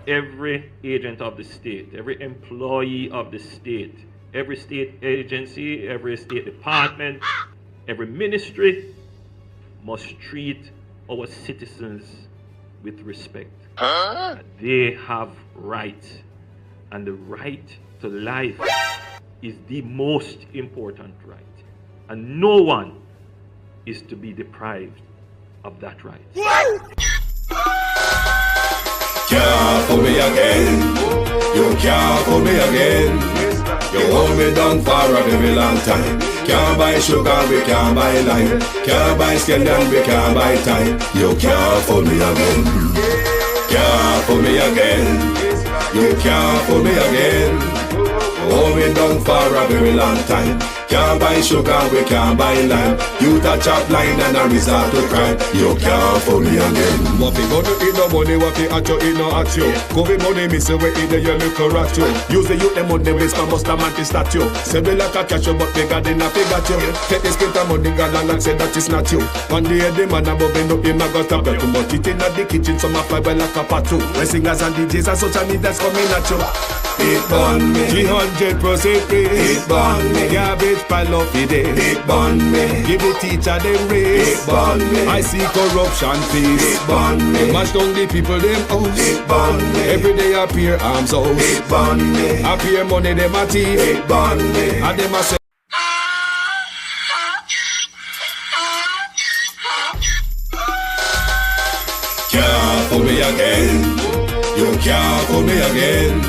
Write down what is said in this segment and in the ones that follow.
every agent of the state, every employee of the state, every state agency, every state department, every ministry must treat our citizens with respect. They have rights, and the right to life is the most important right, and no one is to be deprived of that right. Can't fool me again. You can't fool me again. You hold me down for a very long time. Can't buy sugar, we can't buy lime. Can't buy scandal, we can't buy time. You can't fool me again. Can't fool me again. You can't fool me again. You hold me down for a very long time. Can't buy sugar, we can't buy lime. You touch up line and a resort to crime. You can't fool me again. What fi gonna eat no money, what fi at you, it no at you. Covid money, me say we eat the look at you. Use the youth, them money, waste my musta manti statue. Say me like a cash, but me got in a figure you. Take this spit of money, gal and say that is not you. One day the man above end up, him a got a belt. But it in the kitchen, some a fly well like a patu. When singers and DJs and social media's coming at you. It burn me. 300% raise. It burn me. Garbage pile up the day. It burn me. Give the teacher them raise. It burn me. I see corruption face. It burn me. Mash down the people them house. It burn me. Every day appear arms out. It burn me. Appear money them a thief. It burn me. And them a say can't fool me again. You can't fool me again.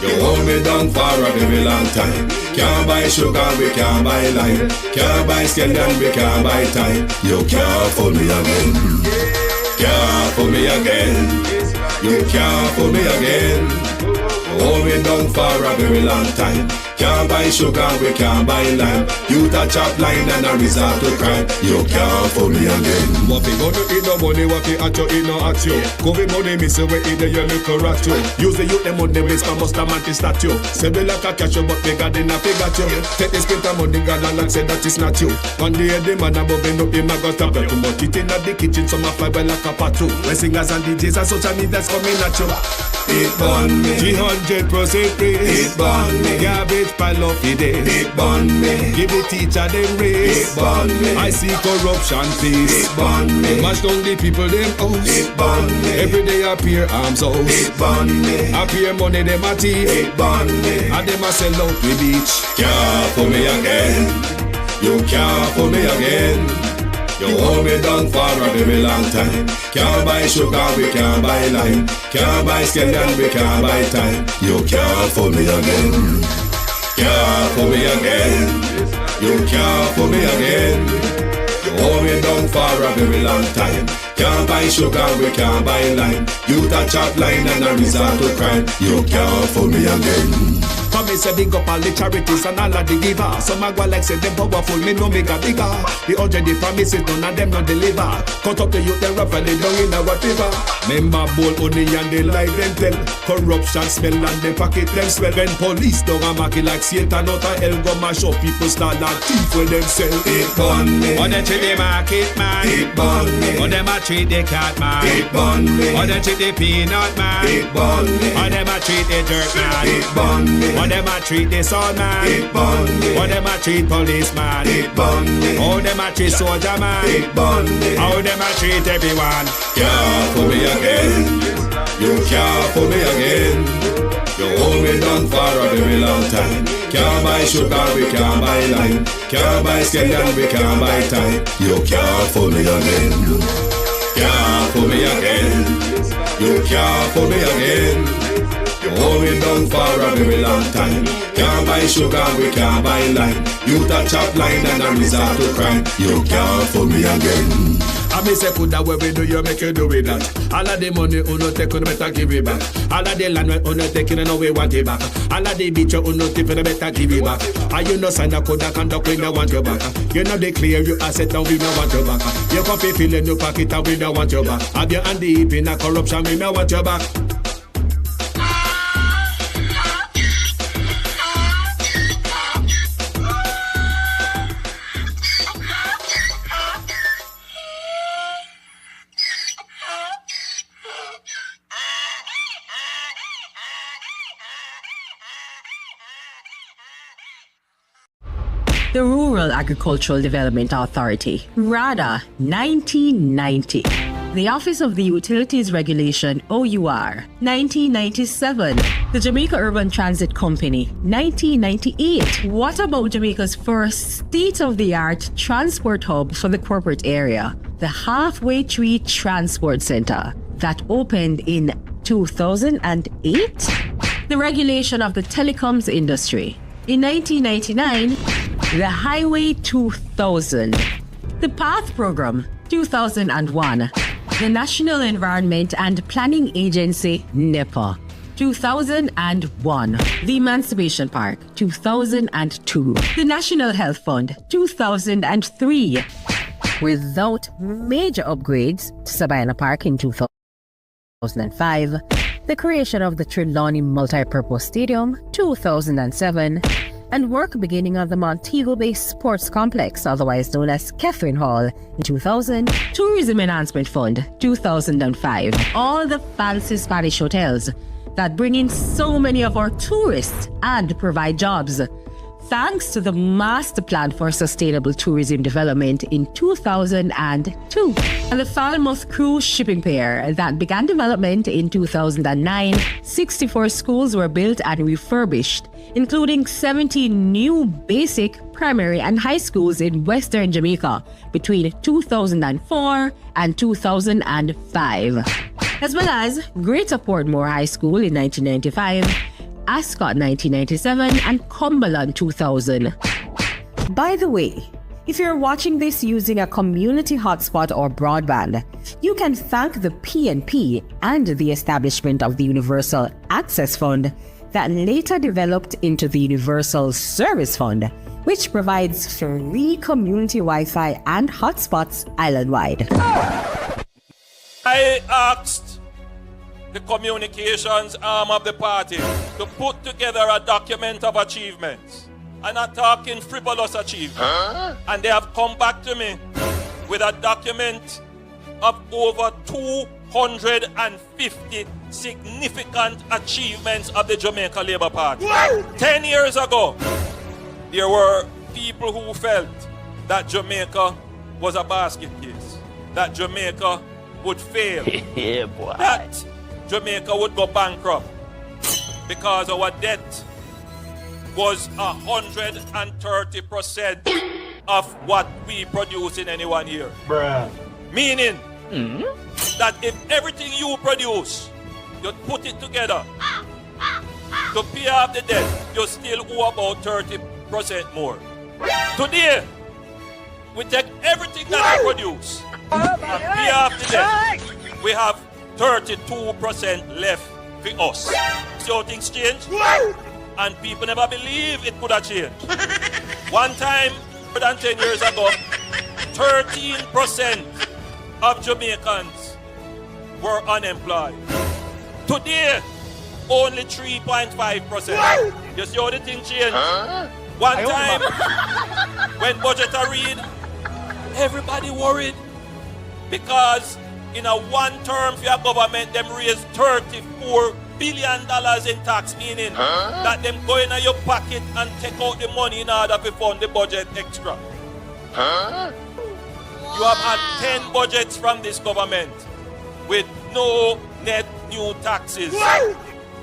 You hold me down for a very long time. Can't buy sugar, we can't buy lime. Can't buy scandal, we can't buy time. You can't fool me again. Can't fool me again. You can't fool me again. You hold me down for a very long time. Can't buy sugar, we can't buy lime. You touch up line and a resort to crime. You can't fool me again. what fi gonna eat no money, what fi at you, it no at you. Covid money, me say we eat the look at you. Use the youth, them money, waste my musta manti statue. Say me like a cash, but me got in a figure you. Take this spit of money, gal and say that is not you. One day the man above end up, him a got a belt. But it in the kitchen, some a fly well like a patu. When singers and DJs and social media's coming at you. It burn me. 300% raise. It burn me. Garbage pile up the day. It burn me. Give the teacher them raise. It burn me. I see corruption face. It burn me. Mash down the people them house. It burn me. Every day appear arms out. It burn me. Appear money them a thief. It burn me. And them a sell out the beach. Can't fool me again. You can't fool me again. You hold me down for a very long time. Can't buy sugar, we can't buy lime. Can't buy scandal, we can't buy time. You can't fool me again. Can't fool me again. You can't fool me again. You hold me down for a very long time. Can't buy sugar, we can't buy lime. You touch up line and a resort to crime. You can't fool me again. Come me say big up all the charities and all of the givers. Some a go like say them powerful, me know me got bigger. The 100 promises, none of them not deliver. Cut up the youth, they rough and they down in a whatever. Member bowl only and they lie them tell. Corruption smell and they pocket them swell. When police don't a market like Satan out of hell, go mash up people start like thief when them sell. It burn me. On them treat the market man. It burn me. On them a treat the cat man. It burn me. On them treat the peanut man. It burn me. On them a treat the dirt man. It burn me. On them a treat the sun man. It burn me. On them a treat policeman. It burn me. How them a treat soldier man. It burn me. How them a treat everyone. Can't fool me again. You can't fool me again. You hold me down for a very long time. Can't buy sugar, we can't buy lime. Can't buy scandal, we can't buy time. You can't fool me again. Can't fool me again. You can't fool me again. You hold me down for a very long time. Can't buy sugar, we can't buy lime. You touch up line and a resort to crime. You can't fool me again. I me say put that where we do you make you do with that. All of the money uno take you better give it back. All of the land uno take you no we want it back. All of the beach you uno tip you better give it back. And you no sign a code that conduct we no want you back. You know declare you asset and we no want you back. You can feel in your pocket and we no want you back. Have your hand deep in a corruption we no want you back. the Rural Agricultural Development Authority, RADA, 1990. The Office of the Utilities Regulation, OUR, 1997. The Jamaica Urban Transit Company, 1998. What about Jamaica's first state-of-the-art transport hub for the corporate area, the Halfway Tree Transport Center, that opened in 2008? The regulation of the telecoms industry. In 1999, the Highway 2000. The PATH Program, 2001. The National Environment and Planning Agency, NEPA, 2001. The Emancipation Park, 2002. The National Health Fund, 2003. Without major upgrades to Sabina Park in 2005, the creation of the Trelawney Multipurpose Stadium, 2007, and work beginning on the Montego Bay Sports Complex, otherwise known as Catherine Hall, in 2000. Tourism Enhancement Fund, 2005. All the fancy Spanish hotels that bring in so many of our tourists and provide jobs, thanks to the Master Plan for Sustainable Tourism Development in 2002. And the Falmouth Cruise Shipping Pier that began development in 2009. 64 schools were built and refurbished, including 70 new basic, primary and high schools in Western Jamaica between 2004 and 2005. As well as Greater Portmore High School in 1995, Ascot 1997, and Cumberland 2000. By the way, if you're watching this using a community hotspot or broadband, you can thank the PNP and the establishment of the Universal Access Fund that later developed into the Universal Service Fund, which provides free community Wi-Fi and hotspots island-wide. I asked the communications arm of the party to put together a document of achievements. I'm not talking frivolous achievements. And they have come back to me with a document of over 250 significant achievements of the Jamaica Labour Party. 10 years ago, there were people who felt that Jamaica was a basket case, that Jamaica would fail, that Jamaica would go bankrupt because our debt was 130% of what we produce in any 1 year. Meaning that if everything you produce, you put it together to pay off the debt, you still owe about 30% more. Today, we take everything that we produce and pay off the debt. We have 32% left for us. So things change, and people never believe it could have changed. One time, more than 10 years ago, 13% of Jamaicans were unemployed. Today, only 3.5%. You see how the thing changed? One time, when budget are read, everybody worried because in a one term for your government, them raise $34 billion in tax, meaning that them go in your pocket and take out the money in order to fund the budget extra. You have had 10 budgets from this government with no net new taxes.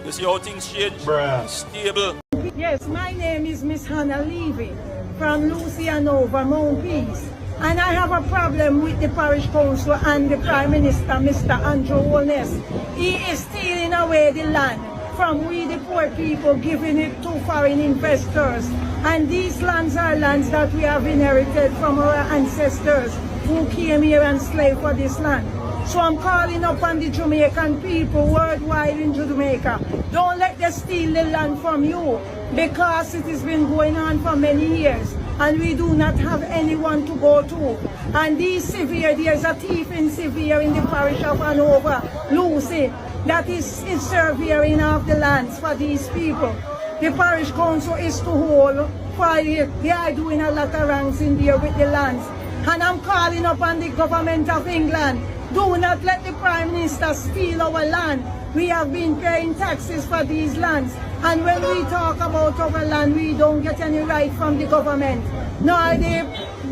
You see how things change? Stable. Yes, my name is Miss Hannah Levy from Lucianova, Mount Peace. And I have a problem with the parish council and the Prime Minister, Mr. Andrew Holness. He is stealing away the land from we the poor people, giving it to foreign investors. And these lands are lands that we have inherited from our ancestors who came here and slaved for this land. So I'm calling upon the Jamaican people worldwide in Jamaica. Don't let them steal the land from you, because it has been going on for many years and we do not have anyone to go to. And these severe, there's a thief in severe in the parish of Hanover, Lucy, that is surveying of the lands for these people. The parish council is to hold, for they are doing a lot of wrongs in there with the lands. And I'm calling upon the government of England, do not let the Prime Minister steal our land. We have been paying taxes for these lands. And when we talk about our land, we don't get any right from the government. nor the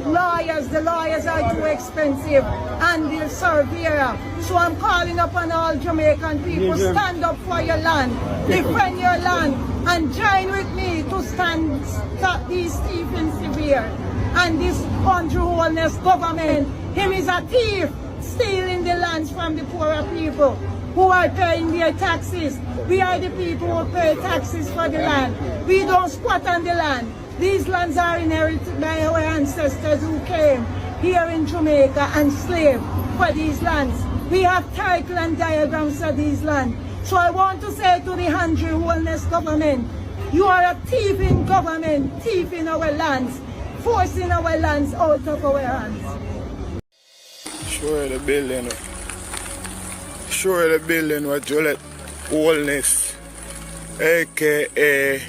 lawyers are too expensive, and the surveyor. So I'm calling upon all Jamaican people, stand up for your land, defend your land, and join with me to stop these thieving severe. And this controlness government, him is a thief, stealing the lands from the poorer people who are paying their taxes. We are the people who pay taxes for the land. We don't squat on the land. These lands are inherited by our ancestors who came here in Jamaica and slaved for these lands. We have title and diagrams of these lands. So I want to say to the Andrew Holness government, you are a thieving government, thieving our lands, forcing our lands out of our hands. Sure the building with Juliet Holness, aka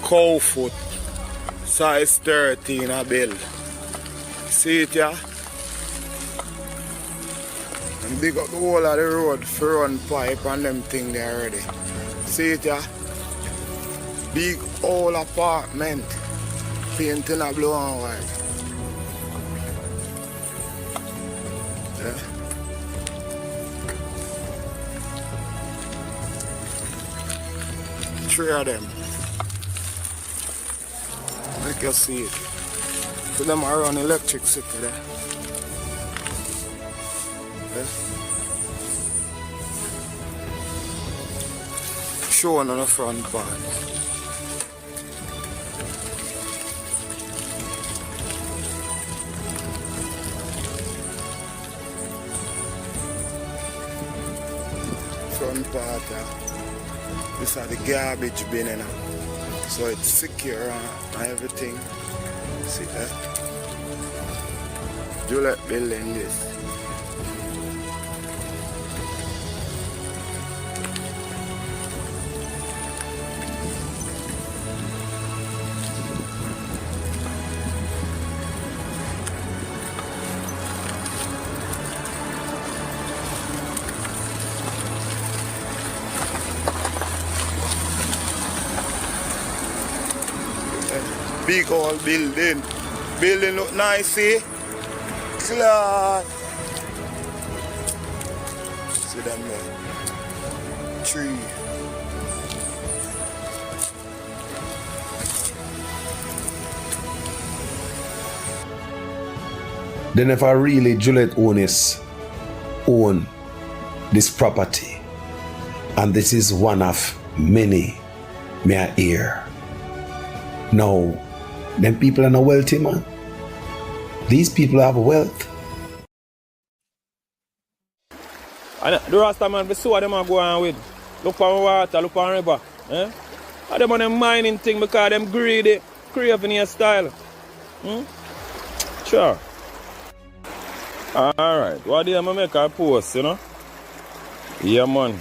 Cowfoot, size 13 a bill. See it, yeah? And dig up the whole of the road for run pipe and them thing there already. See it, yeah? Big old apartment, painting a blue and white. Yeah. Three of them. Make you see it. So them are on electricity there. Yeah. Showing on the front part. Front part, this is the garbage bin, you know. So it's secure and everything. See that? Juliet building this. Big old building. Building look nice, see? Class. See them there. Tree. Then if I really Juliet Holness own this property, and this is one of many may I hear. Now, them people are not wealthy, man. These people have wealth. And the Rasta man, we saw them go on with. Look on water, look on river. Eh? And them on them mining thing because them greedy, craving your style. Sure. Alright, what do you make a post, you know? Yeah, man.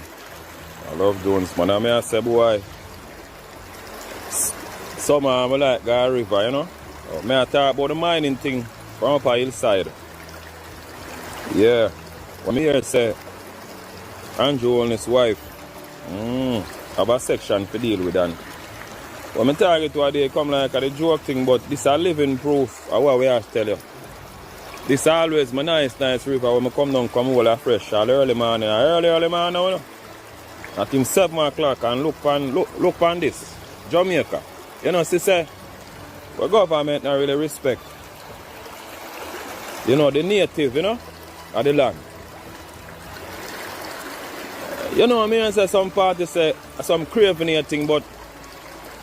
I love Jones, man. I may say, boy. Summer, I like go river, you know. May I talk about the mining thing from up a hillside. Yeah. When I hear say Andrew and his wife have a section to deal with that. When I target what they come like a joke thing, but this is a living proof of what we have to tell you. This is always my nice river when I come down, come all fresh all early morning, you know. I think 7 o'clock and look on this. Jamaica. You know, say, the government not really respect, you know, the native, you know, of the land. You know, I mean, say some parties say some craving thing, but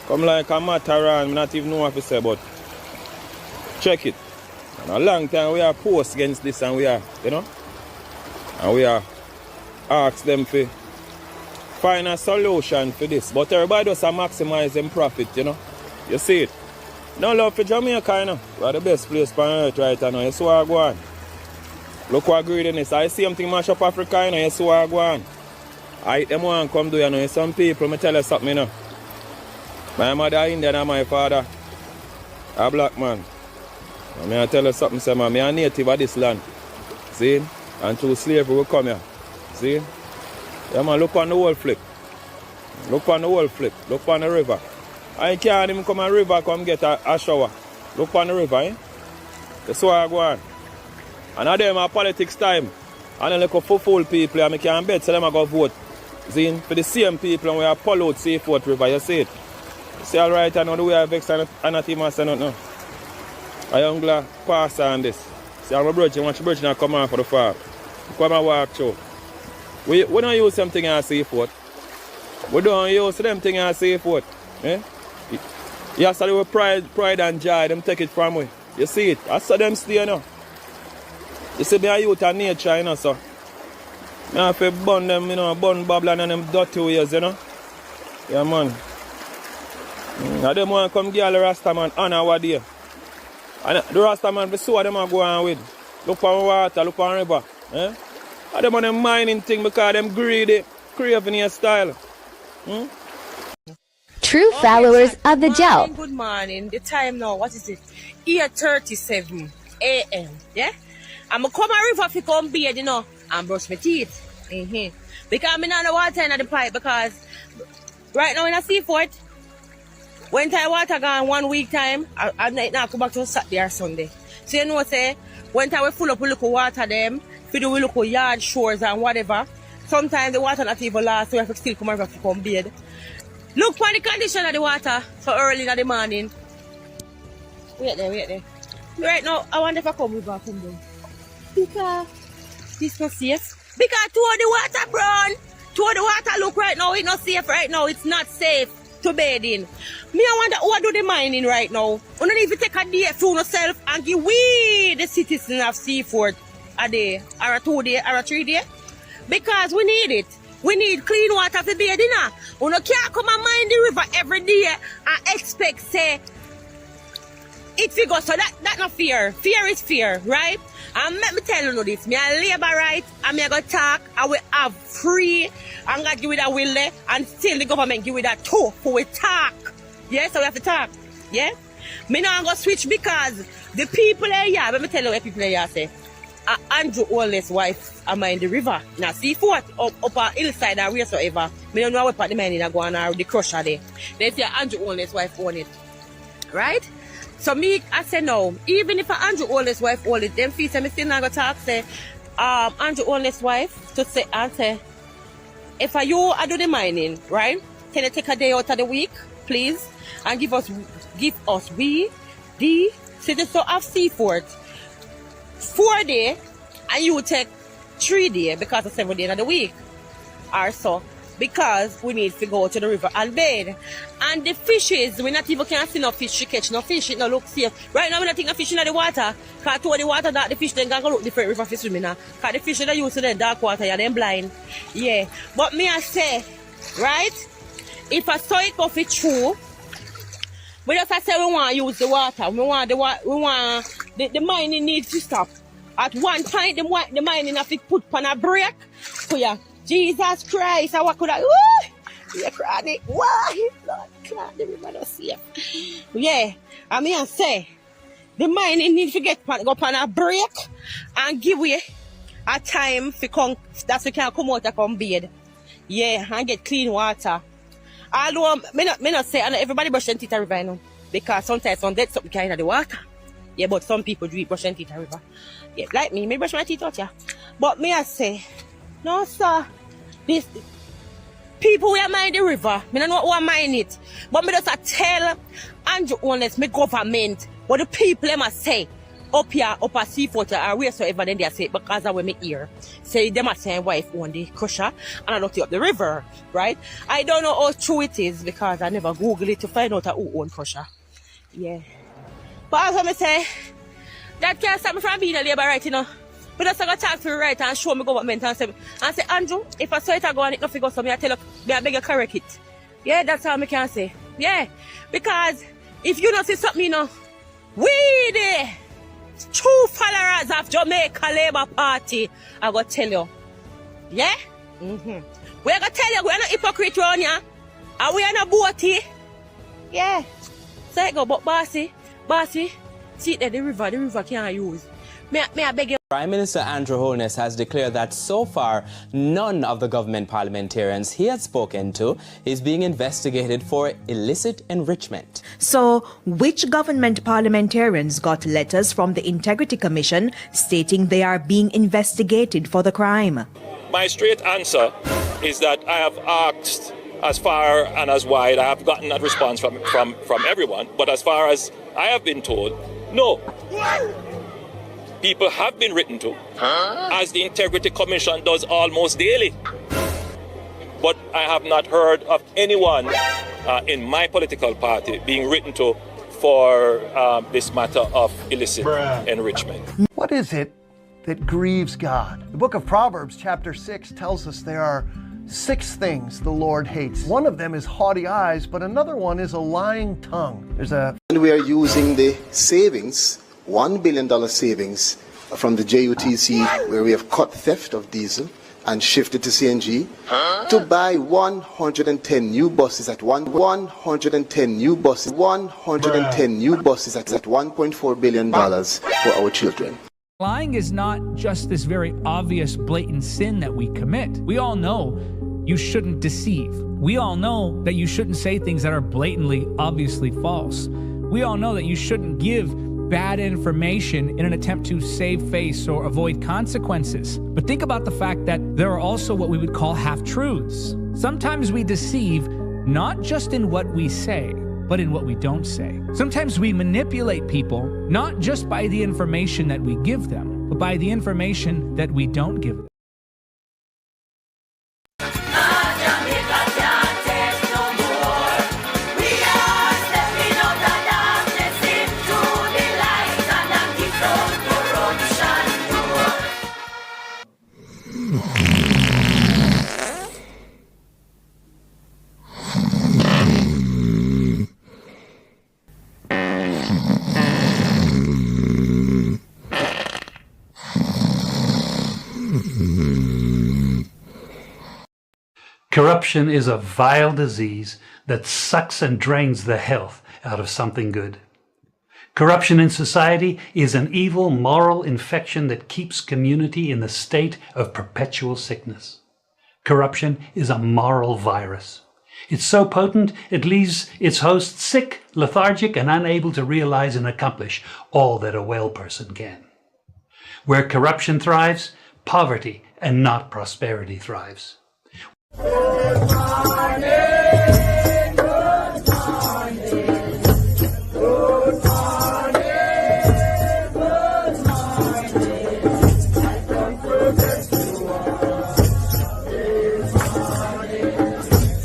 come like a matter around, I not even know what to say, but check it. And a long time we are post against this and we are, you know, and we are ask them to find a solution for this. But everybody does maximize them profit, you know. You see it. No love for Jamaica, you know. We are the best place on earth right now. You see what I go on. Look what greediness. I see something mash up Africa, you know. You see what I go on. I them want come do, you know. Some people, me tell you something, you know. My mother Indian and my father a black man. And I tell you something, say, man, I'm a native of this land. See? And through slavery we come here. See? Yeah, man, look on the whole flip. Look on the whole flip. Look on the river. I can't even come a river come get a shower. Look on the river, eh? That's why I go on. And of them are politics time. And then look for fool people and I can't bet so them I go vote. See, for the same people and we are pollute Seafort River, you see it. You see alright, I know the way I vex and not even say nothing. I am glad pass on this. See, I'm a brother, watch the brother now come on for the farm. Come and walk through. We don't use something as Seafort. We don't use them things as Seafort. Eh? Yesterday with pride and joy, them take it from me. You see it? I saw them stay now. You see me a youth and nature, you know, so. I have to burn them, you know, burn Babylon and them dirty ways, you know. Yeah, man. Now them want to come give the Rasta man honor what day. And the Rasta man, we saw them are going with. Look on water, look on river. Eh? And them on them mining thing because them greedy, craving your style. True followers of the gel. Good morning. The time now, what is it? 8:37 a.m. Yeah? I'm going to come a river to come bathe, you know, and brush my teeth. Because I'm not the water in the pipe because right now in a Seafort, when time water gone 1 week time, I now come back to Saturday or Sunday. So you know say, when time we full up with local water them, we do local yard, shores and whatever, sometimes the water not even last, so we have to still come over to come bathe. Look for the condition of the water so early in the morning. Wait there. Right now, I wonder if I come over come down. Because this not safe. Because to the water brown. To the water look right now, it's not safe right now. It's not safe to bathe in. Me I wonder who do the mining right now. You don't need to take a day to yourself and give we the citizens of Seafort a day, or a 2 day, or a 3 day. Because we need it. We need clean water to bathe in. You can't come and mine the river every day and expect say it figure. So that not fear. Fear is fear, right? And let me tell you this, me a labor right, and me a go talk, I will have free, I'm gonna give it a will there, and still the government give it a two for we talk. Yeah, so we have to talk. Yeah? Me not gonna switch because the people here, let me tell you what people here say. Andrew Oldest wife am in the river. Now Seafort up a hillside or wheresoever. Me don't know what part the mining are going or the crusher there. They say Andrew Oldest wife own it. Right? So me, I say no. Even if Andrew Oldest wife own it, them feet say me still not gonna talk say Andrew Oldest wife to say and say if you are do the mining, right? Can you take a day out of the week, please? And give us we the citizens of Seafort 4 days and you take 3 days because of 7 days of the week or so, because we need to go to the river and bathe. And the fishes, we not even can see no fish to catch no fish, it no look safe. Right now we not think of fish in the water, because to the water that the fish then gonna look different river fish swimming now. Because the fish that used to the dark water, yeah, them blind. Yeah. But me I say, right? If I saw it go fit true, we just say we want to use the water. We want the mining needs to stop. At one point, the mining have to put on a break. So yeah, Jesus Christ, I could have. Yeah, crying. Why? Lord, cry, the river not safe. Yeah, I mean I say, the mining needs to go on a break and give way a time for come. That's we can come out and come bathe. Yeah, and get clean water. Although, me not say, and everybody brush their teeth at river, you know, because sometimes some dead something kind of the water. Yeah, but some people do brush their teeth at river. Yeah, like me brush my teeth out, yeah. But me I say, no sir, this people who mine the river, me don't know who mine it. But me just tell Andrew Honest, me government, what the people them say. Up here, up at Seafort or wheresoever then they say because I will me hear. Say them are saying wife own the crusher and I looked up the river, right? I don't know how true it is because I never Google it to find out who own crusher. Yeah. But as I say, that can't stop me from being a labor right, you know. But just gonna talk to me right and show me government and say Andrew, if I saw it I go and it no figure so me I tell you, me I beg you correct it. Yeah, that's how me can say. Yeah. Because if you don't see something, you know, we there. True followers of Jamaica Labour Party, I go tell you. Yeah? We're gonna tell you, we're not hypocrite around here. And we are not boaty. Yeah. So I go, but bossy, see that the river can't use. Me I beg you. Prime Minister Andrew Holness has declared that so far, none of the government parliamentarians he had spoken to is being investigated for illicit enrichment. So, which government parliamentarians got letters from the Integrity Commission stating they are being investigated for the crime? My straight answer is that I have asked as far and as wide. I have gotten that response from everyone. But as far as I have been told, no. People have been written to, as the Integrity Commission does almost daily. But I have not heard of anyone in my political party being written to for this matter of illicit enrichment. What is it that grieves God? The book of Proverbs, chapter 6, tells us there are 6 things the Lord hates. One of them is haughty eyes, but another one is a lying tongue. And we are using the savings, $1 billion savings from the JUTC, where we have cut theft of diesel and shifted to CNG, to buy 110 new buses at 110 new buses at $1.4 billion for our children. Lying is not just this very obvious, blatant sin that we commit. We all know you shouldn't deceive. We all know that you shouldn't say things that are blatantly, obviously false. We all know that you shouldn't give bad information in an attempt to save face or avoid consequences. But think about the fact that there are also what we would call half-truths. Sometimes we deceive not just in what we say, but in what we don't say. Sometimes we manipulate people not just by the information that we give them, but by the information that we don't give them. Corruption is a vile disease that sucks and drains the health out of something good. Corruption in society is an evil moral infection that keeps community in the state of perpetual sickness. Corruption is a moral virus. It's so potent it leaves its host sick, lethargic, and unable to realize and accomplish all that a well person can. Where corruption thrives, poverty and not prosperity thrives. Good morning, good morning, good morning, good morning. I come protest you all. This morning, I come protest you all. This morning, good morning, good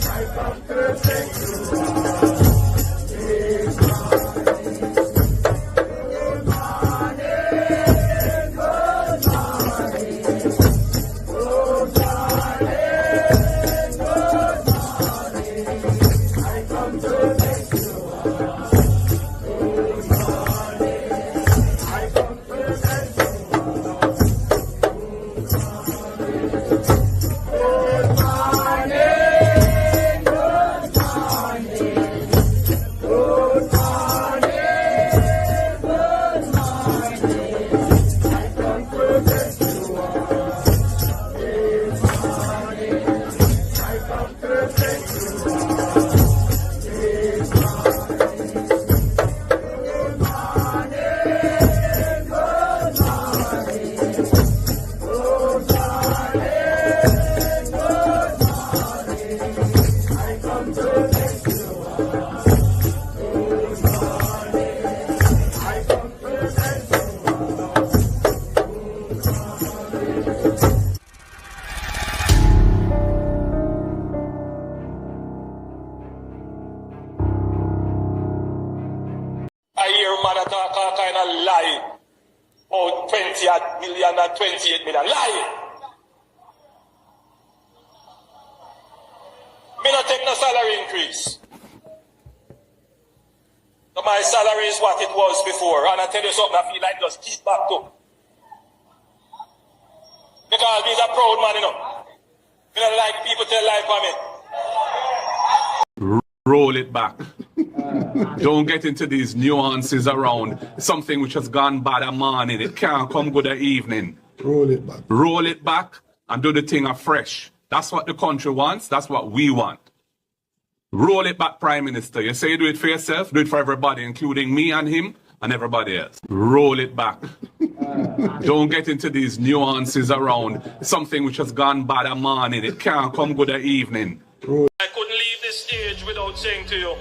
morning, good morning. Oh, 20 million and 28 million. Lie! Me not take no salary increase. So my salary is what it was before. And I tell you something, I feel like just keep back to. Because he's a proud man, you know. Me don't like people tell life on me. Roll it back. Don't get into these nuances around something which has gone bad a morning. It can't come good a evening. Roll it back. Roll it back and do the thing afresh. That's what the country wants. That's what we want. Roll it back, Prime Minister. You say you do it for yourself, do it for everybody, including me and him and everybody else. Roll it back. Don't get into these nuances around something which has gone bad a morning. It can't come good a evening. I couldn't leave this stage without saying to you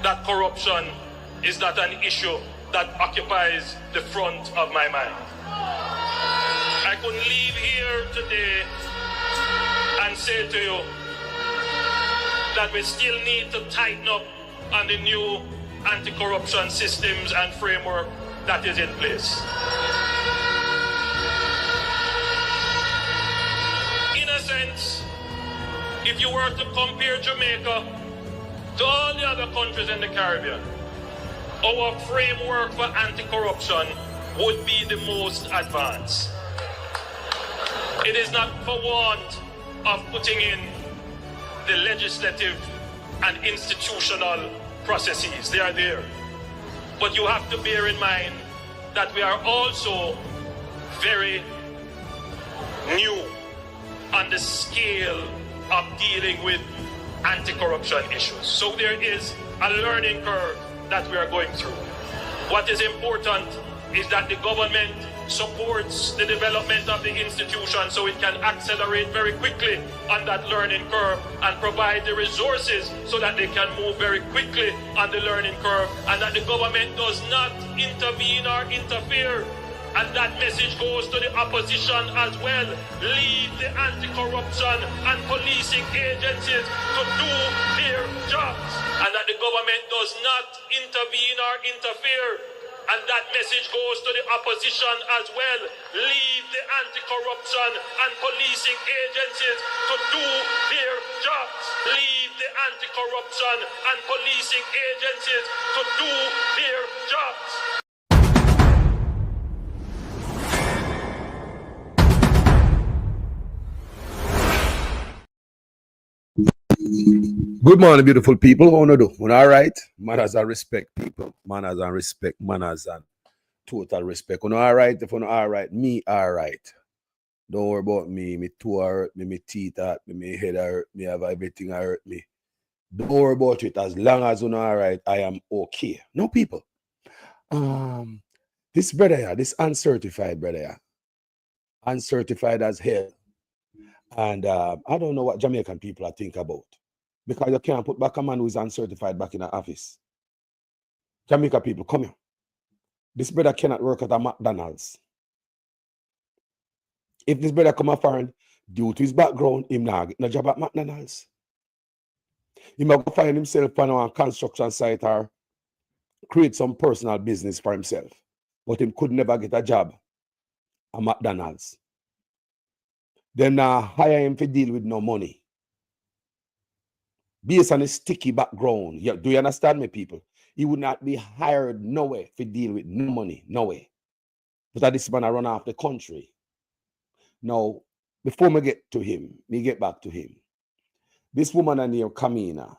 that corruption is not an issue that occupies the front of my mind. I couldn't leave here today and say to you that we still need to tighten up on the new anti-corruption systems and framework that is in place. In a sense, if you were to compare Jamaica to all the other countries in the Caribbean, our framework for anti-corruption would be the most advanced. It is not for want of putting in the legislative and institutional processes. They are there. But you have to bear in mind that we are also very new on the scale of dealing with anti-corruption issues. So there is a learning curve that we are going through. What is important is that the government supports the development of the institution so it can accelerate very quickly on that learning curve and provide the resources so that they can move very quickly on the learning curve, and that the government does not intervene or interfere. And that message goes to the opposition as well. Leave the anti-corruption and policing agencies to do their jobs, and that the government does not intervene or interfere. And that message goes to the opposition as well. Leave the anti-corruption and policing agencies to do their jobs. Leave the anti-corruption and policing agencies to do their jobs. Good morning, beautiful people. How do? All right? Manners and respect, people. Manners and respect. Manners and total respect. All right? If you're all right, me all right. Don't worry about me. Me toe hurt me, me teeth hurt me, me head hurt me, have everything hurt me. Don't worry about it. As long as you're all right, I am okay. No, people. This brother here, this uncertified brother here, uncertified as hell. And I don't know what Jamaican people are think about. Because you can't put back a man who is uncertified back in the office. Jamaica people, come here. This brother cannot work at a McDonald's. If this brother come a foreign, due to his background, him not get no job at McDonald's. He might go find himself on a construction site or create some personal business for himself. But him could never get a job at McDonald's. Them now hire him to deal with no money. Based on his sticky background. Do you understand me, people? He would not be hired nowhere to deal with no money, no way. But this man I run off the country. Now, before me get back to him. This woman named Kamina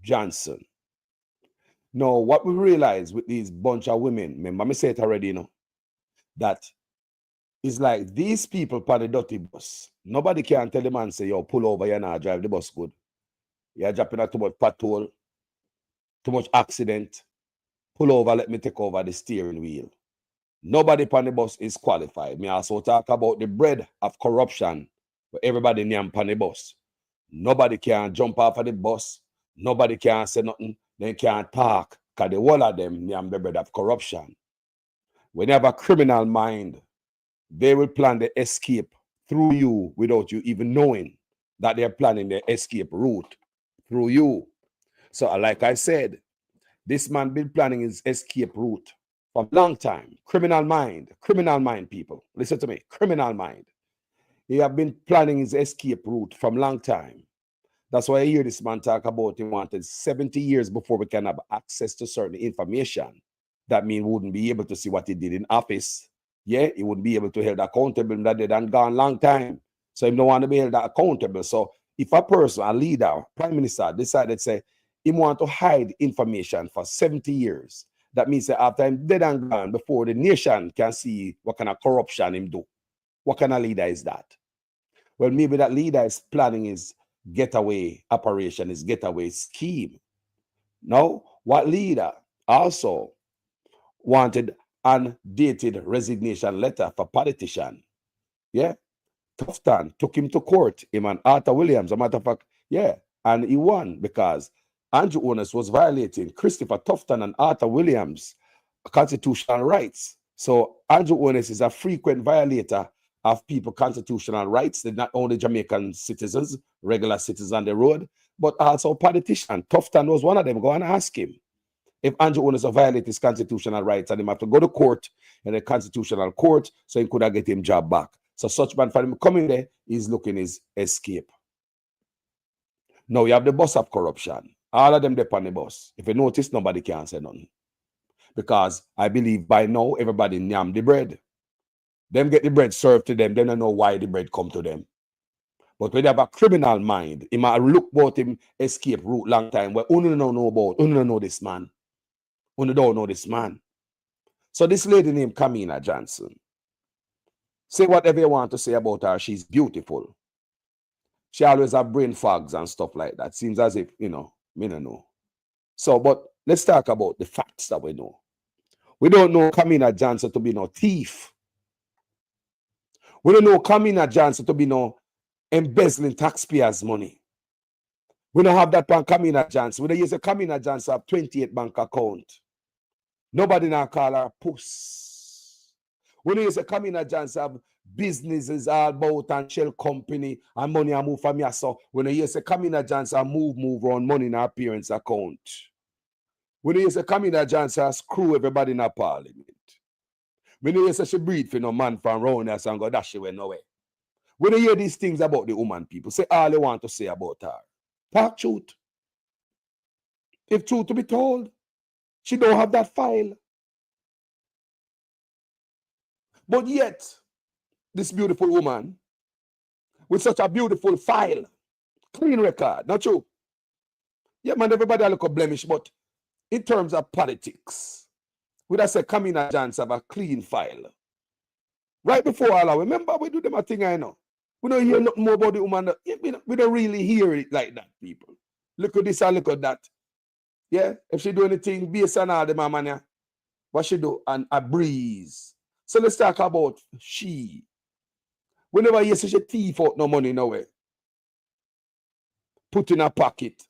Johnson. Now, what we realize with these bunch of women, remember me say it already, you know, that it's like these people on the dirty bus. Nobody can tell the man, say, yo, pull over, you're not drive the bus good. You're dropping out too much patrol, too much accident. Pull over, let me take over the steering wheel. Nobody on the bus is qualified. Me also talk about the bread of corruption for everybody near on the bus. Nobody can jump off of the bus. Nobody can say nothing. They can't talk. Because the whole of them near the bread of corruption. When you have a criminal mind, they will plan the escape through you without you even knowing that they're planning the escape route through you. So like I said, this man been planning his escape route for a long time. Criminal mind, people. Listen to me, criminal mind. He have been planning his escape route from long time. That's why I hear this man talk about he wanted 70 years before we can have access to certain information. That means we wouldn't be able to see what he did in office. Yeah, he wouldn't be able to held accountable that they done gone long time. So he don't want to be held accountable. So if a person, a leader, prime minister, decided to say, he want to hide information for 70 years. That means that after him dead and gone, before the nation can see what kind of corruption him do. What kind of leader is that? Well, maybe that leader is planning his getaway operation, his getaway scheme. No, what leader also wanted undated resignation letter for politician? Yeah, Tufton took him to court, him and Arthur Williams. A matter of fact, yeah, and he won because Andrew Onus was violating Christopher Tufton and Arthur Williams' constitutional rights. So Andrew Onus is a frequent violator of people's constitutional rights. They're not only Jamaican citizens, regular citizens on the road, but also politicians. Tufton was one of them. Go and ask him if Andrew Onus violated his constitutional rights, and him have to go to court in the constitutional court so he could have get him job back. So such man for him coming there, he's looking his escape. Now you have the bus of corruption. All of them dep on the bus. If you notice, nobody can say nothing. Because I believe by now everybody nyam the bread. Them get the bread served to them, they don't know why the bread come to them. But when they have a criminal mind, he might look about him escape route long time. Well, only don't know about, only don't know this man. Only don't know this man. So this lady named Kamina Johnson, say whatever you want to say about her, she's beautiful. She always have brain fogs and stuff like that. Seems as if, me don't know. So, but let's talk about the facts that we know. We don't know Kamina Johnson to be no thief. We don't know Kamina Johnson to be no embezzling taxpayers' money. We don't have that on Kamina Johnson. We don't use a Kamina Johnson have 28 bank account. Nobody now call her puss. We don't use a Kamina Johnson have businesses all about and shell company and money I move from here. So when you say Kamina Johnson move around money in our parents' account. When you say Kamina Johnson screw everybody in our parliament. When you say she breathe for no man from around us and go dash away nowhere. When you hear these things about the woman people, say all you want to say about her. Talk truth. If truth to be told, she don't have that file. But yet, this beautiful woman with such a beautiful file, clean record, not true? Yeah, man, everybody look a blemish, but in terms of politics, we have said Kamina Johnson have a clean file. Right before all our, remember we do them a thing I know. We don't hear nothing more about the woman. We don't really hear it like that, people. Look at this and look at that. Yeah, if she do anything based on all the man, what she do? And a breeze. So let's talk about she. We never hear such a thief out no money nowhere. Put in her pocket.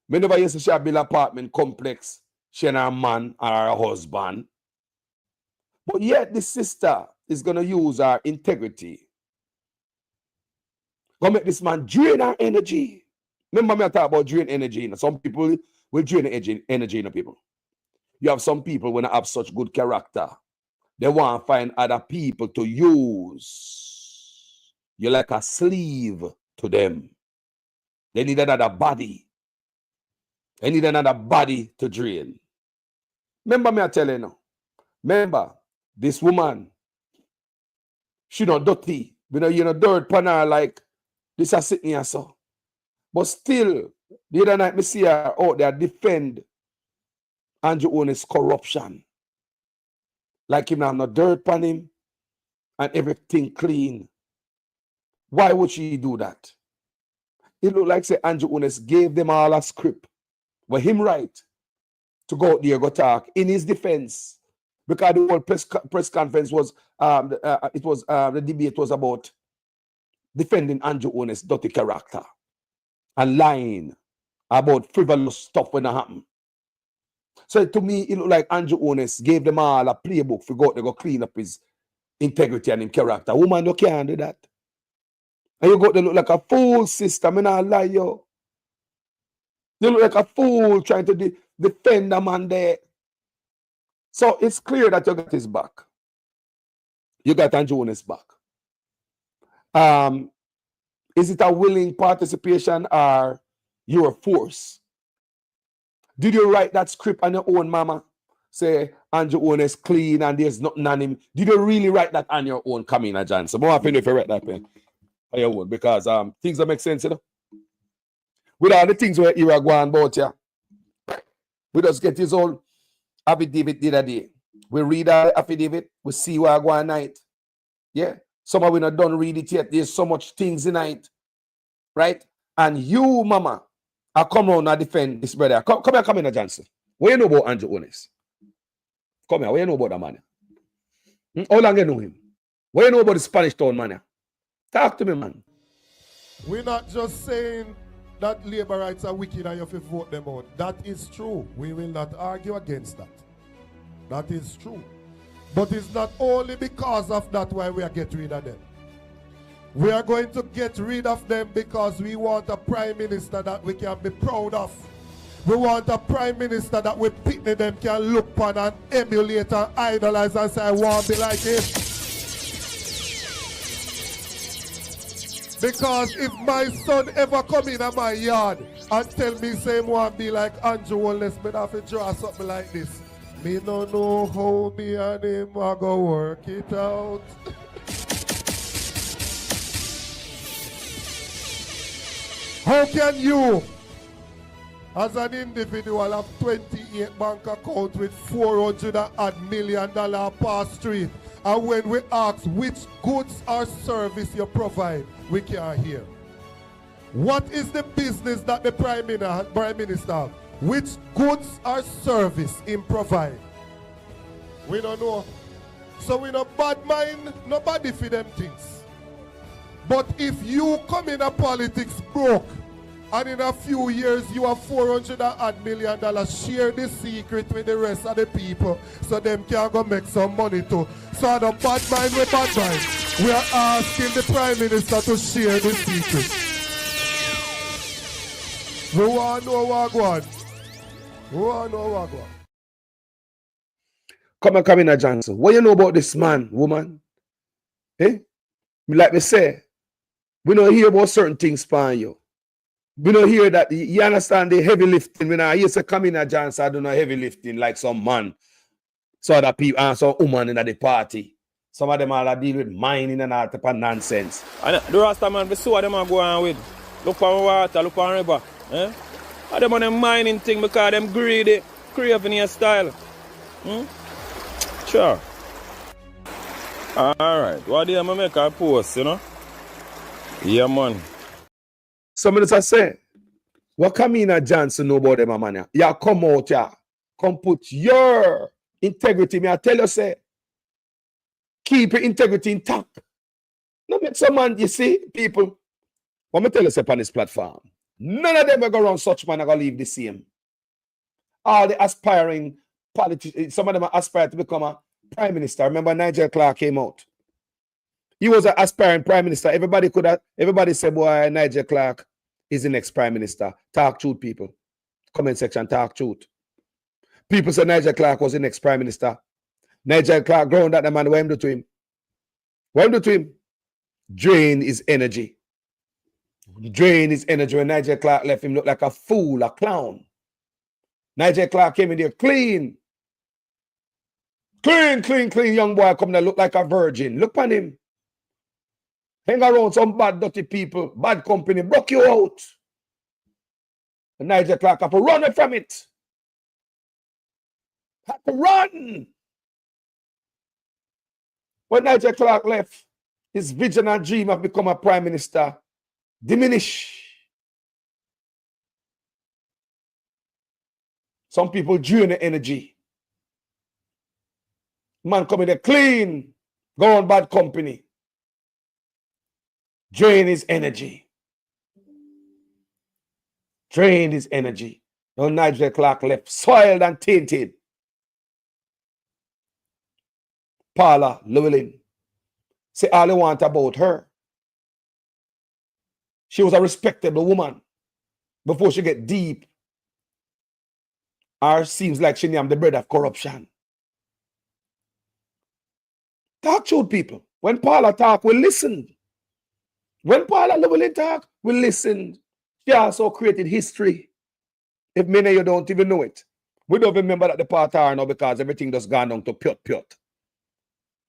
We never hear such a build apartment complex. She and her man or her husband. But yet this sister is going to use her integrity. Gonna make this man drain her energy. Remember me I talk about drain energy. Some people will drain energy in people. You have some people when they have such good character, they want to find other people to use. You're like a slave to them. They need another body. They need another body to drain. Remember me I tell you now. Remember, this woman, she not dirty. You know, dirt pan her like this is sitting here so. But still, the other night me see her out there defend Andrew Onus corruption. Like him have no dirt pan him and everything clean. Why would she do that? It looked like say Andrew Onus gave them all a script. Were him right to go out there go talk in his defense. Because the whole press conference was the debate was about defending Andrew Onus' dirty character and lying about frivolous stuff when it happened. So to me, it looked like Andrew Onus gave them all a playbook for go clean up his integrity and his character. Woman, you can't do that. And you got to look like a fool, sister. I'm not lie you. You look like a fool trying to defend a man there. So it's clear that you got his back. You got Andrew Onus back. Is it a willing participation or you're a force? Did you write that script on your own, mama? Say Andrew Onus clean and there's nothing on him. Did you really write that on your own, Kamina Johnson? More happy if you write that pen on your own because things that make sense, you know. With all the things where you are going about, yeah. We just get his own affidavit the other day. We read our affidavit, we see what I go at night. Yeah. Some of we not done read it yet. There's so much things in it. Right? And you, mama, I come around and defend this brother. Come here, Johnson. What you know about Andrew Honest? Come here, what you know about that man? How long you know him? What you know about the Spanish Town man? Talk to me, man. We're not just saying that labor rights are wicked and you have to vote them out. That is true. We will not argue against that. That is true. But it's not only because of that why we are getting rid of them. We are going to get rid of them because we want a prime minister that we can be proud of. We want a prime minister that we picnic them can look upon and emulate and idolize and say, I want to be like him. Because if my son ever come in my yard and tell me say want to be like Andrew Wallace, me have to draw something like this. Me no know how me and him are going to work it out. How can you, as an individual, have 28 bank accounts with $400 million per street? And when we ask which goods or service you provide, we can't hear. What is the business that the Prime Minister have? Which goods or service him provide? We don't know. So we no bad mind nobody for them things. But if you come in a politics broke, and in a few years you have $400 million, share the secret with the rest of the people so them can go make some money too. So the bad mind with bad mind. We are asking the Prime Minister to share the secret. We want to know what going. We want to know what going. Come in, Johnson. What you know about this man, woman? Eh? Like me say, we don't hear about certain things for you. We don't hear that. You understand the heavy lifting. When I used to come in, Johnson, I do no heavy lifting like some man. So other people and some woman in the party. Some of them all deal with mining and all type of nonsense. And the Rasta man, we see what them are going with. Look on water, look on river. Eh? And them on them mining thing because them greedy, craving your style. Sure. Alright, what do you make a post, you know? Yeah, man. Some of us say, what Kamina Johnson know about them, man? Yeah, come out, yeah. Come put your integrity. Me, I tell you, say, keep your integrity intact. No make some man, you see, people. What me tell you, say, on this platform, none of them are going to run such man are going to leave the same. All the aspiring politicians, some of them are aspiring to become a prime minister. Remember, Nigel Clark came out. He was an aspiring prime minister. Everybody said, boy, Nigel Clark is the next prime minister. Talk truth, people. Comment section, talk truth. People said Nigel Clark was the next prime minister. Nigel Clark ground that the man, what him do to him? What him do to him? Drain his energy. Drain his energy. When Nigel Clark left him look like a fool, a clown. Nigel Clark came in there clean. Clean, young boy come there look like a virgin. Look on him. Hang around some bad, dirty people, bad company, broke you out. And Nigel Clark have to run away from it. Have to run. When Nigel Clark left, his vision and dream of becoming a prime minister diminish. Some people drain the energy. Man coming there clean, go on bad company. Drain his energy. Drain his energy. Now Nigel Clark left soiled and tainted. Paula Llewellyn. Say all they want about her. She was a respectable woman before she get deep. Or seems like she named the bread of corruption. Talk truth, people. When Paula talk, we listen. When Paula Llewellyn talk, we listen. She also created history. If many of you don't even know it. We don't remember that the part are now because everything just gone down to put.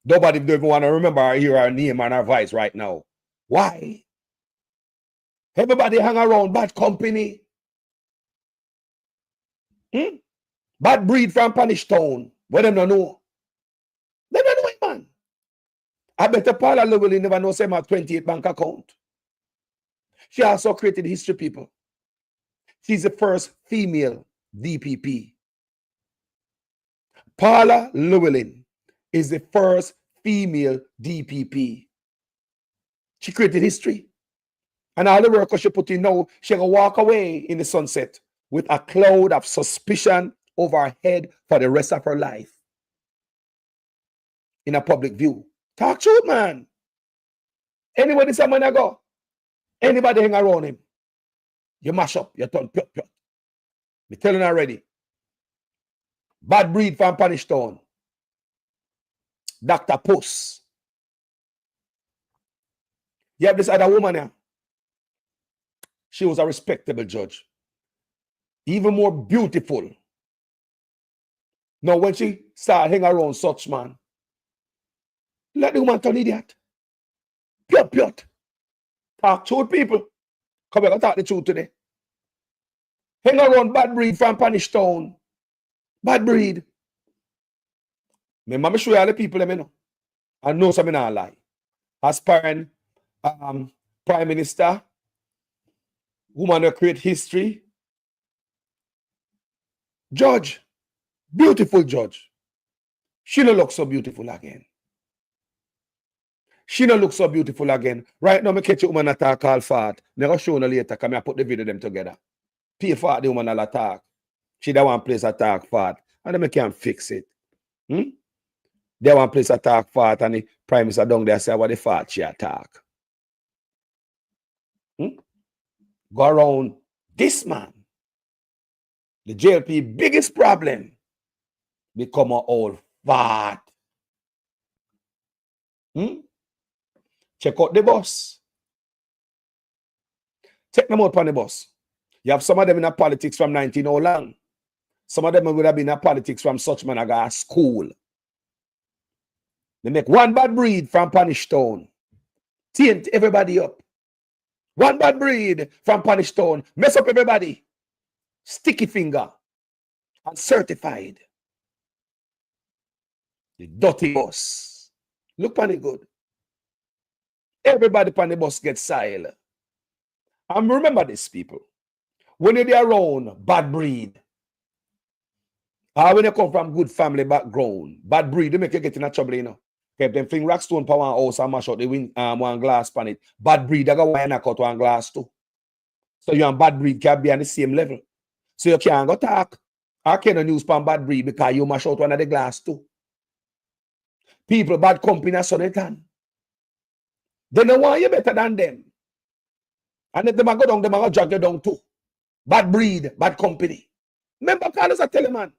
Nobody don't even want to remember or hear our name and our voice right now. Why? Everybody hang around bad company. Bad breed from Panish Town. What them don't know? They don't know it, man. I bet the Paula Llewellyn never know say my 28 bank account. She also created history, people. She's the first female DPP. Paula Llewellyn is the first female DPP. She created history. And all the work she put in now, she can walk away in the sunset with a cloud of suspicion over her head for the rest of her life. In a public view. Talk truth, man. Anywhere this man go, anybody hang around him, you mash up, you turn put. Me telling you already. Bad breed from Panish Town. Dr. Puss. You have this other woman here. She was a respectable judge. Even more beautiful. Now, when she started hanging around such man, let the woman turn idiot. Pure. Talk truth, people. Come here, go talk the truth today. Hang around bad breed from Panish Town. Bad breed. Me show you all the people them, you know. I know some not lie. Aspiring Prime Minister, woman who create history. Judge. Beautiful judge. She don't look so beautiful again. She don't look so beautiful again. Right now, I catch a woman attack called fat. I'm going to show you later because I put the video them together. Pay for the woman attack. She don't want place attack fat. And then I can fix it. They want place attack fat and the Prime Minister down there say what the fat she attack. Go around this man. The JLP biggest problem become a old fat. Check out the bus. Take them out on the bus. You have some of them in a politics from 1901. Some of them would have been in politics from such man a school. They make one bad breed from Panish Town. Taint everybody up. One bad breed from Panish Town. Mess up everybody. Sticky finger. And certified. The dirty bus. Look on it good. Everybody on the bus gets silent. And remember this, people. When you're around bad breed, or when you come from good family background, bad breed, they make you get in a trouble, you know. Keep them fling rock stone for one house and mash out the wing, one glass on it. Bad breed, they go wine knock out one glass too. So you and bad breed can be on the same level. So you can't go talk. I can't use pan bad breed because you mash out one of the glass too. People, bad company are Sonnetan. They don't want you better than them. And if they go down, they go drag you down too. Bad breed, bad company. Remember, Carlos, I tell you, man,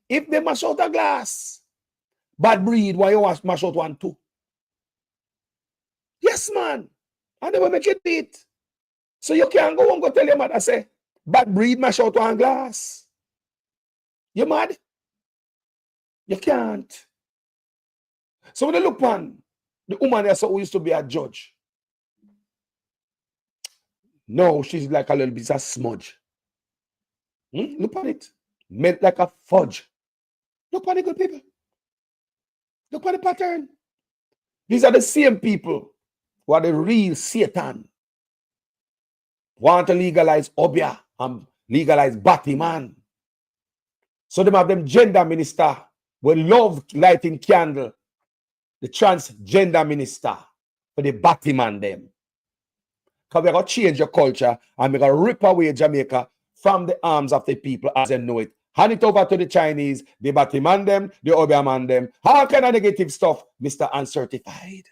if they mash out a glass, bad breed, why you mash out one too? Yes, man. And they will make it beat. So you can't go and go tell your mother, say, bad breed, mash out one glass. You mad? You can't. So when they look on, the woman there who used to be a judge. No, she's like a little bit of smudge. Look at it. Made like a fudge. Look at it, good people. Look at the pattern. These are the same people who are the real Satan. Want to legalize Obia and legalize Batman. So they have them gender minister will love lighting candle. The transgender minister for the Batman them. Because we're going to change your culture and we're going to rip away Jamaica from the arms of the people as they know it. Hand it over to the Chinese, the Batman them, the Obeah them. How kind of negative stuff, Mr. Uncertified?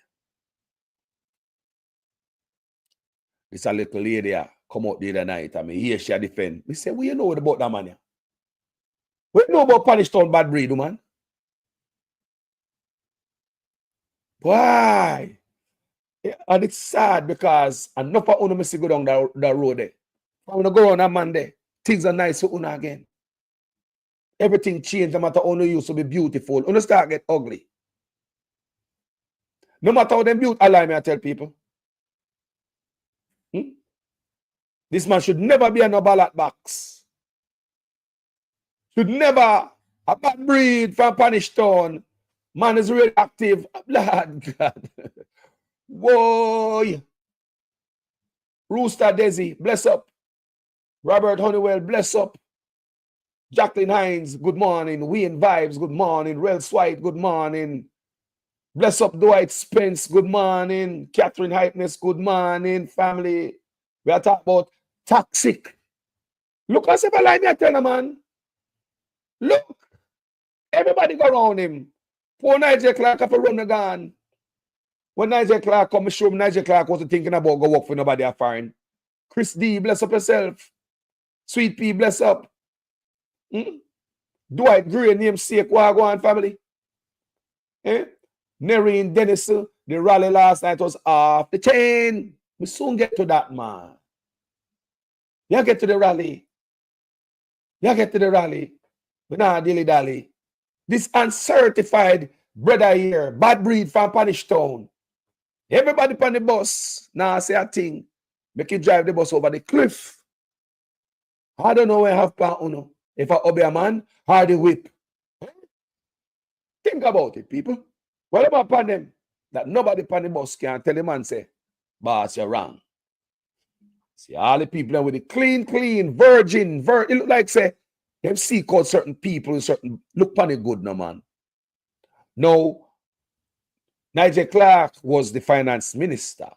This a little lady come out the other night and me hear she defend. Me say, what you know about that man here? What you know about Panish Town bad breed, man? Why? Yeah, and it's sad because enough of Uno miss go down the road there. I want to go on that man there. Things are nice for Uno again. Everything changed no matter how Uno used to be beautiful. Uno start get ugly. No matter how them beautiful, allow me to tell people. This man should never be in a ballot box. Should never a bad breed from Punish Town. Man is radioactive. Blood God. Whoa. Rooster Desi, bless up. Robert Honeywell, bless up. Jacqueline Hines, good morning. Wayne Vibes, good morning. Rels White, good morning. Bless up Dwight Spence, good morning. Catherine Hypeness, good morning. Family. We are talking about toxic. Look at the line I tell you, man. Look. Everybody go around him. Poor Nigel Clark have to run the gun. When Nigel Clark come, show him Nigel Clark wasn't thinking about go work for nobody at foreign. Chris D, bless up yourself. Sweet P, bless up. Dwight Gray, namesake, Wagwan family. Nerine Dennis, the rally last night was off the chain. We soon get to that, man. You get to the rally. You get to the rally. We're not dilly-dally. This uncertified brother here, bad breed from Punish Town. Everybody on the bus, now say a thing. Make you drive the bus over the cliff. I don't know where I have plan uno. If I obey a man, or the whip. Think about it, people. What about upon them? That nobody on the bus can tell the man say, boss, you're wrong. See, all the people with the clean, virgin. It look like say, them seek out certain people, certain look upon it good, no man. No, Nigel Clark was the finance minister.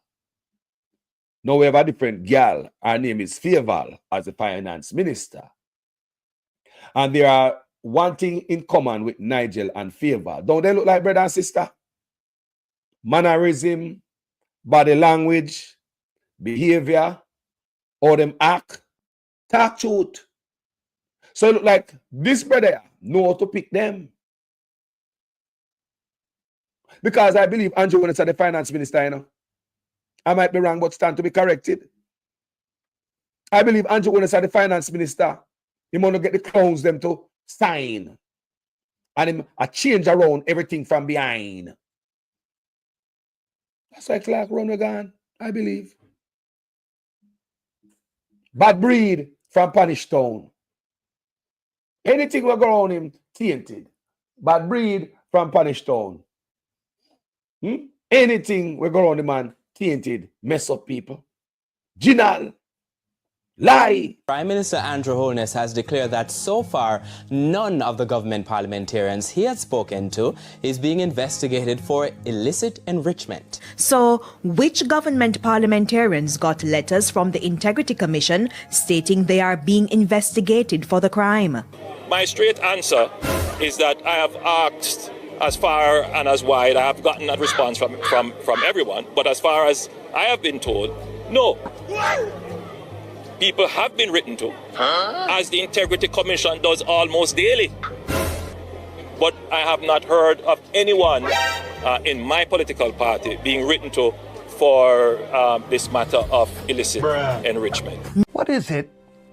Now we have a different girl. Her name is Faval as the finance minister. And there are one thing in common with Nigel and Faval. Don't they look like brother and sister? Mannerism, body language, behavior, or them act, talk truth. So it look like this brother know how to pick them. Because I believe Andrew Willis is the finance minister, you know. I might be wrong, but stand to be corrected. I believe Andrew Willis is the finance minister. He want to get the clowns them to sign. And him a change around everything from behind. That's why Clark run again, I believe. Bad breed from Punish Town. Anything will go on him, tainted. Bad breed from Punish Town. Anything will go on the man, tainted, mess up people. Ginal. Lie. Prime Minister Andrew Holness has declared that so far, none of the government parliamentarians he had spoken to is being investigated for illicit enrichment. So, which government parliamentarians got letters from the Integrity Commission stating they are being investigated for the crime? My straight answer is that I have asked as far and as wide. I have gotten that response from everyone. But as far as I have been told, no. People have been written to, as the Integrity Commission does almost daily. But I have not heard of anyone in my political party being written to for this matter of illicit enrichment. What is it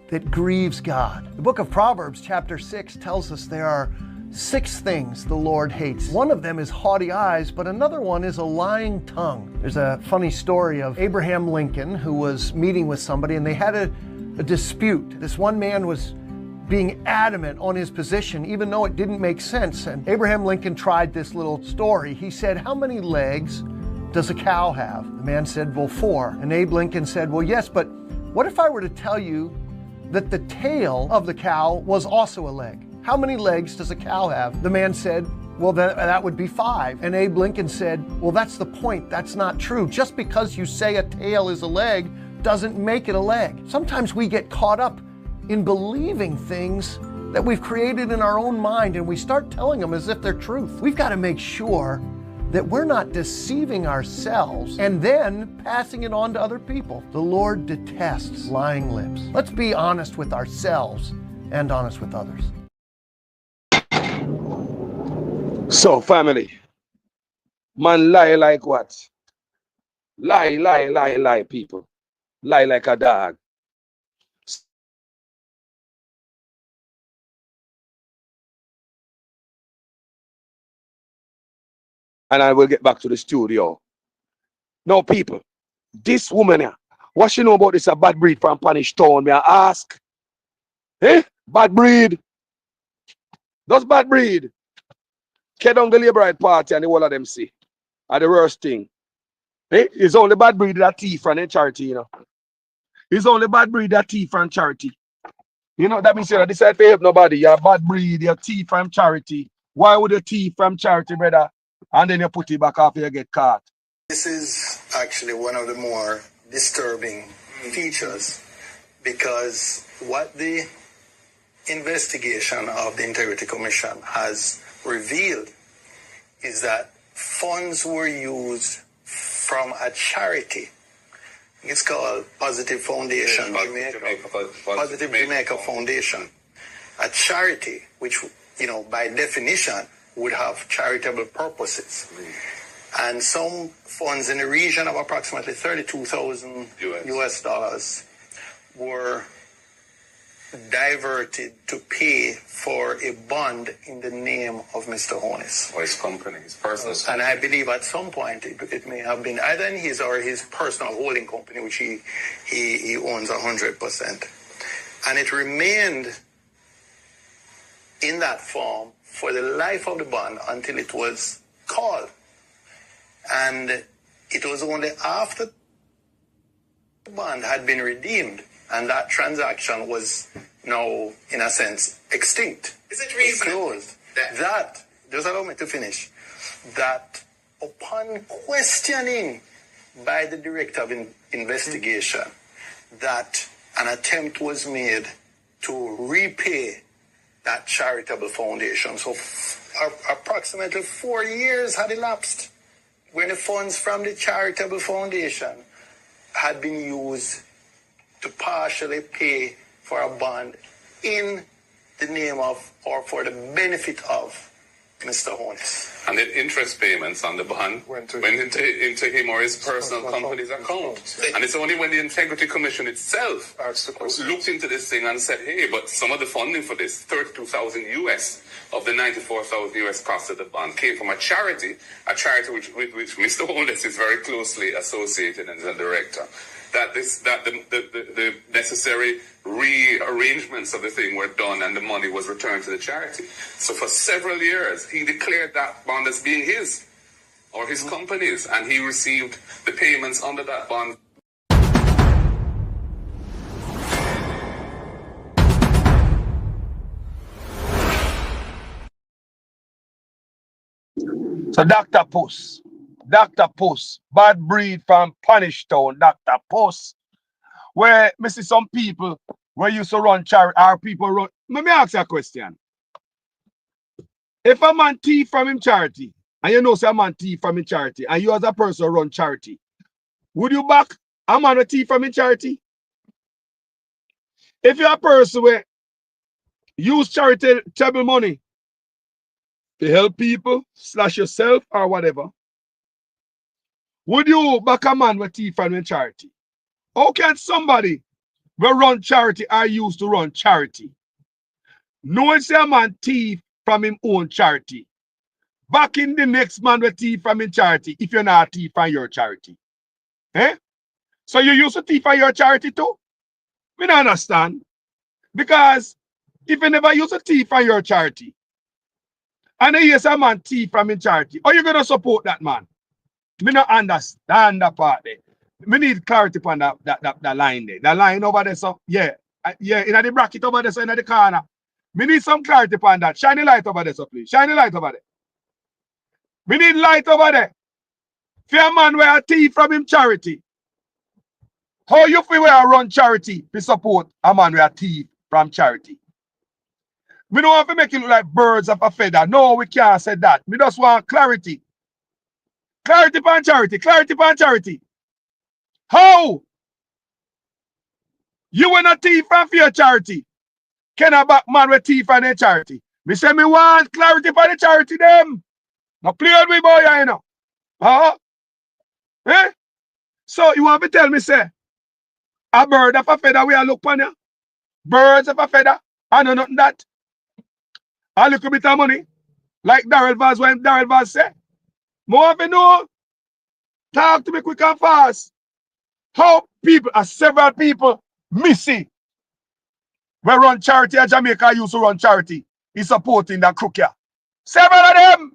that grieves God? The book of Proverbs, chapter 6, tells us there are 6 things the Lord hates. One of them is haughty eyes, but another one is a lying tongue. There's a funny story of Abraham Lincoln who was meeting with somebody and they had a dispute. This one man was being adamant on his position even though it didn't make sense. And Abraham Lincoln tried this little story. He said, "How many legs does a cow have?" The man said, "Well, 4." And Abe Lincoln said, "Well, yes, but what if I were to tell you that the tail of the cow was also a leg? How many legs does a cow have?" The man said, "Well, that would be 5. And Abe Lincoln said, "Well, that's the point. That's not true. Just because you say a tail is a leg doesn't make it a leg." Sometimes we get caught up in believing things that we've created in our own mind and we start telling them as if they're truth. We've got to make sure that we're not deceiving ourselves and then passing it on to other people. The Lord detests lying lips. Let's be honest with ourselves and honest with others. So, family, man lie like what? Lie, people. Lie like a dog. And I will get back to the studio. Now, people, this woman here, what she know about this a bad breed from Punish Town? May I ask? Bad breed. Those bad breed. Get on the Labour Right Party and the whole of them see. Are the worst thing. Eh? It's only bad breed that thief and charity, you know. It's only bad breed that thief and charity. You know, that means you decide to help nobody. You're bad breed, you're thief from charity. Why would you thief from charity, brother? And then you put it back after you get caught. This is actually one of the more disturbing features because what the investigation of the Integrity Commission has revealed is that funds were used from a charity. It's called Positive Foundation, Positive Jamaica Foundation, a charity which, you know, by definition would have charitable purposes. And some funds in the region of approximately $32,000 US dollars were diverted to pay for a bond in the name of Mr. Honus. Or his company, his personal company. And I believe at some point it may have been either in his or his personal holding company, which he owns 100%. And it remained in that form for the life of the bond until it was called. And it was only after the bond had been redeemed and that transaction was now, in a sense, extinct. Is it reasonable? Closed. That, just allow me to finish, that upon questioning by the director of investigation that an attempt was made to repay that charitable foundation. So approximately 4 years had elapsed when the funds from the charitable foundation had been used to partially pay for a bond in the name of or for the benefit of Mr. Honus. And the interest payments on the bond went into him or his personal company's account. And it's only when the Integrity Commission itself looked into this thing and said, hey, but some of the funding for this, 32,000 US of the 94,000 US cost of the bond, came from a charity with which Mr. Honus is very closely associated and is a director. That the necessary rearrangements of the thing were done and the money was returned to the charity. So for several years, he declared that bond as being his or his company's, and he received the payments under that bond. So Dr. Puss, bad breed from Punish Town, Dr. Puss, where me see some people where used to run charity, or people run. Let me ask you a question. If a man thief from him charity, and you know say a man thief from him charity, and you as a person run charity, would you back a man a thief from him charity? If you're a person where use charitable money to help people, slash yourself or whatever, would you back a man with thief from him charity? How can somebody will run charity or used to run charity knowing say a man thief from him own charity, back in the next man with thief from him charity if you're not a thief from your charity? Eh? So you used to thief from your charity too? We don't understand. Because if you never use a thief from your charity and then yes a man thief from his charity, how you gonna support that man? Me not understand that part there. We need clarity on that line there. The line over there, so yeah. Yeah, in the bracket over there, so in the corner. We need some clarity on that. Shine the light over there, so please. Shine the light over there. We need light over there. Fear man where a thief from him charity. How you feel where I run charity to support a man where a thief from charity? We don't have to make it look like birds of a feather. No, we can't say that. We just want clarity. Clarity upon charity. Clarity upon charity. How? You want a thief from your charity? Can a back man with thief from their charity? Me say me want clarity for the charity them. Now play with me boy, you know. Huh? Eh? So you want to tell me say a bird of a feather we a look upon you? Birds of a feather? I know nothing that. A little bit of money. Like Darrell Vaz, when Darrell Vaz say. More of you know. Talk to me quick and fast. How people, several people missing. We run charity at Jamaica used to run charity. is supporting that crook here. Several of them.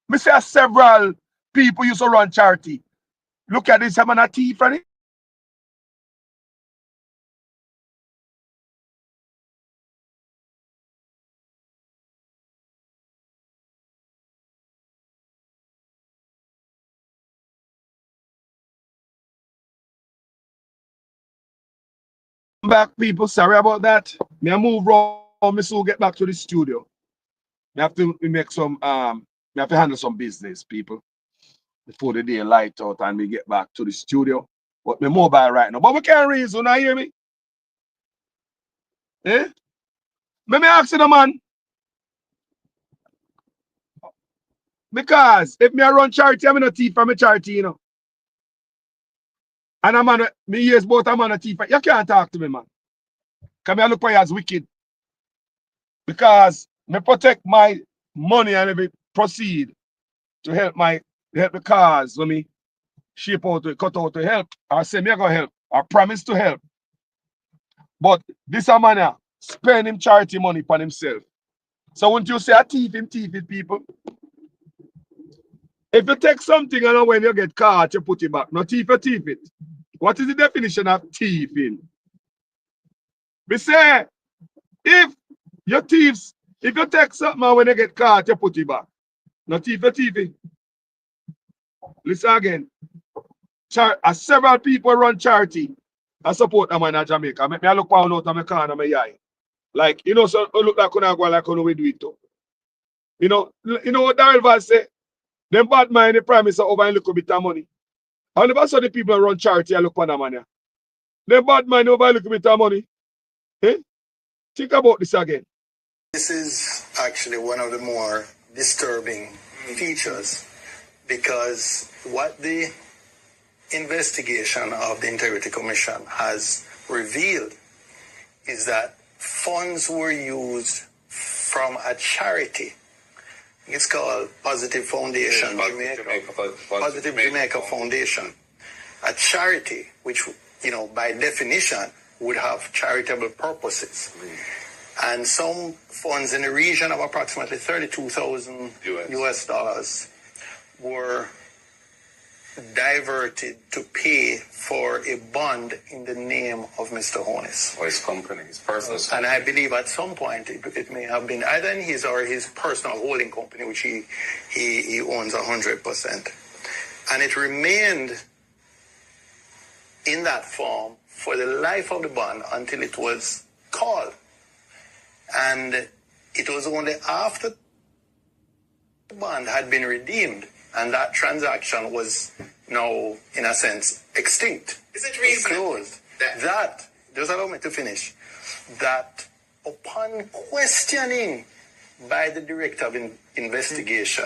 Me say several people used to run charity. Look at this, I'm a thief, right? Back, people, sorry about that. Me I move wrong, me soon get back to the studio. Me have to make some me have to handle some business, people, before the day light out and we get back to the studio. But me mobile right now. But we can't reason, you hear me? Eh? Me ask you the man. Because if me I run charity, I'm not a thief from a charity, you know. And I'm on me years both I'm on a thief. You can't talk to me, man. Because I look for you as wicked. Because me protect my money and every proceed to help the cause when me shape out to cut out to help. I say me I go help. I promise to help. But this a man spend him charity money for himself. So when you say a thief it, people. If you take something and when you get caught, you put it back. No thief, you thief it. What is the definition of thieving? We say, if you thieves, if you take something and when you get caught, you put it back. No thief, you thief it. Listen again. Several people run charity. I support them in Jamaica. Me look down out of my car and my eye. Like, you know, so look like when I go like when we do it too. You know what Daryl Vaz say? Them bad mind, they promise over a little bit of money. And the rest of the people run charity, I look for them money. Them bad mind over a little bit of money. Eh? Think about this again. This is actually one of the more disturbing features, because what the investigation of the Integrity Commission has revealed is that funds were used from a charity. It's called Positive Foundation, Positive Jamaica Foundation, a charity which, you know, by definition would have charitable purposes. And some funds in the region of approximately $32,000 US dollars were diverted to pay for a bond in the name of Mr. Honest. Or his company, his personal company. And I believe at some point it may have been either in his or his personal holding company, which he owns 100%. And it remained in that form for the life of the bond until it was called. And it was only after the bond had been redeemed and that transaction was now, in a sense, extinct. Is it reasonable? Closed. That, just allow me to finish, that upon questioning by the director of investigation,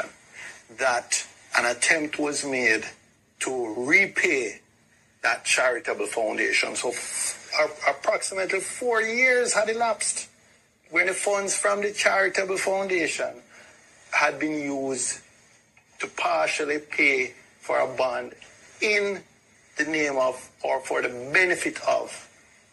that an attempt was made to repay that charitable foundation. So approximately 4 years had elapsed when the funds from the charitable foundation had been used to partially pay for a bond in the name of or for the benefit of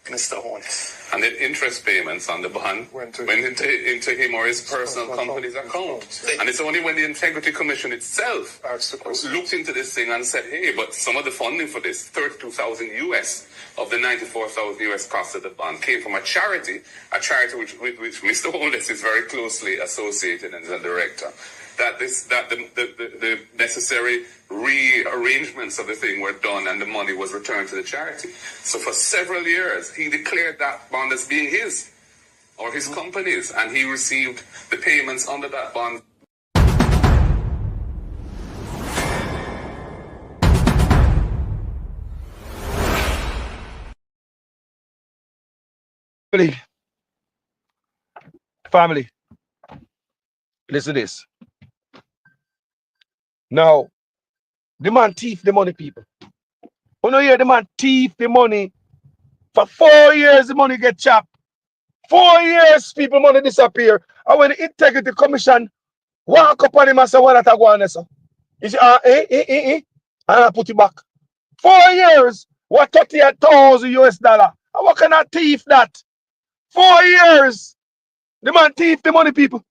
Mr. Honest. And the interest payments on the bond went into him or his personal company's account. And it's only when the Integrity Commission itself looked into this thing and said, hey, but some of the funding for this, 32,000 US of the 94,000 US cost of the bond, came from a charity with which Mr. Honest is very closely associated and is a director. That the necessary rearrangements of the thing were done and the money was returned to the charity. So for several years, he declared that bond as being his or his company's, and he received the payments under that bond. Family, listen to this. Now, the man thief the money, people. You know, hear the man thief the money. For 4 years, the money get chopped. 4 years, people money disappear. And when the Integrity Commission walk up on him and say, what that go on, sir? He say, and I put it back. 4 years, what 38,000 US dollar? And what kind of thief that? 4 years. The man thief the money, people.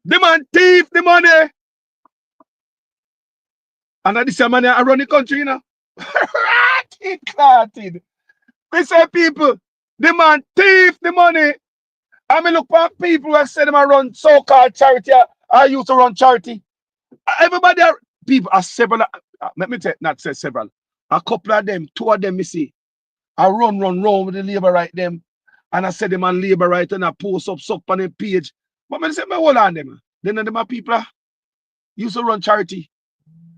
The man thief the money. And at this man I run the country, you know. It clatted. We say people, the man thief the money. I mean look for people who say them I run so-called charity. I used to run charity. Everybody, people are several. Let me tell not say several. A couple of them, 2 of them, me see. I run with the labor right them. And I said them on labor right and I post up on the page. But I say, me hold on them. Then them are people used to run charity.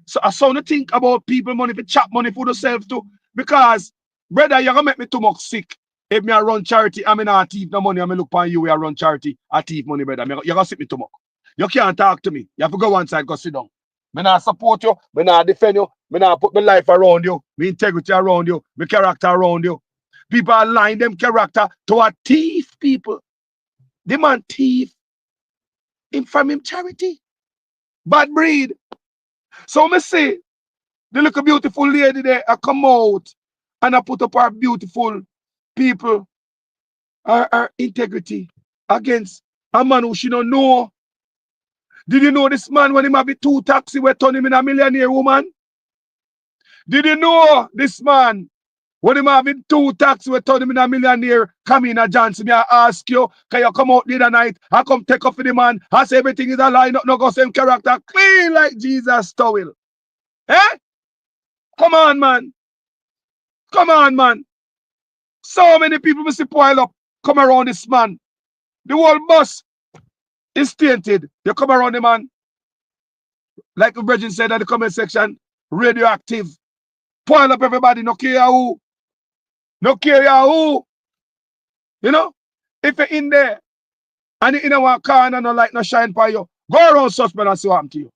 So I saw to think about people money for chop money for themselves too. Because, brother, you're gonna make me too much sick. If me I run charity, I mean I thief no money, I mean look upon you, we are run charity, I thief money, brother. You're gonna sit me too much. You can't talk to me. You have to go one side, go sit down. Me not support you, me not defend you, me not put my life around you, my integrity around you, my character around you. People are lying them character to a thief, people. The man thief him from him charity. Bad breed. So me say, the little beautiful lady there, I come out and I put up our beautiful people, our integrity against a man who she don't know. Did you know this man when him have 2 taxi we turn him in a millionaire woman? Did you know this man when him have 2 taxi we turn him in a millionaire? Come in a Johnson, me I ask you, can you come out the other night? I come take off for the man. I say everything is a lie, no go same character, clean like Jesus towel. Eh? Come on, man. Come on, man. So many people must pile up, come around this man. The whole bus is tainted. You come around the man, like the Virgin said at the comment section, radioactive. Pile up everybody, no care who. No care who. You know? If you're in there and you're in a car and no light no shine for you, go around suspect and see what happens to you.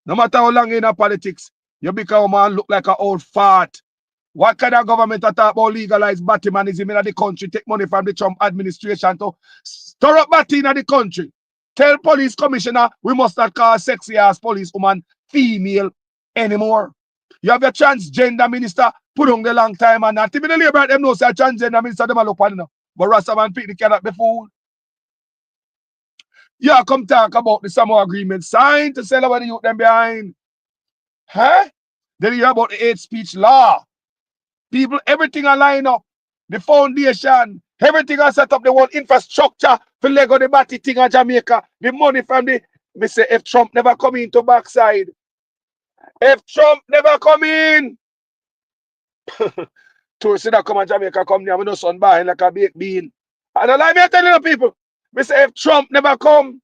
No matter how long you're in politics, you become a man look like an old fart. What kind of government talk about legalize Batmanism in the country, take money from the Trump administration to stir up Batty in the country? Tell police commissioner we must not call sexy ass police woman female anymore. You have a transgender minister put on the long time and not even the labor them know say transgender minister them a look on. But Rastaman pick the cannot be fool. Yeah, come talk about the Samoa agreement signed to sell over the youth them behind. Huh? Then you hear about the hate speech law. People, everything are line up. The foundation, everything are set up. The whole infrastructure for Lego the Batty thing in Jamaica. The money from the, me say, if Trump never come into backside. If Trump never come in. Tourists that come to Jamaica come there, we no sun behind like a baked bean. And I like me telling you people, me say if Trump never come,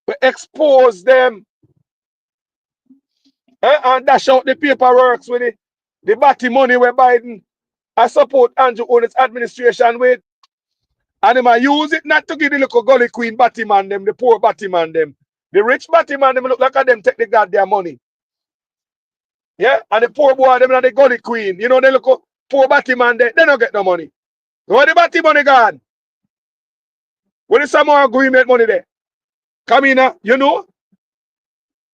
we expose them. And dash out the paperwork with it. The Batty money where Biden I support Andrew Owen's administration with. And they might use it not to give the little gully queen Batman them, the poor Batman them. The rich Batman them look like them take the goddamn money. Yeah? And the poor boy them and the gully queen. You know, they look poor Batman they don't get no money. Where the Batty money gone? Where the Samoa agreement money there? Come in, you know?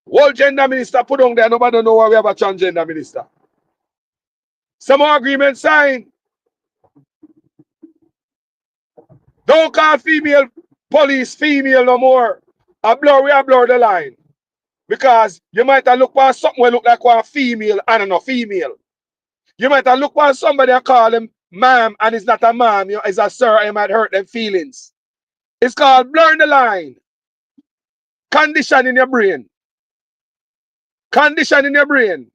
World gender minister put on there, nobody know why we have a transgender minister. Samoa agreement signed. Don't call female police female no more. We blur the line. Because you might have look for something that look like one female and no female. You might have look for somebody and call him ma'am and it's not a ma'am, you know, it's a sir, and it might hurt them feelings. It's called blurring the line. Condition in your brain. Condition in your brain.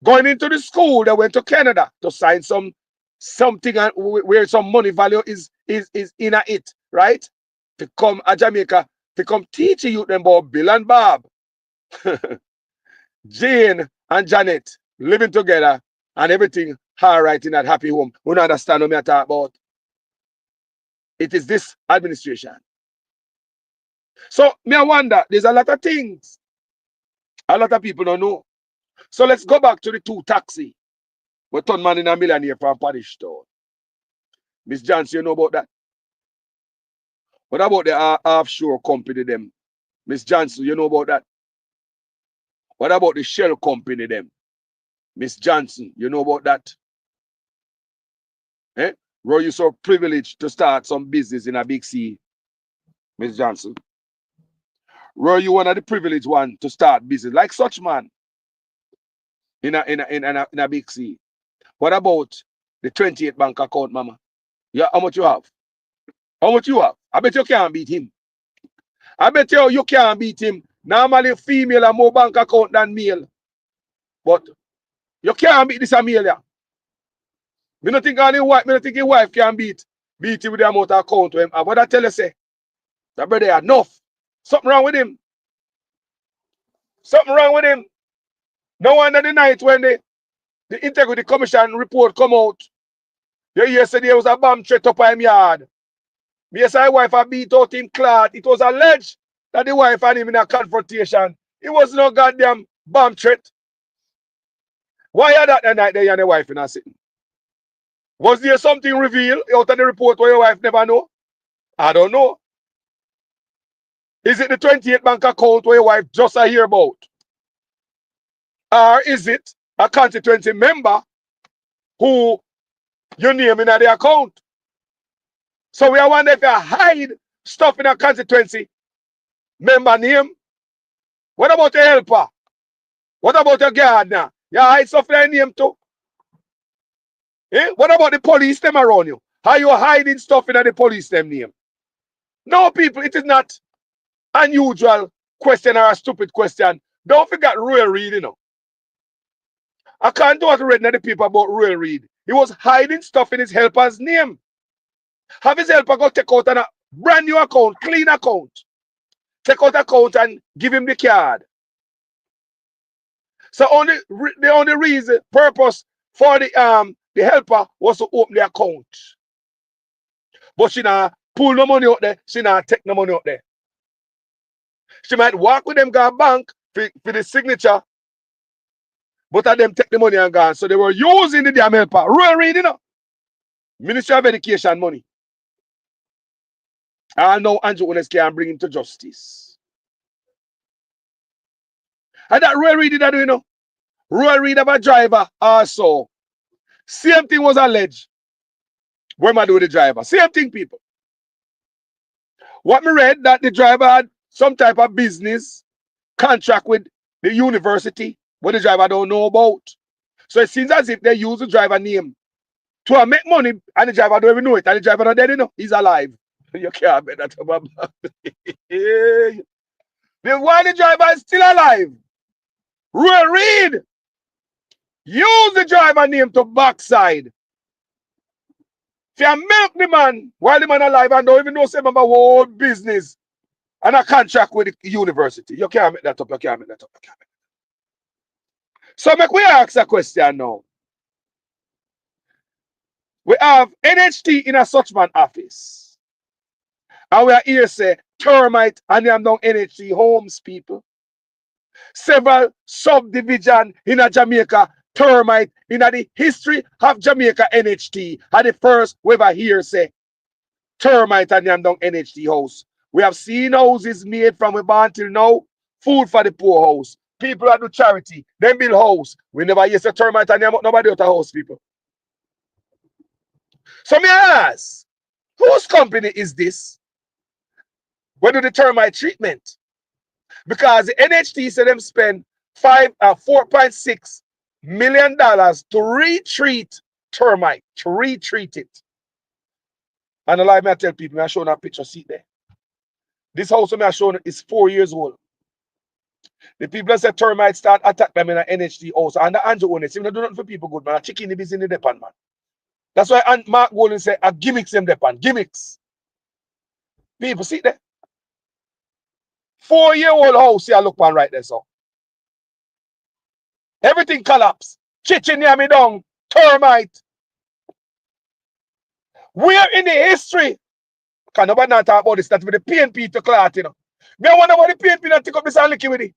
Going into the school, they went to Canada to sign something where some money value is in it, right? To come to Jamaica, to come teach you them about Bill and Bob, Jane and Janet living together and everything all right in that happy home. We don't understand what I talk about. It is this administration. So me I wonder, there's a lot of things a lot of people don't know. So let's go back to the 2 taxi. We turn man in a millionaire from Parish Town. Miss Johnson, you know about that? What about the offshore company them? Miss Johnson, you know about that? What about the shell company them? Miss Johnson, you know about that? Eh? Roy, you so privileged to start some business in a big C, Miss Johnson. Roy, you one of the privileged one to start business like such man in a big C. What about the 28 bank account, mama? Yeah, how much you have? How much you have? I bet you can't beat him. I bet you can't beat him. Normally, female have more bank account than male. But you can't beat this Amelia. Me not think his wife can beat him with the amount of account. What I tell you say? That brother enough. Something wrong with him. Something wrong with him. No wonder the night when the Integrity Commission report come out, you hear say there was a bomb threat up in him yard. Me say wife had beat out him clot. It was alleged that the wife and him in a confrontation. It was no goddamn bomb threat. Why are that the night they and the wife in a sitting? Was there something revealed out of the report where your wife never know? I don't know. Is it the 28 bank account where your wife just hear about? Or is it a constituency member who you name in the account? So we are wondering if you hide stuff in a constituency member name. What about your helper? What about your gardener? You hide stuff in your name too? Eh? What about the police them around you? Are you hiding stuff in the police them name? No, people, it is not unusual question or a stupid question. Don't forget Royal Reid, you know. I can't do what I read in the paper about Royal Reid. He was hiding stuff in his helper's name. Have his helper go take out a brand new account, clean account. Take out account and give him the card. So the only reason, purpose for the helper was to open the account. But she not pull no money out there. She not take no money out there. She might walk with them go bank for the signature, but of them take the money and gone. So they were using the damn helper. Royal Reid, you know. Ministry of Education money. I know Andrew Ones can bring him to justice. And that Royal Reid did that, you know. Royal Reid of a driver also. Same thing was alleged. What am I doing with the driver? Same thing, people. What me read that the driver had some type of business contract with the university, what the driver don't know about. So it seems as if they use the driver name to make money, and the driver don't even know it, and the driver not dead, you know. He's alive. You can't bet that about. Then why the driver is still alive? Royal Reid use the driver name to backside. If you milk the man while the man alive and don't even know some of my whole business and a contract with the university, you can't make that up. You can't make that up. You can't make that up. So make we ask a question now. We have NHT in a such man office. And we are here say termite and them down NHT homes, people. Several subdivision in a Jamaica termite in the history of Jamaica NHT. And the first we ever hear say termite and them down NHT house. We have seen houses made from we born till now. Food for the poor house. People that do charity. Them build house. We never hear say termite and them nobody out of house, people. So me ask, whose company is this? Where do the termite treatment? Because the NHT said them spend $4.6 million to retreat termite, to retreat it. And the lie me I tell people, I show a picture, see there. This house I shown is 4 years old. The people that said termites start attack them in an NHT house. And the Andrew Ones, even do nothing for people good, man. Chicken the business in the depend, man. That's why Mark Golden said, a gimmicks them depend. Gimmicks. People, see there? 4-year-old house here, look man right there, so. Everything collapsed. Chicken near me down. Termite. Where in the history? Can nobody not talk about this? That's with the PNP to clot, you know. Me wonder why the PNP not take up this and lick with it.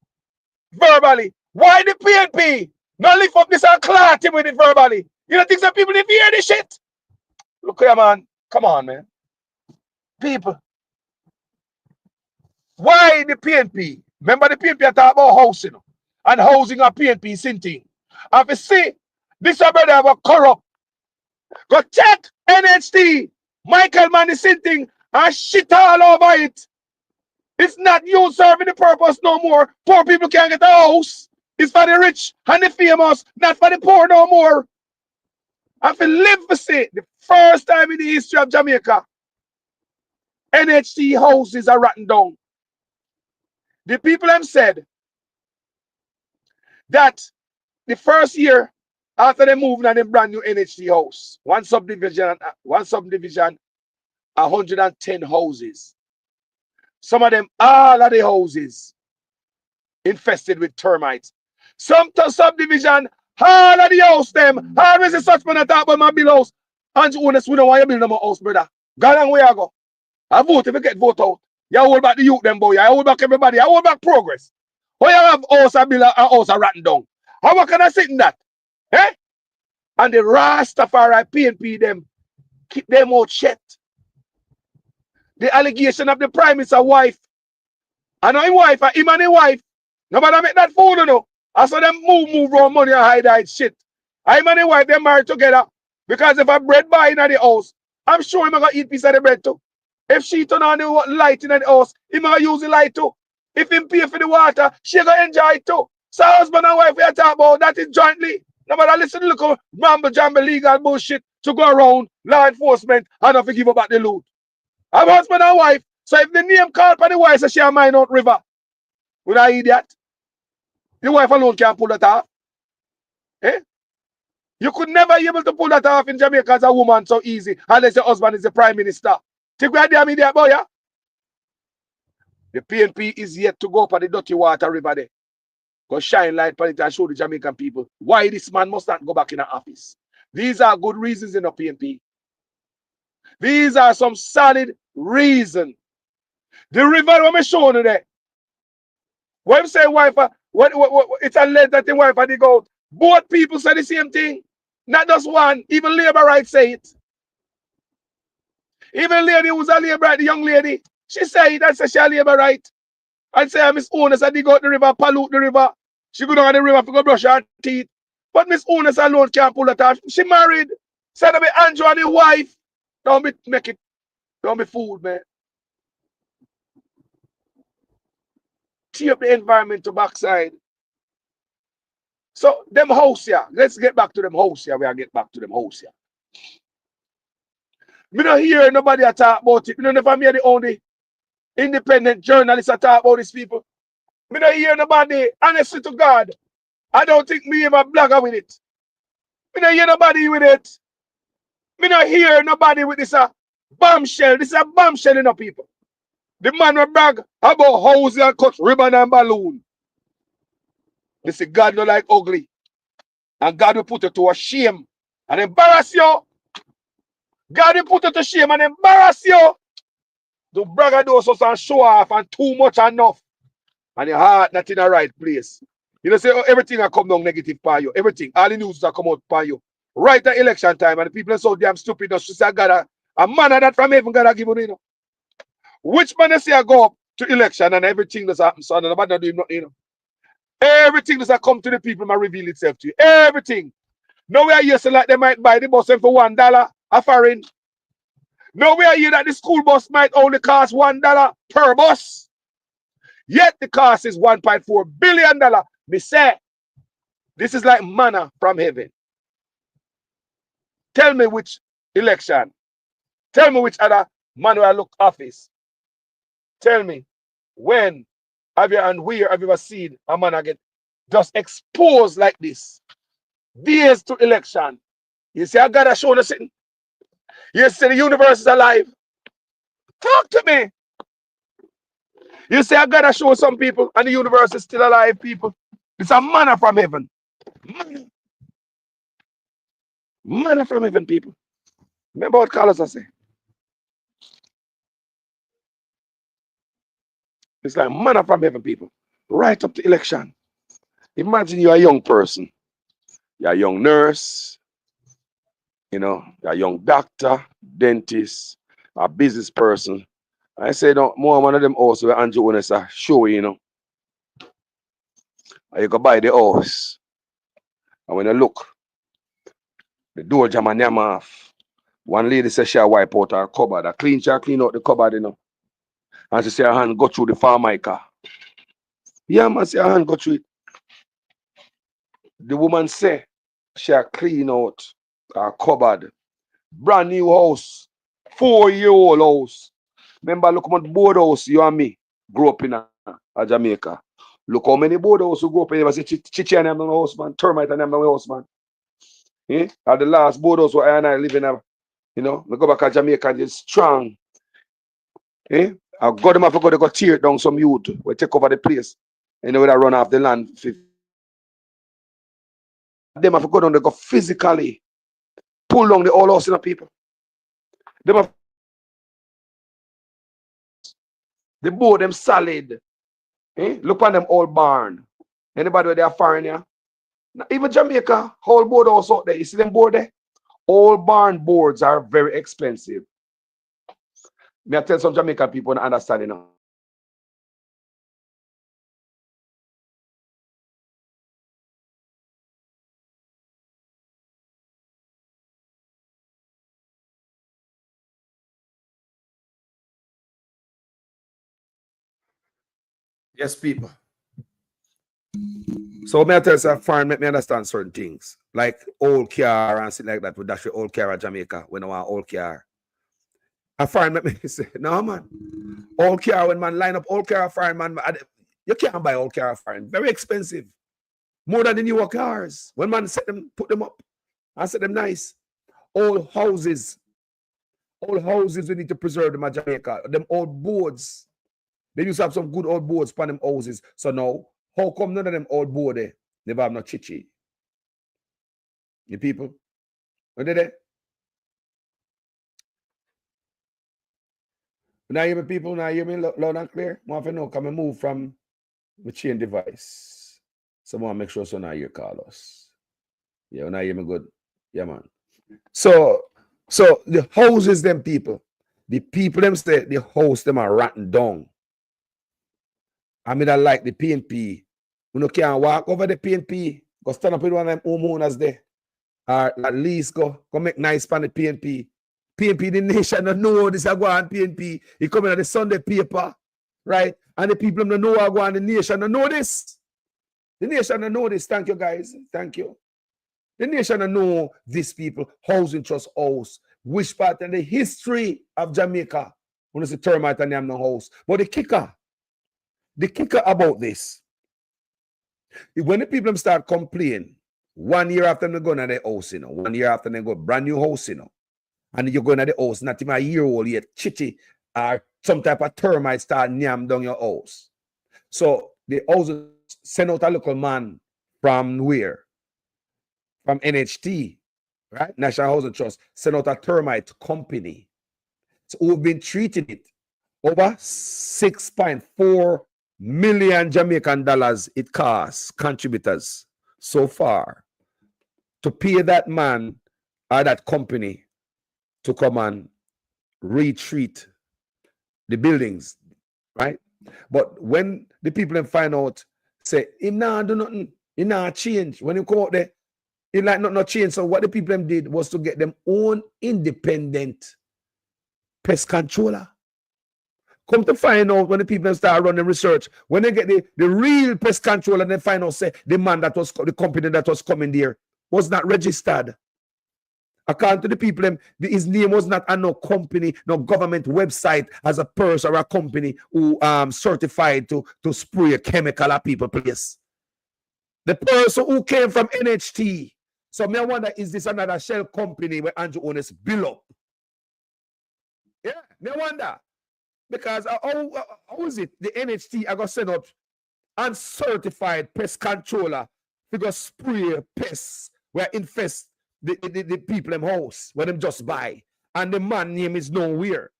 Verbally. Why the PNP not lift up this and clot him with it verbally? You don't think some people need to hear this shit? Look here, man. Come on, man. People. Why the PNP? Remember the PNP talk about housing and housing a PNP thing. And if you see, this brother have a corrupt Go check NHT. Michael Mann is sitting and shit all over it. It's not you serving the purpose no more. Poor people can't get a house. It's for the rich and the famous, not for the poor no more. I feel live for say the first time in the history of Jamaica, NHT houses are rotten down. The people have said that the first year after they moved on a brand new NHT house, one subdivision, 110 houses. Some of them, all of the houses infested with termites. Some subdivision, all of the house them, always a such man talk about my bill house. And you honest, we don't want you build them a house, brother. Go along where I go. I vote if you get vote out. You hold back the youth them boy. I hold back everybody. I hold back progress. Why you have house and build a house and rotten down? How can I sit in that? Eh? And the Rastafari PNP them keep them out shut. The allegation of the prime minister wife. I know his wife, him and his wife. Nobody make that fool, you know. I saw them move around money and hide shit. I and his wife, they married together. Because if I bread buy in the house, I'm sure him gonna eat piece of the bread too. If she turn on the light in the house, he gonna use the light too. If him pay for the water, she gonna enjoy it too. So husband and wife we are talking about that is jointly. Nobody listen to look mamble jamble legal bullshit to go around law enforcement and not forgive about the loot. I'm husband and wife. So if the name called for the wife, so she a mine out river. Would I idiot? The wife alone can't pull that off. Eh? You could never be able to pull that off in Jamaica as a woman so easy, unless your husband is the prime minister. Take where they media boy, yeah? The PNP is yet to go up on the dirty water river there. Go shine light on it and show the Jamaican people why this man must not go back in the office. These are good reasons in the PNP. These are some solid reasons. The river when I show you there. When you say wife, it's alleged that the wife had the goat. Both people say the same thing. Not just one. Even labor rights say it. Even lady who's a labor right, the young lady, she say it and say she a labor right. And say Miss Owners I dig out the river, pollute the river. She go down the river to go brush her teeth. But Miss Owners alone can't pull that off. She married. Said to be Andrew and the wife. Don't be fooled, man. Tee up the environment to backside. So them house here. Let's get back to them house here. We are get back to them house here. Me don't hear nobody talk about it. Me don't never hear the only independent journalists talk about these people. Me don't hear nobody, honestly to God. I don't think me ever blogger with it. Me don't hear nobody with it. Me don't hear nobody with this bombshell. This is a bombshell, you know, people. The man will brag about housing and cut ribbon and balloon. They say God don't like ugly. And God will put it to a shame and embarrass you. God will put it to shame and embarrass you. To brag those and show off and too much enough. And your heart not in the right place. You know, say oh, everything will come down negative for you. Everything. All the news will come out for you. Right at election time. And the people are so damn stupid. Just to say, God, a man that from heaven God give you, you know. Which man they say I go up to election and everything that's happen, so nobody do nothing, you know. Everything that's come to the people might reveal itself to you. Everything. Nowhere you say like they might buy the bus for $1 a foreign. Nowhere you that the school bus might only cost $1 per bus. Yet the cost is $1.4 billion. Me say, this is like manna from heaven. Tell me which election. Tell me which other man will look office. Tell me when have you and where have you ever seen a man get just exposed like this? Days to election. You see, I gotta show the sitting. You see, the universe is alive. Talk to me. You see, I gotta show some people, and the universe is still alive, people. It's a manna from heaven. Manna from heaven, people. Remember what Carlos I say? It's like manna from heaven, people. Right up to election. Imagine you're a young person. You're a young nurse. You know, you're a young doctor, dentist, a business person. I say, no, more one of them also where Andrew Ones are show, you know. And you go buy the house. And when you look, The door jam and yam off. One lady says she wipe out her cupboard. She clean out the cupboard, you know. And she say her hand go through the Formica. Yeah, man, say her hand go through it. The woman say she clean out her cupboard. Brand new house. 4-year-old house. Remember, look at the board house you and me grew up in Jamaica. Look how many board houses who grew up in. You say Chichi and them house, man. Termite and them house, man. Eh? At the last board house where I and I live in, you know, we go back to Jamaica, it's strong. Eh? I got them off, they go tear it down some youth. We take over the place. And they would run off the land. Them have to go down, they go physically pull down the whole house in the people. Them have the board them solid. Eh? Look on them old barn. Anybody where they are foreign here? Even Jamaica, whole board house out there. You see them board there? All barn boards are very expensive. May I tell some Jamaican people to understand, you know. Yes, people. So may I tell you, foreign make me understand certain things. Like old car and shit like that. We dash your old car at Jamaica when I want old car. A foreign make me say, no man. Old car, when man line up old car foreign, man, you can't buy old car foreign. Very expensive. More than the newer cars. When man set them, put them up and set them nice. Old houses. Old houses, we need to preserve them at Jamaica. Them old boards. They used to have some good old boards for them houses. So now, how come none of them old board there never have no chichi? You people? What did they? Now hear me, people? Now hear me loud and clear? I want to know, can I move from the chain device? So I want to make sure so now you call us. Yeah, now hear me good? Yeah, man. So the houses, them people, the people them say the house them are rotten down. I mean, I like the PNP. You can't walk over the PNP, go stand up with one of them homeowners there. Or at least go make nice for the PNP. PNP, the nation don't know this is going on PNP. It coming on the Sunday paper, right? And the people don't know what going on. The nation don't know this. The nation don't know this. Thank you, guys. Thank you. The nation don't know these people. Housing Trust House. Which part in the history of Jamaica? When it's a termite and them no house. But the kicker about this, when the people start complaining, 1 year after they go to the house, 1 year after they go brand new house, and you're going to the house, not even a year old yet, chitty, or some type of termite start nyam down your house. So the house send out a local man from where? From NHT, right? National Housing Trust, send out a termite company. So we've been treating it over 6.4 million Jamaican dollars it costs contributors so far to pay that man or that company to come and retreat the buildings, right? But when the people then find out, say, him nah do nothing, he nah change. When you come out there, he like not change. So what the people them did was to get them own independent pest controller. Come to find out when the people start running research, when they get the real pest control and they find out, say, the man that was, the company that was coming there was not registered. According to the people, his name was not on no company, no government website as a person or a company who certified to spray a chemical at people place. The person who came from NHT. So me wonder, is this another shell company where Andrew Onis bill up? Yeah, me wonder. Because how is it the NHT I got sent out uncertified pest controller to go spray pests where infest the people in house where them just buy, and the man name is nowhere.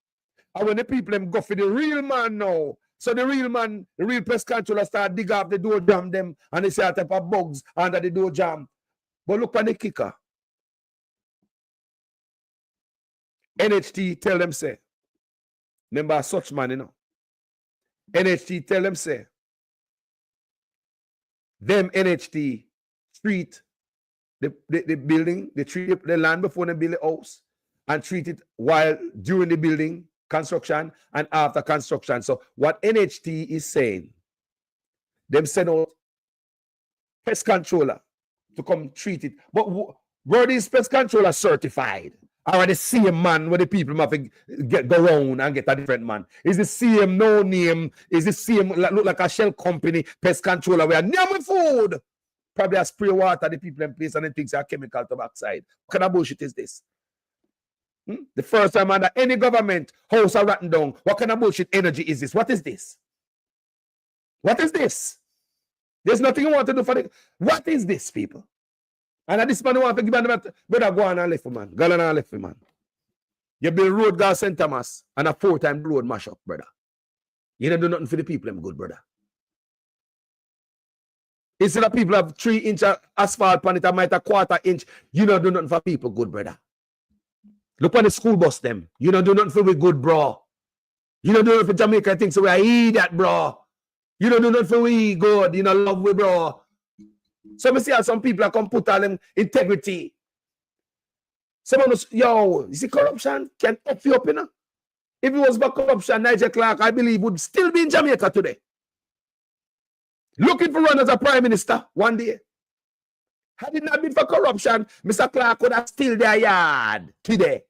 And when the people them go for the real man now, so the real man, the real pest controller start dig up the door jam them and they say a type of bugs under the door jam. But look at the kicker. NHT tell them say, remember such man, NHT tell them say, them NHT treat the building, they treat the land before they build the house, and treat it while during the building construction and after construction. So what NHT is saying, them send out pest controller to come treat it. But were these pest controllers certified? Or are the same man where the people have to go around and get a different man? Is the same no name? Is the same look like a shell company pest controller where name food? Probably a spray water the people in place and then things are chemical to backside. What kind of bullshit is this? The first time under any government house are rotten down. What kind of bullshit energy is this? What is this? What is this? There's nothing you want to do for the. What is this, people? And at this man want to give them better go on and left for man. Go on and left for man. You build road gas St. Thomas and a 4-time road mash up, brother. You don't do nothing for the people, them good, brother. Instead of people have 3-inch asphalt on it, I might a 1/4 inch. You don't do nothing for people, good, brother. Look on the school bus, them. You don't do nothing for we good, bro. You don't do nothing for Jamaica things, so we are idiot, bro. You don't do nothing for we good. You know, love we, bro. So we see how some people are come put all them integrity. Someone was, yo, you see corruption can F you up, you know? If it was about corruption, Nigel Clark, I believe, would still be in Jamaica today. Looking for run as a prime minister one day. Had it not been for corruption, Mr. Clark would have still their yard today.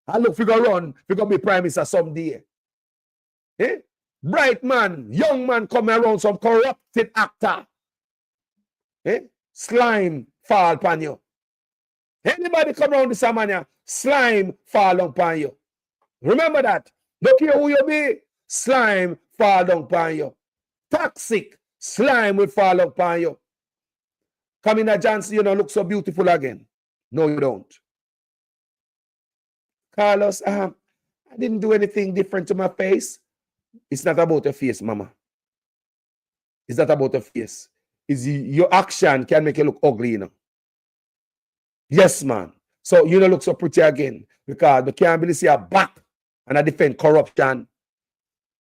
I look, we go run, we go be prime minister someday. Eh? Bright man, young man coming around some corrupted actor. Eh? Slime fall upon you. Anybody come around this man, slime fall upon you. Remember that. Don't care who you be, slime fall down upon you. Toxic, slime will fall upon you. Come in a Johnson, you know, look so beautiful again. No, you don't. Carlos, I didn't do anything different to my face. It's not about your face, mama. It's not about your face. It's your action can make you look ugly, you know. Yes, man. So you don't look so pretty again because the can't really see a back and I defend corruption.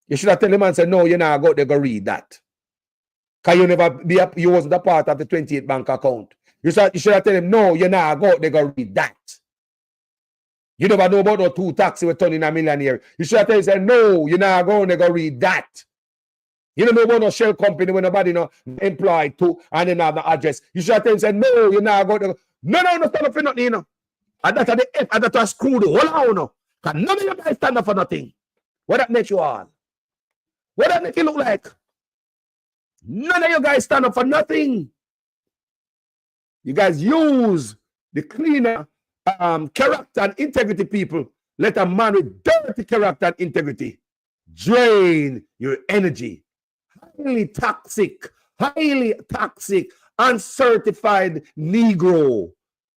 You should have tell the man, say, no, you're not go there go read that. Because you never be up, you wasn't a part of the 28 bank account. You should have tell him, no, you're not go there go read that. You never know about the 2 taxi we're turning a millionaire. You should have tell him, say, no, you're not going to go read that. You don't know about no shell company when nobody no employed to and then have the address. You should have tell him, say, no, you're not going to go. No, stand up for nothing, you know. And that's the F, and that's a screw the whole hour, no. Because none of you guys stand up for nothing. What that make you all? What that make you look like? None of you guys stand up for nothing. You guys use the cleaner character and integrity people. Let a man with dirty character and integrity drain your energy. Highly toxic, uncertified Negro.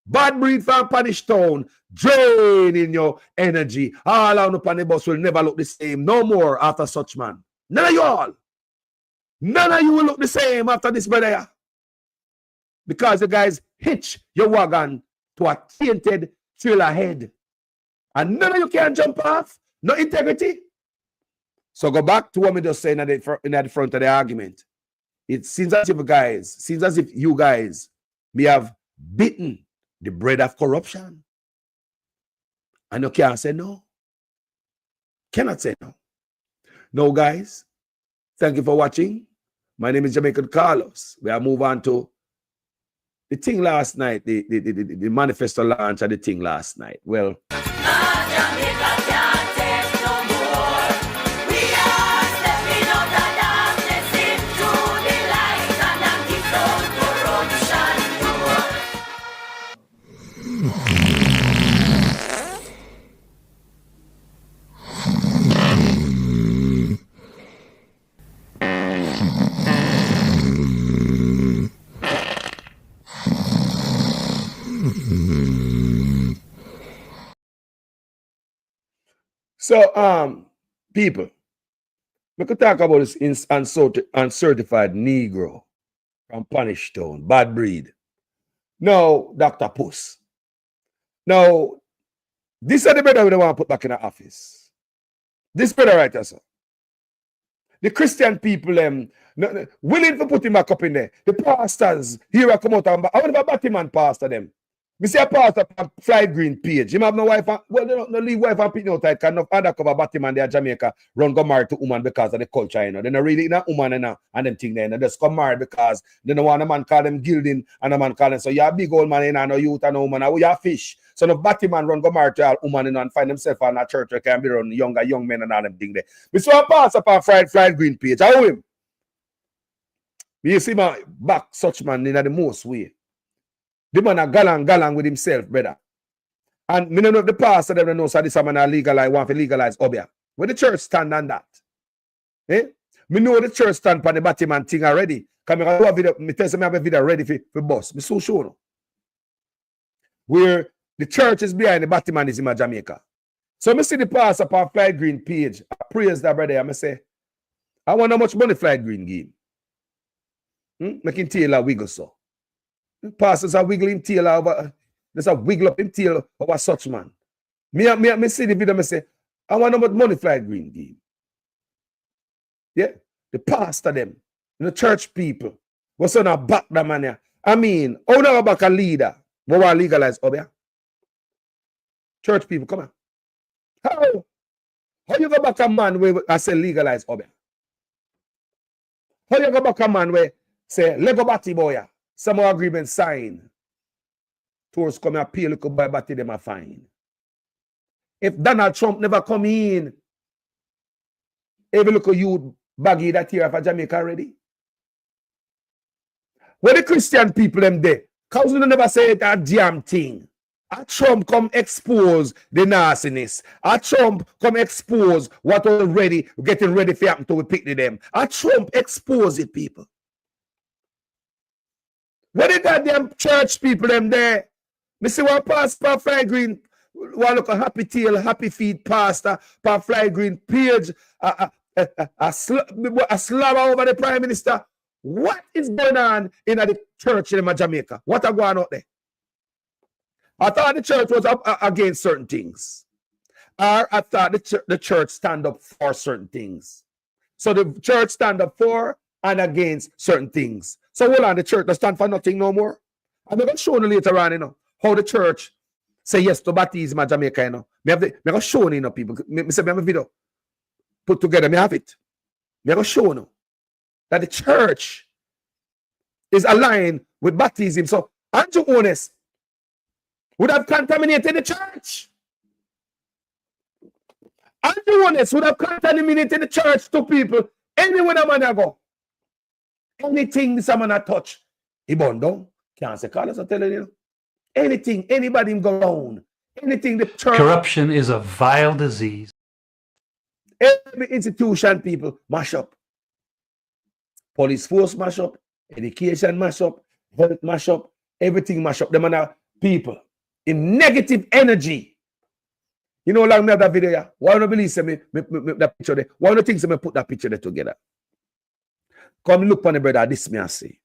Bad breed from Punish Town, draining your energy. All on the bus will never look the same no more after such man. None of you all. None of you will look the same after this brother. Because the guys hitch your wagon to a tainted trailer head. And none of you can jump off. No integrity. So go back to what we just saying at the front of the argument. It seems as if you guys may have bitten the bread of corruption. And you can't say no. Cannot say no. No, guys. Thank you for watching. My name is Jamaican Carlos. We are move on to the thing last night, the manifesto launch of the thing last night. Well, so, people, we could talk about this uncertified Negro from Punish Town, bad breed. No, Dr. Puss. Now, this is the brother we don't want to put back in the office. This brother right here, sir. the Christian people willing to put him back up in there. The pastors here I come out and I want to bat him and pastor them. We see a pastor on Fly Green page. Him have no wife and, well, they don't leave wife and people out like enough undercover Batman there Jamaica run go married to woman because of the culture, you know. They're not really in a woman and them thing there, you know. Just come married because they don't want a man call them gilding and a man call them. So you're a big old man, you know, no youth and no woman, and you're a fish. So no Batman run go married to a woman, you know, and find themselves in a church where can be run young men and all them thing there. We saw a pastor on Fly Green page. How him? You see my back such man in the most way. The man a galang with himself, brother. And me don't know if the pastor them know so this man want to legalize Obia. Where the church stand on that? Eh? Me know the church stand on the Batman thing already. Because I do a video, me tell you I have a video ready for boss. Me so sure. Where the church is behind the Batman is in Jamaica. So me see the pastor on Fly Green page. I praise that brother. I say, I want how much money Fly Green give. Making tail a wiggle so. Pastors are wiggling tail over. There's a wiggle up in tail over such man. Me see the video, me say, I want how much money Fly Green give. Yeah, the pastor them, the church people, what's on a back the man here. I mean, how now back a leader? What want legalize up here? Church people, come on. How you go back a man where I say legalize up here? How you go back a man where say Lego Batty boy? Some more agreement sign. Tours come and pay a little boy Batty them a fine. If Donald Trump never come in, every little youth baggy that here for Jamaica already. Where the Christian people them there? Cause we never say that damn thing. A Trump come expose the nastiness. A Trump come expose what already getting ready for happen to we pick them. A Trump expose it, people. Where the goddamn church people them there? Me see one pastor Fly Green, one look a happy tail, happy feet pastor, Fly Green page, a slobber over the prime minister. What is going on in the church in Jamaica? What are going on out there? I thought the church was up against certain things. Or I thought the church stand up for certain things. So the church stand up for and against certain things. So hold on, the church does stand for nothing no more. I'm going to show you later on, you know, how the church say yes to baptism in Jamaica, you know. I'm going to show you, know, people. I say, I have a video put together. I have it. I'm going to show you that the church is aligned with baptism. So Andrew Honest would have contaminated the church. Andrew Honest would have contaminated the church to people anywhere the man go. Anything this man a touch, he burn down. Can't say Carlos, I'm telling you. Anything, anybody go down. Anything the church. Corruption is a vile disease. Every institution, people, mash up. Police force mash up. Education mash up. Health mash up. Everything mash up. The man are people in negative energy. You know, like me have that video here. Why don't you believe me that picture there? Why don't you think me put that picture there together? Come look on the brother, this me I see.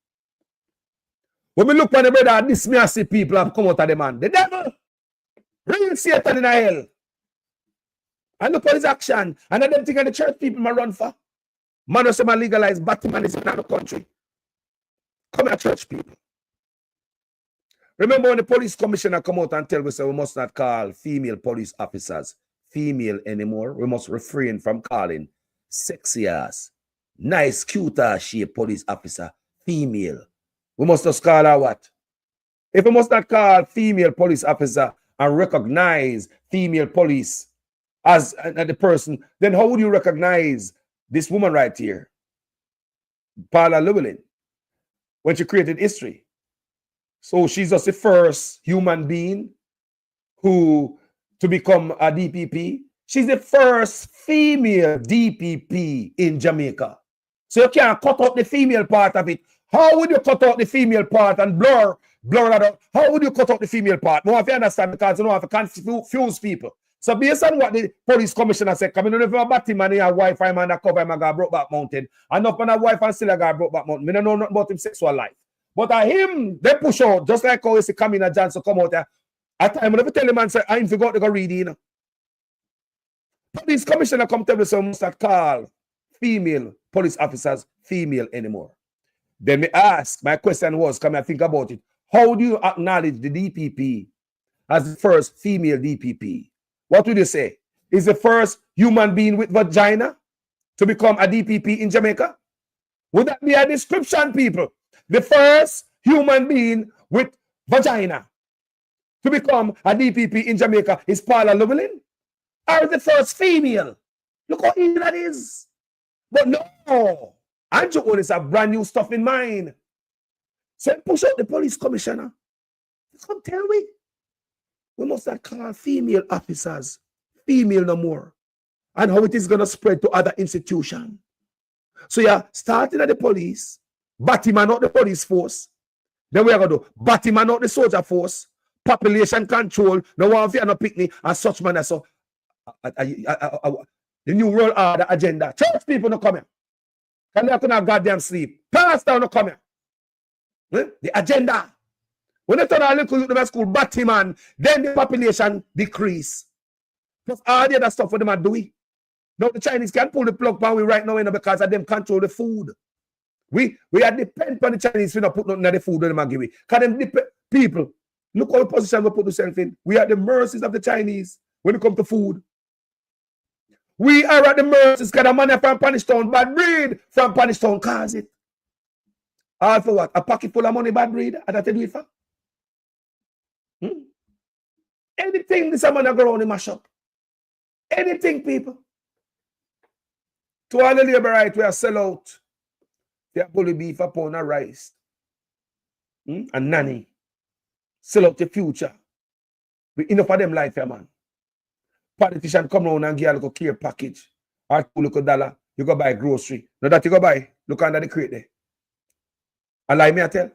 When we look on the brother, this me I see people have come out of the man. The devil, real Satan in hell. And look at his action. And then them think the church people might run for. Man also man legalize Batman is in another country. Come here, church people. Remember when the police commissioner come out and tell us we must not call female police officers female anymore. We must refrain from calling sexy ass, nice, cute ass shape police officer female. We must just call her what? If we must not call female police officer and recognize female police as the person, then how would you recognize this woman right here, Paula Llewellyn, when she created history? So she's just the first human being who to become a DPP. She's the first female DPP in Jamaica. So you can't cut out the female part of it. How would you cut out the female part and blur that out? How would you cut out the female part? No, if you understand, because you don't have to confuse people. So based on what the police commissioner said, coming on if a batty man and Wi-Fi man that cover him and got Brokeback Mountain, and up on a wife and still a got Brokeback Mountain. I don't know nothing about him sexual life. But him, they push out, just like how you see Camina Johnson come out there. At time, I never tell him and say, I ain't forgot to go read, you know. Police commissioner come tell me so must not call female police officers female anymore. Then me ask, my question was, come and think about it. How do you acknowledge the DPP as the first female DPP? What would you say? Is the first human being with vagina to become a DPP in Jamaica? Would that be a description, people? The first human being with vagina to become a DPP in Jamaica is Paula Llewellyn? Or the first female? Look how easy that is. But no, Andrew Holness have brand new stuff in mind. So push out the police commissioner. Come tell me. We must not call female officers female no more. And how it is going to spread to other institutions. So yeah, starting at the police, Batman out the police force. Then we are going to do Batman out the soldier force, population control, no one fear no picnic, and such man as so. The new world order agenda. Church people no come here. Can they not goddamn sleep? Pastor no come here. The agenda. When they turn a little youth to school, Batman, then the population decrease. Plus all the other stuff for them are doing. Now the Chinese can pull the plug on we right now because of them control the food. We are dependent on the Chinese. We not put nothing in the food that them give we. Because them people, look what position we put ourselves in. We are at the mercies of the Chinese when it comes to food. We are at the mercies because the money from Panish Town, bad breed from Panish Town cause it. All for what? A pocket full of money, bad breed? And that do it for? Anything this man go around and mash up. Anything, people. To all the labor right, we are sell out. They are bully beef a pound of rice. And nanny. Sell out the future. We enough of them life here, man. Politician come around and give a little care package. Or $2 you go buy grocery. Now that you go buy, look under the crate there. And like me I tell.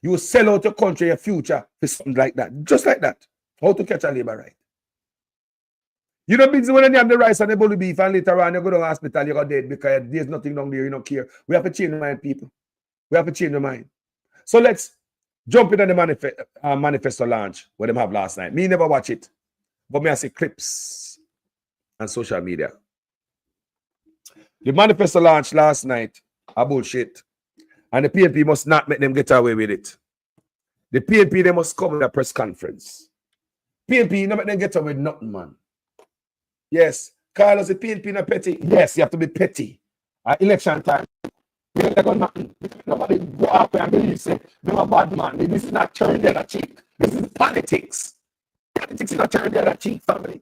You sell out your country, your future for something like that. Just like that. How to catch a labor right. You don't busy when you have the rice and the bully beef and later on you go to the hospital, you go dead because there's nothing down there, you don't care. We have to change the mind, people. We have to change the mind. So let's jump into the manifesto launch what them have last night. Me never watch it. But me I see clips on social media. The manifesto launch last night are bullshit. And the PNP must not make them get away with it. The PNP, they must come with a press conference. PNP, not make them get away with nothing, man. Yes. Carlos, the PNP not petty. Yes, you have to be petty. At election time. You don't got nothing. Nobody go up and believe say, they're a bad man. This is not turn the other cheek. This is politics. Politics is not turn the other cheek, family.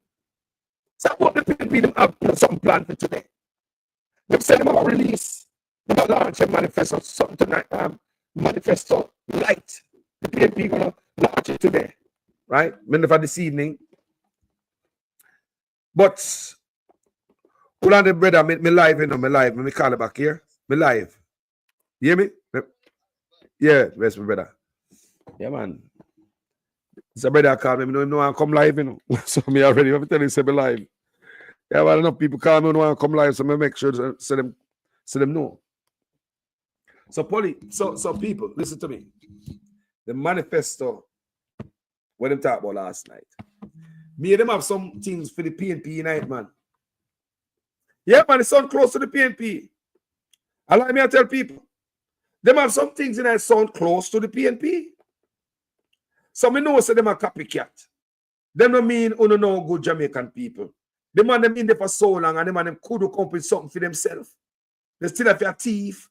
So what the PNP them have some plan for today. They said them have a release. They're going to launch a manifesto something tonight. Manifesto light. The PNP going to launch it today. Right? Maybe for this evening. But hold on the brother, me live, you know, me live. Me call it back here. Me live. You hear me? Yeah, where's my brother? Yeah, man. It's a brother call me. Me don't know I come live, you know. So me already, let me tell you, say me live. Yeah, well, enough people call me when I come live, so me make sure to say them know. So people, listen to me. The manifesto, what them talk about last night. Me and them have some things for the PNP Unite, man. Yeah, man, it sound close to the PNP. Allow me to tell people. Them have some things in that sound close to the PNP. So me know say them a copycat. Them no mean who no good Jamaican people. The man them in there for so long and the man them could come up with something for themselves. They still have a thief.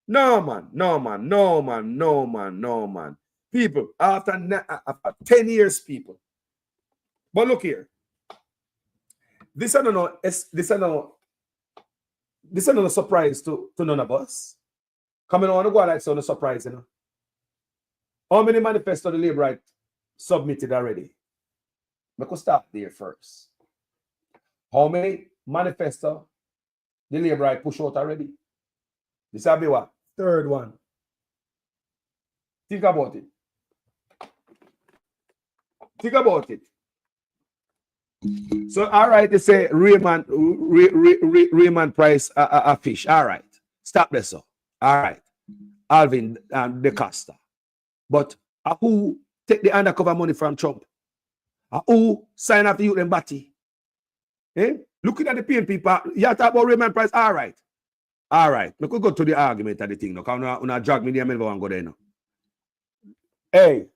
No man. People, after 10 years, people. But look here. This is not a surprise to none of us. Coming on to go like so, no surprise, you know. How many manifesto the Labour right submitted already? We could start there first. How many manifesto the Labour right push out already? This will be what? Third one. Think about it. Think about it. So, all right, they say Raymond Price a fish. All right. Stop there, so. All right. Alvin De Costa. But who take the undercover money from Trump? Who sign up the youth and Batty? Eh? Looking at the PNP part, you talk about Raymond Price. All right. We could go to the argument of the thing. No, because I drag me there, I go there now. Hey,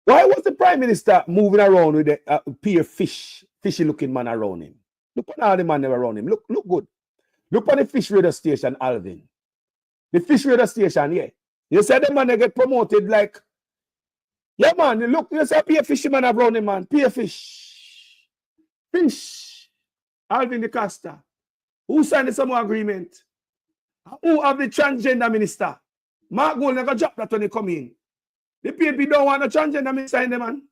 why was the Prime Minister moving around with the peer fishy looking man around him? Look at all the man around him. Look good. Look at the fish radar station, Alvin. The fish radar station, yeah. You said the man they get promoted like, yeah, man. Look, you say peer fishy man around him, man. Peer fish. Alvin the Costa. Who signed the summer agreement? Who have the transgender minister? Mark Gold never drop that when they come in. The PNP don't want a transgender minister in the man.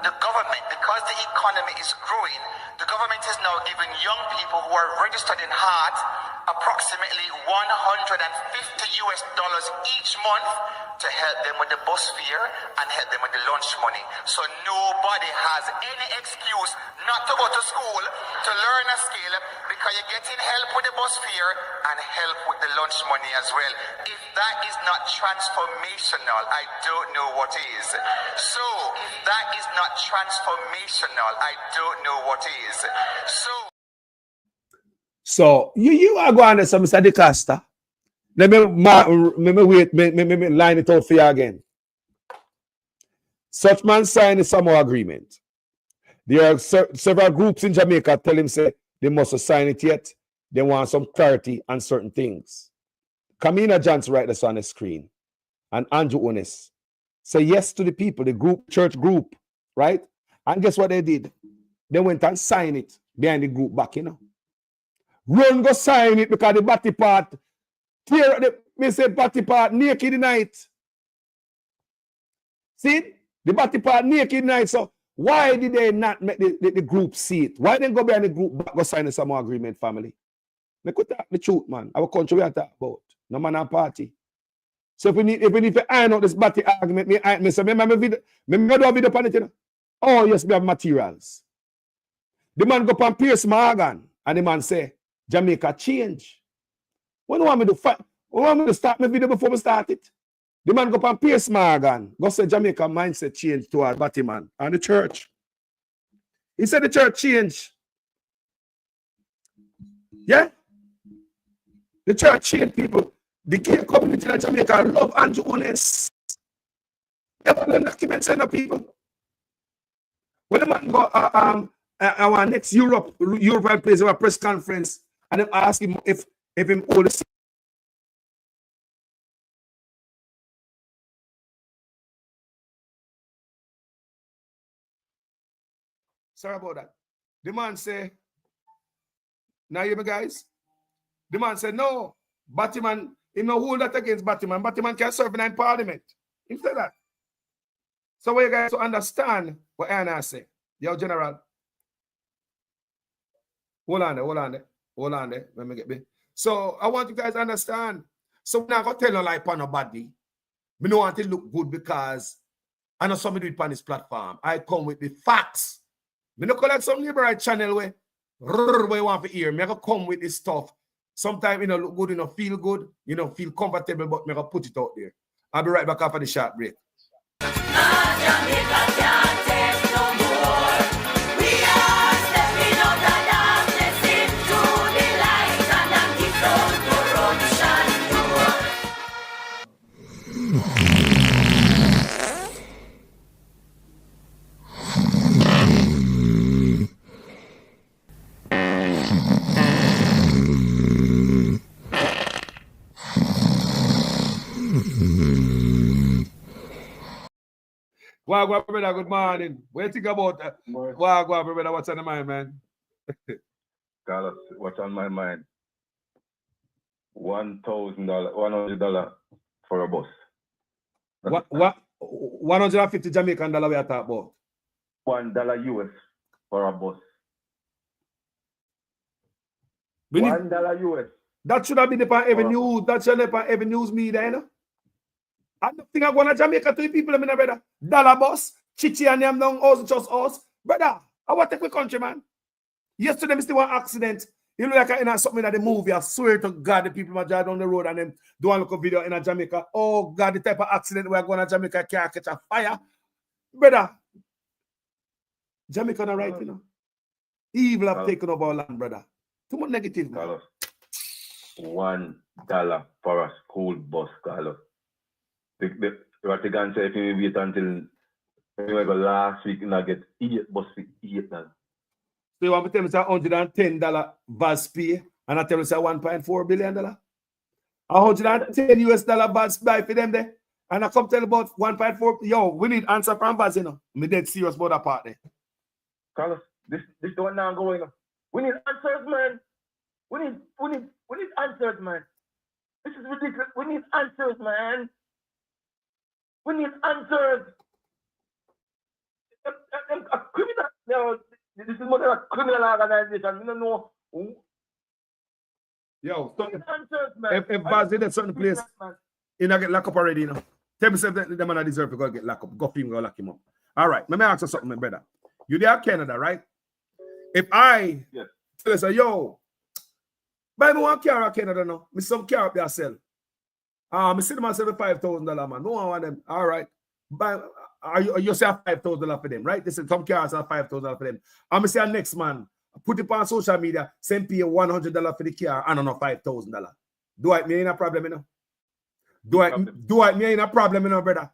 The government, because the economy is growing, the government is now giving young people who are registered in heart approximately $150 each month to help them with the bus fare and help them with the lunch money. So nobody has any excuse not to go to school to learn a skill because you're getting help with the bus fare and help with the lunch money as well. If that is not transformational, I don't know what is. So if that is not transformational, I don't know what is. So you are going to some Mr. DeCosta. Let me line it out for you again. Such man signed a Samoa agreement. There are several groups in Jamaica tell him say they must sign it yet. They want some clarity on certain things. Kamina Johnson write this on the screen. And Andrew Onis say yes to the people, the group, church group, right? And guess what they did? They went and signed it behind the group back, you know. Run go sign it because the body part tear me say body part naked tonight. See? The body part naked tonight. So why did they not make the group see it? Why didn't go behind the group back go sign the Samoa agreement, family? They could talk the truth, man. Our country we are talking about. No man and party. So if we need to iron out this body argument, me say me do a video upon it, you know. Oh yes, we have materials. The man go up Pierce Morgan and the man say Jamaica change. What do you want me to fight? What want me to start my video before we start it? The man go up Pierce Morgan, go say Jamaica mindset change toward Batman and the church. He said the church change. Yeah? The church change, people. The gay community in Jamaica love Andrew Onis. Everyone documents and the people. When the man go our next European place, our press conference, and them ask him if him all the sorry about that. The man say, now you hear me guys? The man said, no, Batman, he no hold that against Batman. Batman can serve in parliament. He said that. So what you guys to understand what Anna say? Yo, General. Hold on there. Let me get me. So I want you guys to understand. So we're not going to tell no lie upon nobody. We don't want it to look good because I know somebody do it on this platform. I come with the facts. We don't collect some liberal channel where you want to hear. I come with this stuff. Sometimes you know look good, you know, feel good, you know, feel comfortable, but I put it out there. I'll be right back after the short break. Wagwan, brother, good morning. What do you think about that? Wagwan, brother, what's on the mind, man? Carlos, what's on my mind? $100 for a bus. What $150 Jamaican dollar we are talking about? $1 US for a bus. We need, $1 US. that should have been upon every news. That should have been upon every news media, you know? I don't think I'm going to Jamaica to the people, I mean, brother. Dollar bus, Chichi and them down, us, just us. Brother, I want to take my country, man. Yesterday, I still one accident. You look like I something that the movie. I swear to God, the people might drive down the road and them do a look video in Jamaica. Oh, God, the type of accident we're going to Jamaica can't catch a fire. Brother, Jamaica not right, you know. Evil have taken over our land, brother. Too much negative, man. Carlos, $1 for a school bus, Carlos. What you can say if you wait until last week and I get 8 bus for $8. So you want me to tell me say $110 bus pay and I tell me say $1.4 billion? $110 US bus buy for them there. And I come tell about 1.4. Yo, we need answer from Baz, you know. Me dead serious about that part there. Carlos, this is the one now going on. We need answers, man. We need answers, man. This is ridiculous. We need answers, man. We need answers. A criminal, no, this is more than a criminal organization. We don't know. Yo, we need answers, man. If Baz did a certain place, he not get locked up already, you know. Tell me something the man deserve to go get locked up. Go for him, go lock him up. All right, let me ask you something, my brother. You there Canada, right? If I tell you, say, yo, buy me one car in Canada now. Me some car up there sell. Me see them and sell $5,000, man. No one want them. All right. Buy, you say $5,000 for them, right? They say some cars are $5,000 for them. I'm say next man, put it on social media, send pay $100 for the car, and not $5,000. Do I mean a problem, you know? Do I mean a problem, you know, brother?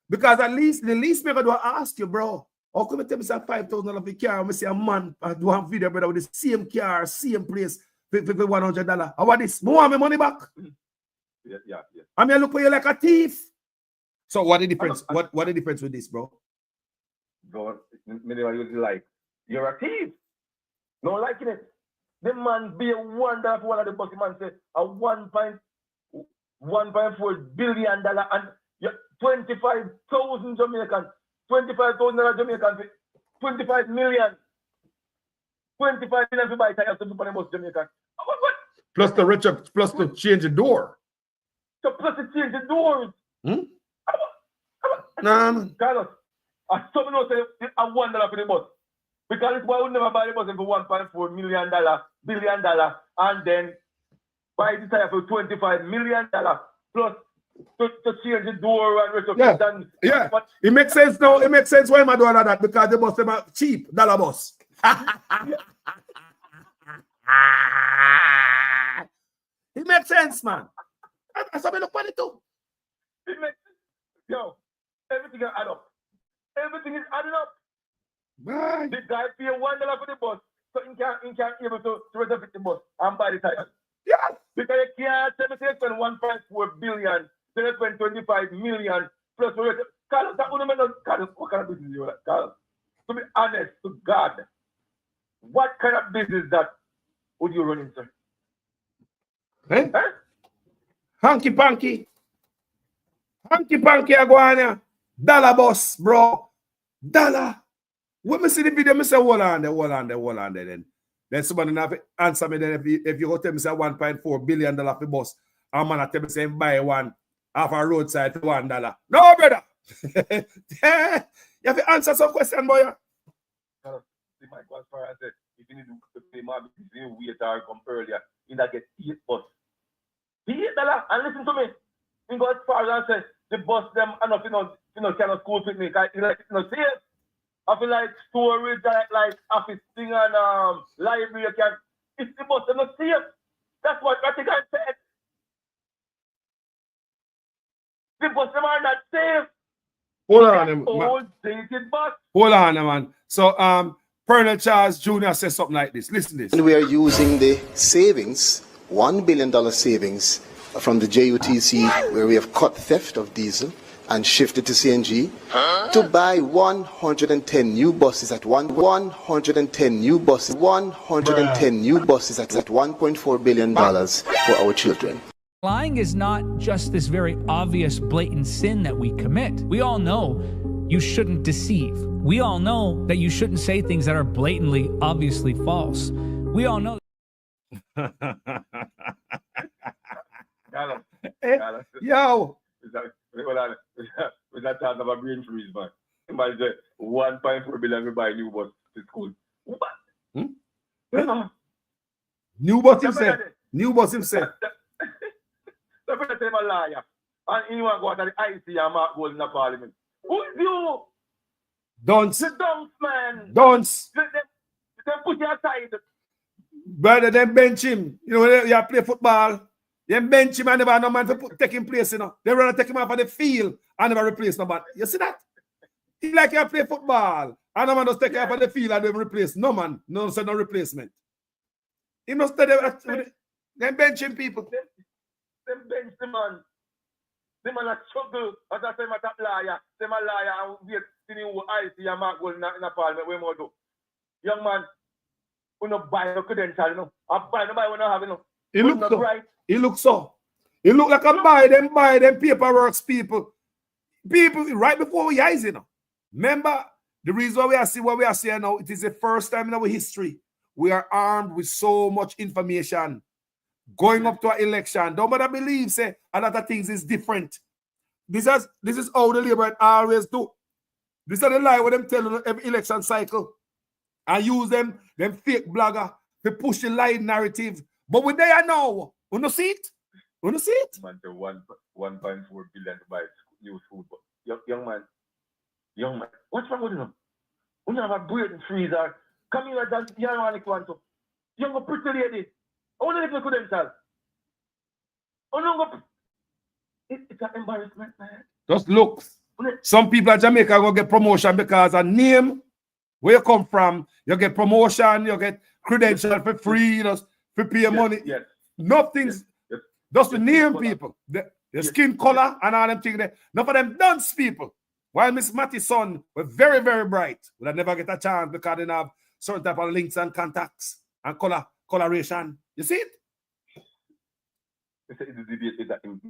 Because at least the least me do I ask you, bro. How come you tell me say $5,000 for the car? I say a man I do a video, brother, with the same car, same place for $100. How about this? I want my money back. Yeah. I mean, I look for you like a thief. So what the difference? What the difference with this, bro? Bro, like you're a thief. No liking it. The man be a $1 for one of the bus. The man say a $1.4 billion and 25,000 Jamaicans, $25,000 Jamaicans, 25 million. 25 million to buy tires to put on the bus Jamaican. What? Plus the richer, plus to change the door. So plus to change the doors. Nah, man. Carlos, I still know say a $1 for the bus. Because this boy would never buy the bus for $1.4 billion, and then buy the tire for $25 million plus to change the door and retrofit. Yeah. It makes sense now. It makes sense why am I doing that? Because the bus are cheap, dollar bus. It makes sense, man. That's how we look at it too. It makes sense. Yo, everything is add up. Everything is adding up. Right. The guy pay $1 for the bus, so he can't able to retrofit the bus and buy the tires. Yes. Because you can't tell me to spend $1.4 billion, then you spend $25 million plus Carlos, what kind of business is you, Carlos? To be honest to God, what kind of business that would you run into? Eh? Hanky panky, aguana. Dollar boss, bro. Dollar. When me see the video, me say, hold on there. Then somebody have to answer me then if you go tell me say $1.4 billion for bus, I'm gonna tell me say buy one off a roadside for $1. No, brother. You have to answer some question, boy. See my God, I said, if you need to pay more, if you wait or come earlier, you not get 8 bus. $8, and listen to me. You go as far as I say, the bus them enough, kind of school with me, because safe. I feel like storage, like office thing and library, it's the bus, they're not safe. That's what the guy said. The bus them are not safe. Hold on, old dated bus. Hold on, man. So, Colonel Charles Jr. says something like this. Listen to this. And we are using the savings, $1 billion savings from the JUTC, where we have cut theft of diesel and shifted to CNG, to buy 110 new buses at 110 new buses at $1.4 billion for our children. Lying is not just this very obvious, blatant sin that we commit. We all know you shouldn't deceive. We all know that you shouldn't say things that are blatantly, obviously false. We all know. Yo. With that talk of a brain freeze, man. Somebody said $1.4 billion to buy a new bus to school. What? New bus himself. The president is a liar. And he want to go to the IC and Mark Gold in the parliament. Who is you? Dunce. The dunce, man. Dunce. Then put you aside. Brother, then bench him. You know, when you play football, then bench him and never have no man to take him place, you know. They rather take him off of the field and never replace no man. You see that? He like you play football and no man just take him off of the field and never replace. No man, no replacement. He must stay there. Then bench him, people. Them bench the man. The man a struggle. As I say, my top liar. Say my liar and wait till you I see a mark goal in a parliament. Where more do? Young man, we no buy no credential, you know. I buy no buy we no have, you know. He look so. Right. He look so. He look like a buy them paperwork people. People right before we eyes, you know. Remember the reason why we are seeing what we are seeing now. It is the first time in our history we are armed with so much information. Going up to an election, don't matter believe, say a lot of things is different. This is how the Labour always do. This is the lie what them telling every election cycle. I use them fake blogger to push the lie narrative. But we there now. You know see it? You know see it? Man, the 1.4 billion to buy new food. But young man, what's wrong with you? We have a bread and freezer. Come here, that you don't want to. Young pretty lady. I want to live the credential. It's an embarrassment, man. Just look. Some people in Jamaica go get promotion because a name where you come from, you get promotion, you get credential for free, you know, for pay money. Yes. Nothing's just to name people. The skin color and all them things there. None of them dunce people. While Miss Matty's son were very, very bright. Would never get a chance because they have certain type of links and contacts and coloration. You see it? I say the debate is that I'm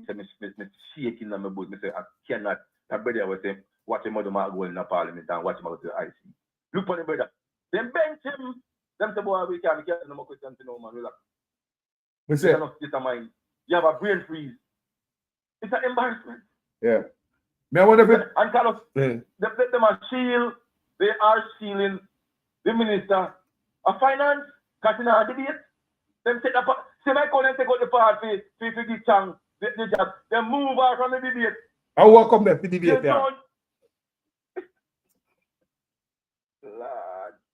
shaking on my boat. I say I cannot. My brother was saying, watch him go in the parliament and watch him go to the IC. Look for the brother. Then bench him. Them say, boy, we can't no more questions to no man. Relax. We say, you have a brain freeze. It's an embarrassment. Yeah. Me I wonder if it, and Carlos, them are shield. They are shielding the minister of finance. Because in our debate, them take the see my cousin take out the part for the chang, the job. They move out from the debate. I welcome them to the debate. Yeah.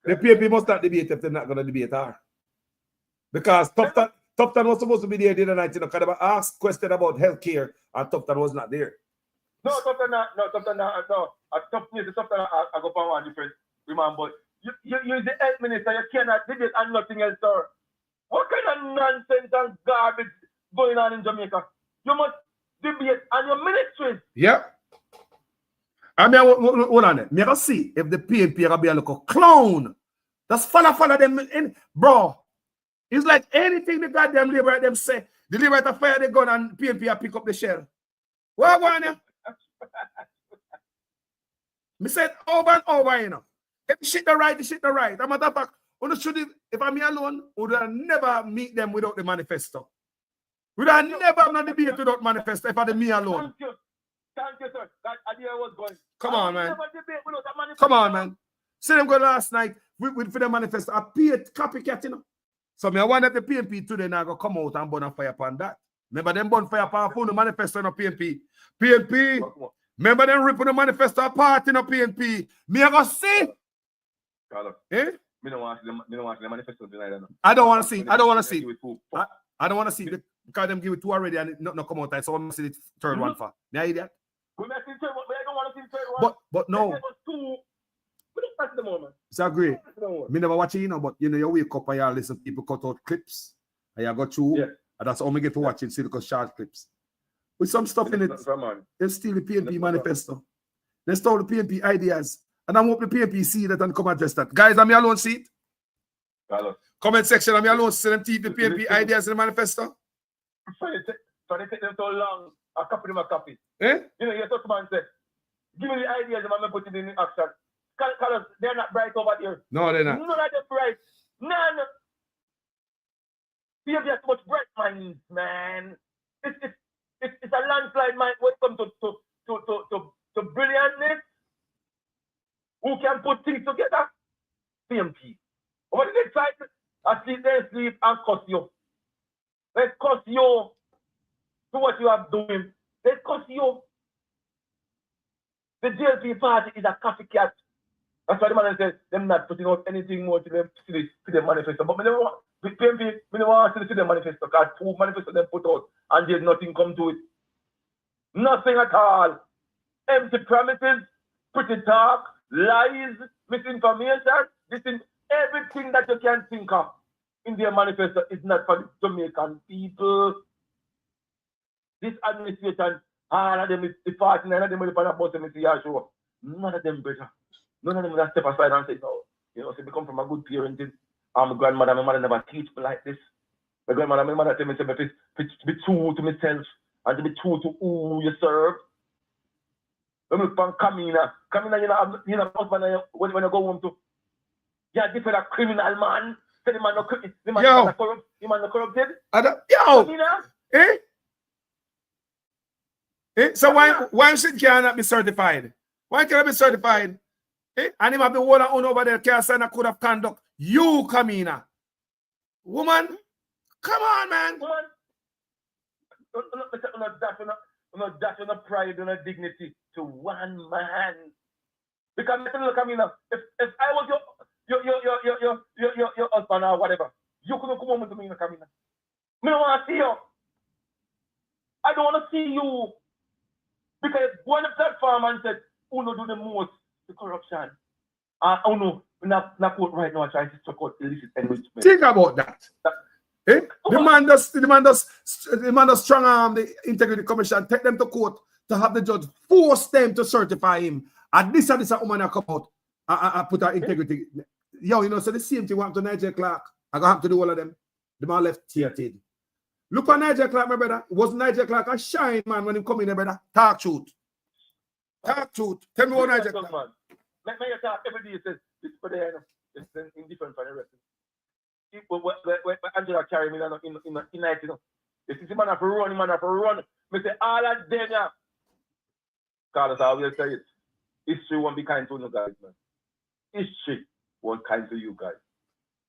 The PNP must not debate if they're not going to debate her. Because Tufton was supposed to be there the other night, you know, because they asked question about healthcare and Tufton was not there. No, Tufton, I go for one different remand, but you're the health minister, you cannot debate and nothing else, sir. What kind of nonsense and garbage going on in Jamaica? You must debate on your ministries. Yeah. I mean, hold on there. Me I see if the PNP are be a little clown. That's follow them in, bro. It's like anything the goddamn Labour them say. The Labour to fire the gun and PNP pick up the shell. What want you? Me said over and over, you know. If the shit the right, the shit the right. I'm a matter of fact, if I'm me alone, would I never meet them without the manifesto. Would I never have no debate without manifesto if I me alone? Thank you, sir. That idea was going. Come on, man. Come on, man. See them go last night with for the manifesto. I paid copycat, you know. So me I wonder if the PNP today now go come out and burn a fire upon that. Remember them burn fire upon the manifesto in the PNP. PNP. Remember them ripping the manifesto apart in the PNP. Me I go see. Carlos. Eh? Me don't want the manifesto tonight. I don't want to see. I don't want to see. I don't want to see it because them give it two already and it not come out. So I'm going to see the third one for. Me idiot. We may see the third one, but I don't want to see the third one. But no. It's a great. Me never watch it, you know, but you know, you wake up and you listen to people cut out clips and you go through. Yeah. And that's all me get to watch it, see the short clips. With some stuff in it. They steal the PNP manifesto. They stole the PNP ideas. And I hope the PNP see that and come address that. Guys, am I alone see it? Carlos. Comment section, am I alone see them teeth the PNP ideas in the manifesto? So they take them so long, I copy them a copy. Eh? You know, you touch man say, give me the ideas and I'm put it in action. Carlos, they're not bright over here. No, they're not. None of them bright. None. We have just much bright minds, man. It's a landslide mind when it comes to brilliantness. Who can put things together? PMP. What is it like? I sleep and cuss you. Let's cuss you to what you are doing. Let's cuss you. The JLP party is a copycat. That's why the man said them not putting out anything more to them to the manifesto. But me never want PMP, me never want to see the manifesto because 2 manifesto them put out and there's nothing come to it. Nothing at all. Empty promises, pretty talk, lies, misinformation, everything that you can think of in their manifesto is not for the Jamaican people. This administration, all of them is the 49 of them will on a bus and see your show. None of them better. None of them will step aside and say, no, you know, so they come from a good parenting. My grandmother, my mother never teach me like this. My grandmother, my mother tell me to be true to myself and to be true to who you serve. When we look at Camina, you know, husband, when you go home to, you're different a criminal man. Say the man no corrupt, the man no corrupted. Yo! Camina? Eh? Eh? So why should cannot be certified? Why can't I be certified? Eh? And him have the whole on over there, can't sign a code of conduct. You, Camina. Woman, come on, man. Woman. That's not pride and dignity to one man. Because look at me now. If I was your husband or whatever, you couldn't come home to me, Camina. I don't want to see you. I don't want to see you. Because one of that farmer said, Uno do the most the corruption. Uno, not court right now, trying to support illicit enrichment. Think about that. Eh? The man does strong arm the Integrity Commission, take them to court to have the judge force them to certify him. And this woman come out and put her integrity. Yo, you know, so the same thing happened to Nigel Clark. I got to do all of them. The man left theatered. Look at Nigel Clark, my brother. Was Nigel Clark a shine man when he come in there, brother? Talk truth. Talk truth. Tell me what Nigel Clark. Man. Let me talk every day. It says, it's for the it's indifferent for the rest. When Angela carry me in night, you know. This is the man have to run, Me say, all of them, yeah. Carlos, I will say it. History won't be kind to you guys, man. History won't kind to you guys.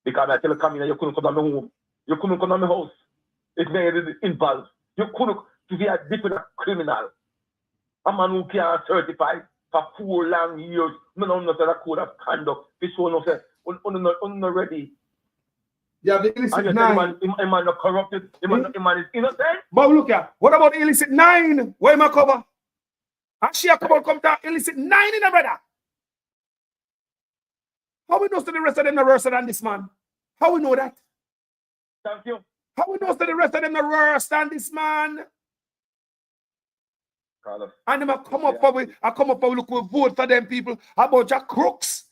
Because I tell you, come in, you couldn't come to my home. You couldn't come to my house. It's very involved. You couldn't be a different criminal. A man who can't certify for 4 long years. No, not a code of conduct. This one of say, not ready. Yeah, the illicit 9. Man not corrupted. Man is innocent. But look at, what about the illicit 9? Where am I cover? And she come to illicit 9 in a brother. How we know that the rest of them are worse than this man? How we know that? Thank you. How we know that the rest of them are worse than this man? Carlos. And them come up for we look, we vote for them people, a bunch of crooks.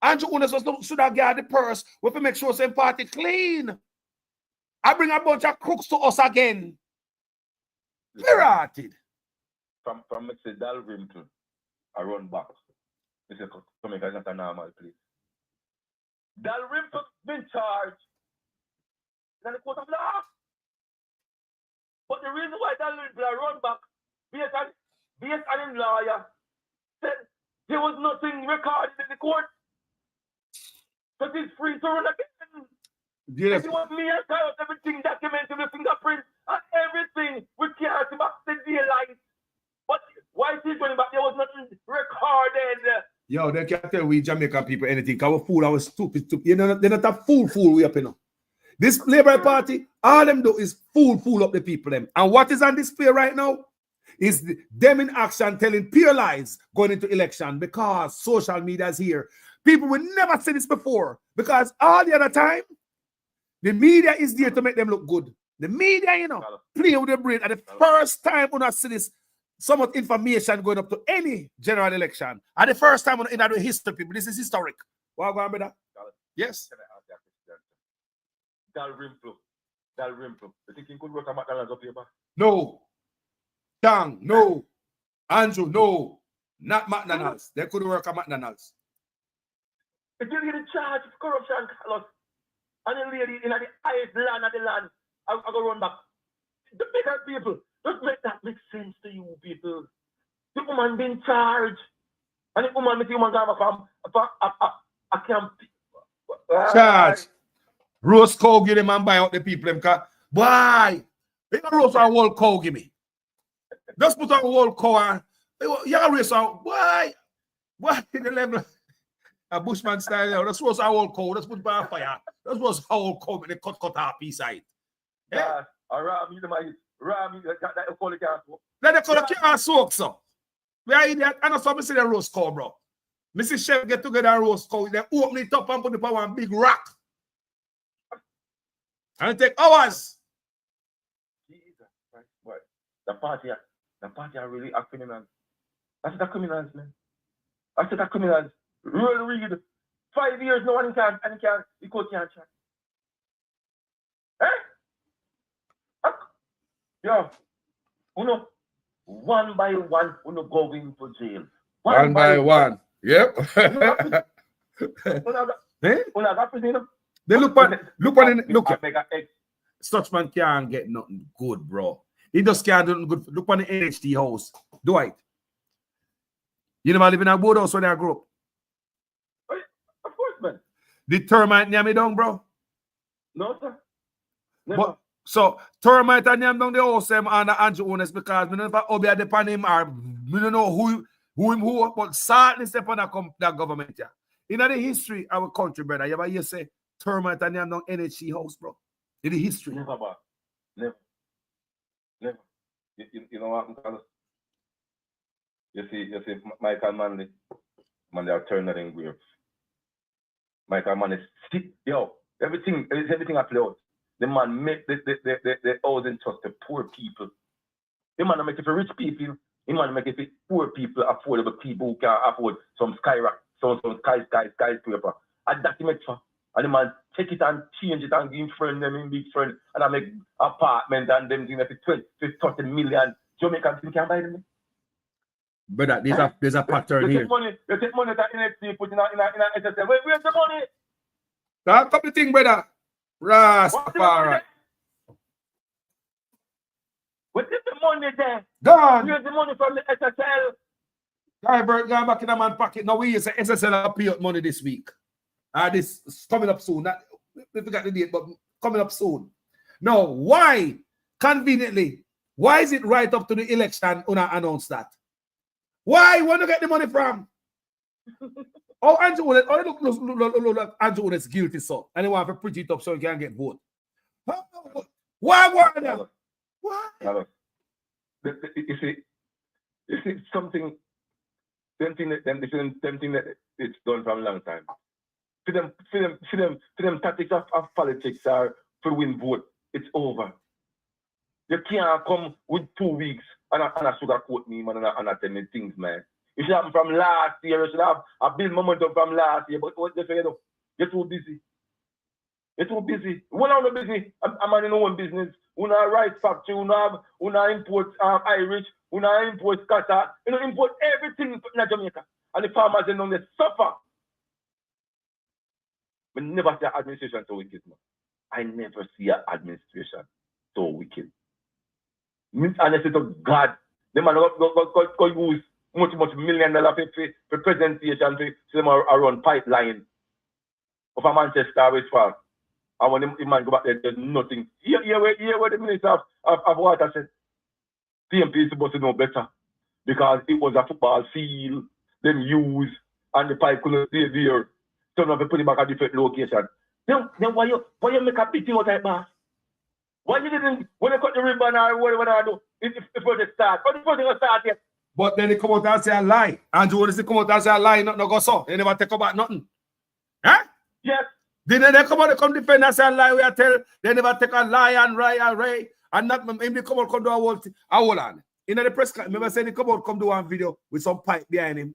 Andrew Unes should have got the purse. We have to make sure some party clean. I bring a bunch of crooks to us again. Pirated. From Mr. Dalrymple, I run back. Mr. Jamaica is not a normal place. Dalrymple been charged in the court of law. But the reason why Dalrymple run back, based on his lawyer, said there was nothing recorded in the court. But he's free to run again. Yes. If you want me and tie up everything documented with fingerprints and everything, we can't see back the daylight. But why is he going back? There was nothing recorded. Yo, they can't tell we Jamaican people anything. Our fool, our stupid. You know, they're not a fool we up, you know. This Labour Party, all them do is fool up the people them. And what is on display right now is them in action telling pure lies going into election because social media is here. People will never say this before because all the other time, the media is there to make them look good. The media, you know, play with the brain. And the first time when I see this, so much information going up to any general election. And the first time in the history, people, this is historic. What going on, brother? Yes. Dalrymple. You think he could work at McDonald's up here, man? No. Tang, no. Andrew, no. Not McDonald's. They couldn't work at McDonald's. If you get a charge of corruption, Carlos, and the lady in the highest land of the land, I go run back. The bigger people, just make that make sense to you people. The woman being charged. And the woman with the woman going from a camp. Charge. Roast cow give them and buy out the people. Why? You can roast a whole cow give me. Just put a whole cow and you can raise out. Why? Why in the level? A bushman style. You know, that's what's our old cow. That's put by fire. That's what's our old cow when they cut off piece side. Yeah. Ram, that you call it can't soak. Let the color can't soak, so. We are idiot. I know somebody say the roast cow, bro. Mrs. Chef get together and roast cow. They open it up and put it on one big rock. And it take hours. Jesus Christ. What? The party are really a criminals. That's the criminals, man. I said the criminals. Roll read. 5 years, no one can, the court can't check. Eh? Yo, uno, one by one, uno go into jail. One by one. Yep. Eh? They look at such man can't get nothing good, bro. He just can't do nothing good. Look on the NHT house. Do it. You never live in a boat house when I grew up. Of course, man. The termite near me down, bro. No, sir. Never. But so termite and near down the house and the Andrew owners because me never obey the pan him or me don't know who but certainly step on that government. Yeah. In the history of our country, brother, you ever hear say termite and near down NHT house, bro? In the history. Never, bro. Never. You know what, You see, Michael Manley are turning in graves. Michael Manley, everything I play out. The man make the housing trust the poor people. The man make it for rich people. The man make it for poor people, affordable people who can afford some skyscraper. And that he make for. And the man take it and change it and give friend them in big friend. And I make apartment and them things for 30 million. Jamaican people can buy them. But there's a pattern here. You take money that NXT put in a SSL. Where's the money? That couple thing, brother. Rastafari. Where's the money there? Gone. Where's the money from the SSL? Guybert gone back in a man pocket. Now we use SSL will pay out money this week. This is coming up soon. We forgot the date, but coming up soon. Now, why? Conveniently, why is it right up to the election when I announce that? Why? Where do you get the money from? Oh, Andrew, look, Andrew is guilty, so. And they want to preach it up so he can get vote. Why? You see something, them thing that it's done from a long time. For them tactics of politics are to win vote. It's over. You can't come with 2 weeks and a sugarcoat me, man, and I tell me things, man. It should happen from last year. You should have a build momentum from last year. But what you say, you're too busy. You're too busy. When I'm not busy, I'm in my own business. We not rice factory. We not import Irish. We not import Qatar. You know, import everything in Jamaica. And the farmers, they know they suffer. But never see an administration so wicked, man. I never see an administration so wicked. And I say to God, the man go use much $1 million for presentation to them around pipeline of a Manchester Westfall. And when the man go back there, there's nothing. Here where the Minister of Water said, PMP is supposed to know better because it was a football field, them use, and the pipe couldn't stay there. So now they put it back at different location. Then why you make a big thing out of it, boss? Why you didn't, when you cut the ribbon or whatever I do, if the project start, or the project start yet? But then they come out and say a lie. Andrew, when they come out and say a lie, nothing no go so. They never take about nothing. Huh? Yes. Then they come out and come defend and say a lie. We are tell they never take a lie and ray and not maybe come out come do a whole thing. A whole on. In the press conference, remember saying he come out come do one video with some pipe behind him.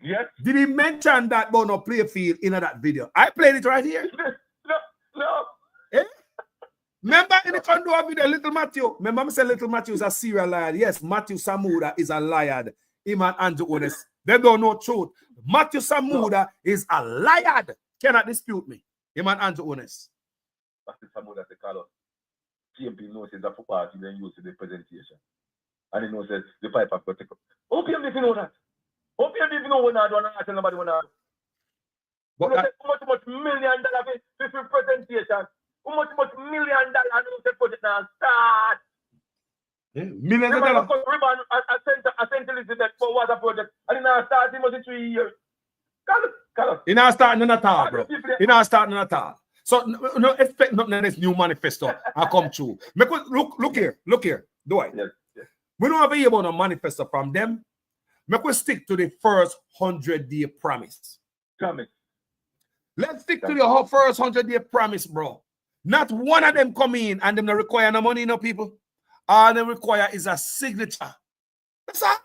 Yes. Did he mention that about no play field in that video? I played it right here. No. Eh? Remember in the condo of video, Little Matthew. Remember I said Little Matthew is a serial liar. Yes, Matthew Samuda is a liar. Him and Andrew Ones. They don't know truth. Matthew Samuda is a liar. Cannot dispute me. Him and Andrew Ones. Matthew Samuda say call us. PMP knows it's a football team then use the presentation. And he knows that the pipe have got to take up. How PMP know that? How PMP know when I do not tell nobody when I do? But how much $1 million for presentation? How much $1 million to put it now? Start. $1 million. Ribbon at St. Elizabeth for water project. And then I start him was 3 years. Carlos. He not starting none at all, bro. He not starting none at all. So no expect nothing in this new manifesto I come true. Look here. Do I? Yes. We don't have a about a manifesto from them. Make we stick to the first 100-day promise. Let's stick to the first 100-day promise, bro. Not one of them come in and them not require no money, no people. All they require is a signature. That's all.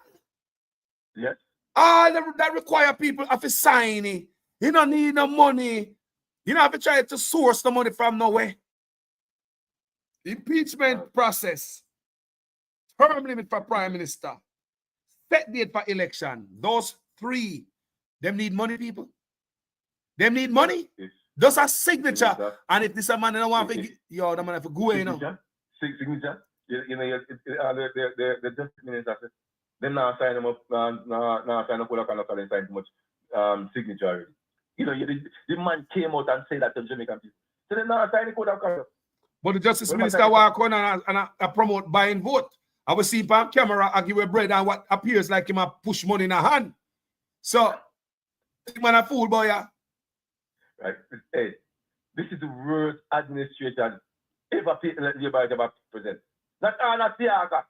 Yes. All that require people have to sign it. You don't need no money. You don't have to try to source the money from nowhere. Impeachment process. Term limit for prime minister. Set date for election. Those three. Them need money, people. Them need money. Just a signature. And if this a man don't want to yo, the man have to go, you know. Signature. You know, the justice minister, them now sign them up, now sign up with a kind of sign too much signature already. You know, the man came out and said that to Jamaican people. So they now sign the code of conduct. But the justice minister walk on and promote buying vote. I will see on camera, I give a bread and what appears like him a push money in a hand. So, man a fool, boy. Yeah. Right. Hey, this is the worst administration ever ever present. Not Anna Siaga.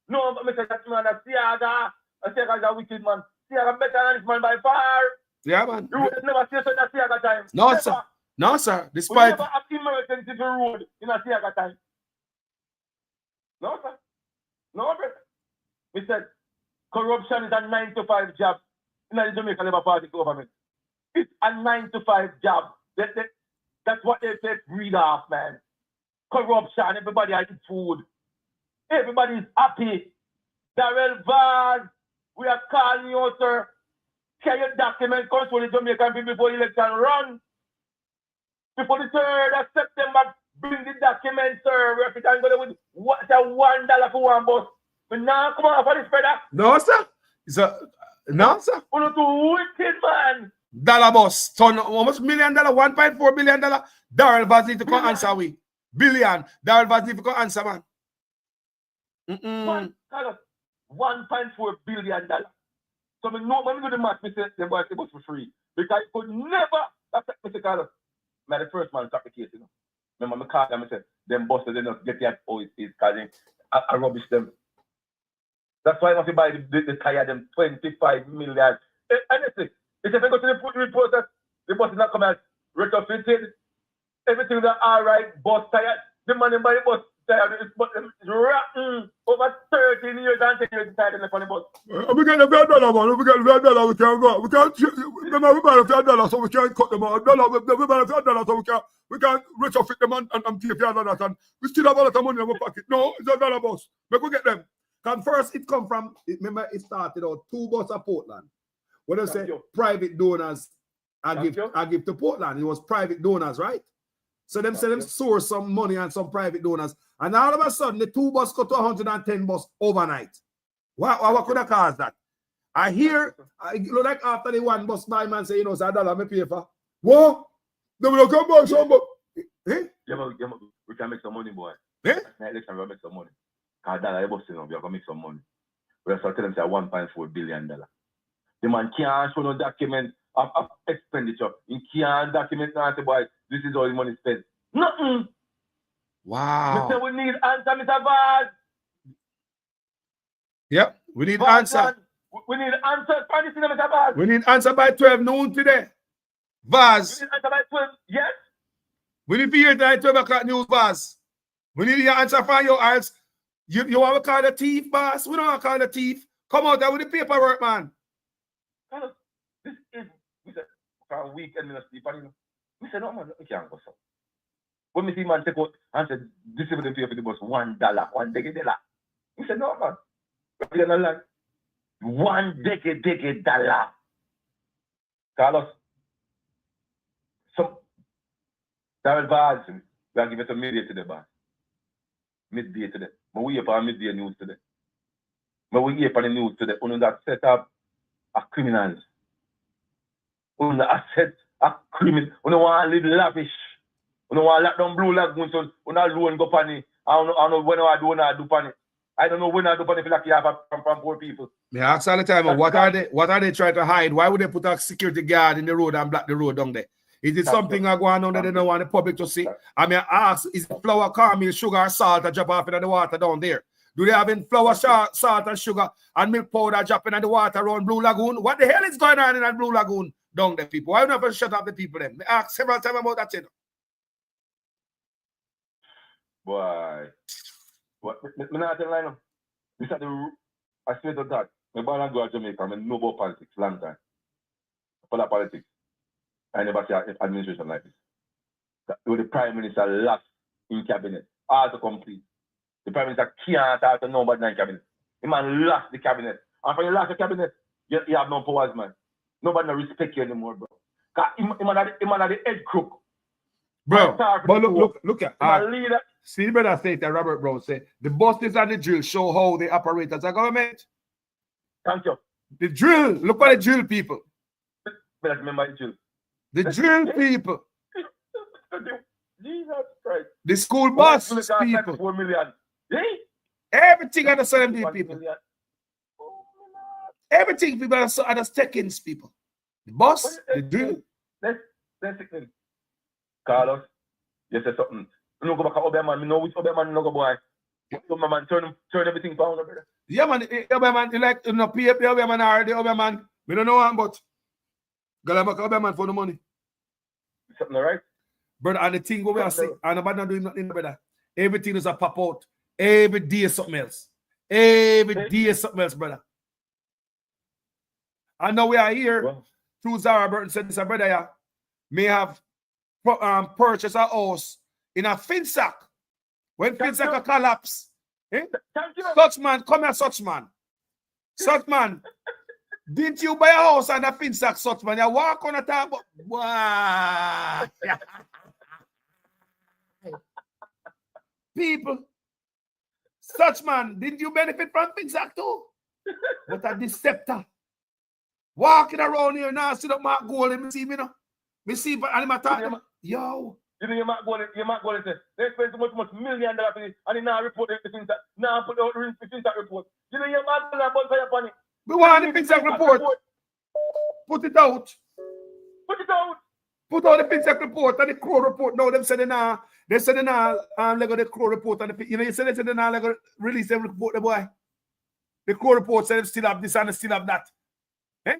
No, but Mr. That man, Siaga is a wicked man. Siaga better than this man by far. Yeah, man. You would never see such a Siaga time. No, never. sir. No, sir. Despite. We never have emergency for road in a Siaga time. No, sir. No, brother. We said corruption is a 9-to-5 job in the Jamaican Labour Party government. It's a 9-to-5 job. That's what they breed off, man. Corruption, everybody has food. Everybody's happy. Darrell Vaz, we are calling you, sir. Can your document control the Jamaican people before the election run? Before the 3rd of September, bring the document, sir. We're going with what's a $1 for one bus. But now come on for this, brother. No, sir. No, sir. You're too wicked, man. Dollar bus. Ton almost $1 million, $1.4 billion. Darrell Vaz need to come answer we. Billion. Darrell Vaz need to come answer, man. $1.4 billion. So when we do the math, we say the bus for free. Because it could never, that's Mr. Carlos. I'm the first man to start the case, you know. Remember, I called them and said, them bosses, they don't get their OECs, causing I rubbish them. That's why I must buy the tire, them 25 million. Honestly, if they go to the report that the bus is not coming out retrofitted, everything that all right, bus tire, the money by the bus tire is rotten over 13 years and 10 years inside the bus. We get the $5, man. We get the $5, we can't go. We can't, remember, we buy the $5, so we can't cut them out. We buy the $5, so we can't retrofit them and take $5, and we still have a lot of money in our pocket. No, it's a dollar bus. But we get them. Because first it come from, remember it started out 2 buses of Portland. When I say private donors, I give to Portland. It was private donors, right? So them say them source some money and some private donors. And all of a sudden, the 2 buses go to 110 buses overnight. What could have caused that? I hear, look like after the 1 bus, my man say, you know, it's $1 me pay for. What? They will come back some, but... Eh? We can make some money, boy. Eh? Election, we'll make some money. Because $1 bus, you know, we are going to make some money. We have to tell them say $1.4 billion. The man can't show no document of expenditure. He can't document now, say, boy, this is all the money spent. Nothing. Wow. We say we need answer, Mr. Vaz. Yep, we need Vaz, answer. We need answer for this, Mr. Vaz. We need answer by 12 noon today. Vaz. We need answer by 12, yes? We need to hear that 12 o'clock news, Vaz. We need your answer for your eyes. You want to call the thief, boss? We don't want to call the thief. Come out there with the paperwork, man. This is, we said, for a weekend, we sleep, and we said, no, man, we can't go so. When we see man take out and said, this is the pay for the bus, $1, $1. We said, no, man. We're going to learn. $1. Carlos. So, Darrell Vaz, we'll give it a midday to the boss. Midday today. But we hear for midday news today. But we hear for the news today. We know that set up a criminals. We know that set a criminal. We don't want to live lavish. We don't want to lock down Blue Lagoon. So we don't loan go pani. I don't know when I do pani. I don't know when I do money like you have from poor people. Me ask all the time, what are they trying to hide? Why would they put a security guard in the road and block the road down there? Is it something going on that they don't want the public to see? I mean, I ask, is it flour, caramel, sugar, or salt that drop off in the water down there? Do they have in flour, salt, and sugar, and milk powder dropping in the water around Blue Lagoon? What the hell is going on in that Blue Lagoon down there, people? Why not shut up the people then? I ask several times about that, you know. Boy. Me not tell you, this is I swear to God, me born and grow up Jamaica, I know about politics, long time. For that politics. I never see an administration like this. With the Prime Minister last in cabinet, all to complete. The Prime Minister can't talk to nobody in cabinet. The man lost the cabinet. And when you lost the cabinet, you have no powers, man. Nobody no respect you anymore, bro. Because he man are the head crook. Bro, but look at leader. See the brother say that Robert Brown said the bosses and the drill show how they operate as a government. Thank you. The drill, look at the drill people. But remember the drill. The drill people. Jesus Christ. The school bus people. 4 million. Everything are the same people. Everything people are the Steckins people. The bus, the drill. Let's Carlos, you say something. You know go back to Oberman. Me know which Oberman no go boy. Oberman turn everything down, brother. Yeah, man. Oberman, you like you know pay Oberman or the Oberman. We don't know one, but gotta back Oberman for the money. Something all right? Brother, and the thing we are saying, and nobody not doing nothing, brother. Everything is a pop out. Every day is something else. Every day is something else, brother. And now we are here. Through Zara Burton said this, brother, yeah, may have purchased a house in a Finsack. When Finsack collapse, such man, come here, such man. Such man, didn't you buy a house and a Finsack, such man? You walk on a top. Wow. People, such man, didn't you benefit from Finsack too? What a deceptor. Walking around here now, sit up my goal and see me now. Me see, but I'm talking. Yo. You know, you might go and say, they spend so much $1 million for this, and they now report the Finsack. Now put out the Finsack report. You know, you might go and bonfire upon it. We want the Finsack report. Put it out. Put it out. Put out the Finsack report and the Crow report. No, they said they now let go the Crow report and the, you know, you said they now let go release them report the boy. The Crow report said they still have this and they still have that. Eh?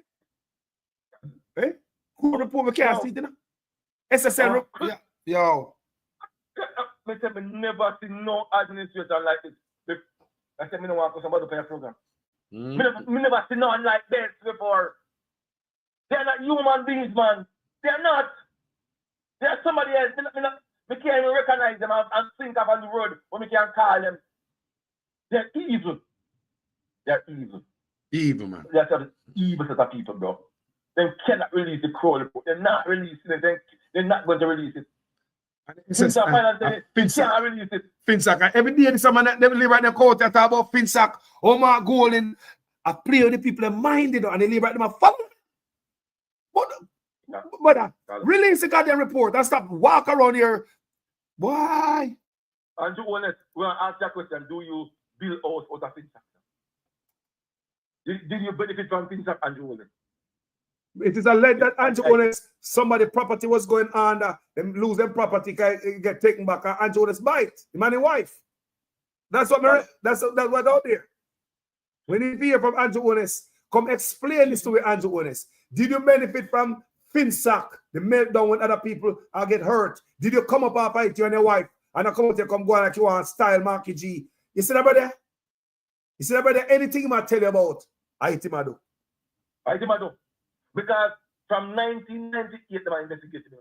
Eh? Crow report we can't see it, you know. SSL report. Yeah. Yo. I said, I never see no administration like this. I said, I don't want to somebody to pay a program. I never see no one like this before. They're not human beings, man. They're not. They're somebody else. We can't even recognize them and think of on the road when we can call them. They're evil. They're evil. Evil, man. They're the evil set of people, bro. They cannot release the Crow report. They're not releasing it. They're not going to release it. Finsack. Every day, someone that live right in the court talk about Finsack. Oh my golden. I play with the people in mind, you know, and they live right there. But release the goddamn report and stop walk around here. Why? And to be honest, we want to ask that question. Do you build house out of Finsack? Did you benefit from Finsack, Andrew Willis? It is alleged that Andrew Willis, somebody property was going on, them lose them property, get taken back, and Andrew Willis bite the man and wife. That's what that's what out there. We need to hear from Andrew Willis. Come explain this to Andrew Willis. Did you benefit from Finsack, the meltdown when other people get hurt? Did you come up after it, you and your wife, and I come out here, come go like you want style Marky G? You see that brother? You see that brother? Anything he might tell you about, I hit him I do. Because from 1998, they were investigating him.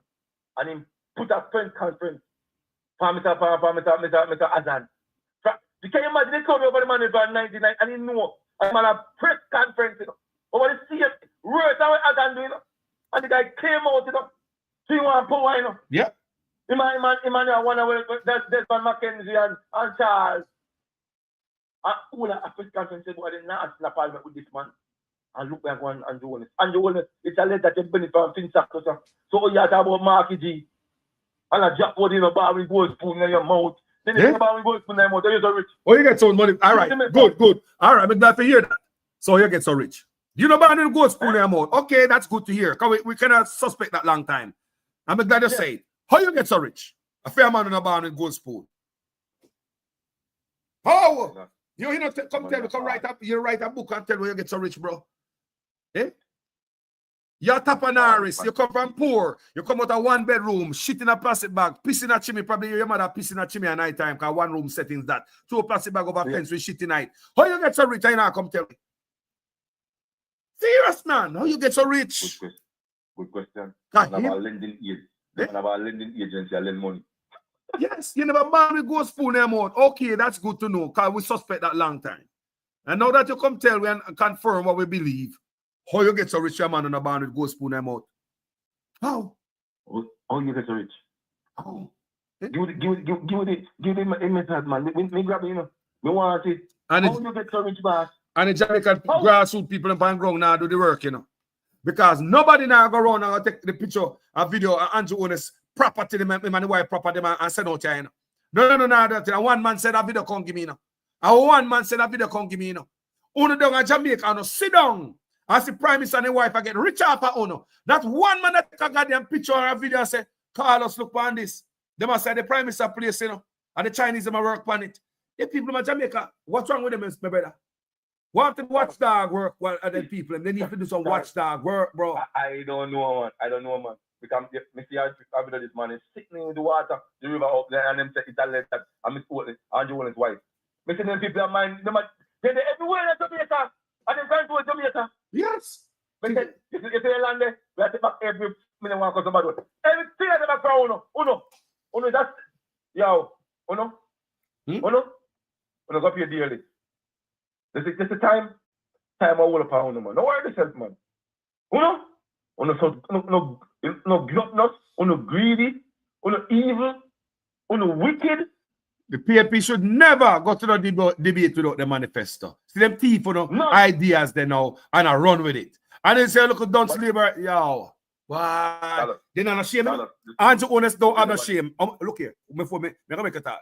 And he put a press conference for Mr. Azan. Can you imagine they told me about the man in 1999 and he knew a man a press conference, you know, over the same words that Azan do, you know. And the guy came out, you know. So you want power, you know. Yeah. Emmanuel, one of Desmond Mackenzie and Charles. And all a press conference said, well, they not in a parliament with this man. And look like one Andrew Willis. Andrew Willis, it's a letter that you benefit from Finsack. So you talk about Marky G. And a jack wood in a bar with gold spoon in your mouth. Then Yeah? they about we go to them out. They so rich. Oh, you get so money. All right, good, good. All right, I'm glad to hear that. So you get so rich. You know about the gold spoon in your mouth. Okay, that's good to hear. Because we cannot suspect that long time. I'm glad you say it. How you get so rich? A fair man in a barn with gold spoon. How? You know, come tell me, come write up. You write a book and tell me you get so rich, bro. Eh? You're tapanaris. You come from poor. You come out of 1 bedroom, shit in a plastic bag, piss in a chimney. Probably your mother piss in a chimney at night time because 1 room settings that. 2 plastic bag over fence with shit in night. How you get so rich? I now come tell me. Serious man. How you get so rich? Good question. About lending aid. About lending agency, I lend money. Yes, you never man with gold spoon in your mouth. Okay, that's good to know because we suspect that long time. And now that you come tell me and confirm what we believe, how you get so rich, your man on a barn with gold spoon in your mouth? How? How you get so rich? How? Give it a method, man. Me grab it, you know. Me want it. And how you get so rich, boss? And the Jamaican grassroots people in the ground now do the work, you know. Because nobody now go around and take the picture, a video, and Andrew owns property, him and the wife property, and send out here, you know. No, that thing. And one man said, a video can't give me, you know. And one man said, a video can't give me, you know. Uno down in Jamaica, and sit down. As the prime minister and the wife, I get rich off of Uno. That one man that take a goddamn picture or a video and say, Carlos, look on this. They must say the prime minister place, you know. And the Chinese, they work on it. The people in Jamaica, what's wrong with them, my brother? Want to watchdog work while other people, and they need to do some watchdog work, bro. I don't know, man. I don't know, man. Because I see how this man is sitting with the water, the river up there, and them say it's a letter. And Miss Andrew Williams' wife. I see them people are mind, they're everywhere in Jamaica. And they're going to Jamaica. Yes. But then, if they land there, we have to back every minute one because somebody. Everything at the back for Uno, that's, yo, Uno, go pay dearly. This is the time all upon man. No worry yourself, man. Uno gluttonous, uno greedy, uno evil, uno wicked. The PAP should never go to the debate without the manifesto. See them thief, ideas they know, and I run with it. And they say, look at Dunce Labor, yo. Wow. They're not ashamed. Andrew Honest don't have no shame. Look here, before me gonna make a talk.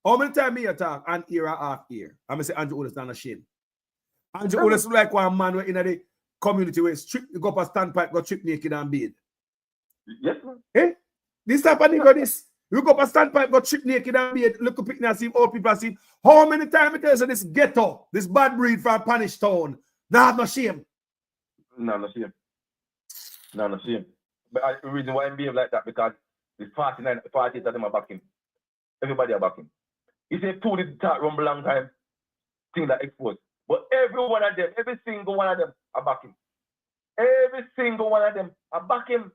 How many times me talk and ear half ear? I'm going to say Andrew Honest not ashamed. Andrew Honest like one man in the community where go up a standpipe, go trip naked and bathe. Yes, man. Eh? This type of nigga, this. You go up a standpipe, go trip naked and bathe, look up and see all people see. How many times it tells you this ghetto, this bad breed from Panish Town, they have no shame? No shame. No shame. But the reason why I behave like that, because the 48 of them are backing. Everybody are backing. He said two did start rumble long time, things that exposed. But every one of them, every single one of them are backing. Every single one of them are backing.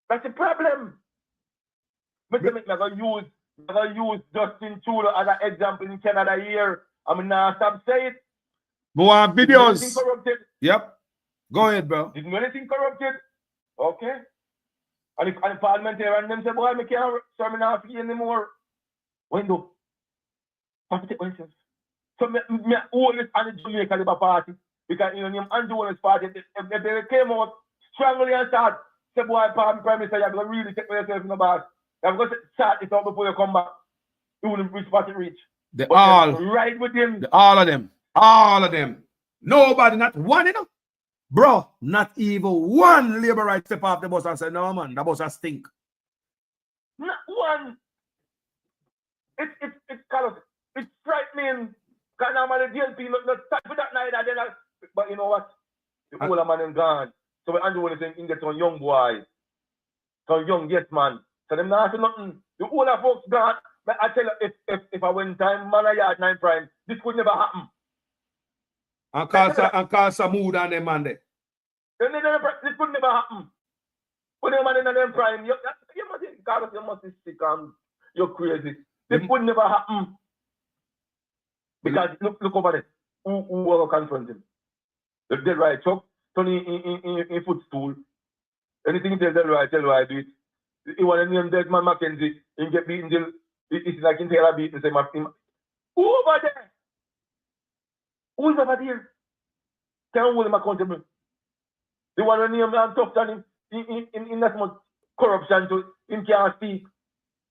That's the problem. I'm going to use Justin Trudeau as an example in Canada here. I'm not stop saying it. More videos. Yep. Go ahead, bro. Didn't do anything corrupted. Okay. And if parliamentarian them say, boy, I can't serve me now for anymore. When do? So me always on the Jamaica Labour Party. Because you know, Andrew Williams' party, if they came out strongly and start, say, boy, Prime Minister, you're going to really take yourself in the bag. You're going to start it out before you come back. You wouldn't reach party reach. Right with him. All of them. All of them. Nobody, not one, you know. Bro, not even one labor right step off the bus and say, no, man, the bus has stink. Not one. It's kind of, it's frightening. Because normally the DLP not start for that night. But you know what? The older man is gone. So when Andrew was saying, he get some young boy. Some young yes man. So them not say nothing. The older folks gone. But I tell you, if I went time, man, I had 9 prime, this could never happen. And call some mood on them, man. This could never happen. When you're man in them prime, you must be sick and you're crazy. This would never happen. Because look over there. Who will confront him? The dead right chuck, turn in footstool. Anything he tells dead right, tell I do it. He want to name dead man Mackenzie, he get beaten till it's like in Taylor beaten, say who over there? Who is over there? Can't hold him accountable. They want to name him tough than him in that much corruption to him can't speak.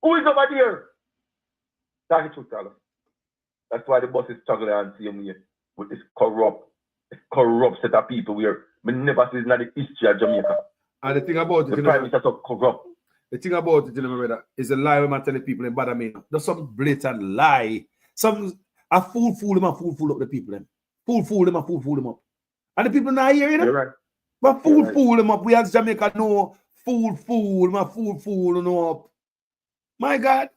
Who is over there? That's the truth, Carlos. That's why the boss is struggling and same way with this corrupt set of people where we never see in the history of Jamaica. And the thing about it, the prime minister so corrupt. The thing about it, you know, my brother, is a lie when I tell the people in bother me. There's some blatant lie. A fool them and fool up the people. Them. Fool them and fool them up. And the people not hearing them. Right. But fool them up. We as Jamaica know fool them up. My God.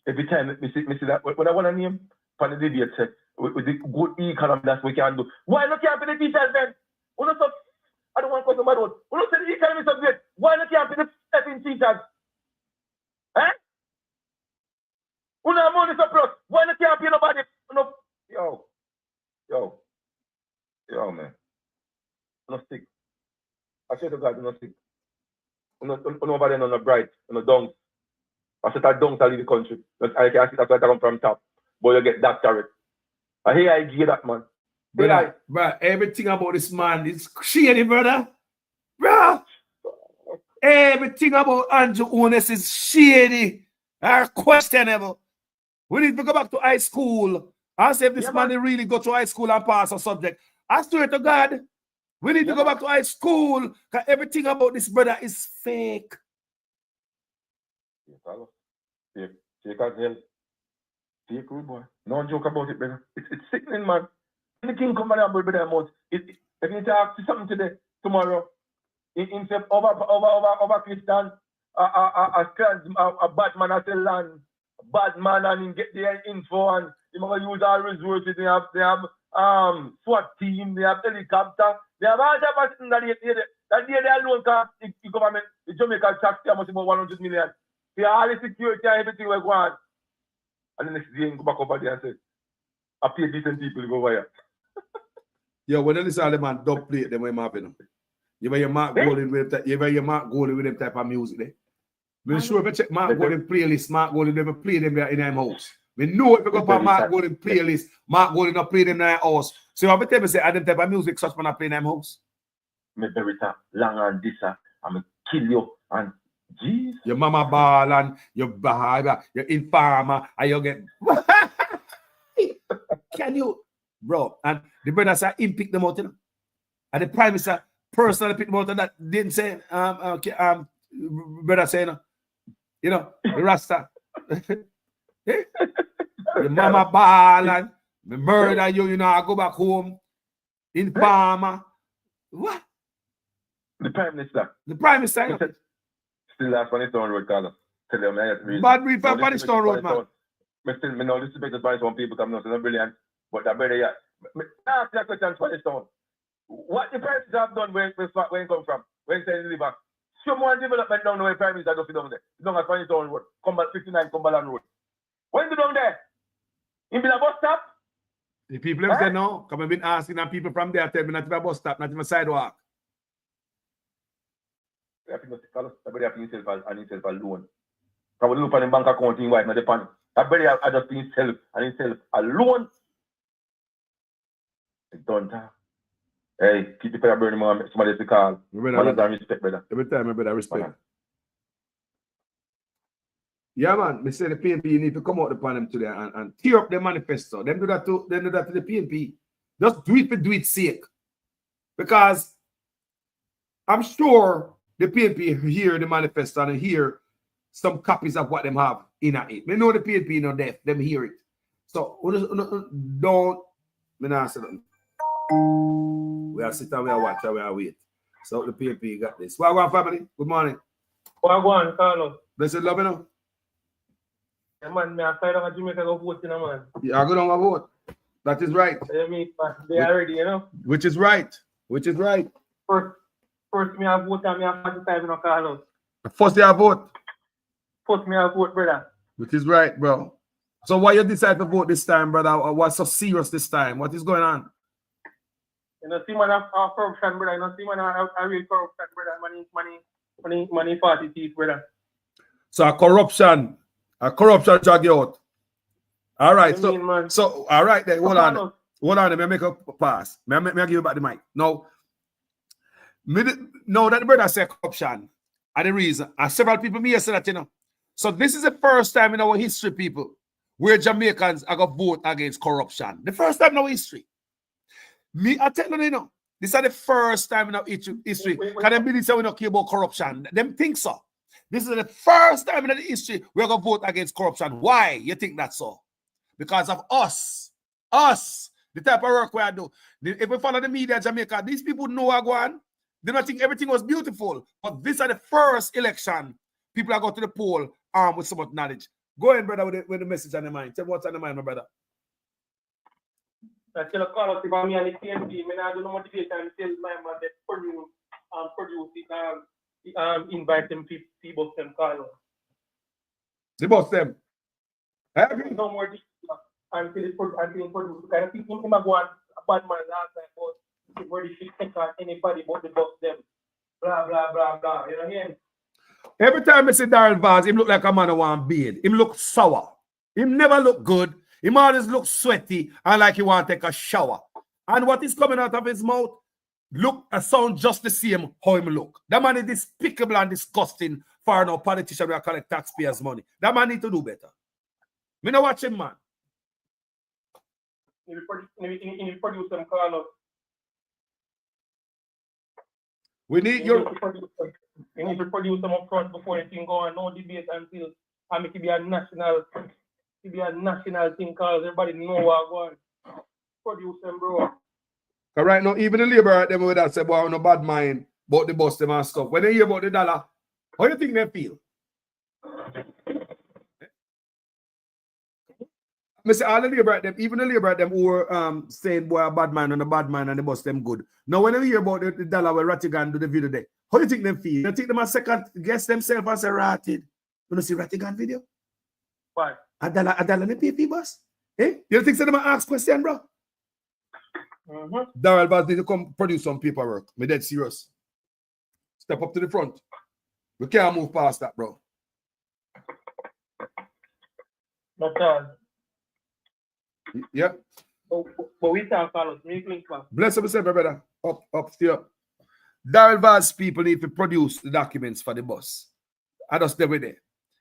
Every time me see that when I want to name for the debate with the good economy that we can do. Why not can't be the teachers then? I don't want to question about what. We don't say the economy is so great. Why not can't be the stepping teachers? Eh? We don't have money surplus. Why not can't pay nobody? No. Yo, man. No stick. I swear to God, no stick. Nobody no bright, no dunks. I said I don't leave the country. I can see that's why I come from top. But you get doctorate. I hear I give that man. Brother, everything about this man is shady, brother. Bro. Everything about Andrew Ones is shady. Or questionable. We need to go back to high school. I say if this man really go to high school and pass a subject. I swear to God, we need to go back to high school because everything about this brother is fake. Fake as hell. Fake rude boy. No joke about it, brother. It's sickening, man. Anything come out of brother mouth. If you talk to something today, tomorrow, in over Christian, a bad man at the land, a bad man and him get their info and they gonna use our resources. They have SWAT team, they have helicopter, they have all type of things that they alone can the government, the Jamaica tax pay much about 100 million. They all the security and everything we go on. And the next day you go back over there and say, I pay decent people to go over here. Yo, when this all the man dub plate them when happen. You wear your Mark Golden with them type of music there. I'm sure if you check Mark Golden playlist, Mark Golden never play them there in their house. We know if you go up on Mark Golden playlist, Mark Golden not play them in their house. So you have to say I them type of music such man not play in their house. Me berita long and this I'm kill you and jeez. Your mama ball and your behavior, your informer, and you get can you, bro? And the brother said him pick them out, you know? And the prime minister personally pick them out, and that didn't say brother saying, you know, the Rasta. Your mama ball and me murder you, you know, I go back home. Informer. What? The prime minister. The prime minister. You know? Still last Paniston Road, Carlos. Tell them I read. Bad read for Paniston Road, man. Me know this is better by some people come now, so it's brilliant. But I better ask that question Paniston. What the prime minister have done when come from? When he deliver? Show more development down the way prime minister does down there. Down at Paniston Road. 59 Cumberland Road. When you down there? In the bus stop? The people have said no. Come and been asking and people from there tell me not even a bus stop, not even a sidewalk. I think everybody have himself alone. Come on, look at the bank account in white, not the pan. Everybody have just himself alone. Don't hey, keep the fire burning, man. Somebody to call. Respect, brother. Every time, my brother, respect. Yeah, man. Me say the PNP, you need to come out the panel today and tear up the manifesto. Them do that to the PNP. Just do it for do its sake. Because I'm sure the PNP hear the manifesto and hear some copies of what them have in it. Me know the PNP no deaf. Them hear it. So don't me not say nothing. We are sitting and we are watching and we are wait. So the PNP got this. Wagwan family, good morning. Wagwan, Carlos. Blessed love, you know. Yeah, man, me after that Jamaica go vote, you know, man. Yeah, I go down and vote. That is right. Yeah, me, they are ready, you know. Which is right. Which is right. First me have vote and me have 45, you know, Carlos. First you have vote. First me have vote, brother. Which is right, bro. So why you decide to vote this time, brother? What's so serious this time? What is going on? You know, see man have corruption, brother. You know, see man have real corruption, brother. Money party thief, brother. So a corruption drag you out. All right, so all right then. Hold on. Let me make a pass. May I give you back the mic. Now that the brother said corruption and the reason, and several people may say that, you know. So this is the first time in our history, people, where Jamaicans are going to vote against corruption. The first time in our history. Me, I tell you, know, this is the first time in our history. Can they believe we don't care about corruption? Them think so. This is the first time in the history we're going to vote against corruption. Why? You think that's so? Because of us. Us. The type of work we are doing. If we follow the media in Jamaica, these people know what going on. They don't think everything was beautiful. But this is the first election people are going to the poll with so much knowledge. Go ahead, brother, with the message on the mind. Tell me what's on the mind, my brother. I still call us about me and the TNT. I don't know motivation until my man that produce it, invite them people them call us. The boss them. I agree. No more until it's produced. Kind of people him go on a bad man last night about where the shit take on anybody but the boss them. Blah blah blah blah. You know what I mean? Every time I see Darren Vaz, him look like a man who want beard. Him look sour. Him never look good. Him always look sweaty and like he want to take a shower. And what is coming out of his mouth look and sound just the same how him look. That man is despicable and disgusting for no politician who collect taxpayers' money. That man need to do better. Me no watch him, man. He produce them call us. We need your... You need to produce them up front before anything go on. No debate until I make it be a national thing because everybody know what going on. Produce them, bro. Because right now, even the labor them with that say, boy, no bad mind about the bus them and stuff. When they hear about the dollar, how do you think they feel? I say all the labor them, even the labor them who were saying, boy, a bad man and the bus them good. Now, when they hear about the dollar where Rattigan do the video there, how do you think them feel? You think them a second guess themselves and say, Ratted? You know see Rattigan video? Why? A dollar in the PP bus? Eh? You think so them ask question, bro? Darrell Vaz need to come produce some paperwork. Me dead serious. Step up to the front. We can't move past that, bro. Not all. Yeah. But we talk Carlos. Bless up yourself, brother. Up, stay up. Darrell Vaz people need to produce the documents for the bus. I just stay with it.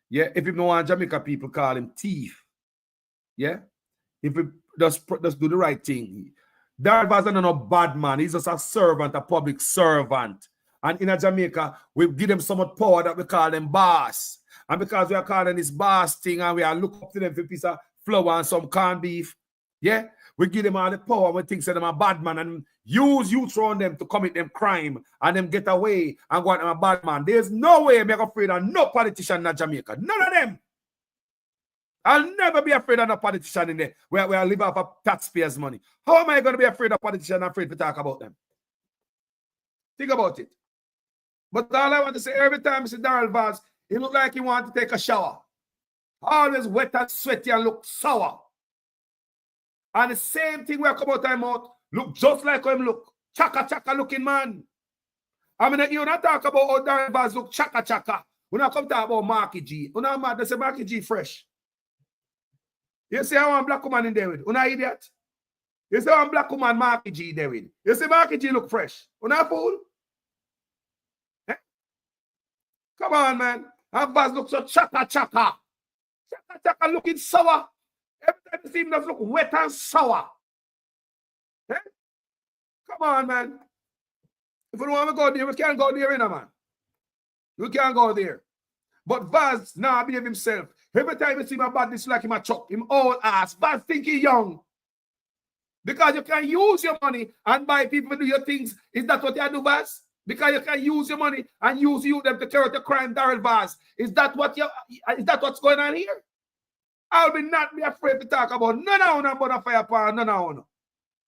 Yeah. If you don't want Jamaica people call him thief. Yeah. If we just do the right thing. Darrell Vaz is not a bad man. He's just a servant, a public servant. And in Jamaica, we give them so much power that we call them boss. And because we are calling this boss thing and we are looking up to them for a piece of flour and some corned beef, yeah, we give them all the power. We think them a bad man and use youth around them to commit them crime and them get away and go on them a bad man. There's no way I'm afraid of no politician in Jamaica. None of them. I'll never be afraid of no politician in there where I live off of taxpayers' money. How am I going to be afraid of politicians and afraid to talk about them? Think about it. But all I want to say, every time I see Darrell Vaz, he look like he want to take a shower. Always wet and sweaty and look sour. And the same thing where I come out of my mouth, look just like him look. Chaka looking man. I mean, you not talk about how Darrell Vaz look chaka. When I come talk about Marky G, when I'm mad, they say Marky G fresh. You see how one black woman in there with? You're not idiot. You see one black woman Marky G there with. You see Marky G look fresh. You're not fool. Eh? Come on, man. And Vaz look so chaka. Chaka looking sour. Every time you see him does look wet and sour. Eh? Come on, man. If we don't want to go there, we can't go there, man. We can't go there. But Vaz now behave himself. Every time you see my bad, this like him a chuck, him old ass. Vaz think he young. Because you can use your money and buy people to do your things. Is that what you do, Vaz? Because you can use your money and use them to carry out the crime, Darrell Vaz. Is that what's going on here? I'll not be afraid to talk about none of them about fire power, none of them.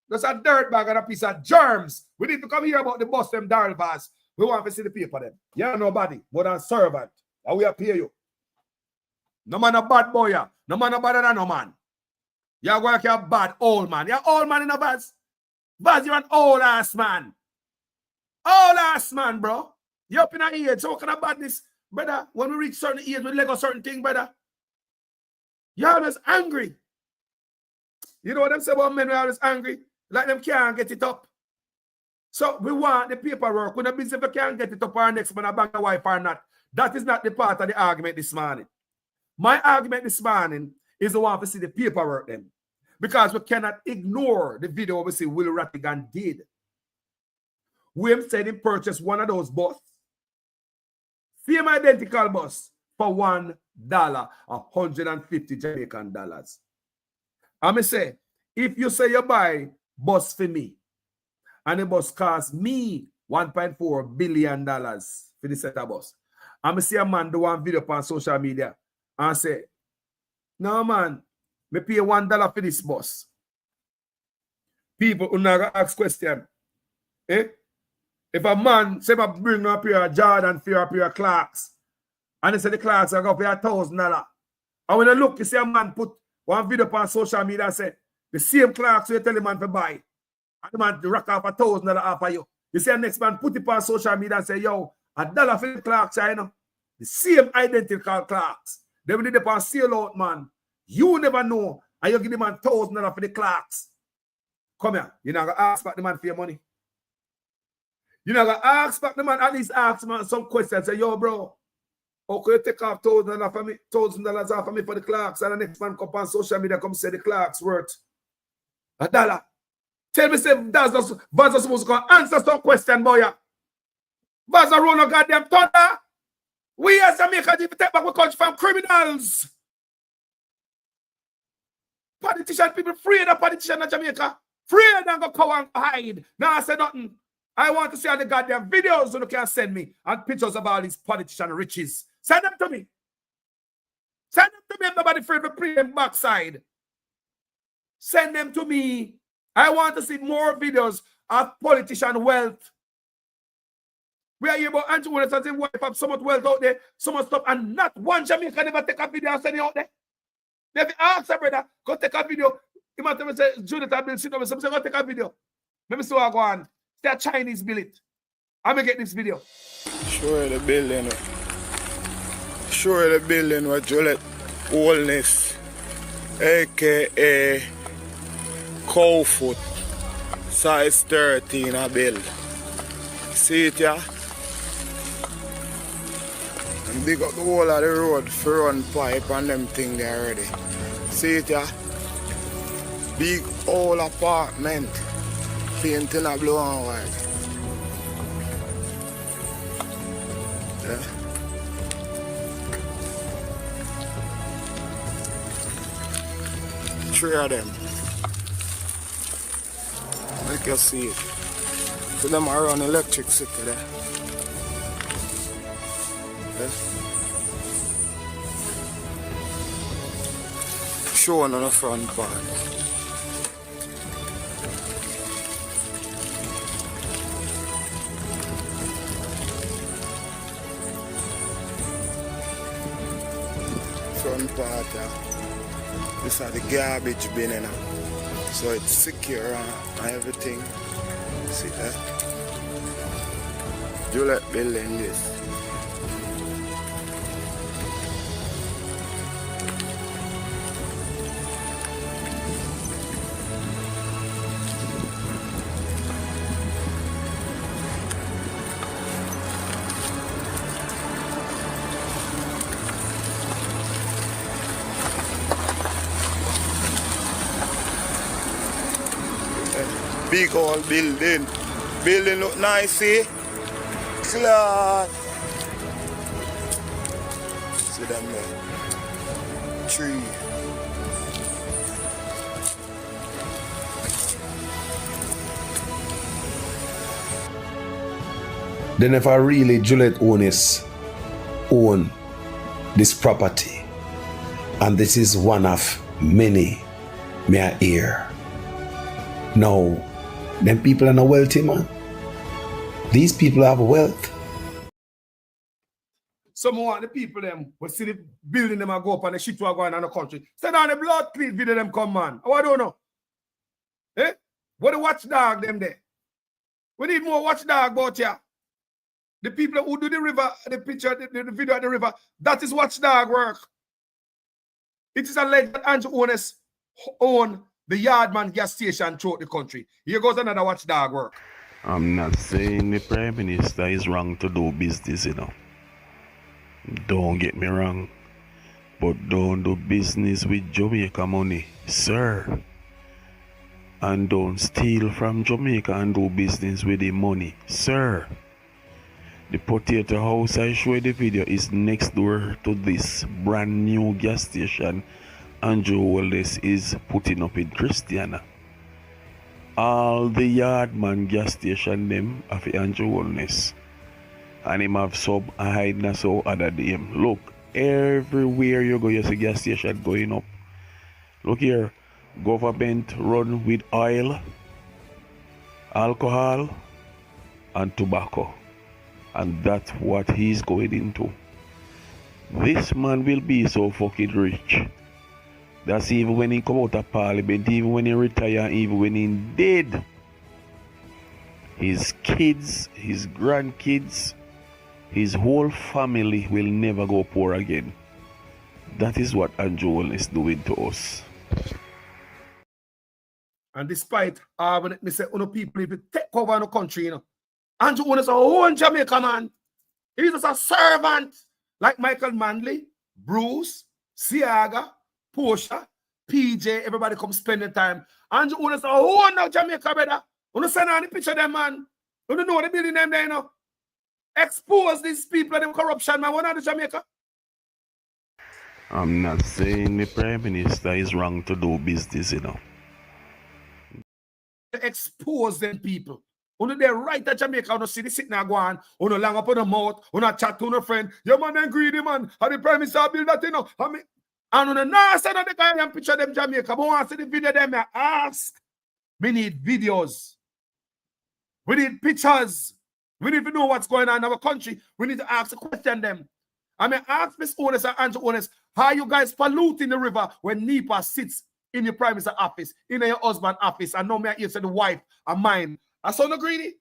That's a dirt bag and a piece of germs. We need to come here about the boss them Darrell Vaz. We want to see the paper them. You're nobody more than servant. And we pay you. No man a bad boy, yeah. No man a better than no man. You're going like a bad old man. You're old man in a Vaz. Vaz, you're an old ass man. Old ass man, bro. You're up in a age. So what kind of badness, brother? When we reach certain age, we let go certain thing, brother. You're always angry. You know what them say about men? We're always angry. Like them can't get it up. So we want the paperwork. We're not busy if we can't get it up our next man a bang a wife or not. That is not the part of the argument this morning. My argument this morning is the one to see the paperwork them. Because we cannot ignore the video we see Will Rattigan did. William said he purchased one of those buses. Same identical bus for $1, 150 Jamaican dollars. I'm say, if you say you buy bus for me, and the bus costs me $1.4 billion for the set of bus, I'm see a man do one video on social media and say, no man, me pay $1 for this bus. People who never ask question, eh? If a man say I bring up a pair of Jordan for a pair of Clarks, and they say the Clarks are going for $1,000, and when you look, you see a man put one video on social media and say, the same Clarks you tell the man to buy, and the man rack off $1,000 off of you. You see the next man put it on social media and say, yo, $1 for the Clarks, you know. The same identical Clarks. They will need upon sale out, man. You never know, and you give the man $1,000 for the Clarks. Come here, you're not going to ask back the man for your money. You're not going to ask back the man, at least ask man some questions. Say, yo, bro, how could you take off $1,000 for me, $1,000 off of me for the Clarks? And the next man come on social media, come say the Clarks worth $1. Tell me, say, Vaz is supposed to go answer some question, boy. Vaz are run a goddamn thunder. We as Jamaica need to take back our country from criminals. Politician people afraid of politicians in Jamaica. Afraid and go cover and hide. Now I say nothing. I want to see all the goddamn videos you can send me and pictures of all these politician riches. Send them to me. Send them to me. Nobody afraid to play them backside. Send them to me. I want to see more videos of politician wealth. We are here about Andrew Willis and his wife have so much wealth out there, so much stuff, and not one Jamaican never take a video and send it out there. They have to ask her brother, go take a video. He might have say, Judith, I will sit down with something, go take a video. Let me see what I go on. That Chinese build. I'm going to get this video. Sure the building. Sure the building with Juliet Wellness, a.k.a. Cowfoot, size 13 a build. See it, yeah? And big up the whole of the road for run pipe and them thing there already. See it, yeah? Big old apartment. Painting a blue and white. Yeah. Three of them. Like you see it. So them are on electricity there. Yeah. Showing on the front part. Front part, this is the garbage bin, you know. So it's secure and everything. See that? Juliet building this. Big old building. Building look nice, see? Class. See them there. Tree. Then if I really Juliet own this property, and this is one of many may I hear. Now, them people are not wealthy, man. These people have wealth. Some want the people them will see the building them and go up and the shit will go on in the country. Send on the blood clean video them come, man. Oh, I don't know. Eh? What the watchdog them there? We need more watchdog about here. The people who do the river, the picture, the video at the river, that is watchdog work. It is alleged that Andrew Owners own the Yardman gas station throughout the country. Here goes another watchdog work. I'm not saying the Prime Minister is wrong to do business, you know. Don't get me wrong. but don't do business with Jamaica money, sir. And don't steal from Jamaica and do business with the money, sir. The potato house I showed the video is next door to this brand new gas station Andrew Wallace is putting up in Christiana. All the Yardman gas station them of Andrew Wallace. And him have sub a hide na so other them. Look, everywhere you go you see gas station going up. Look here, government run with oil, alcohol and tobacco. And that's what he's going into. This man will be so fucking rich. That's even when he come out of parliament, even when he retire, even when he dead. His kids, his grandkids, his whole family will never go poor again. That is what Andrew is doing to us. And despite when me say people if you take over the country, you know, Andrew is a whole Jamaica man. He's just a servant like Michael Manley, Bruce, Siaga, Portia, PJ, everybody come spend the time. Andrew is a whole now Jamaica, brother. You send on the picture of them, man. You don't know the building them there, you know. Expose these people and them corruption, man. One of the Jamaica. I'm not saying the Prime Minister is wrong to do business, you know. Expose them people. Only they right at Jamaica, you see the sitting there go on, you know, long up on the mouth, you know, chat to your friend, your man and greedy man, how the Prime Minister build that, you know. And on the north side of the guy and picture them Jamaica, but want to see the video them, I ask. We need videos. We need pictures. We need to know what's going on in our country. We need to ask a question them. I mean, ask Miss Owners and Andrew Owners, how you guys polluting the river when NEPA sits in your Prime Minister office, in your husband office, and now me here say the wife and mine. I saw no greedy.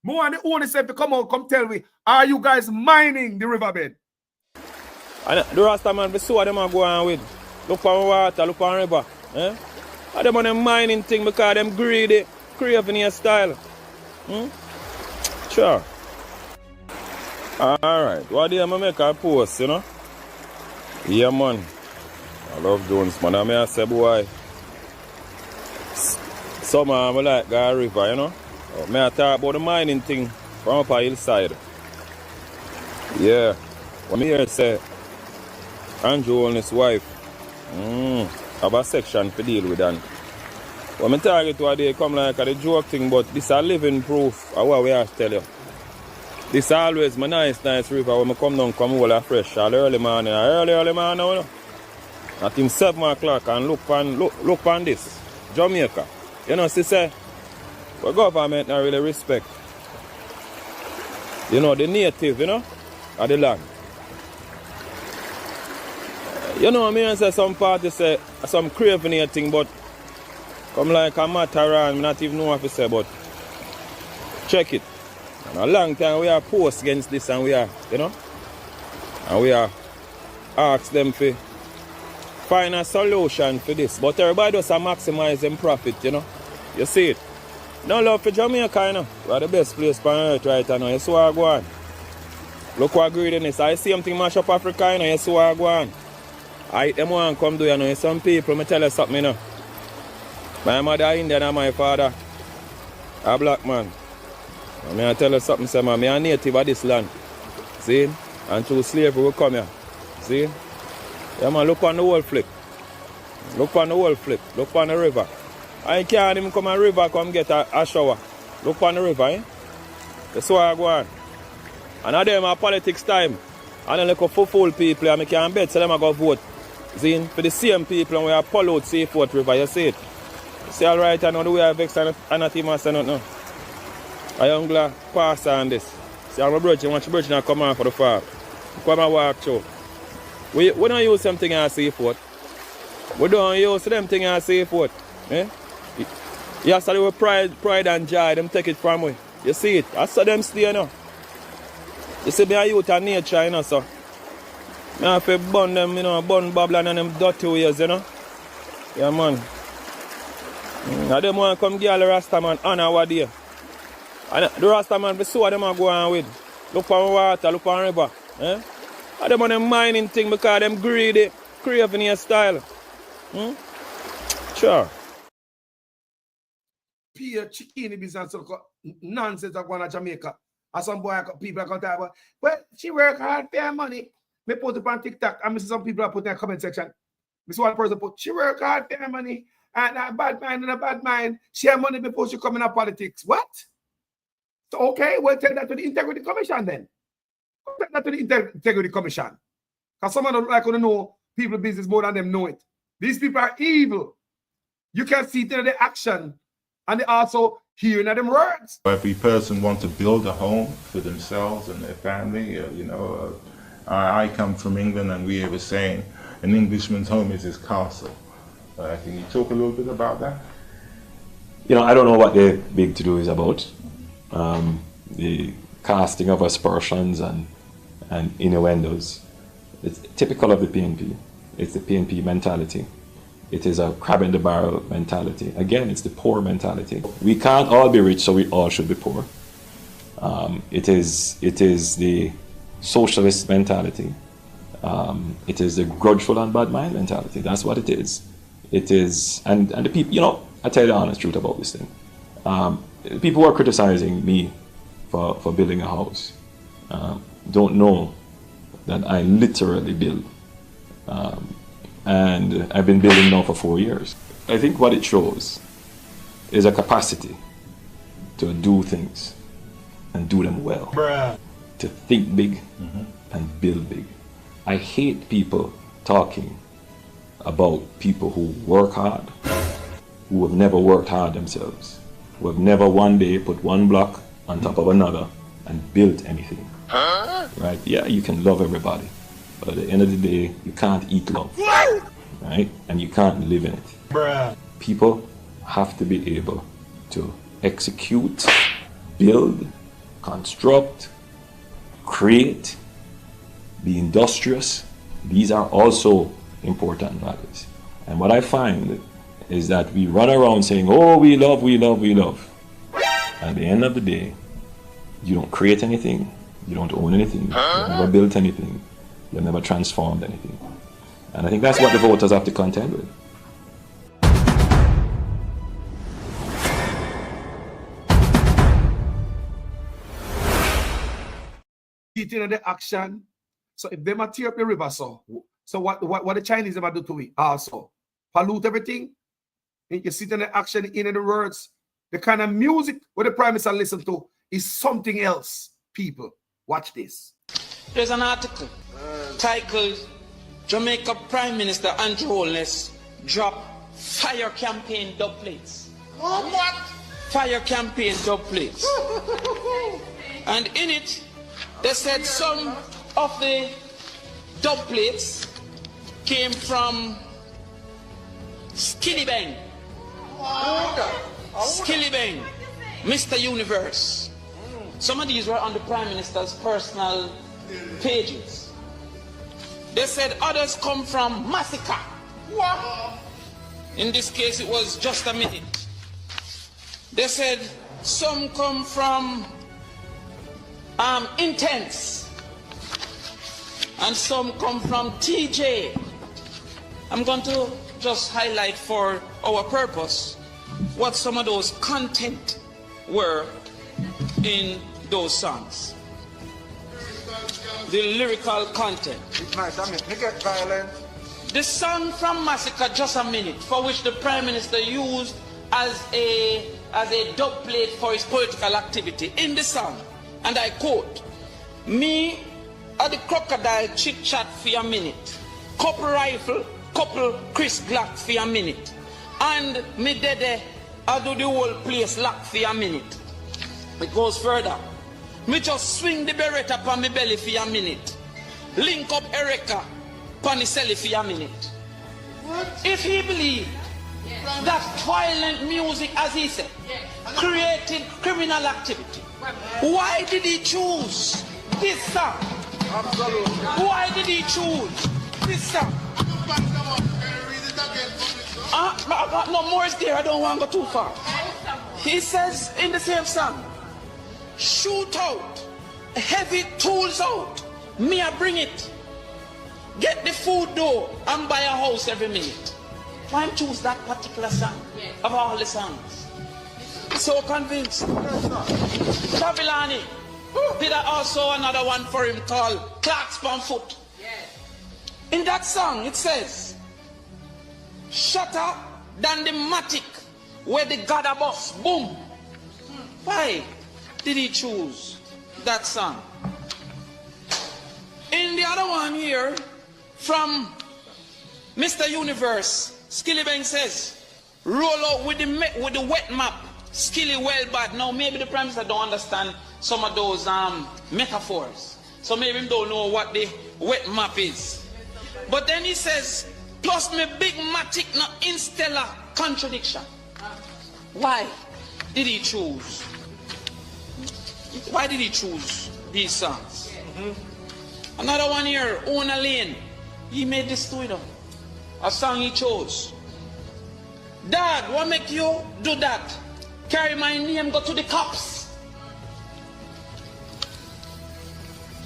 More and the owners have to come out, come tell me, are you guys mining the riverbed? And the Rasta man, we see what them are going with. Look for water, look for river. Eh? And them on them mining thing because them greedy, craving your style. Sure. Alright, what do you make a post, you know? Yeah, man. I love Jones, man. I may say, boy, some I like go river, you know? May I talk about the mining thing from up a hillside. Yeah. What me here say, Andrew and his wife have a section to deal with that. When I target what they come like a joke thing, but this is a living proof of what we have to tell you. This is always my nice river when I come down, come all fresh, all early morning, early morning, you know. At him 7 o'clock and look on this, Jamaica. You know, see, say, the government not really respect, you know, the native, you know, of the land. You know, I mean, say some parties say some craving thing, but come like a matter around, I not even know what to say, but check it. And a long time we are post against this and we are, you know, and we are ask them to find a solution for this. But everybody does maximize them profit, you know. You see it. No love for Jamaica, you know. We are the best place on earth right now. You see what I go on. Look what greediness. I see something mash up Africa, you know. You see what I go on. I them want to come do, you know. Some people, let me tell you something, you know. My mother Indian and my father a black man. And I tell you something, say, man, I'm a native of this land. See? And through slavery we come here. See? Yeah, man, look on the whole flip. Look on the whole flip. Look on the river. I can't even come a river come get a shower. Look on the river, eh? That's why I go on. And now them are politics time. And then look for fool people and I can't bet so them I go vote. See? For the same people and we are pollute Seafort River, you see it? See all right, I know the way I vex and not even say nothing. I am glad pass on this. See, I'm a brother, watch the brother come on for the farm. Come and walk through. We don't use something as Seafort. We don't use them thing as Seafort. Eh? Yesterday with pride and joy, them take it from me. You see it? I saw them stay now. You see me a youth and nature, you know, so. I have to burn them, you know, burn Babylon and them dirty ways, you know. Yeah, man. Now them want to come give the Rasta man honor what day. And the Rasta man, we see what them are going with. Look for water, look for river. Eh? I them on them mining thing because them greedy, craving your style. Sure. Pure chicken business nonsense are going to Jamaica. And some boy people are going to talk about, well, she work hard for her money. Me put it on TikTok and I see some people are putting in the comment section. This one person put, she work hard for her money and a bad mind. She have money before she come in politics. What? So okay, we'll tell that to the Integrity Commission then. Take that to the Integrity Commission. Because someone don't like to know people's business more than them know it. These people are evil. You can see it in their action and they also hearing them words. Every person wants to build a home for themselves and their family. I come from England and we have a saying, an Englishman's home is his castle. Can you talk a little bit about that? I don't know what the big to-do is about. The casting of aspersions and innuendos. It's typical of the PNP. It's the PNP mentality. It is a crab in the barrel mentality. Again, it's the poor mentality. We can't all be rich, so we all should be poor. It is the socialist mentality. It is the grudgeful and bad mind mentality. That's what it is. It is, and the people, I tell you the honest truth about this thing. People who are criticizing me for building a house don't know that I literally build. And I've been building now for 4 years. I think what it shows is a capacity to do things and do them well. To think big and build big. I hate people talking about people who work hard, who have never worked hard themselves, who have never one day put one block on top of another and built anything. Right? Yeah, you can love everybody, but at the end of the day, you can't eat love. Right? And you can't live in it. People have to be able to execute, build, construct, create, be industrious. These are also important matters. And what I find is that we run around saying, oh, we love. At the end of the day, you don't create anything, you don't own anything, you've never built anything, you've never transformed anything. And I think that's what the voters have to contend with. Eating the action. So if they might tear up the river, so what the Chinese ever do to it also? Pollute everything. And you sit in the action in the words. The kind of music what the Prime Minister listen to is something else. People, watch this. There's an article titled Jamaica Prime Minister Andrew Holness drop fire campaign dub plates. What? Fire campaign dub plates. And in it, they said some of the dub plates came from Skillibeng. Skillibeng, Mr. Universe. Some of these were on the Prime Minister's personal pages. They said others come from Massacre. In this case, it was Just a Minute. They said some come from Intense. And some come from TJ. I'm going to just highlight for our purpose what some of those content were in those songs. The lyrical content. The song from Massacre, Just a Minute, for which the Prime Minister used as a dub plate for his political activity. In the song, and I quote, "Me are the crocodile chit chat for a minute, couple rifle, couple Chris Glock for a minute, and me dede I do the whole place lock for a minute." It goes further. "Me just swing the beretta upon me belly for a minute, link up Erica pon the celly for a minute." If he believed that violent music, as he said, created criminal activity, why did he choose this song? Why did he choose this song? No more is there, I don't want to go too far. He says in the same song, "Shoot out, heavy tools out, me I bring it, get the food though, and buy a house every minute. Why him choose that particular song of all the songs? So convinced. Babylani did also another one for him called Clocks on Foot. In that song it says, shatter than the matic where the God a boss. Boom. Why did he choose that song? In the other one here, from Mr. Universe, Skilly Bang says, roll out with the wet map. Skilly well bad. Now maybe the Prime Minister don't understand some of those metaphors. So maybe he don't know what the wet map is. But then he says, plus me big matic no instellar contradiction. Why did he choose? Why did he choose these songs? Another one here, Ona Lane. He made this to it. A song he chose. Dad, what make you do that? Carry my name, go to the cops.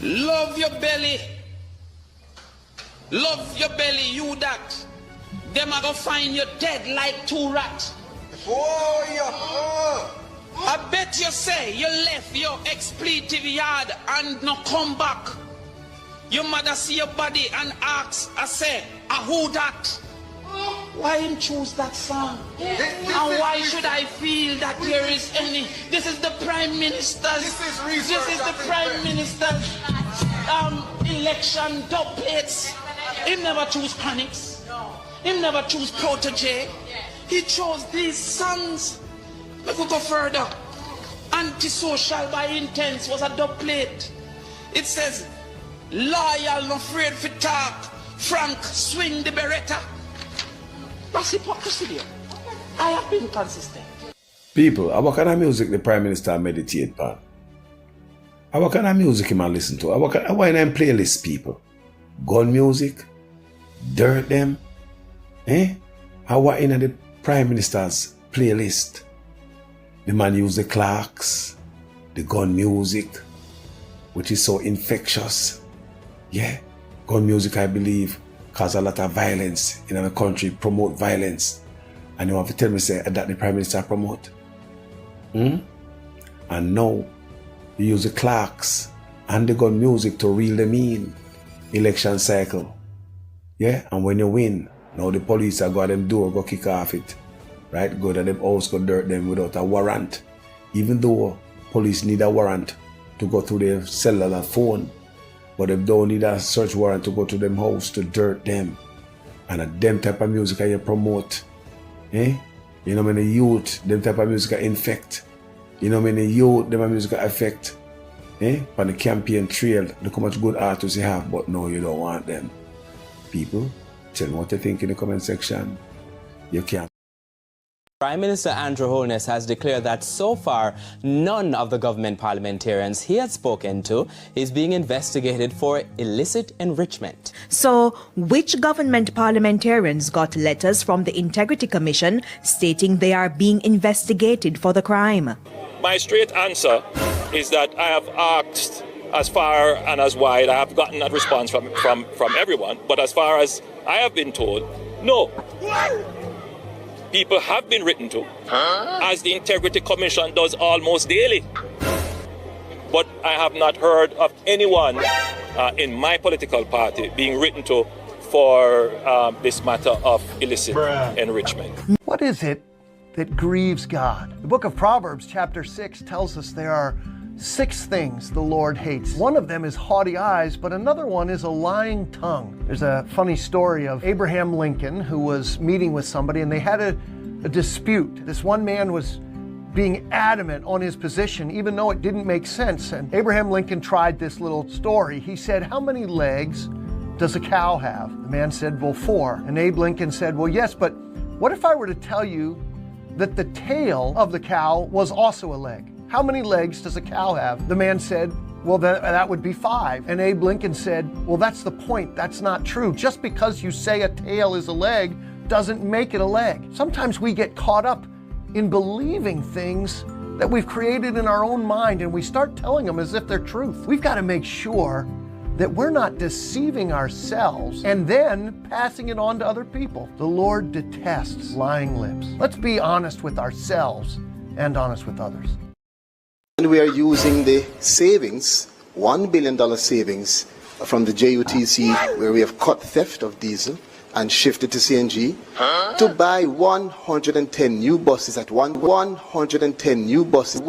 Love your belly. Love your belly, you that. Them are gonna find you dead like two rats. Oh, yeah. I bet you say you left your expletive yard and no come back. Your mother see your body and asks, I say, who that? Why him choose that song? And why should I feel that there is any? This is the Prime Minister's. This is the Prime Minister's election dub plates. He never choose Panics. He never choose Protege. He chose these songs. Let me go further. Antisocial by Intense was a dub plate. It says, loyal, no afraid for talk. Frank, swing the Beretta. That's hypocrisy there. I have been consistent. People, what kind of music the Prime Minister meditate on? What kind of music him listen to? What kind of playlist, people? Gun music? Dirt them? How what in the Prime Minister's playlist? The man use the clocks, the gun music, which is so infectious. Yeah, gun music, I believe, cause a lot of violence in our country, promote violence. And you have to tell me say that the Prime Minister promote. And now, you use the clocks and the gun music to reel them in. Election cycle. Yeah, and when you win, now the police are go at them door, go kick off it. Right, go to them house, go dirt them without a warrant. Even though police need a warrant to go through their cellular phone. But they don't need a search warrant to go to them house to dirt them. And them type of music you promote. You know many youth, them type of music infect. You know many youth, them music affect. On the campaign trail, look how much good artists you have, but no, you don't want them. People, tell me what you think in the comment section. You can't. Prime Minister Andrew Holness has declared that so far, none of the government parliamentarians he had spoken to is being investigated for illicit enrichment. So, which government parliamentarians got letters from the Integrity Commission stating they are being investigated for the crime? My straight answer is that I have asked as far and as wide. I have gotten a response from everyone, but as far as I have been told, no. People have been written to, as the Integrity Commission does almost daily. But I have not heard of anyone in my political party being written to for this matter of illicit enrichment. What is it that grieves God? The book of Proverbs, chapter 6, tells us there are 6 things the Lord hates. One of them is haughty eyes, but another one is a lying tongue. There's a funny story of Abraham Lincoln who was meeting with somebody and they had a dispute. This one man was being adamant on his position even though it didn't make sense. And Abraham Lincoln tried this little story. He said, how many legs does a cow have? The man said, well, 4. And Abe Lincoln said, well, yes, but what if I were to tell you that the tail of the cow was also a leg? How many legs does a cow have? The man said, well, that would be 5. And Abe Lincoln said, well, that's the point. That's not true. Just because you say a tail is a leg doesn't make it a leg. Sometimes we get caught up in believing things that we've created in our own mind and we start telling them as if they're truth. We've got to make sure that we're not deceiving ourselves and then passing it on to other people. The Lord detests lying lips. Let's be honest with ourselves and honest with others. And we are using the savings, $1 billion savings from the JUTC, where we have cut theft of diesel and shifted to CNG, to buy 110 new buses at 110 new buses at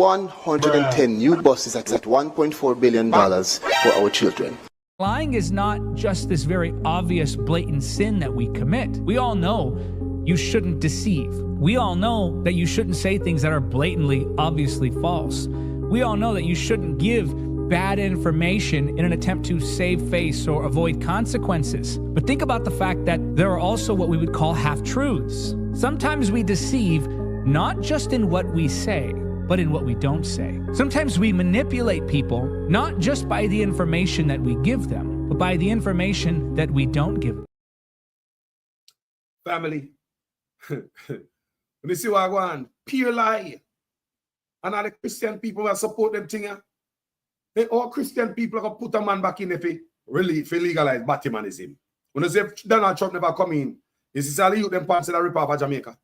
$1.4 billion for our children. Lying is not just this very obvious, blatant sin that we commit. We all know you shouldn't deceive. We all know that you shouldn't say things that are blatantly, obviously false. We all know that you shouldn't give bad information in an attempt to save face or avoid consequences. But think about the fact that there are also what we would call half-truths. Sometimes we deceive not just in what we say, but in what we don't say. Sometimes we manipulate people not just by the information that we give them, but by the information that we don't give them. Family, when you see what I want, pure lie. And all the Christian people that support them thing, they all Christian people are going to put a man back in if he legalize Batimanism. When you say Donald Trump never come in, this is all you them pants in the rip off of Jamaica.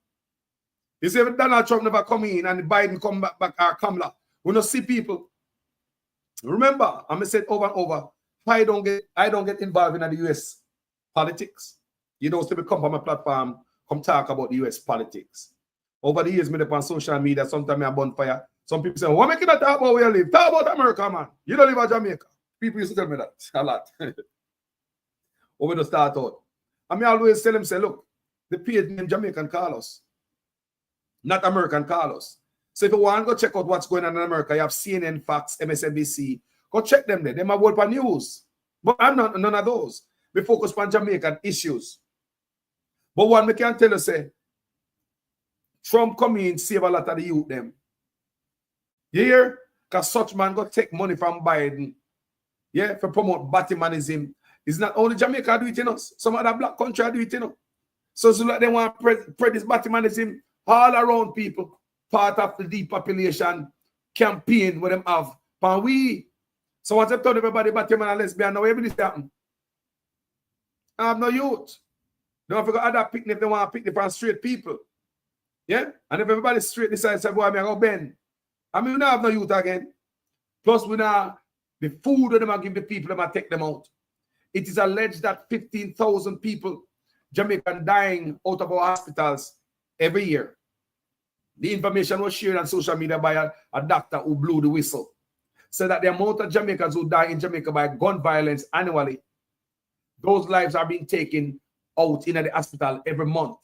You say Donald Trump never come in and Biden come back or Kamala. When you see people, remember, I'm said over and over, I don't get involved in the US politics. You don't still come from my platform, come talk about the US politics. Over the years, me on social media, sometimes I bonfire. Some people say, what make you not talk about where you live? Talk about America, man. You don't live in Jamaica. People used to tell me that a lot. Over the start out. I mean, I always tell them, say, look, the page name Jamaican Carlos, not American Carlos. So if you want to go check out what's going on in America, you have CNN, Fox, MSNBC. Go check them there. They might work for news. But I'm not none of those. We focus on Jamaican issues. But one we can tell you, say, Trump come in, save a lot of the youth them. You hear? Because such man go take money from Biden, yeah, for promote Batimanism. It's not only Jamaica do it, you know. Some other black country do it, you know. So like they want to spread this Batimanism all around people. Part of the depopulation campaign with them have. But so once I told everybody Batiman and lesbian, now everything happen. I have no youth. Don't forget other picnic if they want to pick from straight people. Yeah? And if everybody straight decides to go, I'm going to bend. I mean, we don't have no youth again. Plus, we now the food that they give the people, they take them out. It is alleged that 15,000 people, Jamaican, dying out of our hospitals every year. The information was shared on social media by a doctor who blew the whistle. So that the amount of Jamaicans who die in Jamaica by gun violence annually, those lives are being taken out in the hospital every month.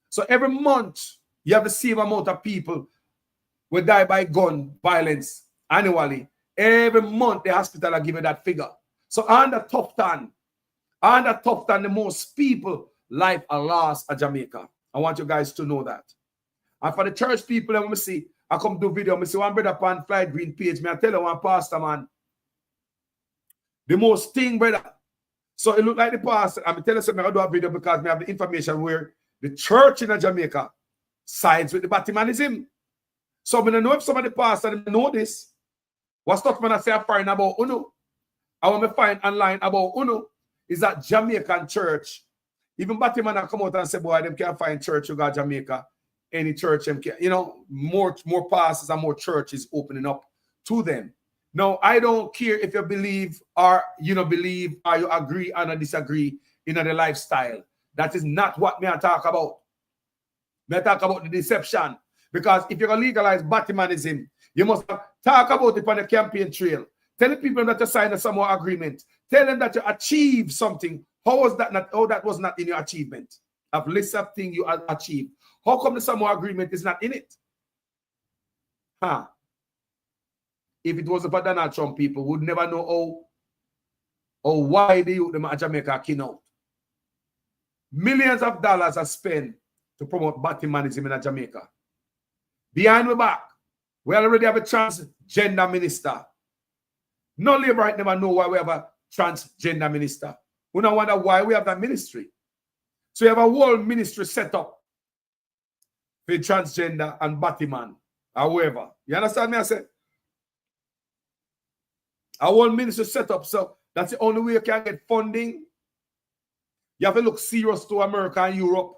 So every month, you have the same amount of people will die by gun violence annually. Every month, the hospital are giving that figure. So under tough time, the most people life are lost at Jamaica. I want you guys to know that. And for the church people, let me see, I come do video, I see one brother upon Flight Green page, me I tell you one pastor, man, the most thing, brother. So it look like the pastor, I'm telling you something, I do a video because I have the information where the church in Jamaica sides with the Batimanism. So I don't know if some of the pastors know this. What stuff when I say I find about Uno, I want to find online about Uno, is that Jamaican church, even Batiman come out and say, boy, them can't find church you got Jamaica. Any church, them can, you know, more pastors and more churches opening up to them. Now, I don't care if you believe or you don't believe or you agree or disagree in the lifestyle. That is not what me I talk about. Me I talk about the deception. Because if you're going to legalize Batimanism, you must talk about it on the campaign trail. Tell the people that you signed a Samoa agreement. Tell them that you achieved something. How was that not? How that was not in your achievement? A list of things you achieved. How come the Samoa agreement is not in it? Huh? If it wasn't for Donald Trump, people would never know how why the youth them at Jamaica came out. Millions of dollars are spent to promote Batimanism in Jamaica. Behind my back, we already have a transgender minister. No labor right never know why we have a transgender minister. We don't wonder why we have that ministry. So you have a whole ministry set up for transgender and Batiman, however. You understand me? I said? A whole ministry set up. So That's the only way you can get funding. You have to look serious to America and Europe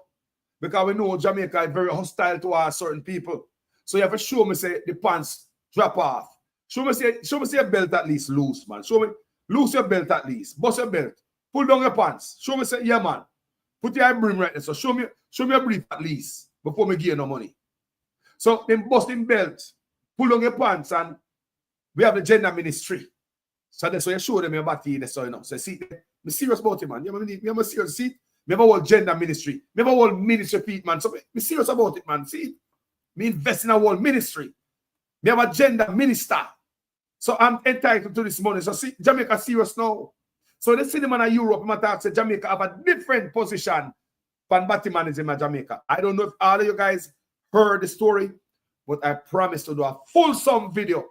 because we know Jamaica is very hostile to our certain people. So you have to show me say the pants drop off. Show me say your belt at least loose, man. Show me loose your belt at least. Bust your belt. Pull down your pants. Show me say, yeah, man. Put your brim right there. So show me your brief at least before me give you no money. So them busting belt, pull down your pants, and we have the gender ministry. So that's why you show them your body. So you know. So see, I'm serious about it, man. I'm serious. See, me have a whole gender ministry. Me have a whole ministry feet, man. So me serious about it, man. See, me invest in a whole ministry. Me have a gender minister. So I'm entitled to this money. So see, Jamaica serious now. So the cinema in Europe, I'm talking say Jamaica have a different position than Batmanism in Jamaica. I don't know if all of you guys heard the story, but I promise to do a fulsome video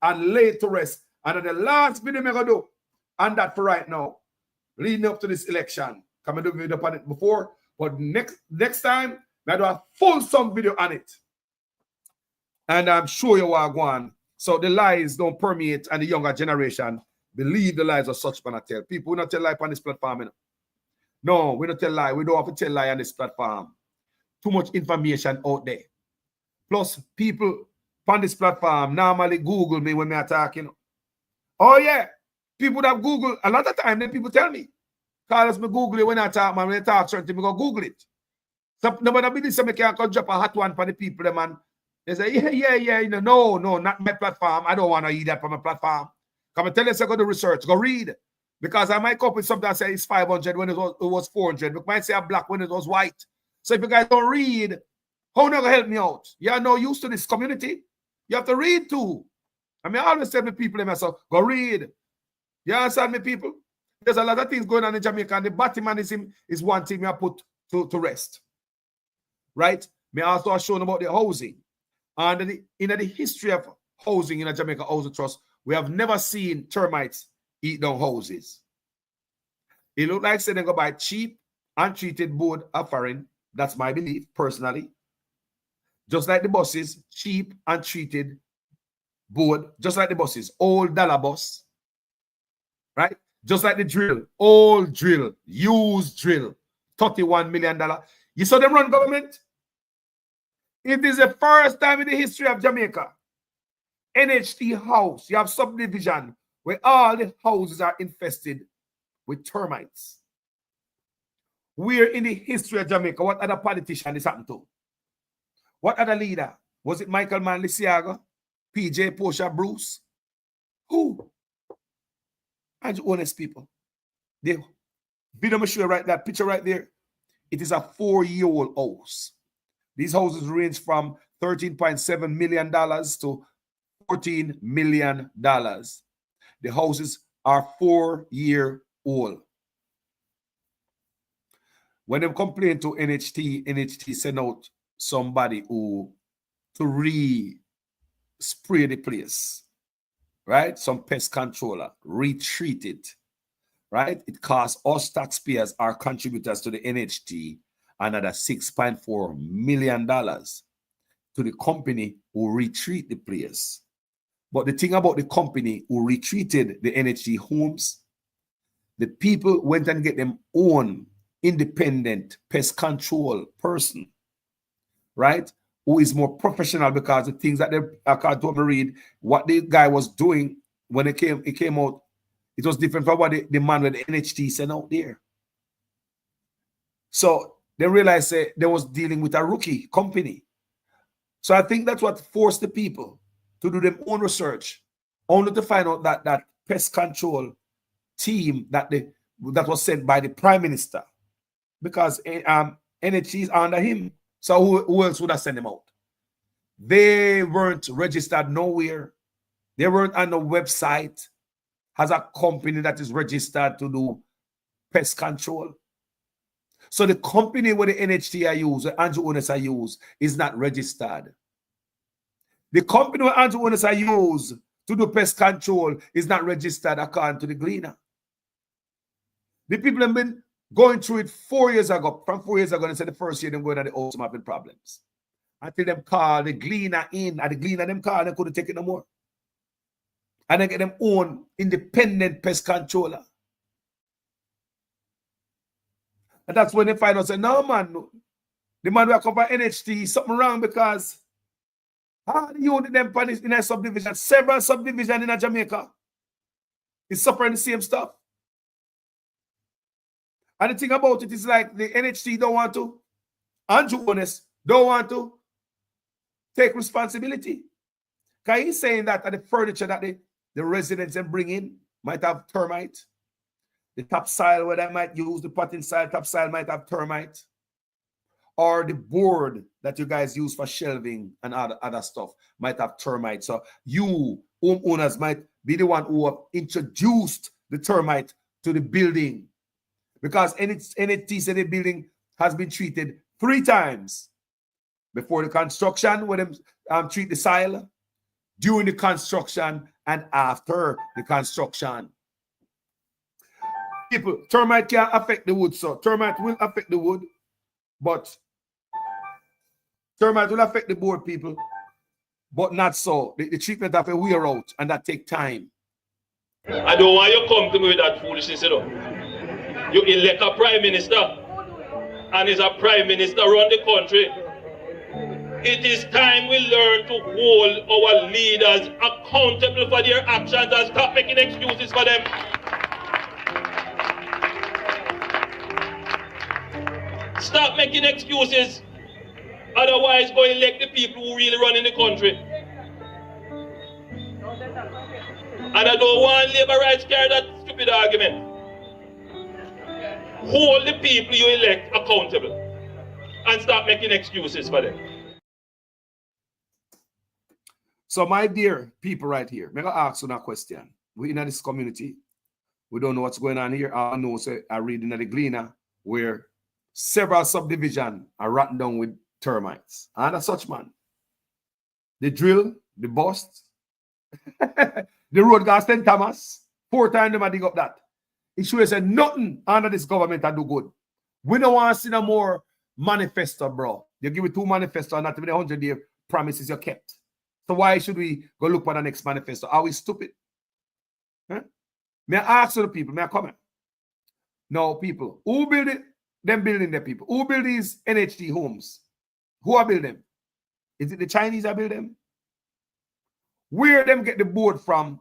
and lay it to rest. And the last video I'm going to do, and that for right now, leading up to this election. Come and do a video on it before, but next time, I do a fulsome video on it. And I'm sure you are going. So the lies don't permeate, and the younger generation believe the lies of such man. I tell people, we don't tell lie on this platform. You know? No, we don't tell lie. We don't have to tell lie on this platform. Too much information out there. Plus, people on this platform normally Google me when we are talking. Oh yeah, people that Google a lot of time. Then people tell me, Carlos, me Google it when I talk, man. When I talk certain, me go Google it. So nobody believe so me can't go drop a hot one for the people, them, man. They say, yeah, you know, no, not my platform. I don't want to eat that from my platform. Come and tell us, I go to research, go read. Because I might copy something that says it's 500 when it was 400. But might say a black when it was white. So if you guys don't read, how not gonna help me out? You are no used to this community. You have to read too. I mean, I always tell me people, myself, go read. You understand me, people? There's a lot of things going on in Jamaica, and the Batmanism is one thing I put to rest. Right? Me also show about the housing. And in the history of housing in a Jamaica Housing Trust, we have never seen termites eat down houses. It look like say they go buy cheap, untreated board offering. That's my belief, personally. Just like the buses, cheap, untreated board, just like the buses, old dollar bus, right? Just like the drill, old drill, used drill, $31 million. You saw them run government? It is the first time in the history of Jamaica. NHT house, you have subdivision where all the houses are infested with termites. Where in the history of Jamaica, what other politician this happened to? What other leader? Was it Michael Manley Siaga? PJ Portia Bruce? Who? And honest people. The video I'm showing right, that picture right there, it is a 4-year-old house. These houses range from $13.7 million to $14 million. The houses are 4-year-old. When they complain to NHT send out somebody who to re-spray the place, right? Some pest controller, retreat it, right? It costs us taxpayers, our contributors to the NHT, another $6.4 million to the company who retreat the place. But the thing about the company who retreated the NHT homes, the people went and get them own independent pest control person, right? Who is more professional, because the things that I can't read, what the guy was doing when it came out, it was different from what the man with the NHT sent out there. So they realized they was dealing with a rookie company. So I think that's what forced the people to do their own research, only to find out that that pest control team that was sent by the Prime Minister, because NHT is under him. So who else would have sent them out? They weren't registered nowhere. They weren't on the website as a company that is registered to do pest control. So the company where the NHT I use, the Andrew Owners I use, is not registered. The company where Andrew Owners I use to do pest control is not registered according to the Gleaner. The people have been going through it 4 years ago. From 4 years ago, they said the first year them going at the house having problems. Until them call the Gleaner in, and the Gleaner them call, they couldn't take it no more. and they get them own independent pest controller. And that's when they find out, say, no, man, no. The man will come from NHT, something wrong because all the unit them in a subdivision, several subdivisions in Jamaica is suffering the same stuff. And the thing about it is like the NHT don't want to, Andrew Honest don't want to take responsibility. Because he's saying that the furniture that the residents then bring in might have termite. The topsoil where they might use, the potting soil, topsoil might have termite. Or the board that you guys use for shelving and other stuff might have termite. So you, homeowners, might be the one who have introduced the termite to the building. Because NHT said the building has been treated 3 times. Before the construction, when them treat the soil, during the construction, and after the construction. People, termite can affect the wood, so termite will affect the wood, but termite will affect the board, people, but not so. The treatment have to wear out, and that take time. I don't want you to come to me with that foolishness, you know. You elect a prime minister, and is a prime minister run the country. It is time we learn to hold our leaders accountable for their actions and stop making excuses for them. Stop making excuses. Otherwise, go elect the people who really run in the country. And I don't want labor rights carry that stupid argument. Hold the people you elect accountable and stop making excuses for them. So, my dear people right here, I'm going to ask you a question. We're in this community. We don't know what's going on here. I know, say, I read in the Gleaner where several subdivisions are rotten down with termites. And as such, man, the drill, the bust, the road gas St. Thomas, 4 times them dig up that. It should have said nothing under this government that do good. We don't want to see no more manifesto, bro. You give it 2 manifesto and not even 100-day promises you kept. So why should we go look for the next manifesto? Are we stupid? Huh? May I ask the people, may I comment? No, people. Who build it? Them building the people. Who build these NHT homes? Who are building them? Is it the Chinese that build them? Where them get the board from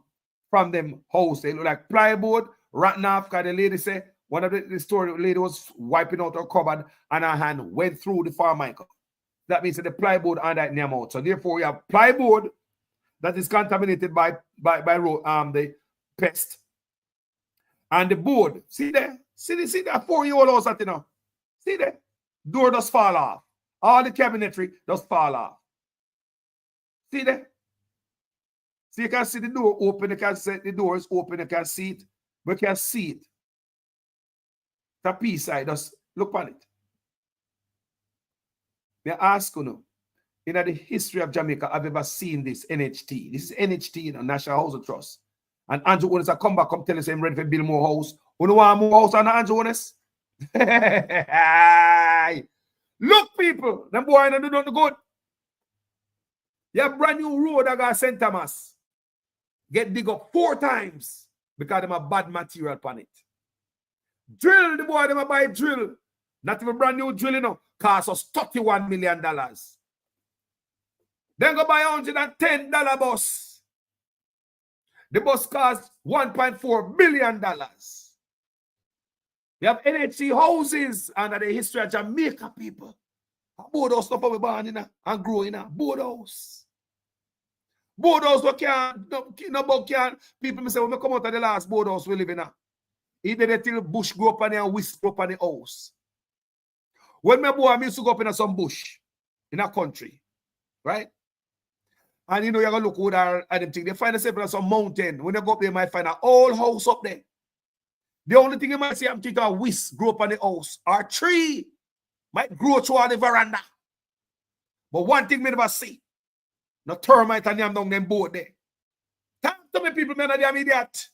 them house? They look like plywood, rotten off, because the lady say, one of the story, the lady was wiping out her cupboard and her hand went through the Farmica. That means that the plywood and that name out. So therefore, we have plywood that is contaminated by the pest. And the board, see there? See that 4-year-old house that, you know? See there? Door does fall off. All the cabinetry does fall off. See there? So you can see the door open, you can see the door is open, you can see it. But you can see it. The piece side, just look on it. May I ask you now, in the history of Jamaica, have you ever seen this NHT? This is NHT, you know, National Housing Trust. And Andrew Honest come back, come tell us I'm ready to build more house. You know want more house on Andrew Honest? Look, people, them boy don't do nothing good. You have brand new road that got St. Thomas. Get dig up 4 times because them have bad material upon it. Drill, the boy, them buy drill. Not even brand new drill, you know. Cost us $31 million. Then go buy $110 bus. The bus costs $1.4 billion. We have NHC houses under the history of Jamaica, people. Board house stuff we born in and grow in. Board house. Board house we can't, people say when we come out of the last board house we live in. Either they till bush grow up on there and whisk grow up on the house. When my boy I used to go up in some bush in a country, right? And you know, you're gonna look over there at them thing. They find themselves on some mountain. When they go up there, you might find an old house up there. The only thing you might see, I'm thinking a whisk grow up on the house. Or a tree might grow through on the veranda. But one thing me never see. No termite and yam down them board there. Talk to me, people, man, I'm idiot.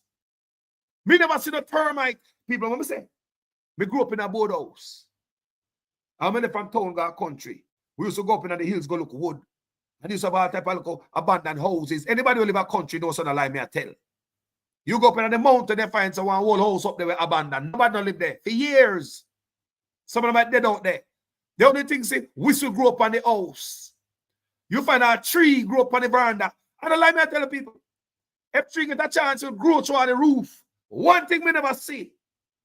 Me never see no termite. People, what me say? Me grew up in a board house. I'm from town, got country. We used to go up in the hills, go look wood. And used to have all type of abandoned houses. Anybody who live in a country knows on a lie me I tell. You go up in the mountain and find some one whole house up there abandoned. Nobody don't live there for years. Some of them are dead out there. The only thing is, whistle grow up on the house. You find a tree grow up on the veranda. And the lie me I tell the people, if tree get a chance to grow through the roof, one thing we never see,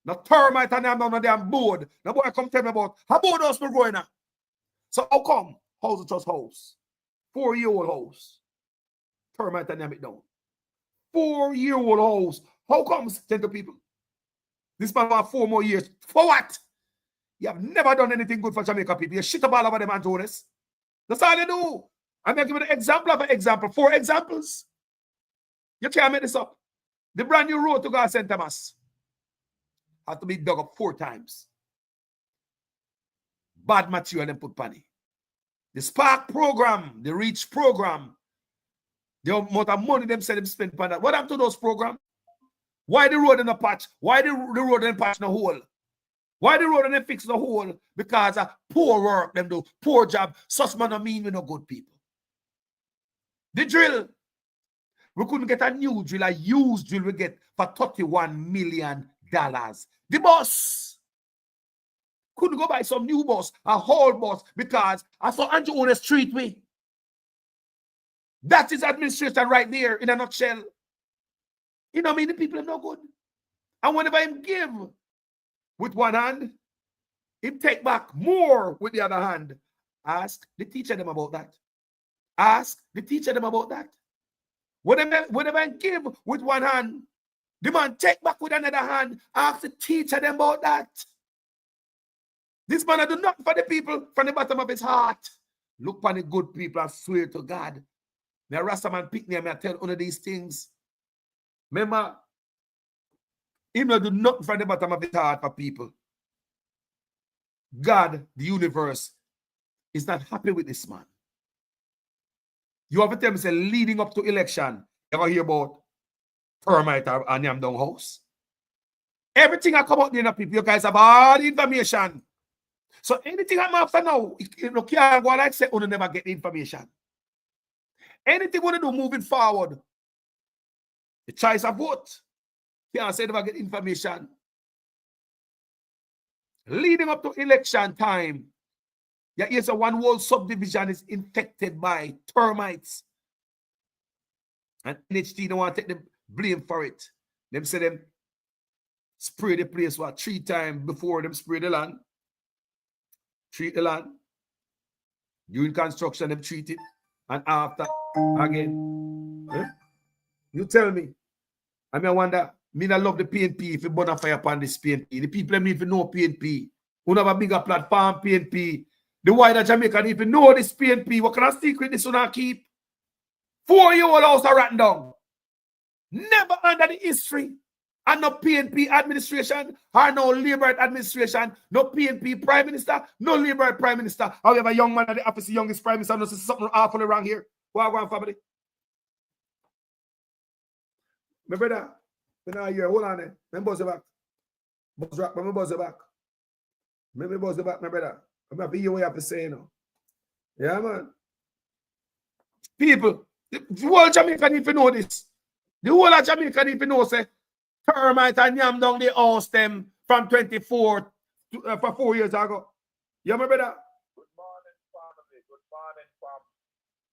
no termite and them on the damn board. No boy come tell me about how board house no growing up. So how come house is just house? 4-year-old house. Termite and them it down. 4-year-old house. How comes, tell the people? This man for 4 more years. For what? You have never done anything good for Jamaica people. You shit up all over them and Jonas. That's all they do. I'm going to give you an example of an example. 4 examples. You can't make this up. The brand new road to go to St. Thomas had to be dug up 4 times. Bad material and put penny. The Spark program, the Reach program, the amount of money them said them spend on that. What happened to those programs? Why the road in a patch? Why the road in a patch in a hole? Why the road in a fix the hole? Because of poor work them do, poor job. Such man don't mean we no good people. The drill. We couldn't get a new drill, a used drill we get for $31 million. The bus. Couldn't go buy some new bus, a whole bus, because I saw Andrew on the street way. That is administration right there in a nutshell. You know what I mean? The people are no good. And whenever him give with one hand, him take back more with the other hand. Ask the teacher them about that. Ask the teacher them about that. Whenever him give with one hand, the man take back with another hand. Ask the teacher them about that. This man do nothing for the people from the bottom of his heart. Look upon the good people and swear to God. Me a Rasta man pick me and I tell one of these things. Remember, him not do nothing from the bottom of his heart for people. God, the universe, is not happy with this man. You have to tell me, say, leading up to election, you ever hear about termite and yam down house? Everything I come out there, people, you guys have all the information. So anything I'm after now, you can't go like say, you never get the information. Anything you want to do moving forward, the choice of vote, you can't say never get information. Leading up to election time, yeah, yes, one whole subdivision is infected by termites. And NHT don't want to take the blame for it. Them say them spray the place 3 times before them spray the land. Treat the land. During construction, them treat it. And after, again. You tell me. I mean, I wonder, me not love the PNP if you burn a fire upon this PNP. The people need to know PNP. Who have a bigger platform, PNP. The wider Jamaica need to know this PNP. What kind of secret this one keep? 4-year-old house are rotten down. Never under the history. And no PNP administration, or no Labour administration, no PNP Prime Minister, no Labour Prime Minister. However, a young man at the office, the youngest Prime Minister, knows something awful around here. What family? My brother, when I hear, hold on there. Let me buzz it back. Buzz rock, let me buzz it back. Let me buzz it back, my brother. I'm going to be what you have to say now. Yeah, man. People, the whole Jamaica need to know this. The whole of Jamaica need to know, say, termite and yam down the house them from 24 for 4 years ago. You my brother? Good morning, family. Good morning, family.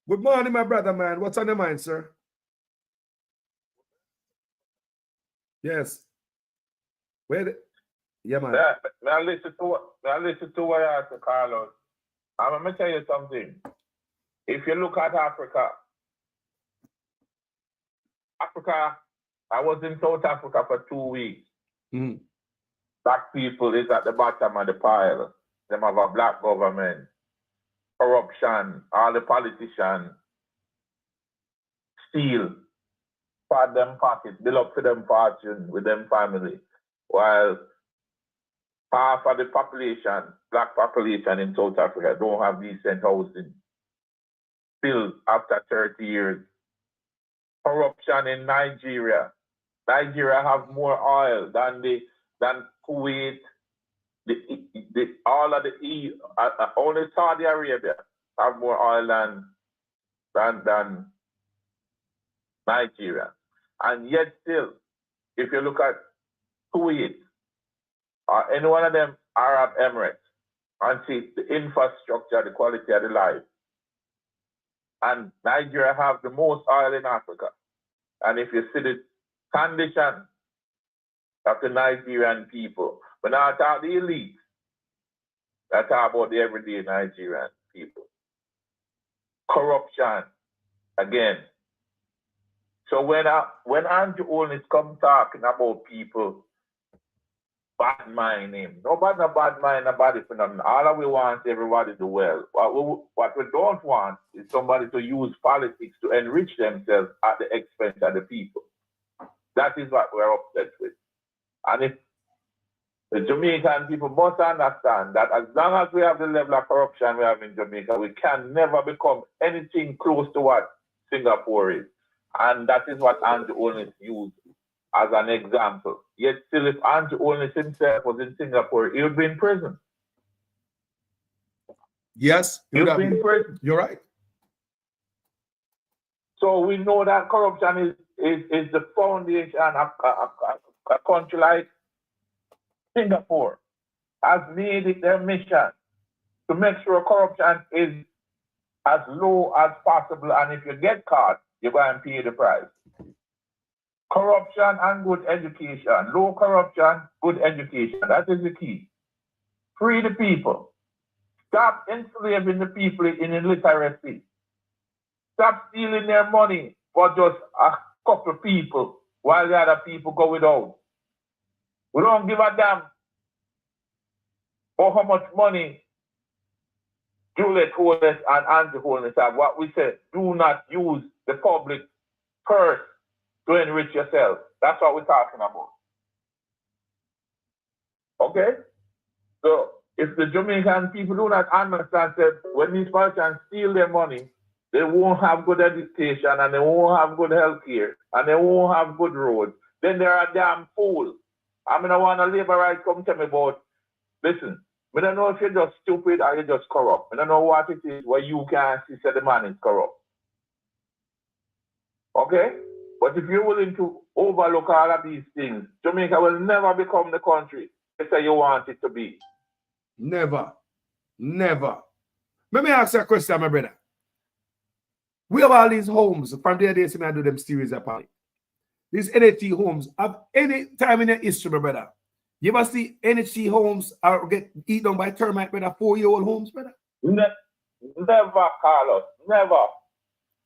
Good morning, my brother, man. What's on your mind, sir? Yes. Where? Yeah, man. May I listen to what you have to call out. I'm going to tell you something. If you look at Africa, I was in South Africa for 2 weeks. Black people is at the bottom of the pile. Them have a black government, corruption, all the politicians steal, pad them pockets, build up for them fortune with them family. While half of the population, black population in South Africa, don't have decent housing. Still, after 30 years. Corruption in Nigeria. Nigeria have more oil than Kuwait, only Saudi Arabia have more oil than Nigeria. And yet still, if you look at Kuwait or any one of them Arab Emirates and see the infrastructure, the quality of the life. And Nigeria have the most oil in Africa. And if you see the condition of the Nigerian people, when I talk the elite, I talk about the everyday Nigerian people. Corruption, again. So when Andrew Holness come talking about people bad mind him, nobody no bad mind nobody for nothing. All we want is everybody to do well. What we don't want is somebody to use politics to enrich themselves at the expense of the people. That is what we're upset with. And if the Jamaican people must understand that as long as we have the level of corruption we have in Jamaica, we can never become anything close to what Singapore is. And that is what Andrew Holness used as an example. Yet still, if Andrew Holness himself was in Singapore, he would be in prison. Yes, he would be in prison. You're right. So we know that corruption is the foundation of a country like Singapore has made it their mission to make sure corruption is as low as possible. And if you get caught, you're going to pay the price. Corruption and good education. Low corruption, good education. That is the key. Free the people. Stop enslaving the people in illiteracy. Stop stealing their money for just a couple of people while the other people go without. We don't give a damn for how much money Juliet Holness and Andrew Holness have. What we say, do not use the public purse to enrich yourself. That's what we're talking about. Okay? So if the Jamaican people do not understand that when these politicians steal their money, they won't have good education and they won't have good health care and they won't have good roads, then they're a damn fool. I mean, I want a labor right come tell me about, listen, I don't know if you're just stupid or you're just corrupt. I don't know what it is where you can't see that the man is corrupt. Okay? But if you're willing to overlook all of these things, Jamaica will never become the country you say you want it to be. Never. Never. Let me ask you a question, my brother. We have all these homes from the day I do them series upon it. These NHT homes have any time in the history, my brother. You ever see NHT homes or get eaten by termite, brother? 4-year-old homes, brother? Never, Carlos. Never.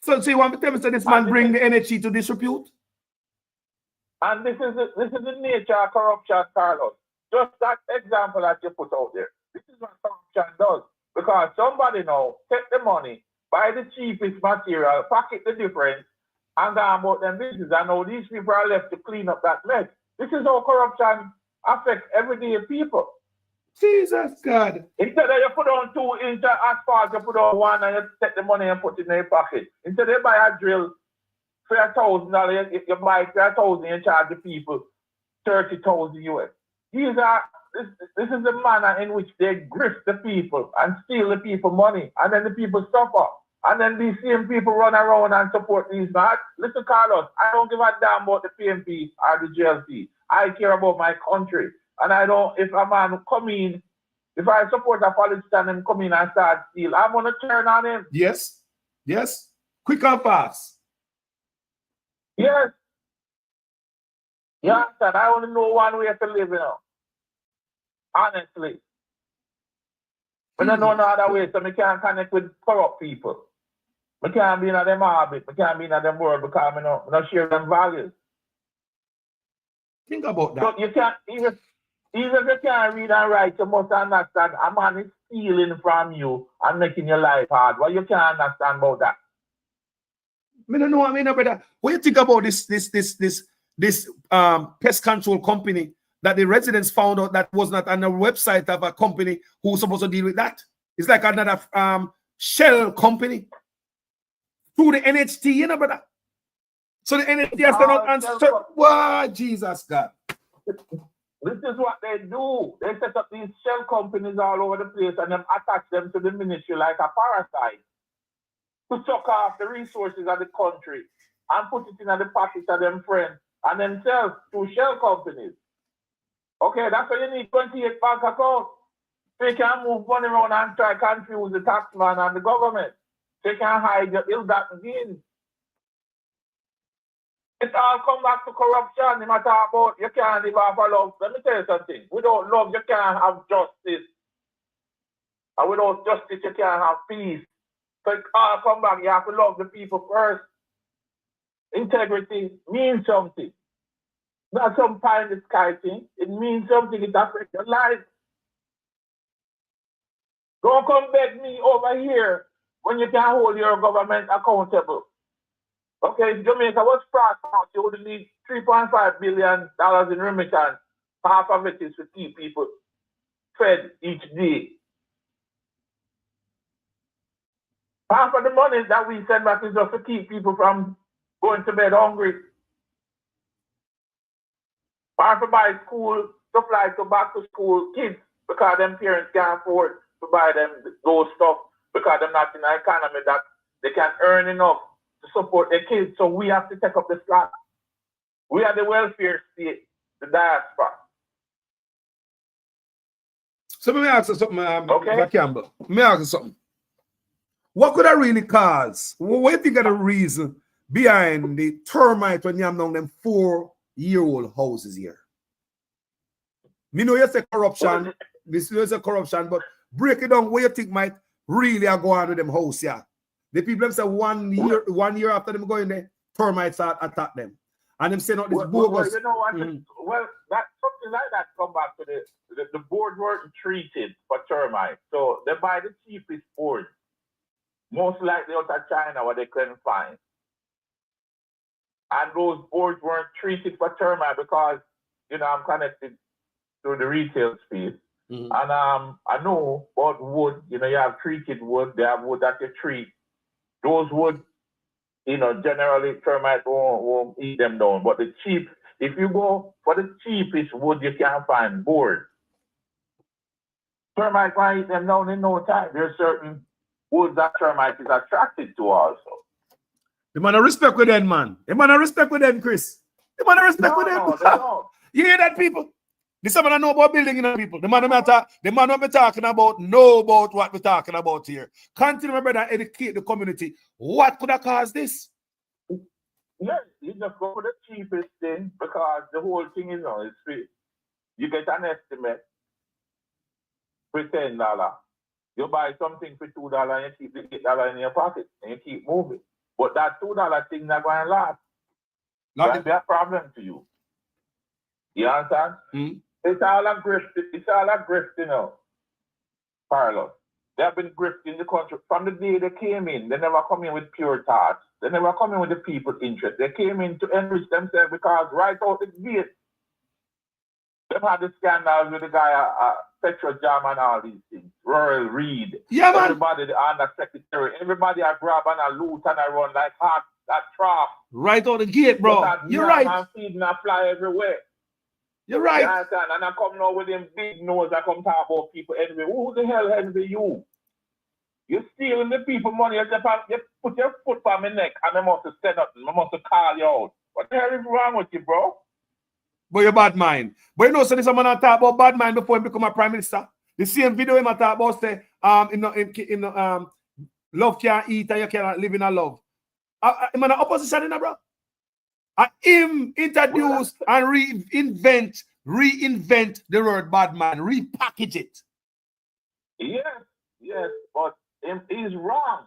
So you want to tell me that this man bring the NHT to disrepute? And this is the nature of corruption, Carlos. Just that example that you put out there. This is what corruption does. Because somebody now take the money, buy the cheapest material, pocket the difference, and go about them business. And now these people are left to clean up that mess. This is how corruption affects everyday people. Jesus God. Instead of you put on 2 inch asphalt, you put on 1 and you take the money and put it in your pocket. Instead of you buy a drill for $1,000, if you buy it for $1,000, you charge the people 30,000 US. This is the manner in which they grift the people and steal the people money, and then the people suffer. And then these same people run around and support these man. Listen, Carlos, I don't give a damn about the PMP or the GLC. I care about my country. And I don't, if a man come in, if I support a politician and come in and start steal, I'm going to turn on him. Yes. Yes. Quick and fast. Yes. You understand? I only know one way to live, you know. Honestly. I don't know no other way, so I can't connect with corrupt people. I can't be in them orbit. I can't be in them world because I don't share them values. Think about that. So you can't, even if you can't read and write, you must understand a man is stealing from you and making your life hard. Well, you can't understand about that. I don't know. I mean, brother, what you think about this pest control company that the residents found out that was not on the website of a company who's supposed to deal with that? It's like another shell company through the NHT, you know, brother. So the NHT has done out and wow, Jesus God. This is what they do. They set up these shell companies all over the place and then attach them to the ministry like a parasite to suck off the resources of the country and put it in the pockets of them friends and themselves through shell companies. Okay, that's why you need 28 bank accounts. So you can move money around and try to confuse the taxman and the government. So you can hide your ill-gotten gains. It all come back to corruption. No matter about you can't live off of love. Let me tell you something. Without love, you can't have justice. And without justice, you can't have peace. So it all come back. You have to love the people first. Integrity means something. Not some pie in the sky thing. It means something. It affects your life. Don't come beg me over here when you can hold your government accountable. Okay, if Jamaica was prosperous, you would need $3.5 billion in remittance. Half of it is to keep people fed each day. Half of the money that we send back is just to keep people from going to bed hungry. Half to buy school supply to back to school kids because them parents can't afford to buy them those stuff because they're not in an economy that they can earn enough to support their kids. So we have to take up the slack. We are the welfare state, the diaspora. So let me ask you something, Mr. Campbell. Let me ask you something. What could I really cause? What do you think are the reason behind the termite when you have down them 4-year-old houses here? Me know you say corruption. This is a corruption, but break it down. What you think might really go on with them house here? The people them say 1 year after them going there, termites attack them. And them say not this bogus. Well, you know what? Well, that something like that come back to the board weren't treated for termites. So they buy the cheapest board. Most likely out of China where they couldn't find. And those boards weren't treated for termite because, you know, I'm connected to the retail space. And I know about wood, you know, you have treated wood, they have wood that you treat. Those wood, you know, generally termites won't eat them down. But the cheap, if you go for the cheapest wood, you can't find board. Termites might eat them down in no time. There's certain woods that termites is attracted to also. The man of respect with them, man. The man of respect with them, Chris. The man of respect with them. No, they don't. You hear that, people? This man know about building, you know, people. The man what we're talking about know about what we're talking about here. Continue, my brother, educate the community. What could have caused this? Yeah, you just go for the cheapest thing because the whole thing is on its free. You get an estimate for $10. You buy something for $2 and you keep the $8 in your pocket and you keep moving. But that $2 thing not going to last. That'll be a problem to you. You understand? It's all a grift. It's all a grift, you know, Carlos. They have been grifting the country from the day they came in. They never come in with pure thoughts. They never come in with the people's interest. They came in to enrich themselves because right out the gate, they've had the scandals with the guy, Petro Jam and all these things. Royal Reed. Yeah, man. Everybody, the undersecretary, everybody are grab and a loot and a run like hot, that trap. Right out the gate, bro. You're right. And feeding and fly everywhere. You're right. You understand? And I come now with them big nose. I come talk about people envy. Who the hell envy you? You're stealing the people money. You put your foot on my neck and I must say nothing. I must call you out. What the hell is wrong with you, bro? But you're bad mind. But you know, so this man talk about bad mind before he become a prime minister. The same video him talk about say, love can't eat and you cannot live in a love. I'm an opposition, bro. Him introduce and reinvent the word bad man, repackage it. Yes, but he's wrong.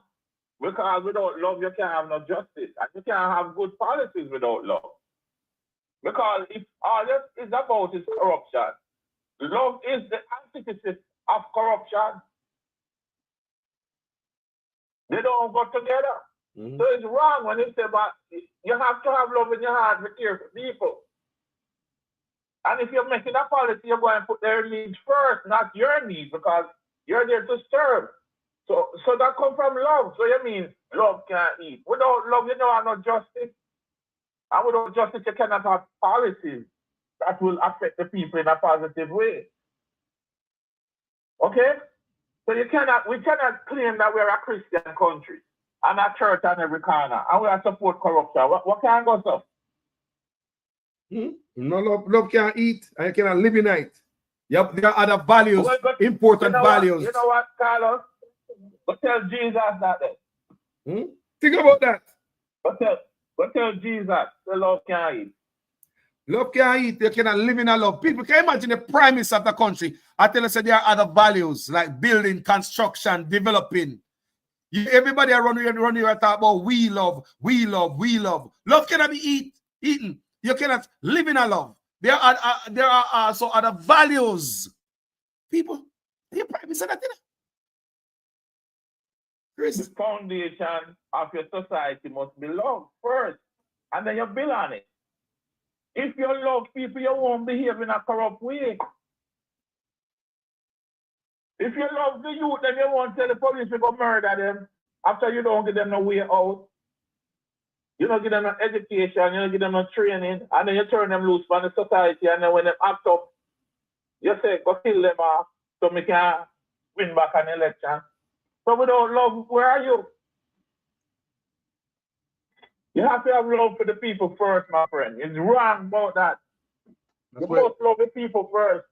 Because without love, you can't have no justice. And you can't have good policies without love. Because if all this is about is corruption, love is the antithesis of corruption. They don't go together. So it's wrong when you say, but you have to have love in your heart to care for people. And if you're making a policy, you're going to put their needs first, not your needs, because you're there to serve. So that comes from love. So you mean love can't eat. Without love, you don't have no justice. And without justice, you cannot have policies that will affect the people in a positive way. Okay? So we cannot claim that we're a Christian country and a church on every corner, and we support corruption. What can go so? No love can't eat and you cannot live in it. Yep, there are other values, But important values. You know what, Carlos? But tell Jesus that then. Think about that. But tell Jesus the love can't eat. Love can't eat, you cannot live in a love. People can imagine the prime minister of the country. I tell you, say there are other values like building, construction, developing. Everybody around here talk about we love, we love, we love. Love cannot be eaten. You cannot live in a love. There are also other values. People, your prime minister that The foundation of your society must be love first, and then you build on it. If you love people, you won't behave in a corrupt way. If you love the youth, then you won't tell the police to go murder them after you don't give them no way out. You don't give them no education, you don't give them no training, and then you turn them loose from the society, and then when they act up, you say, go kill them off so we can win back an election. So without love, where are you? You have to have love for the people first, my friend. It's wrong about that. You must love the people first.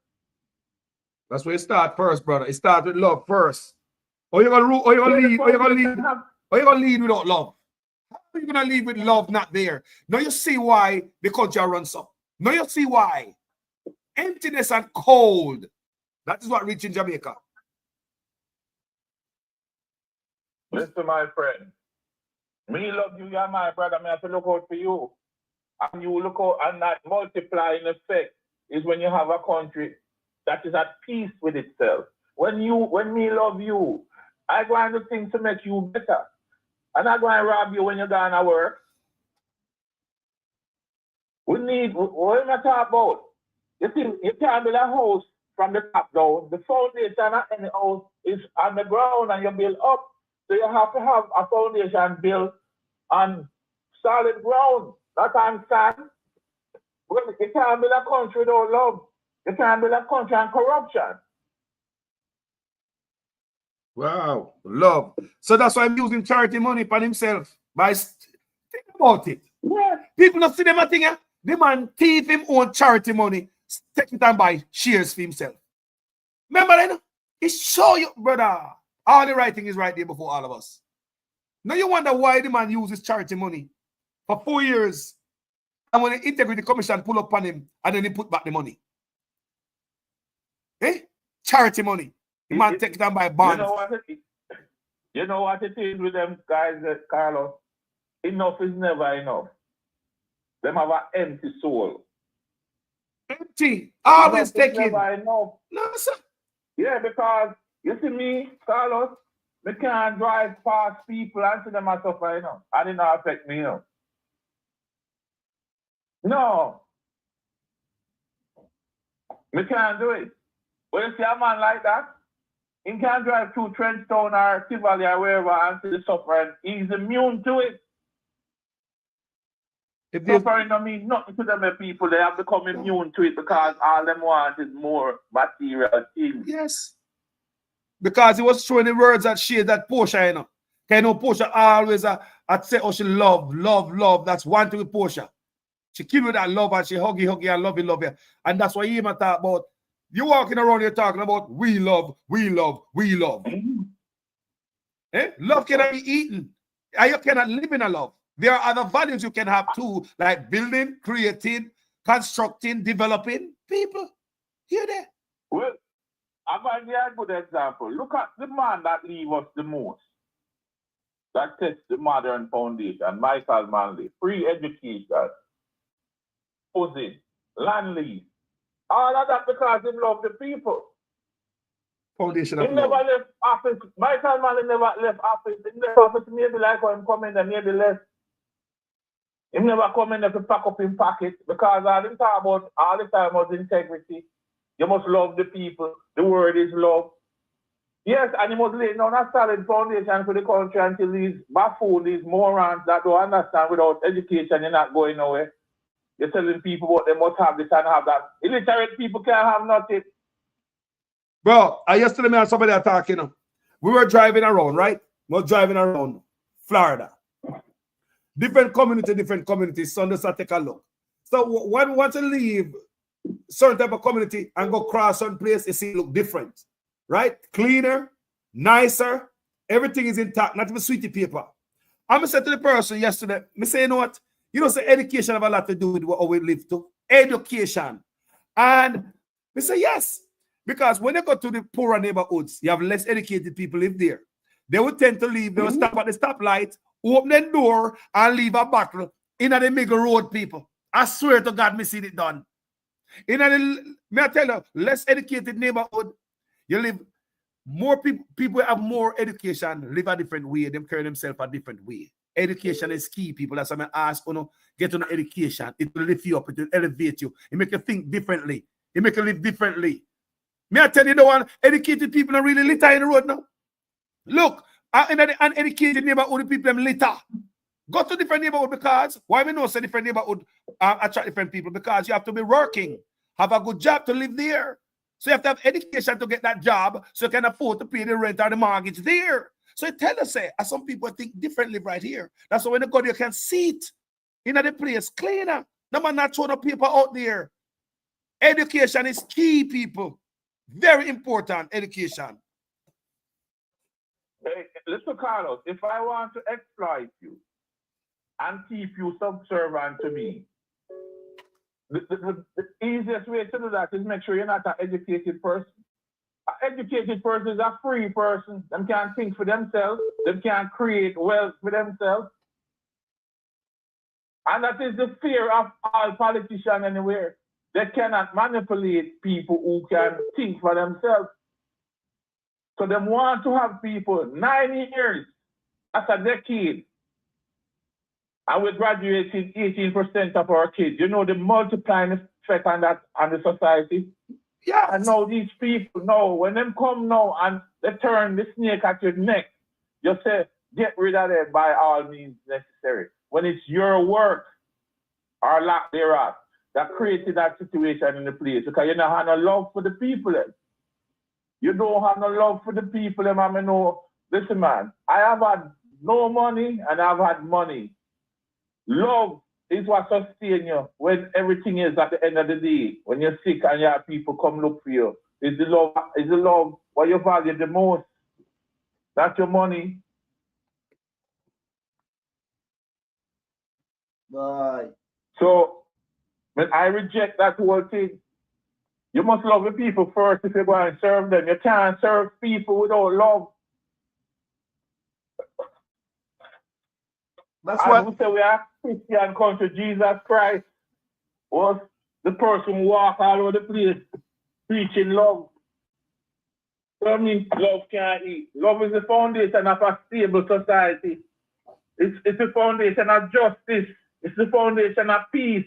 That's where it starts first, brother. It starts with love first. Or you gonna lead without love. How are you gonna lead with love not there? Now you see why the country runs up. Now you see why. Emptiness and cold. That is what reaching Jamaica. Listen, my friend. Me love you, you're my brother. I have to look out for you. And you look out, and that multiplying effect is when you have a country that is at peace with itself. When me love you, I go and do things to make you better. And I go and rob you when you're going to work. What am I talking about? You see, you can't build a house from the top down. The foundation of any house is on the ground and you build up. So you have to have a foundation built on solid ground, not on sand. You can't build a country without love. You can't build a country on corruption. Wow, love. So that's why I'm using charity money for himself. Think about it. Yeah. People not see them a thing. The man thief him own charity money, take it and buy shares for himself. Remember that? He show you, brother. All the right thing is right there before all of us. Now you wonder why the man uses charity money for 4 years. And when the Integrity Commission pull up on him, and then he put back the money. Charity money. The man take it and buy bonds. You know what it is with them guys, Carlos? Enough is never enough. Them have an empty soul. Empty. Always taking. Never enough. No, sir. Yeah, because you see me, Carlos, me can't drive past people and see them as suffer, you know. And it not affect me, you know. No. Me can't do it. But you see a man like that, he can't drive through Trenchtown or Tivoli or wherever and see the suffering. He's immune to it. Suffering don't mean nothing to them people. They have become immune to it because all them want is more material things. Yes. Because he was showing the words that shade that Portia, you know. Because you know Portia always I'd say, oh, she love. That's one thing with Portia. She kill with that love and she huggy and love you. And that's why he even talk about, you walking around here talking about we love. Love cannot be eaten. And you cannot live in a love. There are other values you can have too, like building, creating, constructing, developing people. Hear that? Well, I'm going to give a good example. Look at the man that leave us the most. That tests the modern foundation, Michael Manley, free education, housing, land lease. All of that because he loved the people. Foundation he of never love. left office. Michael Manley never left office. He left office maybe like when he come in and maybe less. He never come in there to pack up his pocket because all him talk about all the time was integrity. You must love the people. The word is love. Yes, and he must lay down a solid foundation for the country until these buffoons, these morons that don't understand without education, you're not going nowhere. You're telling people what they must have this and have that. Illiterate people can't have nothing. Bro, I yesterday me and somebody are talking. We were driving around, right? We were driving around Florida. Different communities. Sunday, so take a look. So when we want to leave certain type of community and go cross certain place, you see it look different, right? Cleaner, nicer, everything is intact, not even sweetie paper. I'm gonna say to the person yesterday, me say, you know what? You know, say education have a lot to do with what we live to. Education. And we say yes. Because when you go to the poorer neighborhoods, you have less educated people live there. They will tend to leave, they will stop at the stoplight, open the door, and leave a bottle in the middle road, people. I swear to God, me see it done. May I tell you, less educated neighborhood, you live more people have more education, live a different way, them carry themselves a different way. Education is key, people. That's why I ask, get on education. It will lift you up, it will elevate you, it make you think differently, it make you live differently. May I tell you, the one educated people are really litter in the road now. Look, in the uneducated neighborhood, the people them litter. Go to different neighborhood because why we know say different neighborhood attract different people? Because you have to be working, have a good job to live there. So you have to have education to get that job so you can afford to pay the rent or the mortgage there. So it tell us, some people think differently right here. That's why when you go there, you can see it in the place cleaner. No man not throwing up people out there. Education is key, people. Very important, education. Hey, listen, Carlos, if I want to exploit you and keep you subservient to me, the easiest way to do that is make sure you're not an educated person. An educated person is a free person. Them can't think for themselves. Them can't create wealth for themselves. And that is the fear of all politicians anywhere. They cannot manipulate people who can think for themselves. So they want to have people 9 years, that's a decade. And we're graduating 18% of our kids. You know the multiplying effect on that on the society? Yeah. And now these people know when them come now and they turn the snake at your neck, you say, get rid of them by all means necessary. When it's your work or lack thereof that created that situation in the place because you don't have no love for the people. You don't have no love for the people. I mean, no, listen, man, I have had no money and I've had money. Love is what sustains you when everything is at the end of the day. When you're sick and you have people come look for you. Is the love what you value the most. That's your money. Bye. So, when I reject that whole thing, you must love the people first if you go and serve them. You can't serve people without love. That's what we say we are Christian country. Jesus Christ was the person who walked all over the place preaching love. So I mean, love can't eat. Love is the foundation of a stable society. It's the foundation of justice. It's the foundation of peace.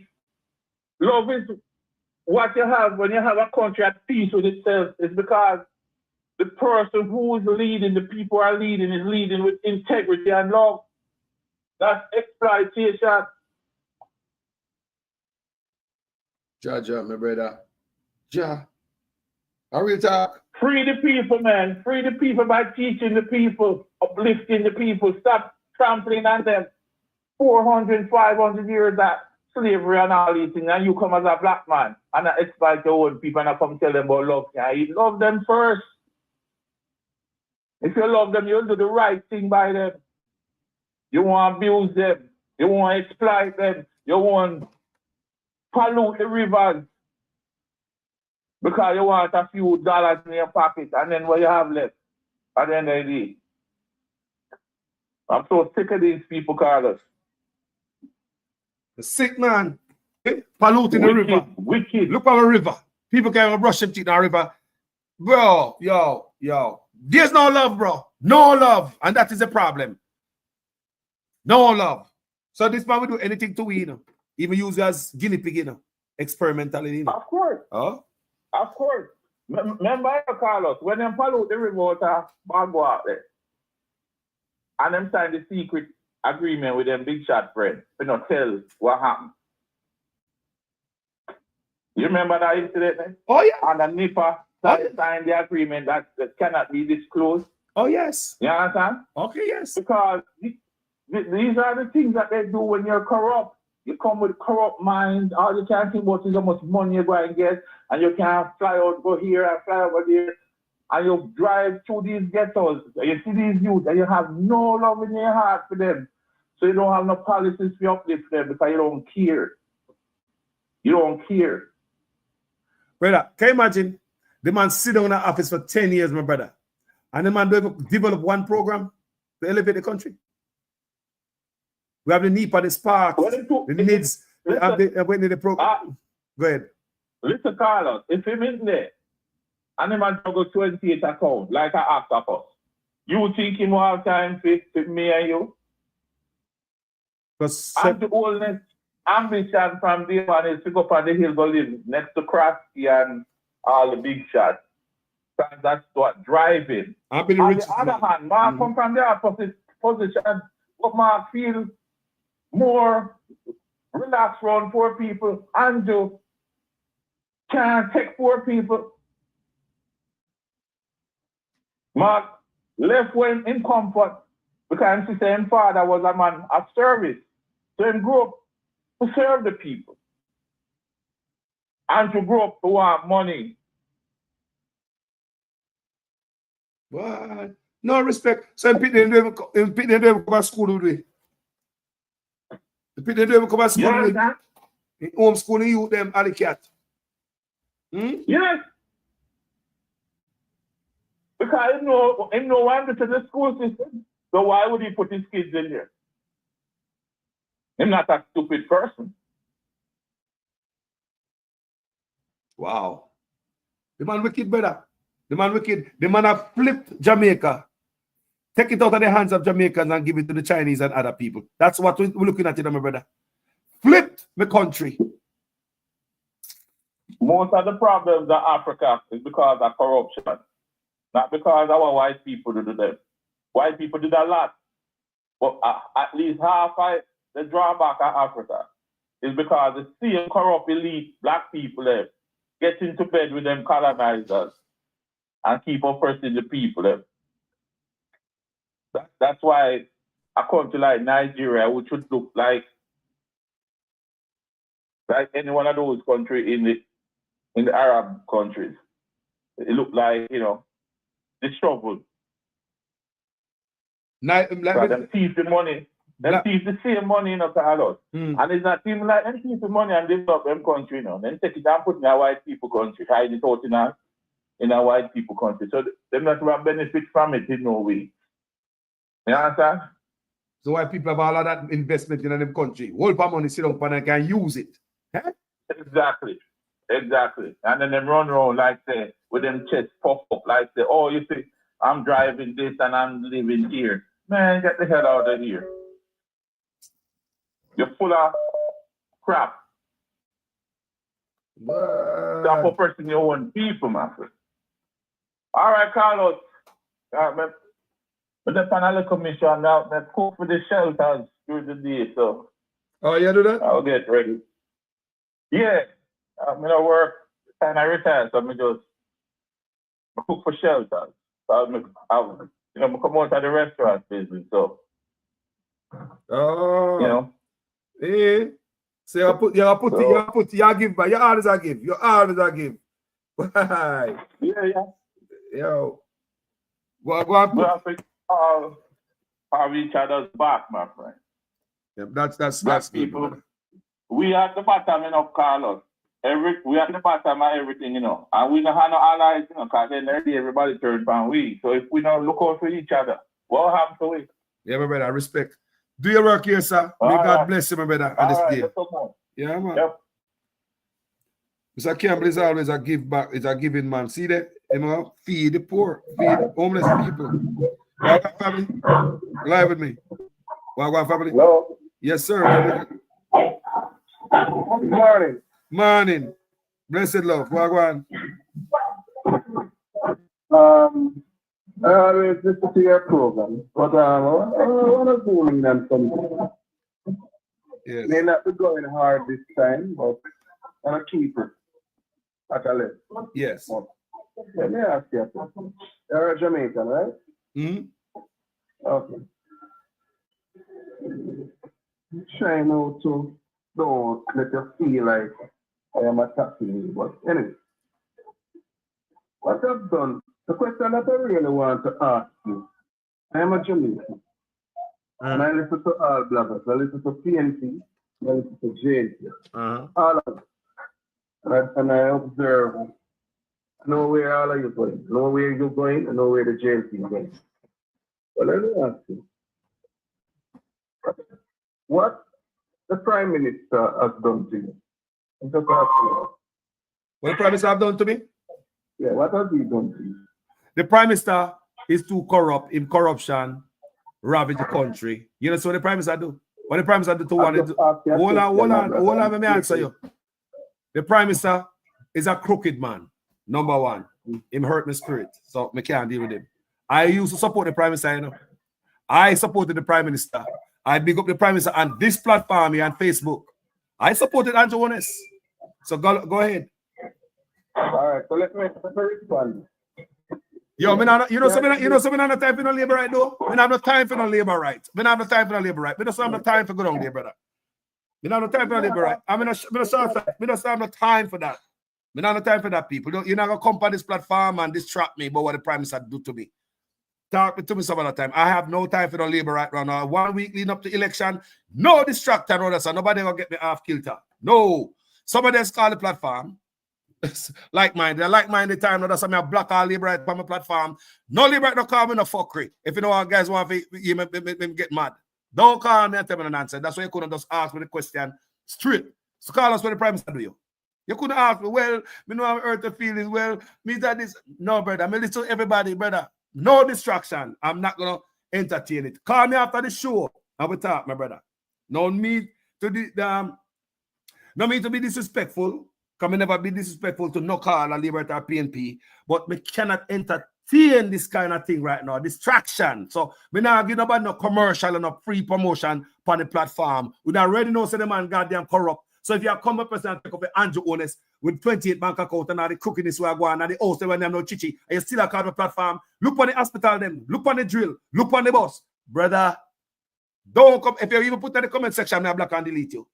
Love is what you have when you have a country at peace with itself. It's because the person who is leading, the people are leading, is leading with integrity and love. That's exploitation. Ja, my brother. Ja. How we talk? Free the people, man. Free the people by teaching the people, uplifting the people. Stop trampling on them. 400, 500 years that slavery and all these things, and you come as a black man and exploit your own people and I come tell them about love. Yeah, you love them first. If you love them, you'll do the right thing by them. You won't abuse them. You won't exploit them. You won't pollute the rivers because you want a few dollars in your pocket and then what you have left at the end of the day. I'm so sick of these people, Carlos. The sick man polluting the river. Wicked. Look at the river. People can't brush them teeth in the river. Bro, yo. There's no love, bro. No love. And that is a problem. No love. So this man will do anything to win. Even use you as guinea pig, experimentally. Of course. Huh? Of course. Remember, Carlos, when them pollute the river water, bag go out there. And them sign the secret agreement with them big shot friends. You know, tell what happened. You remember that incident? Eh? Oh, yeah. And the NIPA signed the agreement that cannot be disclosed. Oh, yes. You understand? Okay, yes. Because these are the things that they do when you're corrupt. You come with corrupt minds. All you can think about is how much money you go and get, and you can fly out, go here and fly over there, and you drive through these ghettos. You see these youth, and you have no love in your heart for them. So you don't have no policies to uplift them because you don't care. You don't care. Brother, can you imagine the man sit down in the office for 10 years, my brother, and the man don't develop one program to elevate the country? We have the NEPA, the spark, the needs, the program. Go ahead. Listen, Carlos, if him in there, and the man go 28 account, like I asked of us, you think him will have time for me and you? And the oldest ambition from day one is to go up on the hill, go live next to Krusty and all the big shots. That's what driving. On the other hand, Mark come from the opposite position, but Mark feel more relaxed around poor people. Andrew can't take poor people. Mark left when in comfort because his same father was a man of service. So he grew up to serve the people. And to grow up to want money. What? No respect. So in Pitney never come to school with me. The Pitney never come to school with me. In homeschooling you them alley cat. Yes. Because he know one to the school system. So why would he put his kids in there? He's not a stupid person. Wow. The man wicked, brother. The man wicked. The man have flipped Jamaica. Take it out of the hands of Jamaicans and give it to the Chinese and other people. That's what we're looking at, my brother. Flipped the country. Most of the problems in Africa is because of corruption. Not because our white people do them. White people did a lot. But at least half of the drawback of Africa is because the same corrupt elite black people get into bed with them colonizers and keep oppressing the people. That's why a country like Nigeria, which should look like any one of those countries in the Arab countries, it look like, the struggle. Them thief the money. Them thief the same money, Carlos. And it's not even like them thief the money and develop them country, Then take it and put in a white people country, hide it out in a white people country. So them not will benefit from it in no way. You understand? So why people have all of that investment in them country? Whole part money sit down and can use it. Huh? Exactly. And then them run around like say with them chest puff up like say, oh, you see, I'm driving this and I'm living here. Man, get the hell out of here. You're full of crap. Stop oppressing your own people, man. All right, Carlos. But the panel commission now, they cook for the shelters through the day, so. Oh, you do that? I'll get ready. Yeah. I'm gonna work, and I retire, so I'm just cook for shelters. So I'll come out of the restaurant business, so. Oh. Hey. So you give back. You always a give. Why? Yeah. Yo. Go on. We have to have each other's back, my friend. Yeah, that's people. Good, we at the bottom, Carlos. We at the bottom of everything, and we don't have no allies, because then everybody turns on we. So if we don't look out for each other, what happens to it? Yeah, my brother, respect. Do your work here, sir. May God bless you, my brother, on this day. Yeah, man. Yep. Mr. Campbell is always a give back, is a giving man. See that? Feed the poor, feed homeless people. Wagwan family, live with me. Wagwan family. Hello. Yes, sir. Good morning. Blessed love. Wagwan. I always listen to your program, but I want to go in them something. Yes. May not be going hard this time, but I want to keep it at a level. Yes. Let me ask you. You're a Jamaican, right? Mm-hmm. Okay. Try now to don't let you feel like I am attacking you. But anyway, what I've done, the question that I really want to ask you, I am a Jamaican. And I listen to all bloggers. I listen to PNP. I listen to JNP. All of them. And I observe. I know where all of you going. I know where you're going. I know where the JNP is going. But let me ask you. What the Prime Minister has done to you? I'm just asking you. What the Prime Minister have done to me? Yeah, what has he done to you? The Prime Minister is too corrupt in corruption, ravage the country. You know, so what the Prime Minister do? What the Prime Minister do to one? Hold on, let me answer you. The Prime Minister is a crooked man, number one. Him hurt my spirit, so I can't deal with him. I used to support the Prime Minister, you know. I supported the Prime Minister. I big up the Prime Minister on this platform here on Facebook. I supported Andrew Honest. So go ahead. All right, so let me respond. Yo, me not no time for no labor right though. Me not no time for no labor right. Me not no time for no labor right. Me just have no time for go down there, brother. Me not no time for no labor right. Me just have no time for that. Me not no time for that, people. You're not gonna come on this platform and distract me about what the Prime Minister do to me. Talk to me some other time. I have no time for no labor right now. 1 week leading up to election, no distractor, no so nobody gonna get me off kilter. No. Somebody else call the platform. Like-minded. Like-minded time. No, that's why I block all labor right on my platform. No labor right, no call me no fuckery. If you know what guys want to get mad. Don't call me and tell me an answer. That's why you couldn't just ask me the question straight. So call us what the Prime Minister do you. You couldn't ask me, well, me know I'm hurt the feelings. Well, me that this. No, brother. I listen to everybody, brother. No distraction. I'm not gonna entertain it. Call me after the show and we talk, my brother. No me to no me to be disrespectful. Can me never be disrespectful to no call a Liberty or PNP, but me cannot entertain this kind of thing right now. Distraction. So me not give nobody no commercial and no free promotion on the platform. We already know say the man goddamn corrupt. So if you come up and take up the Andrew Honest with 28 bank account and all the crookedness we are going and the host when they have no chichi, and you still a call the platform, look on the hospital them, look on the drill, look on the bus. Brother, don't come. If you even put in the comment section, I block and delete you.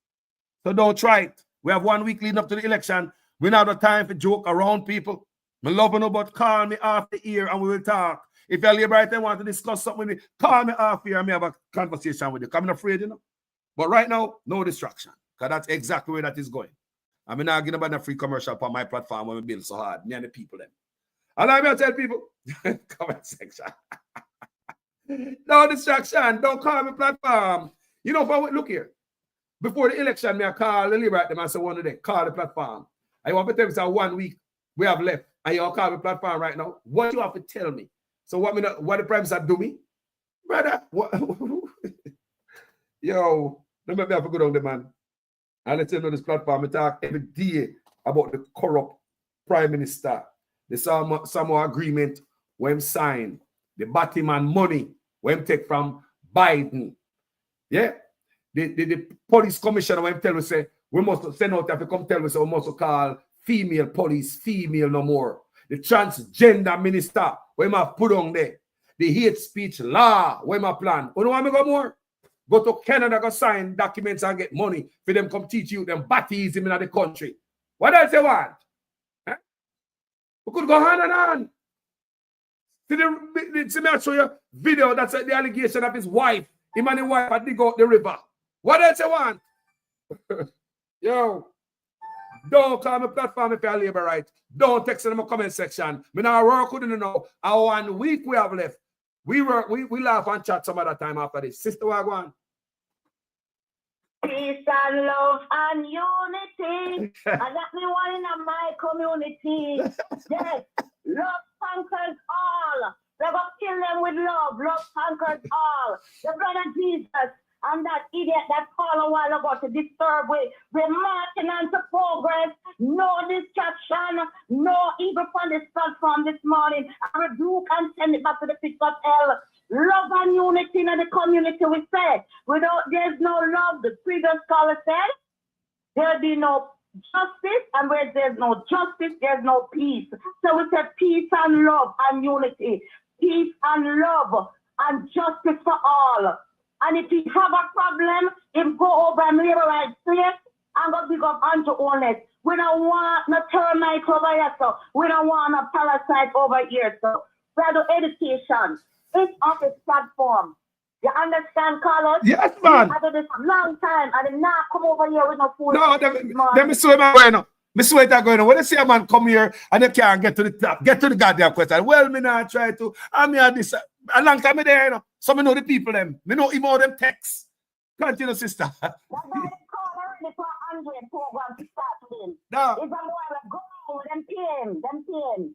So don't try it. We have 1 week leading up to the election. We don't have the time for joke around people. Me love you, but call me off the ear and we will talk. If you're liberal and want to discuss something with me, call me off here and me have a conversation with you. I'm not afraid, you know. But right now, no distraction. Because that's exactly where that is going. I'm not giving about a free commercial on my platform when we build so hard. Me and the people then. Allow me to tell people, comment section. No distraction. Don't call me platform. You know, look here. Before the election, me I call the Liberate them and say one of them, call the platform. I want to tell you say 1 week we have left. And you call the platform right now. What you have to tell me? So what the Prime Minister do me? Brother, what? Yo, don't make me have to go down there, man. And let's know this platform. I talk every day about the corrupt Prime Minister. The Samoa agreement when signed. The Batman money when take from Biden. Yeah. The police commissioner when tell us say we must send out to come tell us we must call female police female no more. The transgender minister when I put on there. The hate speech law when I plan. You know what I go more? Go to Canada, go sign documents and get money for them come teach you them batties in the country. What else you want? Huh? We could go hand and hand. See me I show you video that's the allegation of his wife. Him and his wife had dig out the river. What else you want? Yo, don't call me platform if you're labor right. Don't text in my comment section. Me now work with you know. 1 week we have left. We laugh and chat some other time after this. Sister Wagwan. Peace and love and unity. And that me one in my community. Yes, love conquers all. They go kill them with love. Love conquers all. The blood of Jesus. And that idiot that called a while ago to disturb we're marching on to progress. No distraction, no evil on this platform this morning. I rebuke and send it back to the pit of hell. Love and unity in the community, we said. There's no love, the previous caller said. There'll be no justice, and where there's no justice, there's no peace. So we said peace and love and unity. Peace and love and justice for all. And if he have a problem, him go over and labor right place I'm going to pick up Andrew Honest. We don't want no termites over here, so we don't want no parasite over here, so we do education. It's off its platform. You understand, Carlos? Yes, man. I do this a long time. I did not come over here with no food. No, them me swear my going on. Me swear that going on. When they see a man come here and they can't get to the top, get to the goddamn question. Well, me not try to. I mean, this a long time me there, you know. So me know the people them. Me know even all them texts. Continue, sister. That's why they call already for 100 program to start with. No. It's a while ago. Them pain.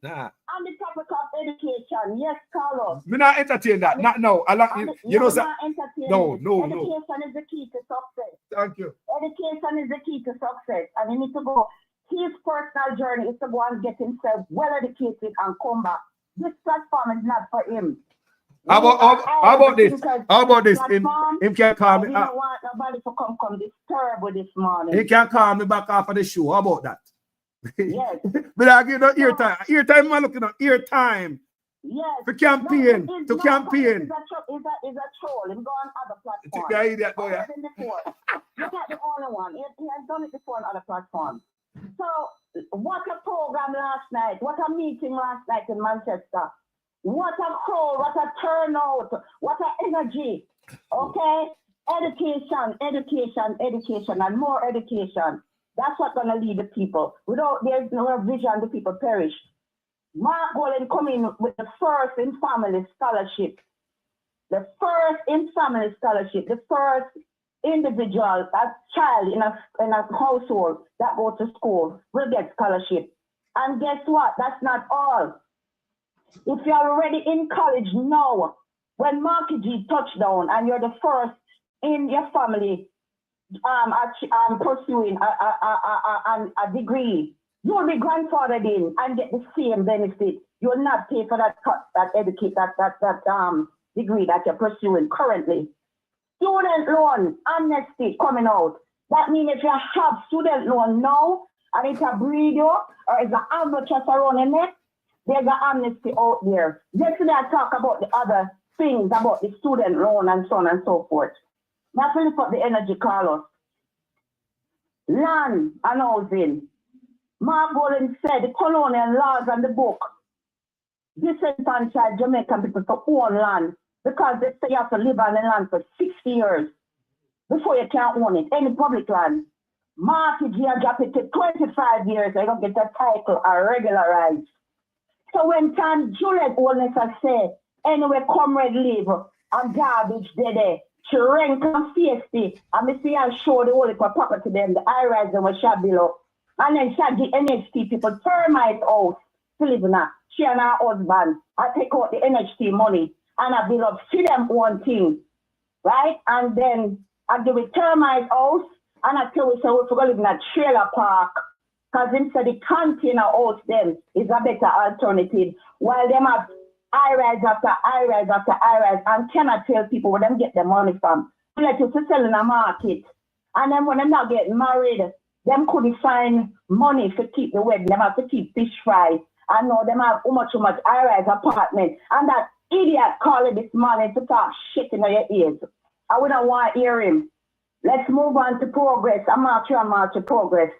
Nah. On the topic of education, yes, Carlos. Me not entertain that. Not now. You know, sir. No. Education is the key to success. Thank you. Education is the key to success. And he needs to go. His personal journey is to go and get himself well educated and come back. This platform is not for him. How about this? How about this? Him can call me. I don't want nobody to come disturb with this morning. He can call me back after the show. How about that? Yes. But I give no ear time. Ear time, man, looking at ear time. Yes. To campaign. No, to campaign. It's a troll. Him go on other platforms. Yeah, idiot boy. Look at the only one. He has done it before on other platforms. So, what a program last night. What a meeting last night in Manchester. What a call, what a turnout, what a energy. Okay? Education, and more education. That's what's going to lead the people. Without there's no vision, the people perish. Mark Golden come in with the first in family scholarship. The first in family scholarship. The first individual, a child in a household that go to school will get scholarship. And guess what? That's not all. If you're already in college now, when Marky G touchdown and you're the first in your family pursuing a degree, you'll be grandfathered in and get the same benefit. You'll not pay for that degree that you're pursuing currently. Student loan amnesty coming out. That means if you have student loan now and it's a breed you or it's an albatross around your neck, there's an amnesty out there. Yesterday I talk about the other things about the student loan and so on and so forth. Now to lift up the energy, Carlos. Land and housing. Mark Golden said the colonial laws and the book disenfranchise Jamaican people to own land because they say you have to live on the land for 60 years before you can own it, any public land. Marky G drop it to 25 years, so you don't get the title or regularized. So when Tom Juliet Oldness has said, anyway, comrade live and garbage there, she rank and feisty, and me see her show the whole property to them, the high-rise and what shot below. And then she had the NHT people termite house to live in her. She and her husband, I take out the NHT money and I build up see them one thing, right? And then I give it termite house and I tell you, so we're going to live in a trailer park. Because instead the container house them is a better alternative. While them have high-rise after high-rise after high-rise and cannot tell people where them get their money from. They let you to sell in a market. And then when they're not getting married, them couldn't find money to keep the wedding. Them have to keep fish fry. I know them have too much high-rise apartment. And that idiot called this morning to talk shit in your ears. I wouldn't want to hear him. Let's move on to progress. I'm march to progress.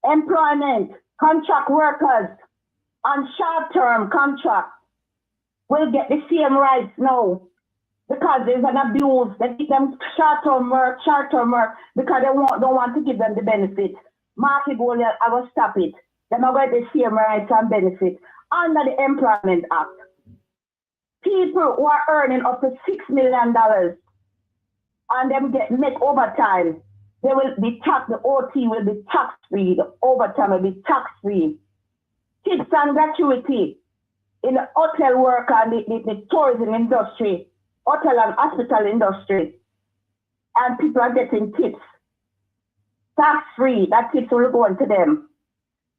Employment, contract workers on short-term contract will get the same rights now because there's an abuse. They give them short-term work because they don't want to give them the benefit. Market goal, I will stop it. They're not going to get the same rights and benefits under the Employment Act. People who are earning up to $6 million and them make overtime, they will be taxed, the OT will be tax-free, the overtime will be tax-free. Tips and gratuity in the hotel work and the tourism industry, hotel and hospital industry, and people are getting tips. Tax-free, that tips will go into them.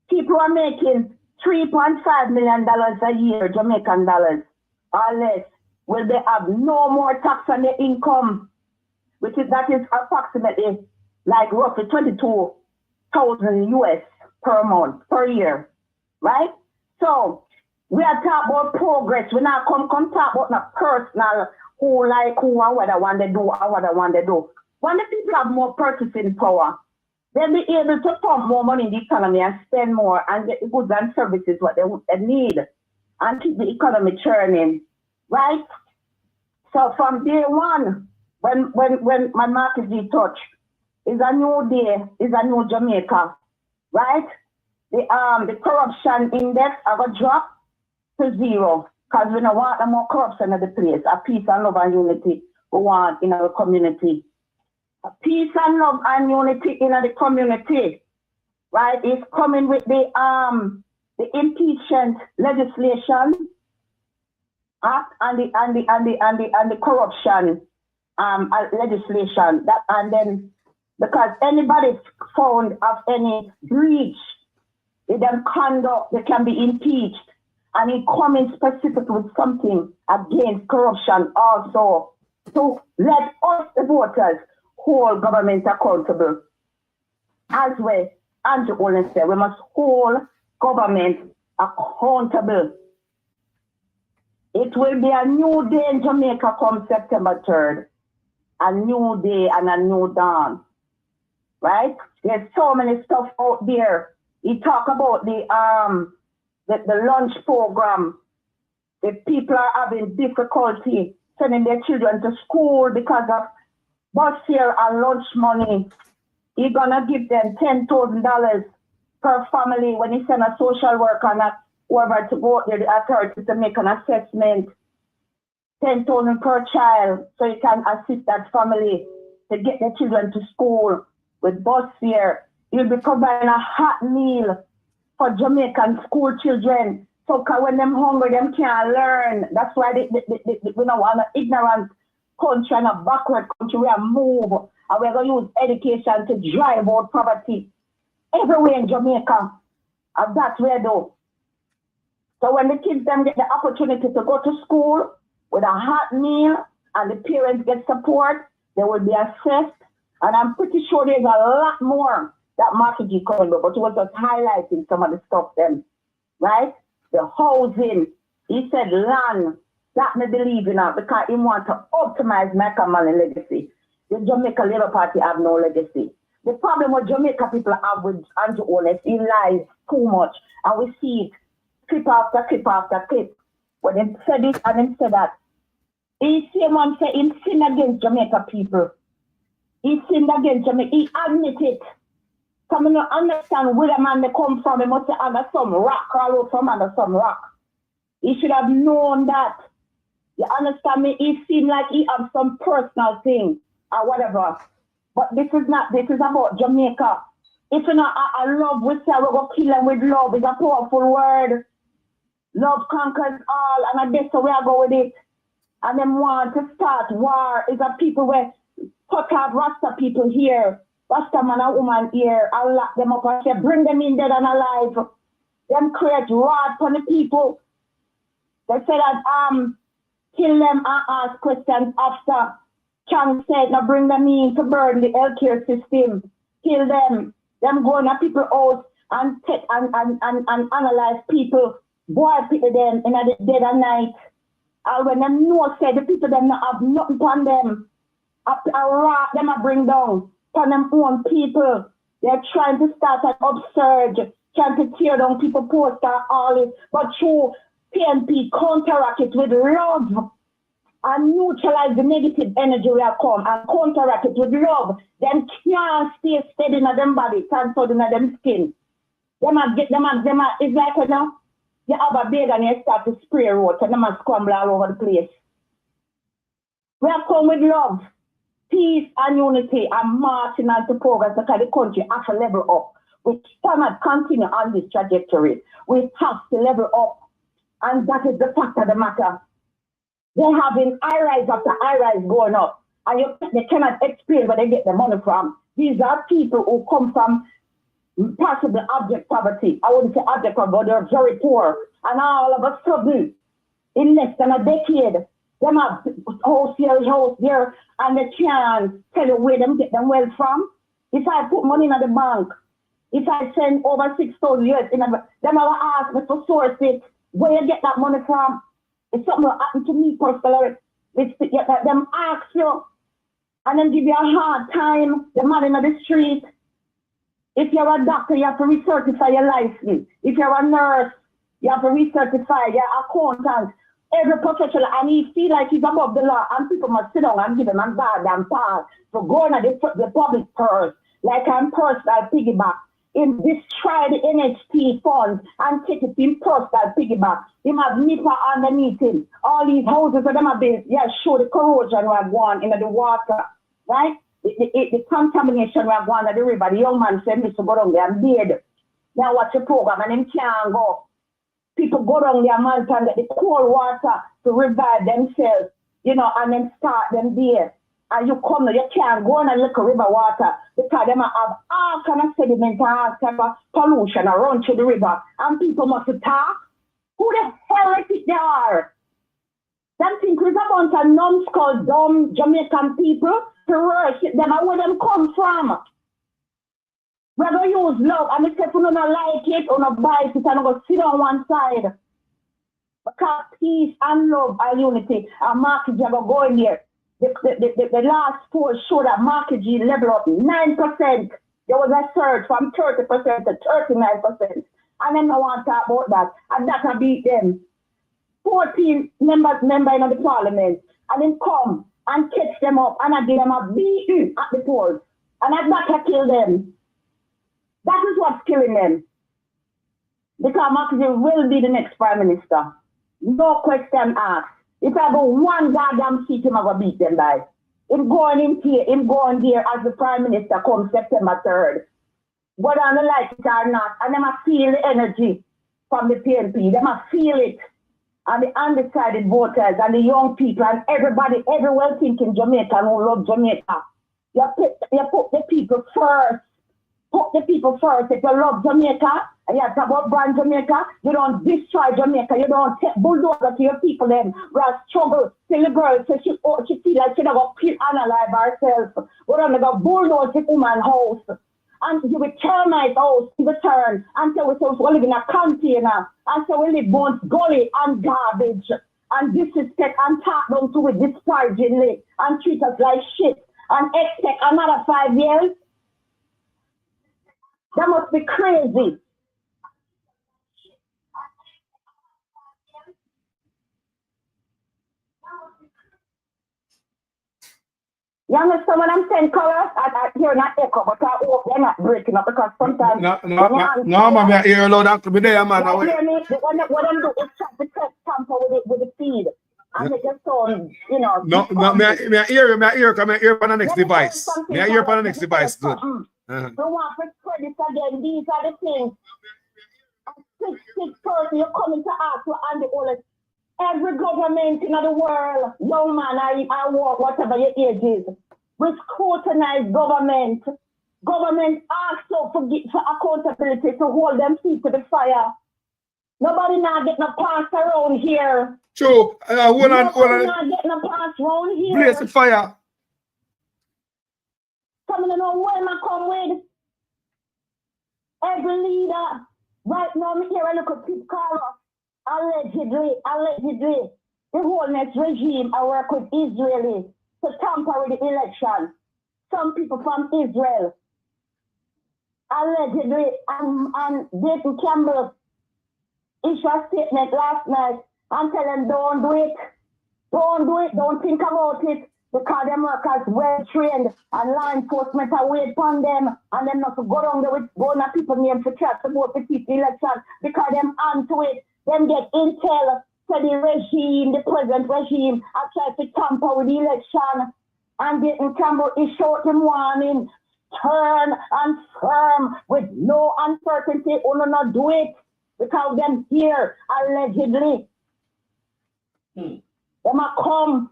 People are making $3.5 million a year, Jamaican dollars, or less. Will they have no more tax on their income, that is approximately like roughly 22,000 US per month, per year, right? So we are talking about progress. We not come talk about not personal, who and what I want to do and what I want to do. When the people have more purchasing power, they'll be able to pump more money in the economy and spend more and get the goods and services what they need and keep the economy churning, right? So from day one, when my market G touch, is a new day, is a new Jamaica, right? The corruption index I got drop to 0 because we don't want no more corruption in the place. A peace and love and unity we want in our community. A peace and love and unity in the community, right? It's coming with the impeachment legislation act and the corruption legislation. That and then because anybody found of any breach in them conduct, they can be impeached. And it coming specific with something against corruption also to let us, the voters, hold government accountable. As well, Andrew Olin said, we must hold government accountable. It will be a new day in Jamaica come September 3rd. A new day and a new dawn. Right? There's so many stuff out there. He talk about the lunch program. The people are having difficulty sending their children to school because of bus fare and lunch money. He's gonna give them $10,000 per family when he send a social worker and whoever to go there, the authority to make an assessment. $10,000 per child, so you can assist that family to get their children to school with bus fare. You'll be providing a hot meal for Jamaican school children. So when them hungry, them can't learn. That's why we don't want an ignorant country and a backward country. We are move and we're going to use education to drive out poverty everywhere in Jamaica. And that's where though. So when the kids them get the opportunity to go to school with a hot meal and the parents get support, they will be assessed. And I'm pretty sure there's a lot more that Marky G covered, but he was just highlighting some of the stuff then, right? The housing, he said land, that me believe in that because he want to optimize Macamani legacy. The Jamaica Labour Party have no legacy. The problem with Jamaica people have with Andrew Holness, he lies too much. And we see it clip after clip after clip. When they said this and then said that. He same one say he sinned against Jamaica people. He sinned against Jamaica. He admit it. Come I don't understand where the man they come from. He must say under some rock, all over from under some rock. He should have known that. You understand me? He seemed like he had some personal thing or whatever. But this is about Jamaica. If you know I love, we say we're going to kill them with love. It's a powerful word. Love conquers all, and I guess so we are going with it. And them want to start war. Is a people where cut out Rasta people here, Rasta man and woman here, and lock them up and say, bring them in dead and alive. Them create wrath for the people. They say that kill them and ask questions after. Chang said, now bring them in to burn the healthcare system. Kill them. Them go in a people's house and take and analyze people. Boy people them in the dead of night. And when them know say the people them not have nothing on them. A rat them a bring down on them own people. They're trying to start an upsurge, trying to tear down people poster all this. But through PNP counteract it with love and neutralize the negative energy will come and counteract it with love. Them can't stay steady in them body, transferred in them skin. It's like when you have a bed and you start to spray road and them scramble all over the place. We have come with love, peace and unity and marching on to progress because the country has to level up. We cannot continue on this trajectory. We have to level up. And that is the fact of the matter. They're having high-rise after high-rise going up. And they cannot explain where they get the money from. These are people who come from possibly abject poverty. I wouldn't say abject poverty, but they're very poor. And all of a sudden, in less than a decade, them have house here, and they can't tell you where them get them wealth from. If I put money in the bank, if I send over 6,000 US, them will ask me to source it. Where you get that money from? If something will happen to me personally, them ask you and then give you a hard time, the man in the street. If you're a doctor, you have to recertify your license. If you're a nurse, you have to recertify your accountant. Every professional, and he feel like he's above the law, and people must sit down and give him a goddamn pass for going at the public purse, like I'm personal piggyback. In destroy the NHT funds and take it in personal piggyback. He have meter underneath him. All these houses of them have been, show the corrosion we have gone into the water, right? The contamination we have gone to the river. The young man said, Mr. go down there and bathe. Now watch the program and him can't go. People go down there, man, and get the cold water to revive themselves, and then start them there. And you come, you can't go in a little river water because they have all kind of sediment and all kind of pollution around to the river. And people must talk. Who the hell is it they are? Them think it's a bunch of numbskull, dumb Jamaican people to worship them and where them come from. We're going to use love, and if you don't like it, or not buy it, and go sit on one side. Because peace and love and unity, and Mark G are going there. The last poll showed that Mark G level up 9%. There was a surge from 30% to 39%. And then no one talk about that. And that will beat them. 14 members in the parliament, and then come and catch them up, and I give them a beating at the polls. And that will kill them. That is what's killing them. Because Mackenzie will be the next prime minister. No question asked. If I go one goddamn seat, I'm going to beat them by. Him going there as the prime minister come September 3rd. Whether I like it or not, and them feel the energy from the PNP. Them feel it. And the undecided voters and the young people and everybody, everywhere thinking Jamaican who love Jamaica. You put the people first. Put the people first. If you love Jamaica and you talk about brand Jamaica, you don't destroy Jamaica. You don't take bulldozer to your people then. We have struggle. Till the girl says she feel like she never kill Anna alive herself. We don't go bulldoze the woman's house. And you will termite house in the turn. And so we live in a container. And so we live both gully and garbage. And disrespect and talk down to it disparagingly. And treat us like shit. And expect another 5 years. That must be crazy. You understand what I'm saying, Colors? I hear not echo, but I hope they're not breaking up because sometimes... No, man, I hear a lot of me there, man. What them do is try to test tamper with the feed. And they just sound, No, I hear because I hear on the next device. I hear on the next device, good. We want to spread this again. These are the things. And 6 person, you're coming to ask for and the oldest. Every government in the world, young man, I walk, whatever your age is, we scrutinize government. Government asks for accountability to hold them feet to the fire. Nobody now getting a pass around here. True. Hold on. Nobody now getting a pass around here. Blaze the fire. Coming to know where I come with. Every leader. Right now, me here I look at Pete Carlos. Allegedly, the whole next regime I work with Israelis to tamper with the election. Some people from Israel. Allegedly, and Dayton Campbell issued a statement last night and tell them don't do it. Don't do it, don't think about it. Because them workers well trained and law enforcement are waiting upon them and them not to go down there with going at people name for try to vote for the election because them onto it. Them get intel for the regime, the present regime, and try to tamper with the election. And Dayton Campbell issued them warning, stern and firm, with no uncertainty, or not do it, because them here, allegedly. Them are come,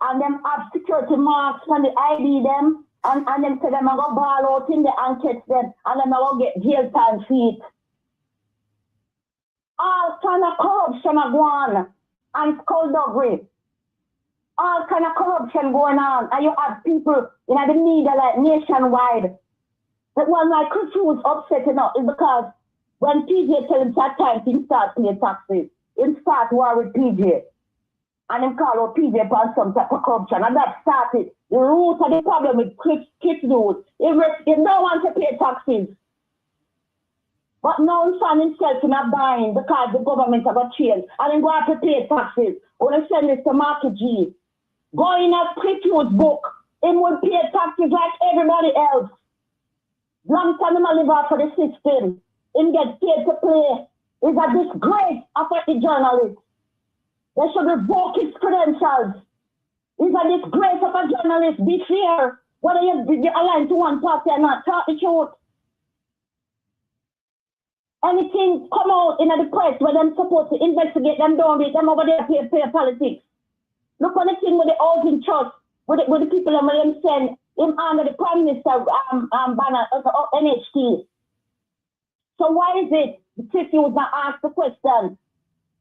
and them have security marks on the ID them, and them say them are going to ball out in the and catch them, and them are going to get jail time feet. All kind of corruption are going on, and skullduggery. All kind of corruption going on, and you have people in the media like nationwide. The one like Chris was upsetting up is because when PJ tell him that time he start paying taxes, he start war with PJ. And him call out PJ for some type of corruption, and that started the root of the problem with Chris News. He don't want to pay taxes. But now he found himself in a bind because the government have got change. And then go out to pay taxes. When I send this to Marky G, go in a Prefuse book. Him will pay taxes like everybody else. Long time him a live off for the system. Him get paid to play. It's a disgrace after the journalist. They should revoke his credentials. It's a disgrace of a journalist. Be fair. Whether you align to one party or not, talk the truth. Anything come out in the press where them supposed to investigate them, don't read them over there pay politics. Look on the thing with the housing trust, with the people and when them send him under the Prime Minister banner NHT. So why is it the Prefuse not ask the question?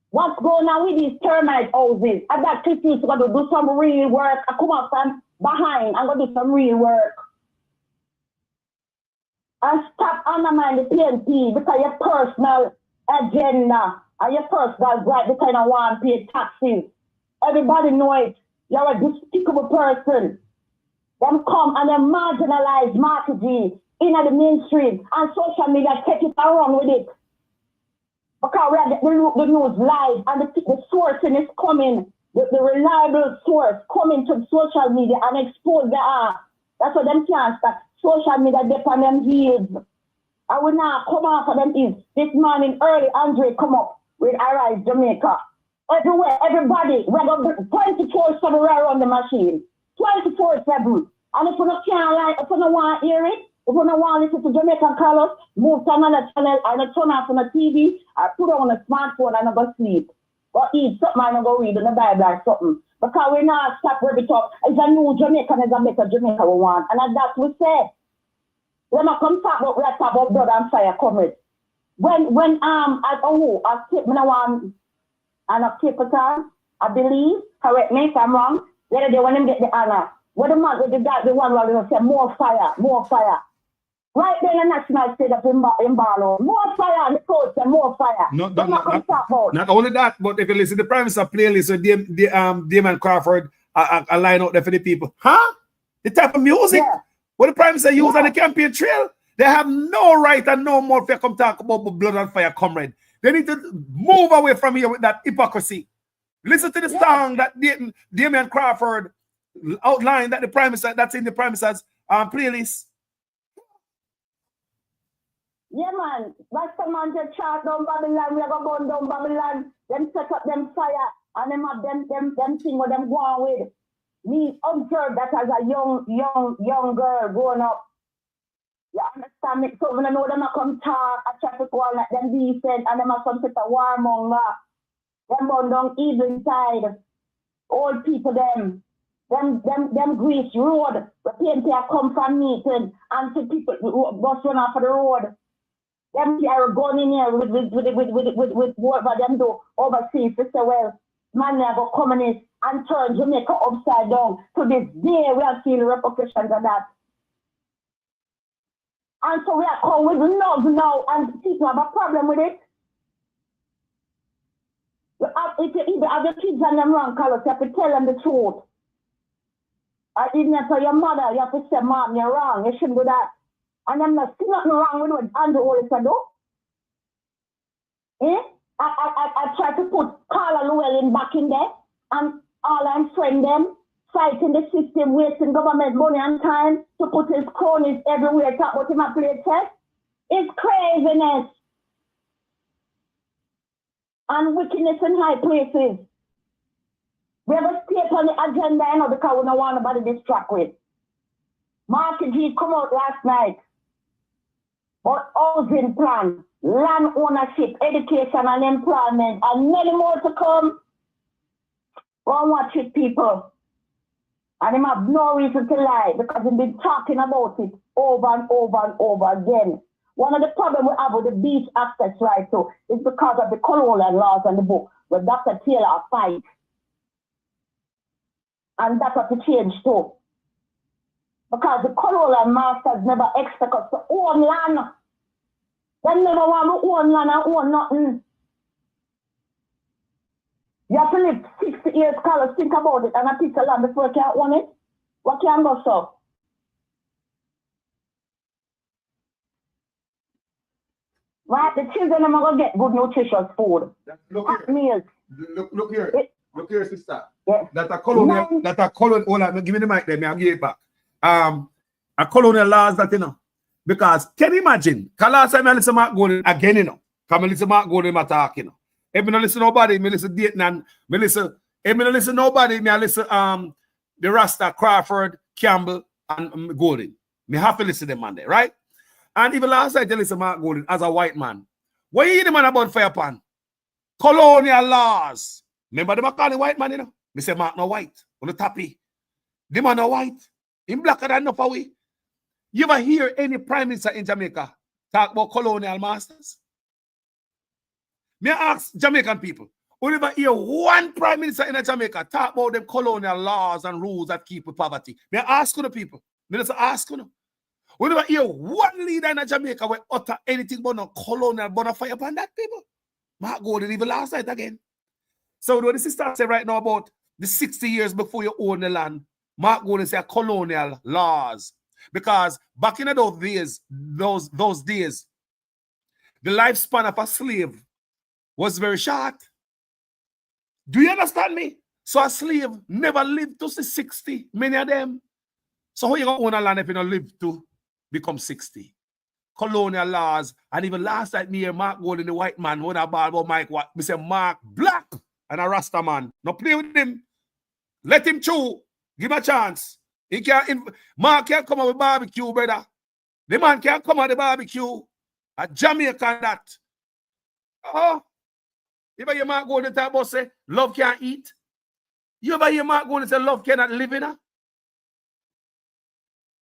What's going on with these termite houses? I got Prefuse going to do some real work. I come up from behind. I'm going to do some real work. And stop undermining the PNP because your personal agenda and your personal right because you want to pay taxes. Everybody know it. You're a despicable person. Them come and they marginalize marketing in the mainstream and social media take it around with it. Because we are the news live and the sourcing is coming, the reliable source coming to social media and expose the art. That's what them can't stop. Social media depend on them heels. I will now come out for them is this morning early Andre come up with Arise Jamaica. Everywhere, everybody, we're going to 24/7 on the machine. 24/7. And if you can't like, if you don't want to hear it, if you don't want to listen to Jamaican Carlos, move to another channel and turn off on the TV or put it on a smartphone and go sleep. Or eat something and go read in the Bible or something. Because we're not stop where we talk. It's a new Jamaican, it's a better Jamaica we want. And that's what we say. When I come talk about, we talk about blood and fire coming. When I take me one and a capital, I believe, correct me if I'm wrong, the other day when them get the honor, what the man with the one where they say more fire, more fire. Right there in the national state of Imbalo, more fire on the coast and more fire. Not only that, but if you listen to the Prime Minister playlist with Damon Crawford, a line out there for the people. Huh? The type of music what the Prime Minister use on the campaign trail, they have no right and no more to come talk about blood and fire, comrade. They need to move away from here with that hypocrisy. Listen to the song that Damon Crawford outlined that the Prime Minister, that's in the Prime Minister's playlist. Yeah, man. That's the man to chart down Babylon. We are going down Babylon. Them set up them fire and them have them thing with them go on with. Me observe that as a young girl growing up. You understand me? So when I know them I come talk, I try to go on like them decent and them have some sort of warmonger. Them burn down evil side. Old people them grease road. The PNP come from meeting and see people bus run off of the road. Them are going in here with whatever them do overseas to say, well, man, they go communist and turn Jamaica upside down. To this day, we are seeing repercussions of that. And so we are come with love now, and people have a problem with it. If you either have the kids and them wrong colors, you have to tell them the truth. Or even to your mother, you have to say, Mom, you're wrong, you shouldn't do that. And I'm not still nothing wrong with what Andrew always said, though. I tried to put Carla Llewellyn back in there, and all I'm friend them, fighting the system, wasting government money and time to put his cronies everywhere, talk about him a play test. It's craziness. And wickedness in high places. We have a state on the agenda, you know, because we don't want nobody to distract with. Marky G come out last night. But housing plan, land ownership, education and employment, and many more to come. Go and watch it, people. And they have no reason to lie because they've been talking about it over and over and over again. One of the problems we have with the beach access right too is because of the colonial laws and the book where Dr. Taylor fight. And that's what to change too. Because the colonial masters never expect us to own land. They never want to own land and own nothing. You have to live 60 years, Carlos, think about it, and a piece of land before you can own it. What can go so? Right? The children are going to get good nutritious food. Look Meals. Look here. Look here, sister. Yes. That a colonial, hold on, give me the mic there, I'll give it back. A colonial laws that, you know. Because can you imagine? Because last time I listen to Mark Golden again, you know. Because I listen to Mark Golden talk, you know. If I don't listen to nobody, I listen to Dayton and I listen. If I don't listen to nobody, I listen the Rasta, Crawford, Campbell, and Golden. I have to listen to them on there, right? And even last night I listen to Mark Golden as a white man. What you hear the man about fire pan? Colonial laws. Remember them call the white man, you know? Me say Mark no white. On the tappy. The man no white. Him blacker than enough away. You ever hear any prime minister in Jamaica talk about colonial masters? Me ask Jamaican people, who ever hear one prime minister in Jamaica talk about them colonial laws and rules that keep with poverty? Me ask the people. Me just ask you. Who ever hear one leader in Jamaica will utter anything but no colonial bonfire upon that people? Mark Golden even last night again. So what the sister say right now about the 60 years before you own the land, Mark Golden say colonial laws. Because back in those days, the lifespan of a slave was very short. Do you understand me? So a slave never lived to 60, many of them. So how you gonna own a land if you don't live to become 60? Colonial laws, and even last night me and Mark Golden, the white man, when I ball about Mike, what we say Mark Black and a Rasta man. No play with him. Let him chew. Give him a chance. He can't. Mark can't come out with barbecue, brother. The man can't come out with barbecue. A Jamaican that. Oh, you ever hear Mark Golden talk about say love can't eat? You ever hear Mark Golden say love cannot live in her?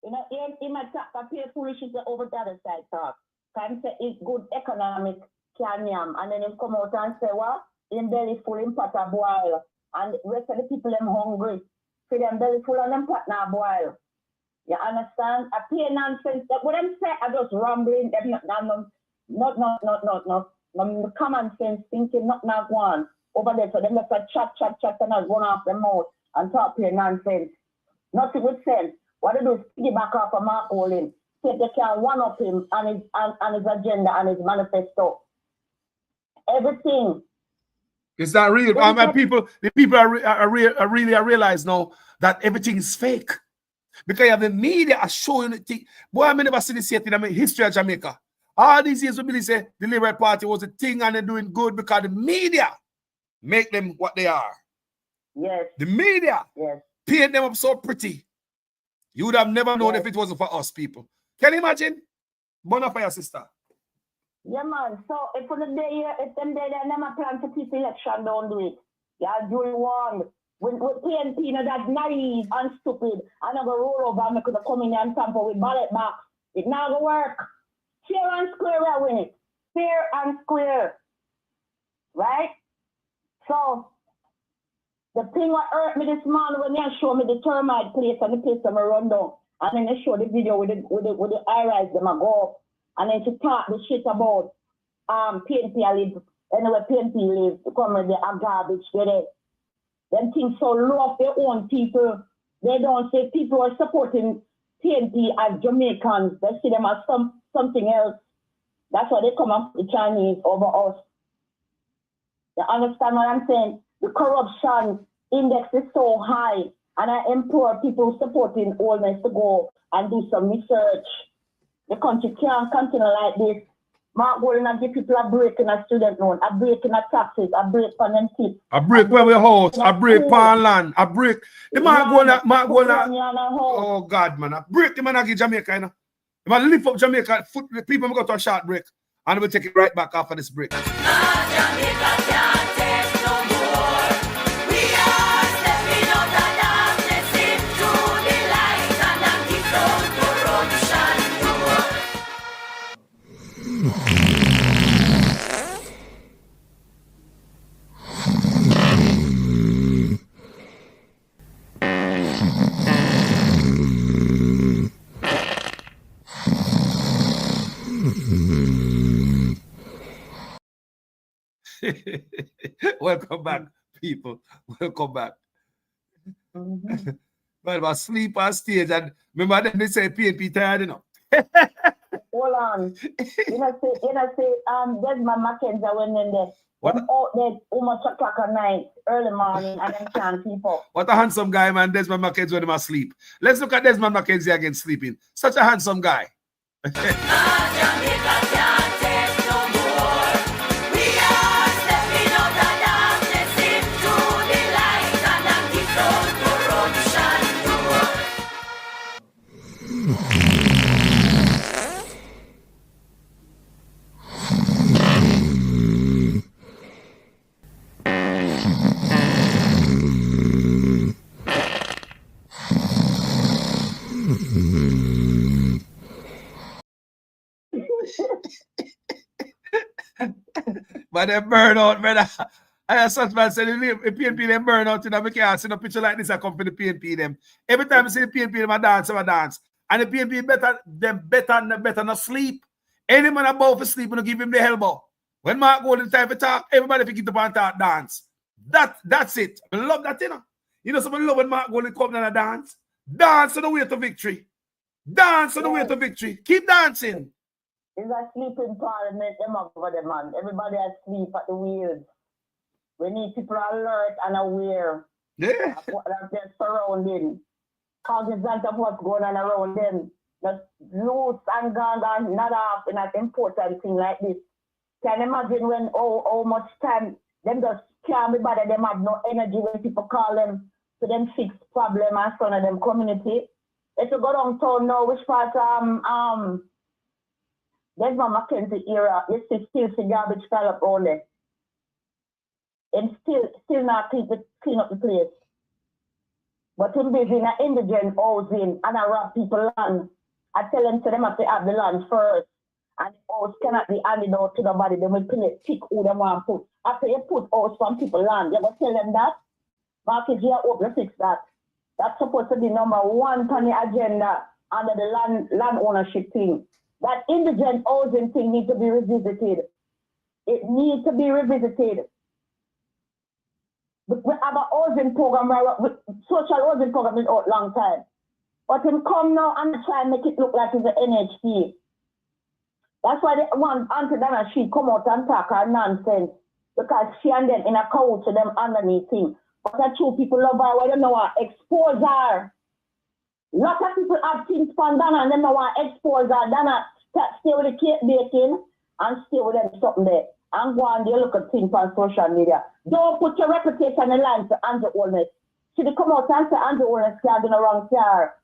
You know, he might talk appear foolishness over the other side talk. Can say it's good economic can yam, and then he come out and say, well, in belly full in pot a boil, and the rest of the people them hungry. See them belly full and them pot now boil. You understand? I pay nonsense. That what them say I just rambling, them not common sense thinking not one over there. So them just chat and I run off their mouth and talk pure nonsense. Nothing with sense. What they do is piggyback off of Mark Golden. See if they can one up him and his agenda and his manifesto. Everything. It's not real. The people are really realize now that everything is fake. Because you have the media are showing it. Boy, I never seen this yet in the history of Jamaica. All these years we believe say the Liberal Party was a thing and they're doing good because the media make them what they are. Yes. The media paint them up so pretty. You would have never known if it wasn't for us people. Can you imagine? Bonafire sister. Yeah, man. So if on the day, if them day they never plan to keep election, don't do it. Yeah, do it one. With PNP, you know, that naive and stupid. I'm not going to roll over and make it come in and tamper with ballot box. It not going to work. Fair and square, I win it. Fair and square. Right? So, the thing what hurt me this morning when they show me the termite place and the place that I run down. And then they show the video with the high-rise them I go up. And then to talk the shit about PNP I live. Anyway, PNP live. Come with the garbage there. Them things so low of their own people. They don't say people are supporting PNP as Jamaicans. They see them as something else. That's why they come up the Chinese over us. You understand what I'm saying? The corruption index is so high. And I implore people supporting oldness to go and do some research. The country can't continue like this. Mark Golden and give people a break in a student loan, a break in a taxes, a break on them tips. A break where we house, a break on land, a break. The Mark Golden, oh God, man, a break the man give Jamaica, you know. The man lift up Jamaica, the people go to a short break, and we'll take it right back after this break. Jamaica can't take no more. We are stepping out of darkness into the light, and I'm kicked out corruption door. Welcome back, people. Welcome back. Well, about sleep on stage, and remember then they say PNP tired, you know. hold on. You know, say, Desmond Mackenzie went in there. What? Them out there almost o'clock at night, early morning, and then can't keep up. What a handsome guy, man. Desmond Mackenzie when he must sleep. Let's look at Desmond Mackenzie again sleeping. Such a handsome guy. But they burn out, brother. I have such man said, if PNP them burn out, you know, I can't see no picture like this. I come for the PNP them. Every time I see the PNP them, I dance. And the PNP better not sleep. Any man about for sleep, you give him the elbow. When Mark go the time to talk, everybody pick it up and talk, dance. That's it. I love that, you know. You know, someone love when Mark go and come down and dance. Dance on the way to victory. Dance on the way to victory. Keep dancing. It's a sleeping parliament, them up for them, man. Everybody asleep at the wheels. We need people alert and aware of what they're surrounding. Cognizant of what's going on around them. Just loose and gone, not off in an important thing like this. Can you imagine when how much time them just can't be bothered, them have no energy when people call them to them fix problem and son of them community. If you go downtown now, which part there's my Mackenzie era, you still see garbage pile up on there. And still not clean up the place. But him busy in an indigent housing and I rob people land. I tell them to them have to have the land first. And the house cannot be handed out to nobody. They will pick who they want to put. After you put house from people land, you go tell them that. Marcus, you hope to fix that. That's supposed to be number one on the agenda under the land ownership thing. That indigent housing thing needs to be revisited. It needs to be revisited. We have a housing program, social housing program is out long time. But him come now and try and make it look like it's an NHT. That's why they want Auntie Dana, she come out and talk her nonsense. Because she and them in a couch to them underneath thing. But the two people love her, well, they know her, expose her. Lot of people have things from Dana and they know her, expose her. Dana stay with the cake baking and stay with them something there. And go and they look at things on social media. Don't put your reputation in line to Andrew Holness. Should they come out and say Andrew Holness can't do the wrong car?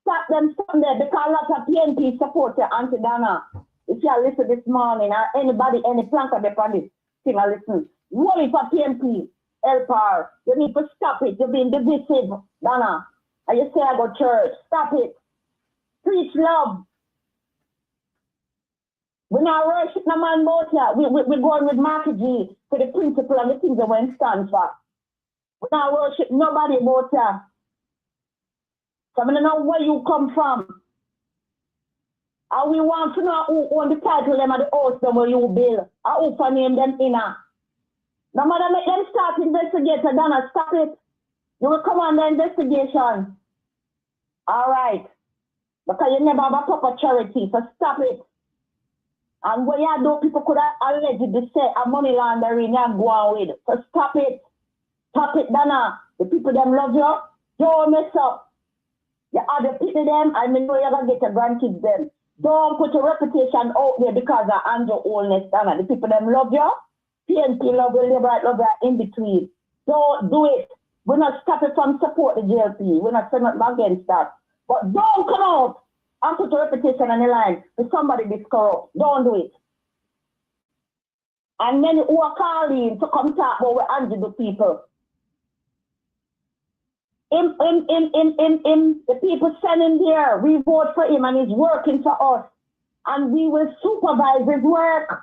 Stop them something there because a lot of PNP support your Auntie Dana. If you listen this morning or anybody, any plank of the this thing, I listen. Worry for PNP, help her. You need to stop it. You're being divisive, Dana. And you say I go church. Stop it. Preach love. We're not worship no man about here. We're going with Marky G for the principle and the things that we stand for. We're not worship nobody about here. So I don't know where you come from. And we want to know who own the title them at the house them where you build. And who for name them inner. No matter make them start investigator, Donna, stop it. You will come on the investigation. All right. Because you never have a proper charity, so stop it. And what you do, people could have allegedly say a money laundering and go on with. So stop it. Stop it, Donna. The people them love you. Don't mess up. You either pity them and you know you're going to get your grandkids them. Don't put your reputation out there because of Andrew Holness, Donna. The people them love you. PNP love you, Liberate love you in between. Don't do it. We're not stopping from support the JLP. We're not saying nothing against that. But don't come out and put your reputation on the line with somebody this corrupt. Don't do it. And many who are calling to come talk about what Andrew do people. The people standing there, we vote for him and he's working for us. And we will supervise his work.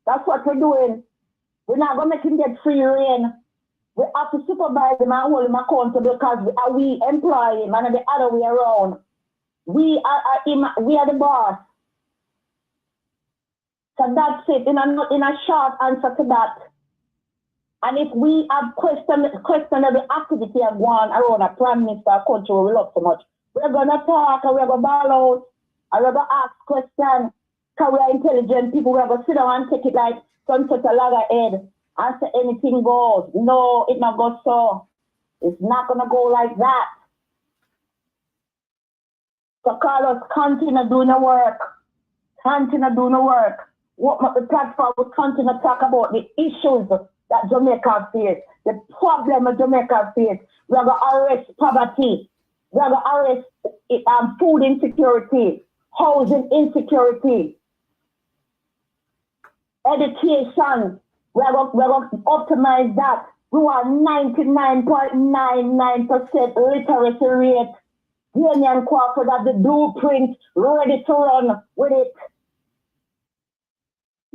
That's what we're doing. We're not going to make him get free reign. We have to supervise him and hold him accountable because we employ him and the other way around. We are the boss. So that's it. In a short answer to that. And if we have questionable activity going on around a prime minister country we love so much, we're going to talk and we're going to ball out and we're going to ask questions. Because we are intelligent people, we are going to sit down and take it like sunset a loggerhead and say anything goes. No, it not goes so. It's not going to go like that. So Carlos, continue doing the work. Continue doing the work. What the platform will continue to talk about the issues that Jamaica face, the problem that Jamaica face. We are going to arrest poverty. We are going to arrest food insecurity, housing insecurity, education. We are going to optimize that. We want 99.99% literacy rate. Union Crawford have the blueprint ready to run with it.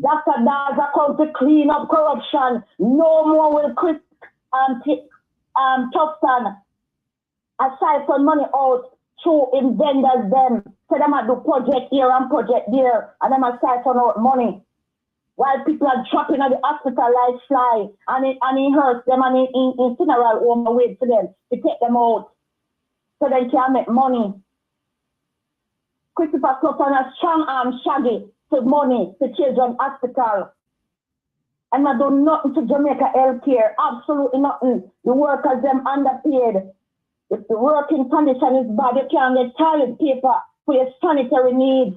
Dr. Daza come to clean up corruption. No more will Chris Tufton aside from money out through inventors them. So them a do project here and project there and them a siphon out money. While people are trapping at the hospital like fly and it hurts them and in funeral home wait for them to take them out so they can make money. Christopher Tufton a strong arm shaggy to money to children's hospital. And I do nothing to Jamaica healthcare. Absolutely nothing. The workers them underpaid. If the working condition is bad, you can't get toilet paper for your sanitary needs.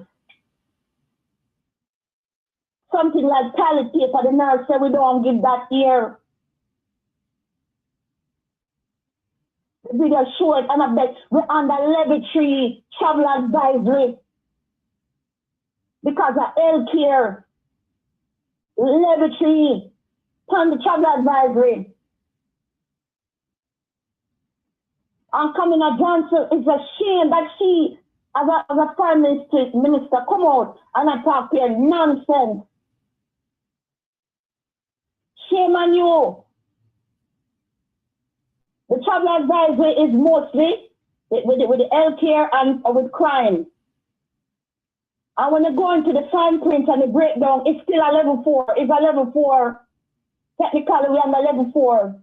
Something like toilet paper, the nurse said we don't give that here. The video showed and I bet we're under levy 3 travel advisory. Because of healthcare. Levy 3 on the travel advisory. And Kamina Johnson, it's a shame that she, as a prime minister, come out and I talk here nonsense. Shame on you. The travel advisory is mostly with the healthcare and with crime. And when you go into the fine print and the breakdown, it's still a level 4. It's a level 4. Technically, we're on the level 4.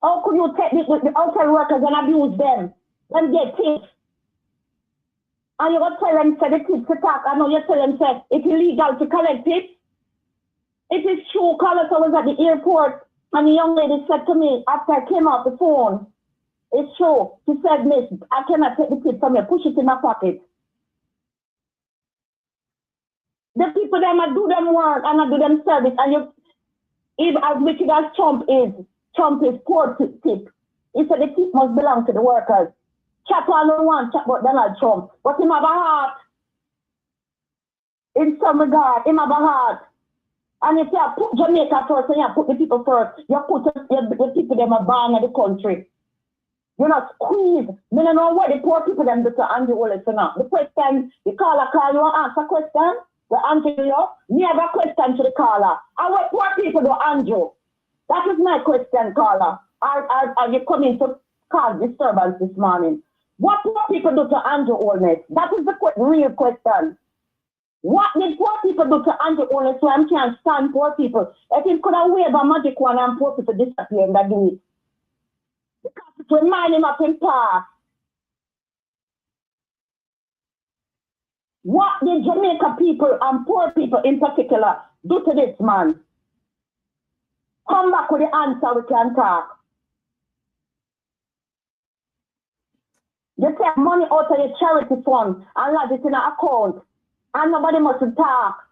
How could you take the outside workers and abuse them? Them get tips. And you go tell them, say the tips to talk. I know you tell them, say it's illegal to collect tips. It is true, Carlos, I was at the airport and the young lady said to me after I came off the phone, it's true. She said, Miss, I cannot take the tip from you. Push it in my pocket. The people them I do them work and I do them service. And you, even as wicked as Trump is poor tip. He said the tip must belong to the workers. Chat all no one chat about Donald Trump. But him have a heart. In some regard, him have a heart. And if you put Jamaica first and you put the people first, you put the people them are born in the country. You're not squeezed. I don't know what the poor people them do to Andrew Wallace or not. The question, the caller call, you want to answer a question? The answer you, me have a question to the caller. And what poor people do, Andrew? That is my question, caller. Are you coming to cause disturbance this morning? What poor people do to Andrew Wallace? That is the real question. What did poor people do to Andrew Wallace so I can't stand poor people? If he could have waved a magic wand and poor people disappear and that do it. To remind him of his past. What did Jamaica people and poor people in particular do to this man? Come back with the answer, we can talk. You take money out of your charity fund and lodge it in an account and nobody must talk.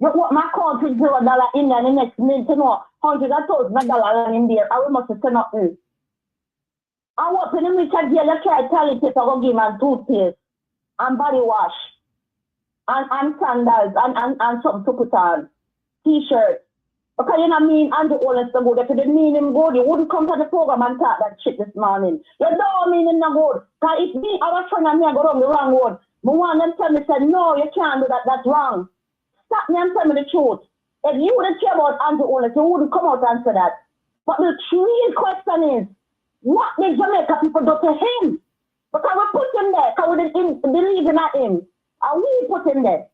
You want my account with $0 in there and the next minute, you know, $100,000 in there and we must say nothing. I want to reach a jail, you try toilet paper, go give him a toothpaste and body wash and sandals and something to put on. T-shirt. Because you know mean Andrew Wallace no good. If you didn't mean him good, you wouldn't come to the program and talk that shit this morning. You don't mean him no good. Because if me, our friend and me, I go down the wrong road. But one them tell me, said, no, you can't do that, that's wrong. Stop me and tell me the truth. If you wouldn't care about Andrew Wallace, you wouldn't come out and answer that. But the real question is, what did Jamaica people do to him? Because we put him there, because we didn't believe in him. And we put him there.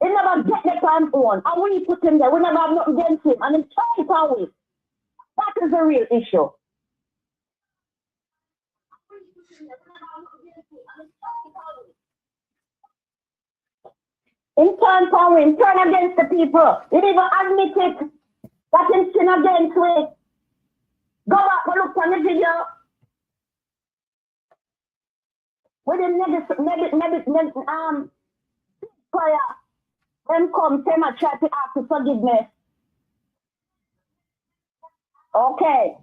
He never get the time on. And we put him there. We never have nothing against him. And he's trying to always. That is the real issue. In turn for him, turn against the people. He didn't even admit it that him sin against we. Go back and look on the video. With the prayer, them come, say my try to ask for forgiveness. Okay.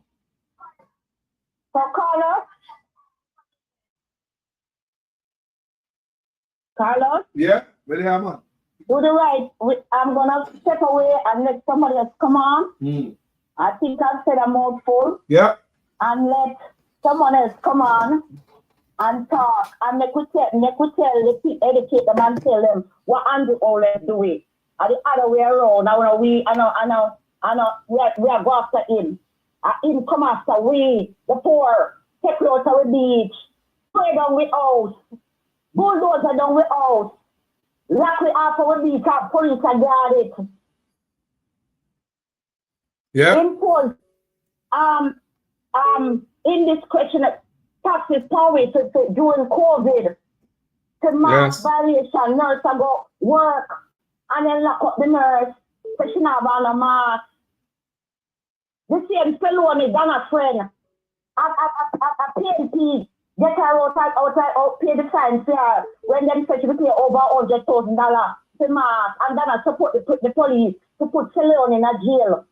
So Carlos? Yeah, where they are, man? Do the right. I'm gonna step away and let somebody else come on. I think I've said a mouthful. Yeah. And let someone else come on and talk. And they could tell the people, educate them and tell them what Andrew always do it. And the other way around. I know we are go after him. Him come after we, the poor, take you out of the beach, spray down with house, bulldozer down with house, lock we off of the beach, and police are guard it. Yeah. Impose indiscretionate taxes power to during COVID, to mask violation, nurse to go work, and then lock up the nurse, so she not have on a mask. The same felony than a friend. A PNP get her out pay the fine here when them say she pay over $100,000 to mask, and then I support the police to put felony in a jail.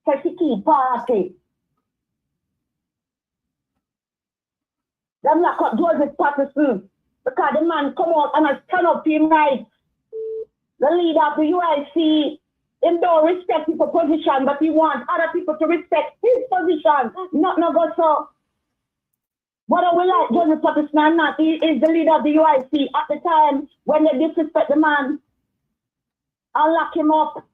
So she keep party. Them lock up Joseph Patterson because the man come out and stand up for him right. The leader of the UIC, him don't respect his position, but he wants other people to respect his position. Not go so. Whether we like Joseph Patterson or not, he is the leader of the UIC. At the time when they disrespect the man and lock him up,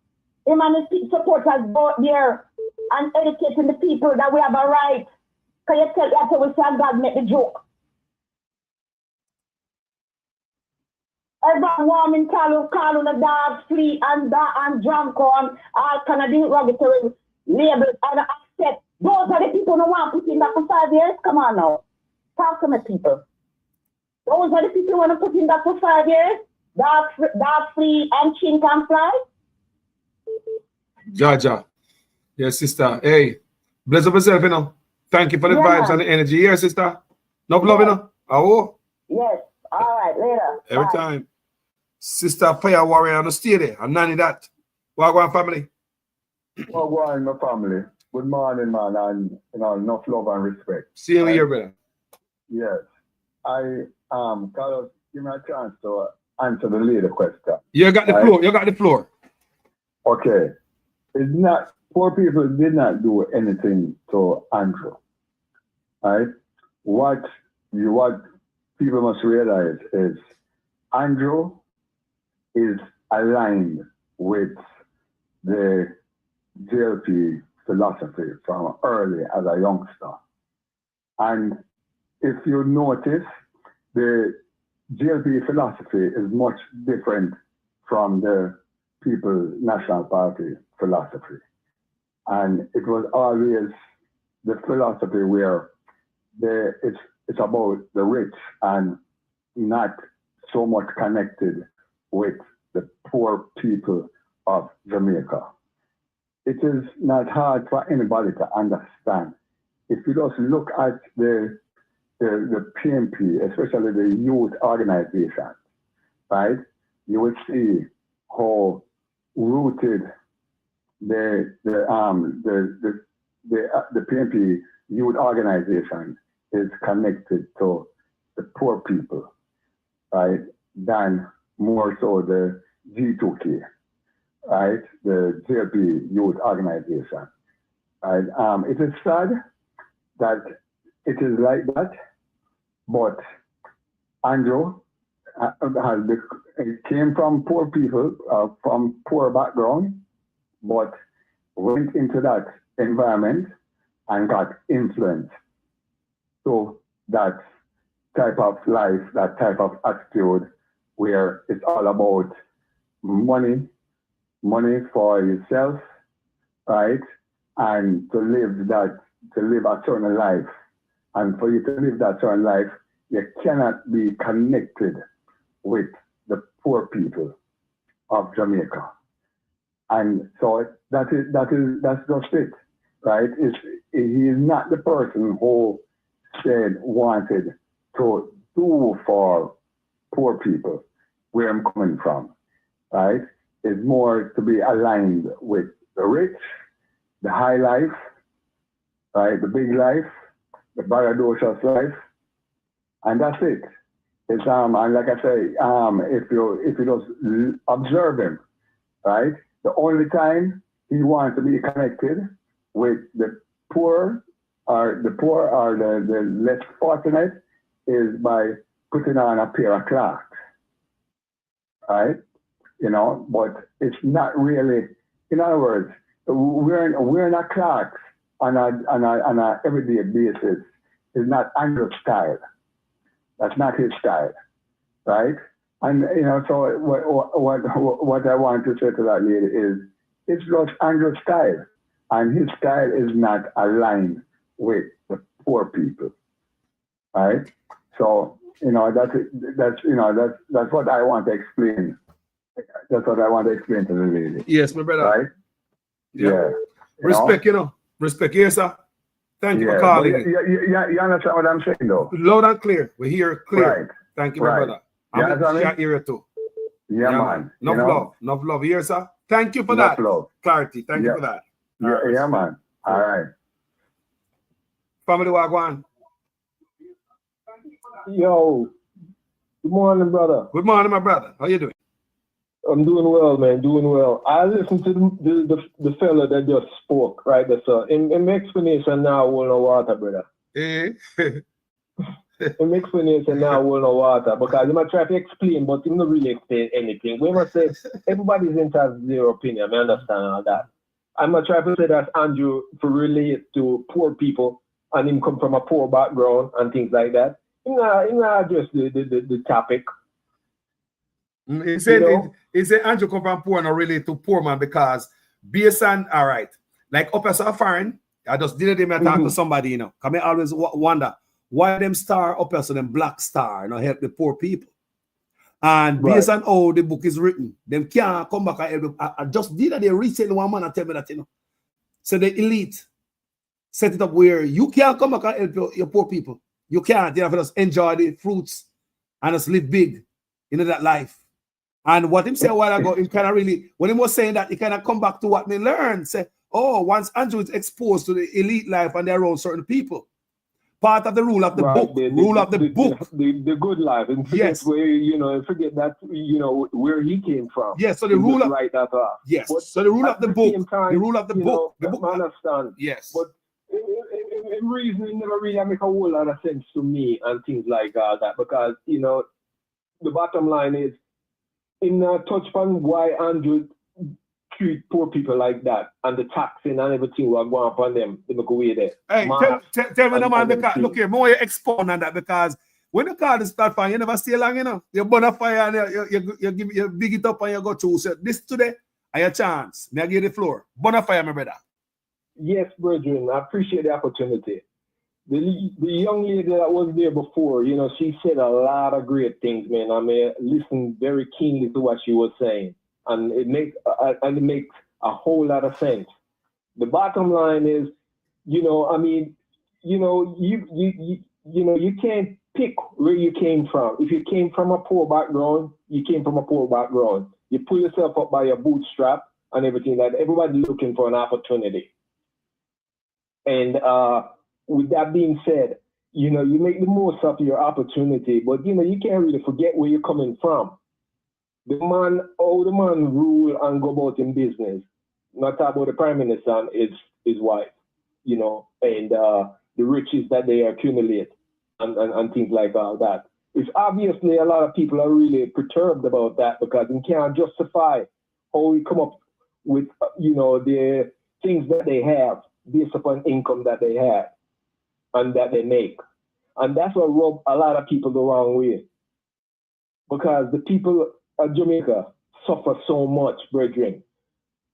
him and his supporters go there and educating the people that we have a right. Because you tell that we say God make the joke. Everyone warming call on the dog, flea and drunk on all kind of derogatory labels and accept. Those are the people who want to put in that for 5 years. Come on now. Talk to me, people. Those are the people who want to put in that for 5 years. Dog, flea and chink and fly. Jaja. Yes, sister. Hey, bless up yourself, you know. Thank you for the vibes and the energy. Here, sister. No love, you know. Oh. Yes. All right, later. Every Bye. time. Sister Fire Warrior on the stay there. I'm nanny that. Wagwan family. Wagwan, my family. Good morning, man, and enough love and respect. See you here, brother. Yes. Carlos, give me a chance to answer the later question. You got the floor. You got the floor. Okay. It's not, poor people did not do anything to Andrew. Right? What people must realize is Andrew is aligned with the JLP philosophy from early as a youngster. And if you notice, the JLP philosophy is much different from the People's National Party philosophy. And it was always the philosophy where it's about the rich and not so much connected with the poor people of Jamaica. It is not hard for anybody to understand. If you just look at the PMP, especially the youth organization, right, you will see how rooted the PMP youth organization is connected to the poor people, right, than more so the G2K, right, the JLP youth organization. Right? It is sad that it is like that, but Andrew came from poor people, from poor background, but went into that environment and got influenced. So that type of life, that type of attitude where it's all about money for yourself, right? And to live a certain life. And for you to live that certain life, you cannot be connected with the poor people of Jamaica. And so that's just it, right? He is not the person who wanted to do for poor people where I'm coming from, right? It's more to be aligned with the rich, the high life, right? The big life, the braggadocious life, and that's it. It's and like I say, if you just observe him, right? The only time he wants to be connected with the poor or the less fortunate is by putting on a pair of Clarks, right? You know, but it's not really. In other words, we're not Clarks on a everyday basis. It's not Andrew's style. That's not his style, right? And you know, so what I want to say to that lady is, it's just Andrew's style, and his style is not aligned with the poor people, right? So you know, that's what I want to explain. That's what I want to explain to the lady. Yes, my brother. Right? Yeah. Respect, respect. Yes, sir. Thank you for calling. You understand what I'm saying, though? Loud and clear. We hear clear. Right. Thank you, my brother. I'm in your area too. Yeah, man. Enough love here, sir. Thank you for that. Love. Clarity. Thank you for that. Yeah, man. All right. Family Wagwan. Yo, good morning, brother. Good morning, my brother. How you doing? I'm doing well, man. Doing well. I listened to the fella that just spoke, right? So in my explanation now, I will know water, brother. In my explanation now, I will know water because he might try to explain, but he don't really explain anything. We must say everybody's entitled to their opinion. I understand all that. I'm gonna try to say that Andrew to relate to poor people and him come from a poor background and things like that. He not address the topic. He said Andrew come from poor and not relate to poor man because based on, all right, like up as a foreign, I just did it, I talk to somebody, you know. Come I always wonder why them star up as them black star, you know, help the poor people. And based on how the book is written, them can't come back and help. I just did that. They recently one man and tell me that, you know. So the elite set it up where you can't come back and help your poor people. You can't. You have to just enjoy the fruits and just live big in that life. And what him said a while ago, him kind of really, when he was saying that, he kind of come back to what me learned. Say, oh, once Andrew is exposed to the elite life and they're around certain people, part of the rule of the book, the good life, and forget where forget that where he came from. Yes, so the rule of write that off. Yes, but so the rule of the book, time, the rule of the book, I understand. Yes, but in reason it never really make a whole lot of sense to me and things like that because the bottom line is in touch on why Andrew treat poor people like that and the taxing and everything will go upon them. They make away there. Hey, tell me, no man, because look here, more you expound on that because when you call this platform, you never stay long, you know. You burn a fire and you big it up and you go through. So this today, I have a chance. May I give you the floor? Burn a fire, my brother. Yes, brethren, I appreciate the opportunity. The young lady that was there before, she said a lot of great things, man. I mean, listen very keenly to what she was saying. And it makes a whole lot of sense. The bottom line is, you can't pick where you came from. If you came from a poor background, you came from a poor background. You pull yourself up by your bootstrap and everything like that. Everybody's looking for an opportunity. And with that being said, you make the most of your opportunity, but you can't really forget where you're coming from. The man rule and go about in business. Not talk about the prime minister and his wife, and the riches that they accumulate and things like all that. It's obviously a lot of people are really perturbed about that because they can't justify how we come up with, the things that they have based upon income that they have and that they make. And that's what rubs a lot of people the wrong way. Because the people of Jamaica suffer so much, brethren.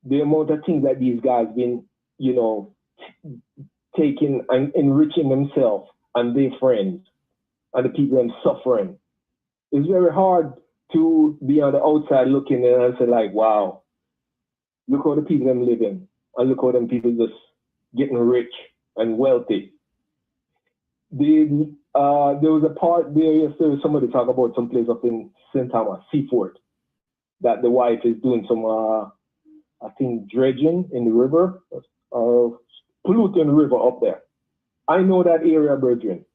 The amount of things that these guys been, taking and enriching themselves and their friends and the people them suffering. It's very hard to be on the outside looking and say like, wow, look how the people them living, and look how them people just getting rich and wealthy. There was a part there yesterday, somebody talked about some place up in St. Thomas, Seaford, that the wife is doing some, I think, dredging in the river, polluting the river up there. I know that area, brethren,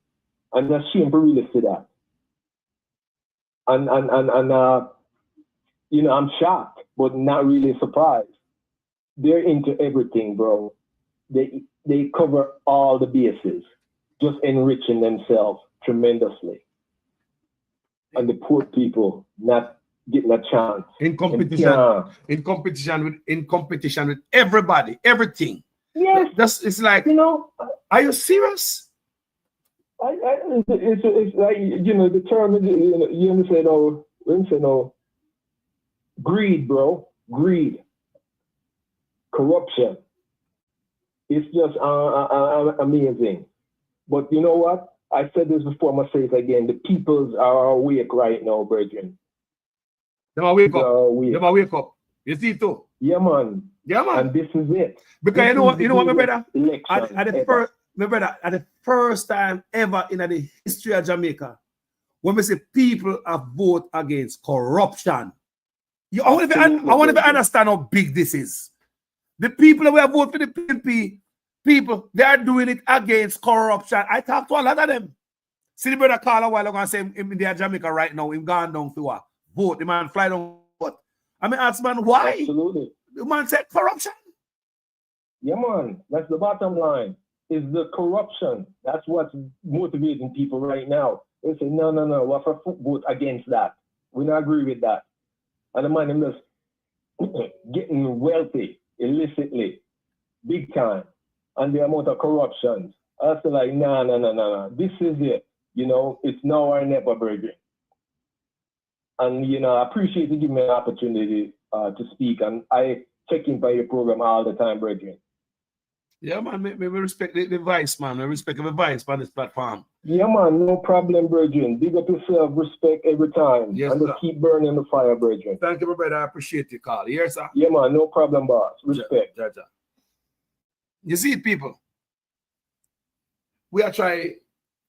and that's shame to really see that. And you know, I'm shocked, but not really surprised. They're into everything, bro. They cover all the bases, just enriching themselves tremendously. And the poor people not getting a chance. In competition with everybody, everything. Yes. It's like, you know, are you serious? It's like, you know, the term, you understand, greed, bro. Greed. Corruption. It's just amazing. But you know what? I said this before, I'm going to say it again. The peoples are awake right now, brethren. They are wake up. They are wake up. You see it too? Yeah, man. Yeah, man. And this is it. Because this you know what, my brother? At the first time ever in the history of Jamaica, when we say people have voted against corruption, I want to understand how big this is. The people that will vote for the PNP, people, they are doing it against corruption. I talked to a lot of them. See the brother call a while ago and say him in Jamaica right now, him gone down to a vote. The man fly down vote. I mean, ask man, why? Absolutely. The man said corruption. Yeah, man. That's the bottom line. Is the corruption. That's what's motivating people right now. They say, no, we have to vote against that. We don't agree with that. And the man is getting wealthy illicitly, big time, and the amount of corruption. I was like, no. This is it. You know, it's now or never, brethren. And, you know, I appreciate you giving me an opportunity to speak. And I check in by your program all the time, brethren. Yeah, man, we respect the vice, man. We respect the vice on this platform. Yeah, man, no problem, brethren. Big up yourself, respect every time. Yes, and just keep burning the fire, brethren. Thank you, my brother. I appreciate your call. Yes, sir. Yeah, man, no problem, boss. Respect. You see, people, we are trying,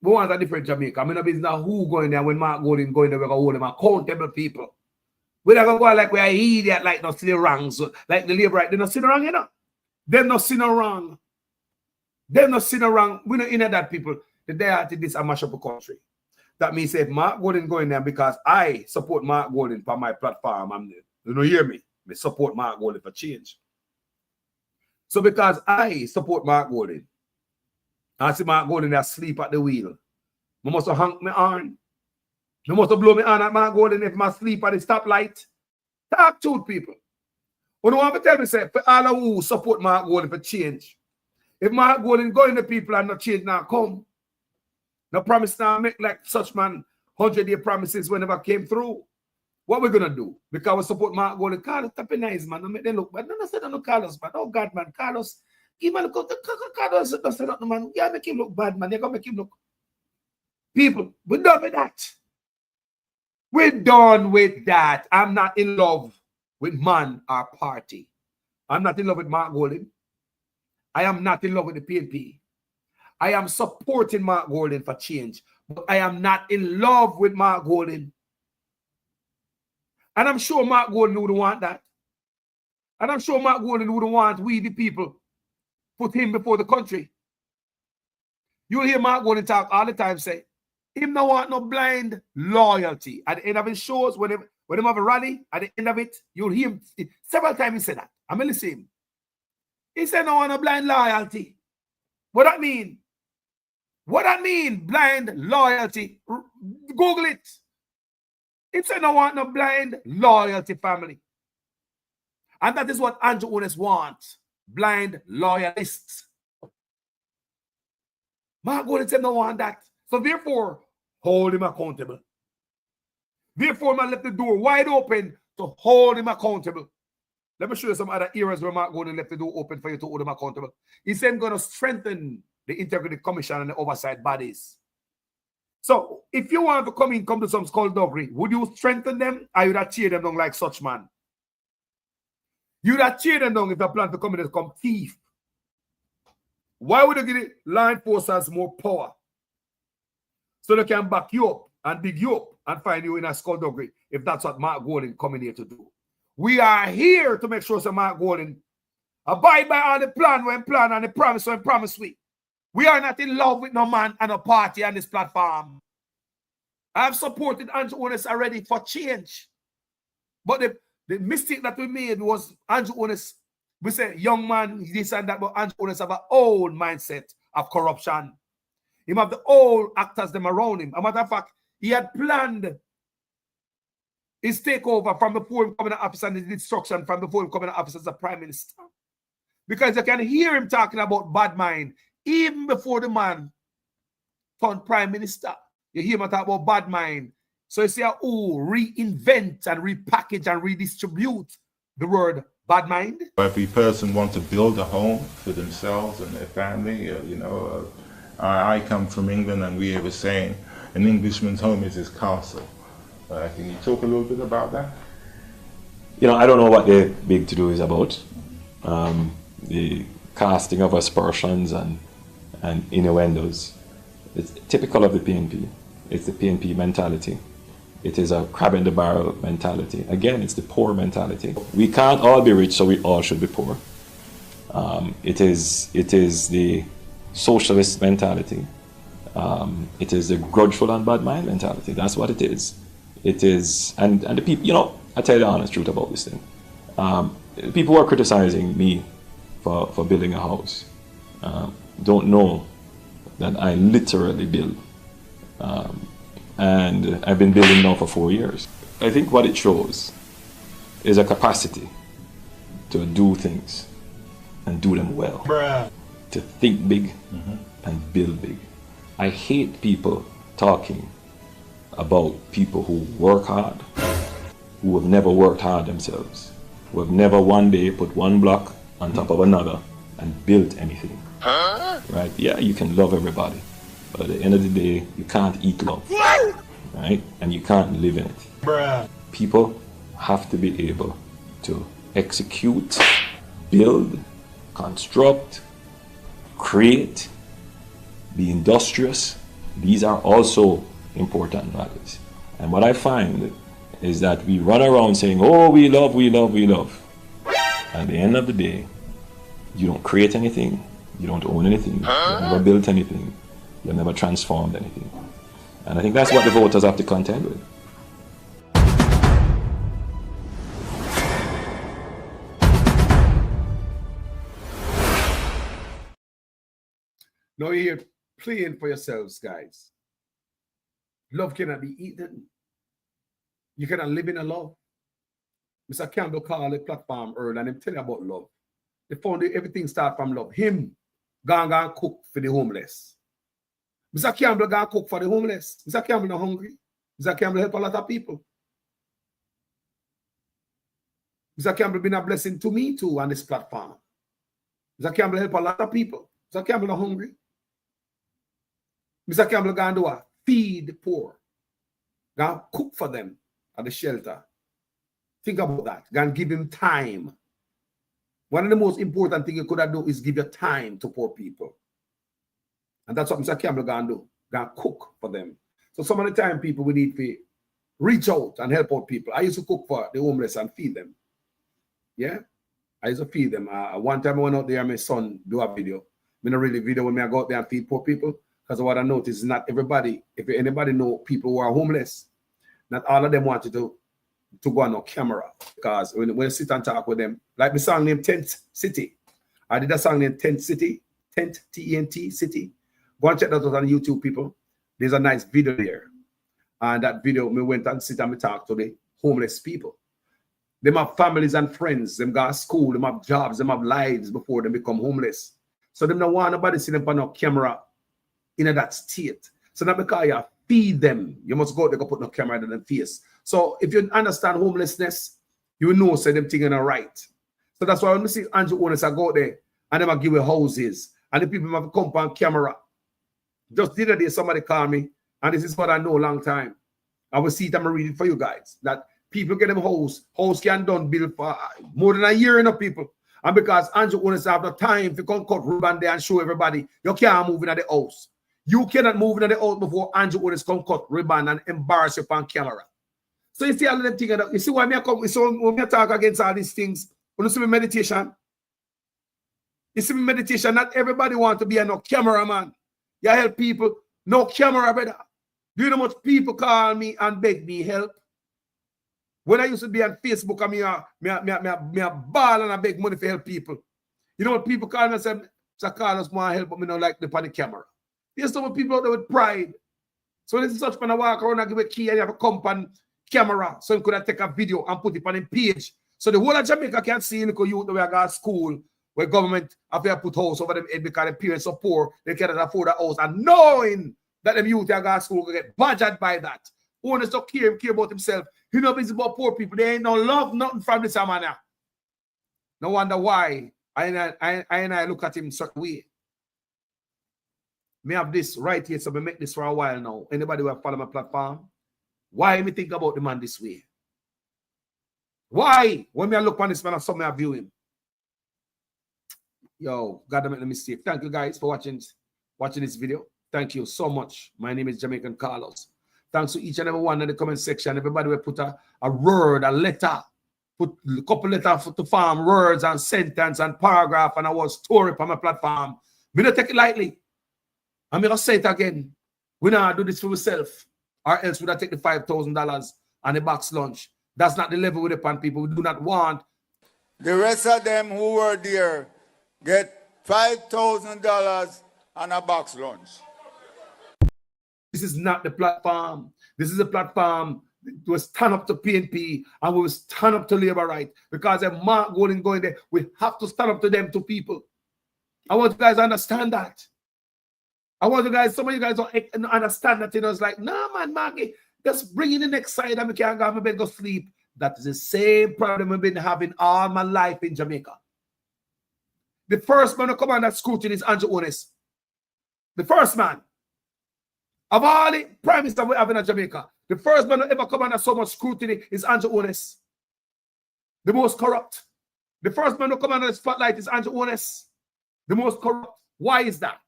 we want a different Jamaica. I mean, it's not who going there when Mark Golden going there, we're going to hold them accountable people. We're not going to go like we're idiot, like not see the wrong. So, like the labor, right? They not see the wrong, you know? They're not see no wrong. They're not see no wrong. We don't know that people. The day after this, I mash up a country. That means if Mark Golden going there because I support Mark Golden for my platform, you don't hear me. I support Mark Golden for change. So because I support Mark Golden, I see Mark Golden asleep at the wheel. I must have hung my arm. I must have blown my arm at Mark Golden if I sleep at the stoplight. Talk to people. When you want to tell me, say, for all of who support Mark Golden for change, if Mark Golden going to people and not change now come, no promise now make like such man 100-day promises whenever came through. What we're gonna do? Because we support Mark Golden. Carlos, tap nice man. Don't make them look bad. No, say no Carlos, man. Oh God, man. Carlos, give man look. Carlos don't say nothing, man. Yeah, make him look bad, man. You're gonna make him look. People, we're done with that. We're done with that. I'm not in love with man or party. I'm not in love with Mark Golden. I am not in love with the PNP. I am supporting Mark Golden for change, but I am not in love with Mark Golden. And I'm sure Mark Golden would want that. And I'm sure Mark Golden would want we, the people, put him before the country. You'll hear Mark Golden talk all the time, say, him no want no blind loyalty. At the end of his shows, when him have a rally, at the end of it, you'll hear him several times he said that. I'm going to listen. He said no want no blind loyalty. What that mean? What that mean, blind loyalty? Google it. He said no want no blind loyalty, family. And that is what Andrew Holness wants. Blind loyalists. Mark Golden said no want that. So therefore, hold him accountable. Therefore, man left the door wide open to hold him accountable. Let me show you some other areas where Mark Golden left the door open for you to hold him accountable. He said I'm going to strengthen the Integrity Commission and the oversight bodies. So if you want to come to some skullduggery, would you strengthen them or you would tear them down like such man? You would tear them down if they plan to come in and come thief. Why would you give the law enforcers more power? So they can back you up and dig you up and find you in a skullduggery if that's what Mark Golding coming here to do. We are here to make sure that Mark Golding abide by all the plan and the promise we. We are not in love with no man and a party on this platform. I've supported Andrew Honest already for change. But the mistake that we made was Andrew Honest, we said young man, this and that, but Andrew Honest have an old mindset of corruption. He have the old actors them around him. As a matter of fact, he had planned his takeover from before him coming to office and his destruction from before him coming to office as a prime minister. Because you can hear him talking about bad mind even before the man turned prime minister. You hear him talk about bad mind. So you say, oh, reinvent and repackage and redistribute the word bad mind. Every person wants to build a home for themselves and their family. I come from England and we have a saying, an Englishman's home is his castle. Can you talk a little bit about that? You know, I don't know what the big to-do is about. The casting of aspersions and innuendos. It's typical of the PNP. It's the PNP mentality. It is a crab in the barrel mentality. Again, it's the poor mentality. We can't all be rich, so we all should be poor. It is the socialist mentality. It is the grudgeful and bad mind mentality. That's what it is. It is, and the people, you know, I tell you the honest truth about this thing. People who are criticizing me for building a house don't know that I literally build. And I've been building now for 4 years. I think what it shows is a capacity to do things and do them well. To think big and build big. I hate people talking about people who work hard, who have never worked hard themselves, who have never one day put one block on top of another and built anything. Right? Yeah, you can love everybody, but at the end of the day, you can't eat love. Right? And you can't live in it. People have to be able to execute, build, construct, create, be industrious. These are also important matters. And what I find is that we run around saying, oh, we love, we love, we love. At the end of the day, you don't create anything, you don't own anything, you never built anything, you never transformed anything. And I think that's what the voters have to contend with. Now you're playing for yourselves, guys. Love cannot be eaten. You cannot live in a love. Mr. Campbell called the platform earlier and him tell you about love. They found everything start from love. Him gonna cook for the homeless. Mr. Campbell gonna cook for the homeless. Mr. Campbell not hungry. Mr. Campbell help a lot of people. Mr. Campbell been a blessing to me too on this platform. Mr. Campbell help a lot of people. Mr. Campbell not hungry. Mr. Campbell gonna do what? Feed the poor. Gonna cook for them at the shelter. Think about that. Gonna give him time. One of the most important things you could have done is give your time to poor people. And that's what Mr. Campbell gonna do. Gonna cook for them. So some of the time people we need to reach out and help out people. I used to cook for the homeless and feed them. Yeah? I used to feed them. One time I went out there and my son do a video. I don't really video when I go out there and feed poor people. Because what I noticed is not everybody, if anybody know people who are homeless, not all of them wanted to go on no camera. Because when you sit and talk with them, like the song named Tent City. I did a song named Tent City, Tent, T-E-N-T, City. Go and check that out on YouTube, people. There's a nice video there. And that video, we went and sit and we talk to the homeless people. Them have families and friends. Them go to school, them have jobs, them have lives before they become homeless. So them don't want nobody see them on no camera in that state. So not because you feed them, you must go out there go put no camera in their face. So if you understand homelessness, you know say them things are right. So that's why when we see Andrew owners I go out there and them I give you houses and the people have come on camera. Just the other day somebody called me and this is what I know a long time. I will see it, I'm reading for you guys, that people get them house can done build for more than a year, people. And because Andrew owners have the time to come cut ribbon there and show everybody, you can't move into the house. You cannot move into the house before Andrew owners come cut ribbon and embarrass you on camera. So you see all of them things. You see why me come, so when I talk against all these things, when you see me meditation, not everybody want to be a no cameraman. You help people, no camera, brother. Do you know how much people call me and beg me help? When I used to be on Facebook, me a ball and I beg money for help people. You know what people call me and say, Sir Carlos want help, but me not like the on the camera. There's some people out there with pride. So this is such when I walk around and give a key and you have a company camera, so you could take a video and put it on the page. So the whole of Jamaica can see the youth that we are going to school, where government have to put house over them head because the parents so poor, they cannot afford a house. And knowing that them youth are going to school will get badgered by that. Owners don't care about himself. He know busy about poor people. They ain't no love, nothing from this man. No wonder why I look at him certain way. Me have this right here, so I make this for a while now. Anybody who follow my platform? Why me think about the man this way? Why? When I look on this man, I saw me view him. Yo, God damn it, let me see. Thank you guys for watching this video. Thank you so much. My name is Jamaican Carlos. Thanks to each and every one in the comment section. Everybody will put a word, a letter, put a couple letters to form words and sentence and paragraph and our story on my platform. We don't take it lightly. I'm going to say it again. We don't do this for ourselves, or else we don't take the $5,000 and the box lunch. That's not the level with the pan people. We do not want. The rest of them who were there get $5,000 and a box lunch. This is not the platform. This is a platform to stand up to PNP and we will stand up to labor right. Because if Mark Golden going there, we have to stand up to them, to people. I want you guys to understand that. I want you guys, some of you guys don't understand that. It's like, no, man, Maggie, just bring in the next side and we can't go to bed, go sleep. That is the same problem we've been having all my life in Jamaica. The first man to come on that scrutiny is Andrew Honest. The first man. Of all the prime minister we have in Jamaica, the first man to ever come under so much scrutiny is Andrew Honest. The most corrupt. The first man to come under the spotlight is Andrew Honest. The most corrupt. Why is that?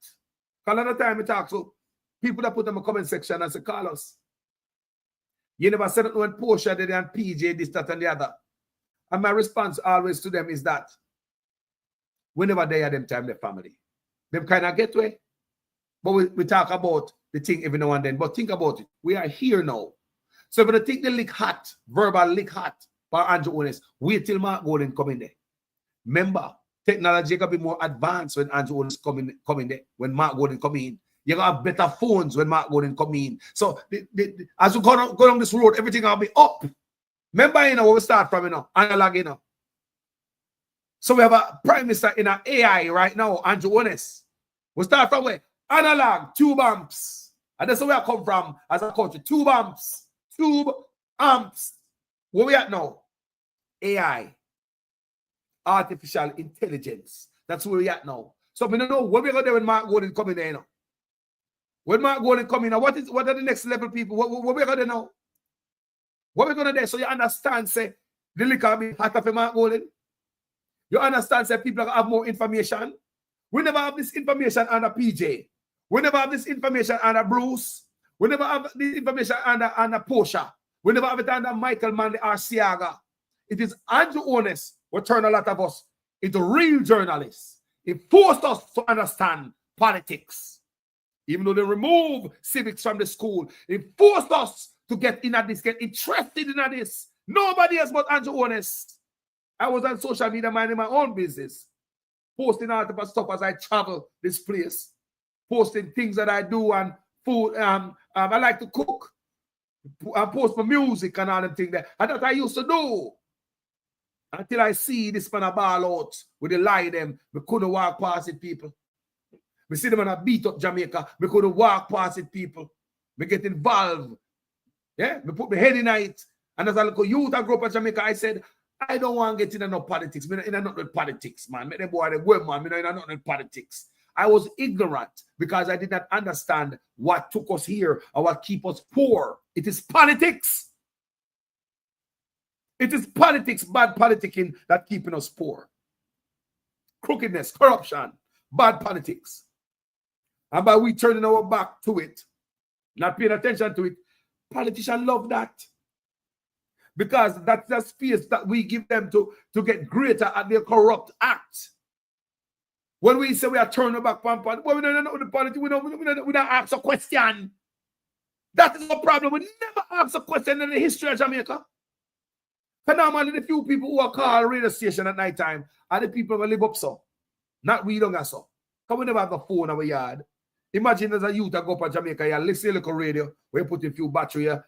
Because a lot of time we talk to people that put in the comment section and say, Carlos, you never said it when Portia did and PJ, this, that, and the other. And my response always to them is that whenever they are them time, their family. Them kind of get way. But we talk about the thing every now and then. But think about it. We are here now. So if you take the lick hot, verbal lick hot for Andrew Honest, wait till Mark Golden come in there. Remember, technology can be more advanced when Andrew Honest come in there. When Mark Golden come in. You're going to have better phones when Mark Golden come in. So as we go down this road, everything will be up. Remember, where we start from, analog, So we have a prime minister in an AI right now, Andrew Honest. We start from where? Analog, tube amps. And that's where I come from as a country. Tube amps. Where we at now? AI. Artificial intelligence. That's where we at now. So we don't know where we're going to do when Mark Golden come in there, When Mark Golden come in, what are the next level people? What we're going to know? What we're going to do? So you understand, say, the liquor be hotter for Mark Golden. You understand, say, people have more information. We never have this information under PJ. We never have this information under Bruce. We never have this information under Portia. We never have it under Michael Manley or Siaga. It is Andrew Honest who turned a lot of us into real journalists. It forced us to understand politics. Even though they remove civics from the school, it forced us to get in at this, get interested in this. Nobody else but Andrew Honest. I was on social media minding my own business, posting all type of stuff as I travel this place, posting things that I do and food. I like to cook. I post for music and all them things there. And that I used to do. Until I see this man a ball out with the lie them, we couldn't walk past it, people. We see them and I beat up Jamaica. We couldn't walk past it, people. We get involved. Yeah, we put my head in it. And as a little youth I grew up in Jamaica, I said, I don't want to get in no politics. I'm not with politics, man. Make them boy the word, man. I'm not with politics. I was ignorant because I did not understand what took us here or what keep us poor. It is politics. It is politics, bad politicking that keeping us poor. Crookedness, corruption, bad politics. And by we turning our back to it, not paying attention to it, politicians love that. Because that's the space that we give them to get greater at their corrupt acts. When we say we are turning back, well, we don't know the politics, we don't ask a question. That is the problem. We never ask a question in the history of Jamaica. Because normally the few people who are called radio station at night time are the people who live up so. Not we don't have so. Because we never have a phone in our yard. Imagine as a youth that go up to Jamaica, you listen to a little radio, where you put a few battery here.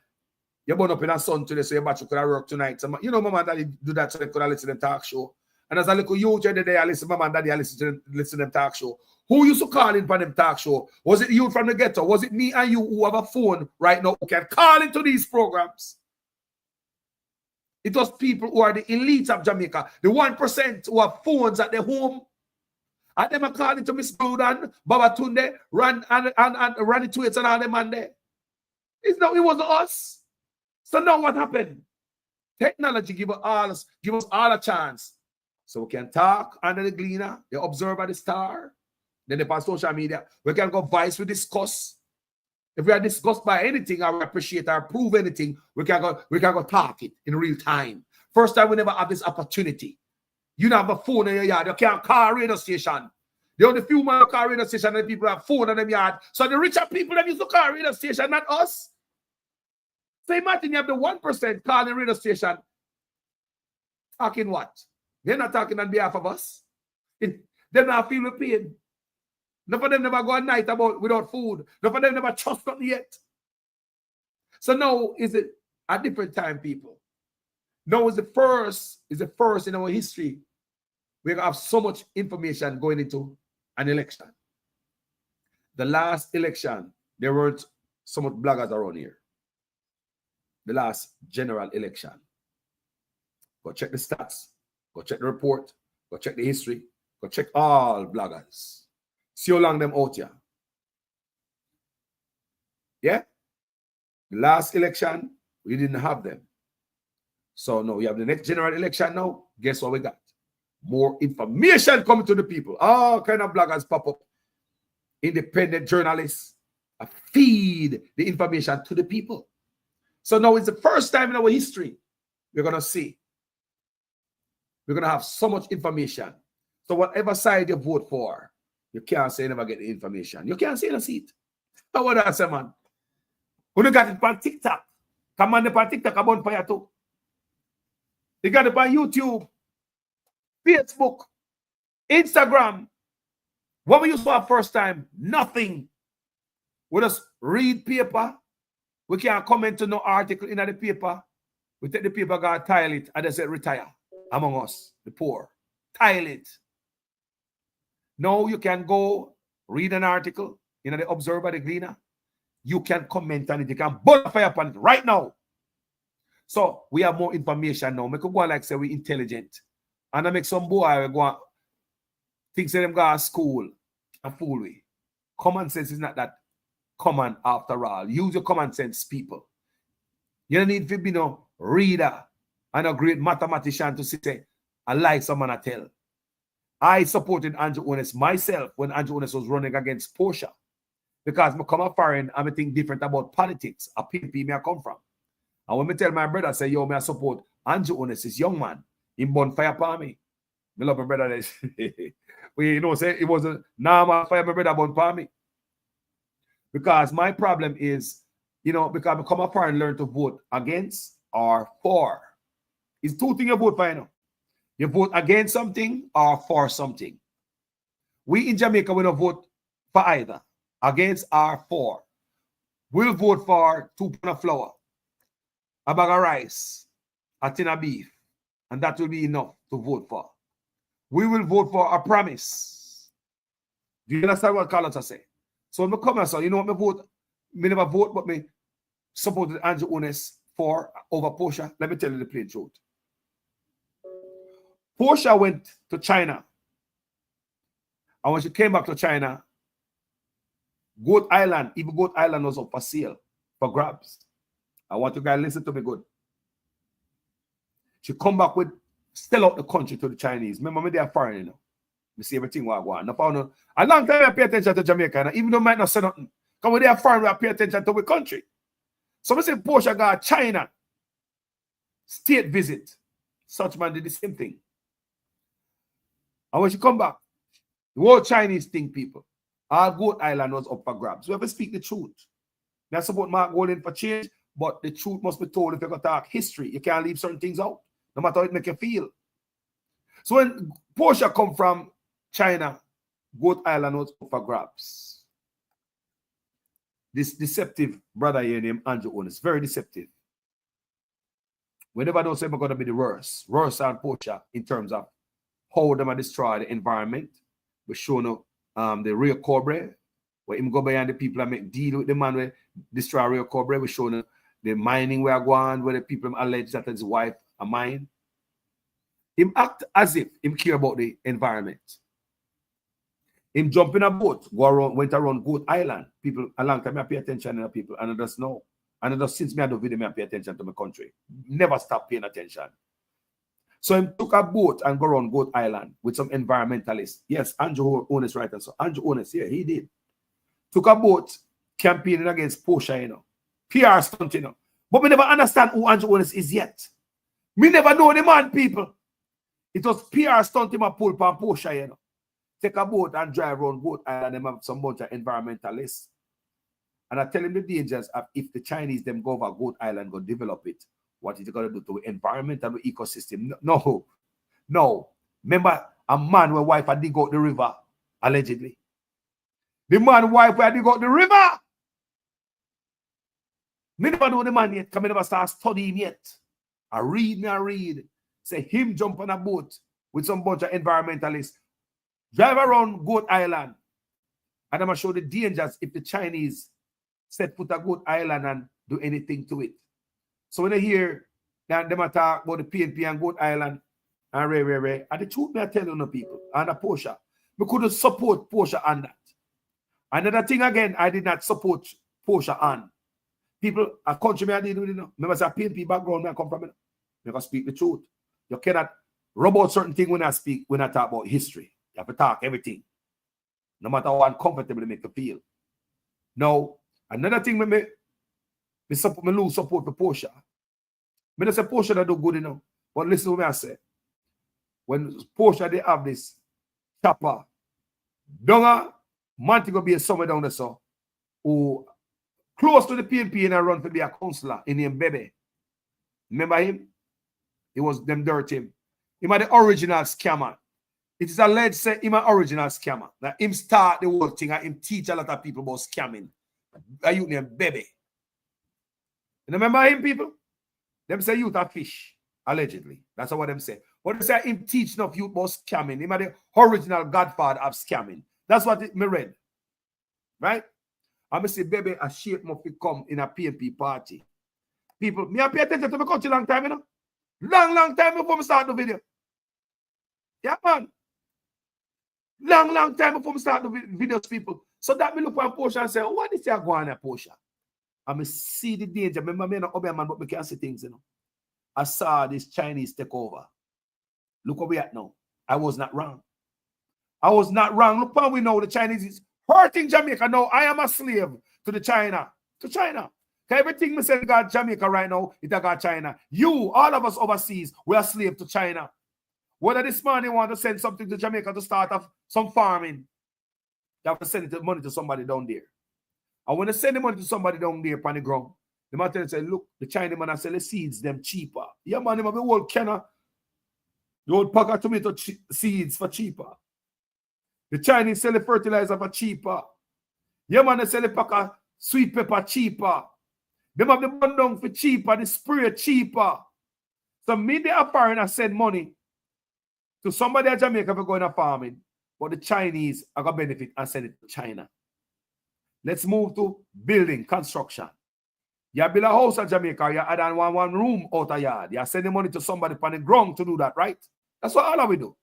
You burn up in the sun today, so your battery could have work tonight. So, you know, mama and daddy do that so they could have listen to them talk show. And as a little youth the day, I listen, mama and daddy, I listen to them talk show. Who used to call in for them talk show? Was it you from the ghetto? Was it me and you who have a phone right now who can call into these programs? It was people who are the elites of Jamaica, the 1% who have phones at their home. And them are calling to Miss Goudan, Baba Tunde, Ran it to it and all them and there. It wasn't us. So now what happened? Technology give us all a chance. So we can talk under the gleaner, the observer, the star. Then on social media, we can go vice, we discuss. If we are discussed by anything or we appreciate or approve anything, we can go talk it in real time. First time we never have this opportunity. You don't have a phone in your yard, you can't call a radio station. The only few man call radio station and people have phone in their yard. So the richer people that used to call radio station, not us. So imagine you have the 1% calling radio station. Talking what? They're not talking on behalf of us. They're not feeling pain. None of them never go a night without food. None of them never trust nothing yet. So now is it a different time, people. Now is the first in our history. We have so much information going into an election. The last election, there weren't so much bloggers around here. The last general election. Go check the stats. Go check the report. Go check the history. Go check all bloggers. See how long them out here. Yeah? The last election, we didn't have them. So now we have the next general election now. Guess what we got? More information coming to the people. All kind of bloggers pop up. Independent journalists feed the information to the people. So now it's the first time in our history we're going to see. We're going to have so much information. So whatever side you vote for, you can't say you never get the information. You can't say you see it. How would I say, man? When you got it on TikTok, come on on TikTok about fire too. You got it on YouTube, Facebook, Instagram. What we used to have first time? Nothing. We just read paper. We can't comment to no article in the paper. We take the paper, go tile it, and they say retire among us, the poor. Tile it. Now you can go read an article in the Observer, the Gleaner. You can comment on it. You can burn fire upon it right now. So we have more information now. We could go like say we're intelligent. And I make some boy go on, think say them go to school and fool we. Common sense is not that common after all. Use your common sense, people. You don't need to be no reader and a great mathematician to say, I like someone I tell. I supported Andrew Ones myself when Andrew Ones was running against Portia. Because I come a foreign and I think different about politics. A PNP me I come from. And when I tell my brother, say, yo, me I support Andrew Ones, this young man, in bonfire for me. I love my brother. We, you know, say it was a normal fire, my brother born for me. Because my problem is, you know, because I come up and learn to vote against or for. It's two things you vote for, you know. You vote against something or for something. We in Jamaica, we don't vote for either. Against or for. We'll vote for 2 pounds of flour, a bag of rice, a tin of beef, and that will be enough to vote for. We will vote for a promise. Do you understand what Carlos say? So when I come here, so you know what I vote? I never vote, but I supported Andrew Ones for over Portia. Let me tell you the plain truth. Portia went to China And when she came back to China, Goat Island, even Goat Island was up for sale, for grabs. I want you guys to listen to me good. She come back with, sell out the country to the Chinese. Remember me, they are foreign, you know. We see everything what I want. A long time I pay attention to Jamaica, and even though I might not say nothing. Because when they are foreign, I pay attention to the country. So we say Portia got China state visit. Such man did the same thing. And when she come back, the whole Chinese thing, people, our Goat Island was up for grabs. We have to speak the truth. That's about Mark going in for change, but the truth must be told if you're going to talk history. You can't leave certain things out, no matter how it make you feel. So when Portia come from China, Goat Island was up for grabs. This deceptive brother here named Andrew Onis, very deceptive. Whenever those say we're going to be the worst than Portia in terms of how them destroy the environment. We show the Rio Cobre, where him go behind the people and make deal with the man where destroy Rio Cobre. We show the mining where I go on, where the people allege that his wife a mine. Him act as if him care about the environment. Him jump in a boat, went around Goat Island. People, a long time I pay attention to people, and I just know. And I just since me I do video, I pay attention to my country. Never stop paying attention. So he took a boat and go around Goat Island with some environmentalists. Yes, Andrew Onis right. So Andrew Onis, yeah, he did. Took a boat campaigning against Portia, you know. PR stunt, you know. But we never understand who Andrew Onis is yet. Me never know the man, people. It was PR stunt him a pull for Portia, you know. Take a boat and drive around Goat Island and have some bunch of environmentalists. And I tell him the dangers of if the Chinese them go over Goat Island, go develop it. What is it going to do to the environment and the ecosystem? No. Remember, a man with wife had dig out the river, allegedly. The man wife had dig out the river. Me never know the man yet, because I never start studying yet. I read. Say him jump on a boat with some bunch of environmentalists, drive around Goat Island, and I'm going to show the dangers if the Chinese set foot a Goat Island and do anything to it. So when I hear that them talk about the PNP and Goat Island and Ray, and the truth me I tell you no people, and a Portia, we couldn't support Portia on that. Another thing again, I did not support Portia on. People, a country me I did with you know. Remember, say PNP background I come from, you can speak the truth. You cannot rub out certain things when I talk about history. You have to talk everything. No matter how uncomfortable it make you feel. Now, another thing me lose support for Portia. I don't say Portia that do good enough. But listen to what I say. When Portia they have this chopper, Donga, Montego be somewhere down there so who close to the PNP and I run to be a counselor in the Mbebe. Remember him? It was them dirty him. He was the original scammer. It is alleged say him an original scammer. That him start the whole thing and him teach a lot of people about scamming. A youth named Bebe. You remember him, people? Them say youth are fish, allegedly. That's what them say. But they say him teach enough youth about scamming. Him the original godfather of scamming. That's what me read. Right? I say Bebe a shape must come in a PNP party. People, me I pay attention to my country long time, you know? Long time before we start the video. Yeah, man. Long time before we start the videos, people. So that me look at Portia and say, oh, what is that going on, Portia? I me see the danger. Remember, me not man, but me can see things, you know. I saw this Chinese take over. Look where we at now. I was not wrong. Look how we know the Chinese is hurting Jamaica. Now I am a slave to the China. Everything me say got Jamaica right now, it got China. You, all of us overseas, we are slave to China. Whether this morning want to send something to Jamaica to start off some farming, you have to send the money to somebody down there. And when they send the money to somebody down there upon the ground, the man tell you, say, look, the Chinese man sell the seeds them cheaper. Yeah, man, they have the whole canna, the whole pack of tomato seeds for cheaper. The Chinese sell the fertilizer for cheaper. Yeah, man, they sell the pack of sweet pepper cheaper. They have the bun down for cheaper, the spray cheaper. So me, they are foreigner send money to somebody at Jamaica for going to farming, but the Chinese are going to benefit and send it to China. Let's move to building, construction. You build a house at Jamaica, you add on one room out of yard. You send the money to somebody on the ground to do that, right? That's what all of we do.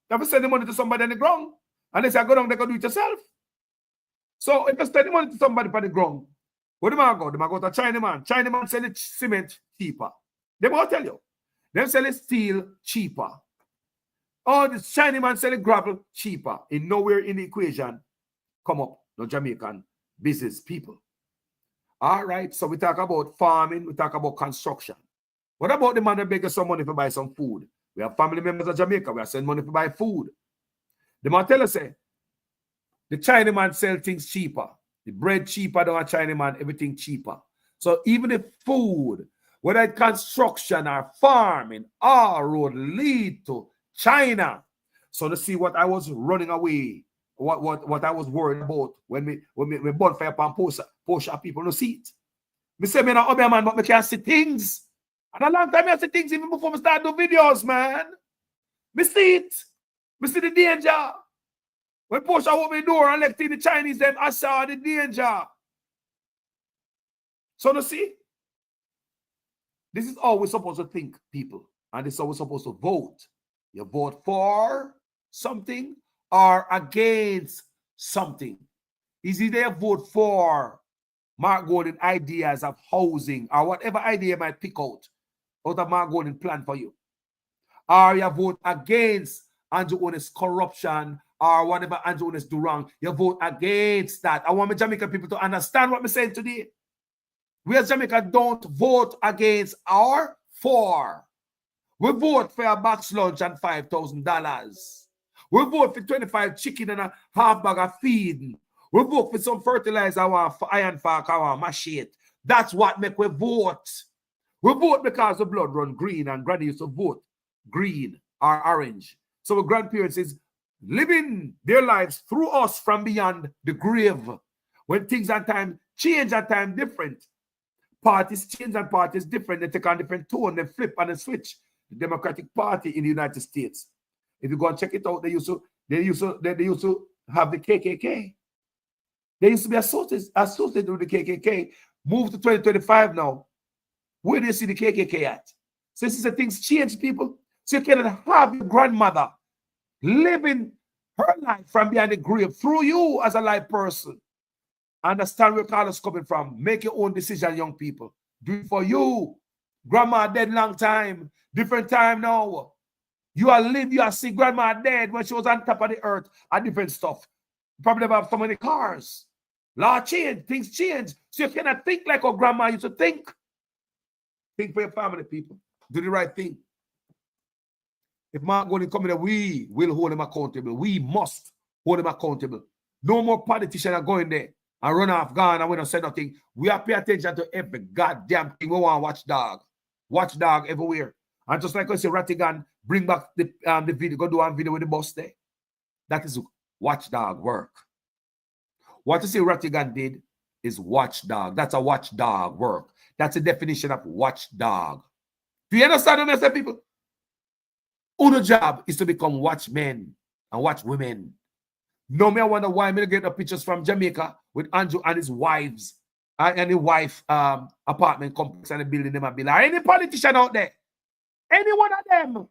You have to send the money to somebody on the ground. And they say, go down, they can do it yourself. So if you spend the money to somebody for the ground, where do I go? They might go to China man. China man sell it cement cheaper. They will tell you. They sell it steel cheaper. Oh, the China man sell it gravel cheaper. In nowhere in the equation come up no Jamaican business people. All right, so we talk about farming, we talk about construction. What about the man that begs some money to buy some food? We have family members of Jamaica, we are sending money to buy food. The man tell us, say, the Chinaman sell things cheaper. The bread cheaper than a Chinaman, everything cheaper. So even the food, whether it's construction or farming, all road lead to China. So to see what I was running away, what I was worried about when we bonfire upon post people no see it. Me say me not obey man, but me can see things. And a long time I see things even before me start do videos, man. Me see it. Me see the danger. When Porsche open the door and let in the Chinese, them I saw the danger. So you see, this is how we're supposed to think, people. And this is how we're supposed to vote. You vote for something or against something. Is either you vote for Mark Gordon ideas of housing or whatever idea you might pick out of Mark Gordon plan for you. Or you vote against Andrew Owen's corruption or whatever Andrew Owen's do wrong. You vote against that. I want my Jamaican people to understand what I'm saying today. We as Jamaica don't vote against or for. We vote for a box lunch and $5,000. We vote for 25 chicken and a half bag of feed. We vote for some fertilizer or iron fork or machete. That's what make we vote. We vote because the blood run green and granny used to vote green or orange. So our grandparents is living their lives through us from beyond the grave. When things at time change, at time different. Parties change and parties different. They take on different tone, they flip and they switch. The Democratic Party in the United States. If you go and check it out, they used to have the KKK. They used to be associated with the KKK. Move to 2025 now. Where do you see the KKK at? So this is the things change, people. So you cannot have your grandmother living her life from behind the grave through you as a live person. Understand where Carlos coming from. Make your own decision, young people. Do it for you. Grandma dead long time. Different time now. You are live, you are see grandma dead when she was on top of the earth and different stuff. Probably never have so many cars. Law change, things change. So you cannot think like our grandma used to think. Think for your family, people. Do the right thing. If Mark going to come in, we will hold him accountable. We must hold him accountable. No more politicians are going there and run off gun and we don't say nothing. We have to pay attention to every goddamn thing. We want watchdog. Watchdog everywhere. And just like I say, Rattigan, bring back the video, go do a video with the boss there. That is watchdog work. What you say Rattigan did is watchdog. That's a watchdog work. That's a definition of watchdog. Do you understand what I say, people? Our job is to become watchmen and watchwomen. No, me I wonder why me get the pictures from Jamaica with Andrew and his wives and his wife apartment complex and the building them a bill. Any politician out there, any one of them,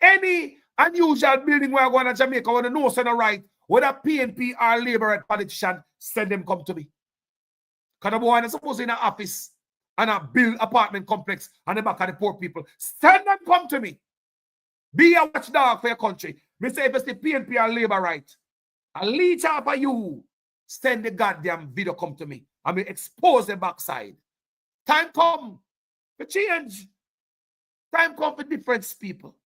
any unusual building where I go to Jamaica where the no center right, whether PNP or Labour politician, send them come to me. Because the boy is supposed to in an office and a build apartment complex on the back of the poor people. Send them come to me. Be a watchdog for your country. Me say if it's the PNP or Labour right, I leech out for you. Send the goddamn video come to me. I mean expose the backside. Time come for change. Time come for different people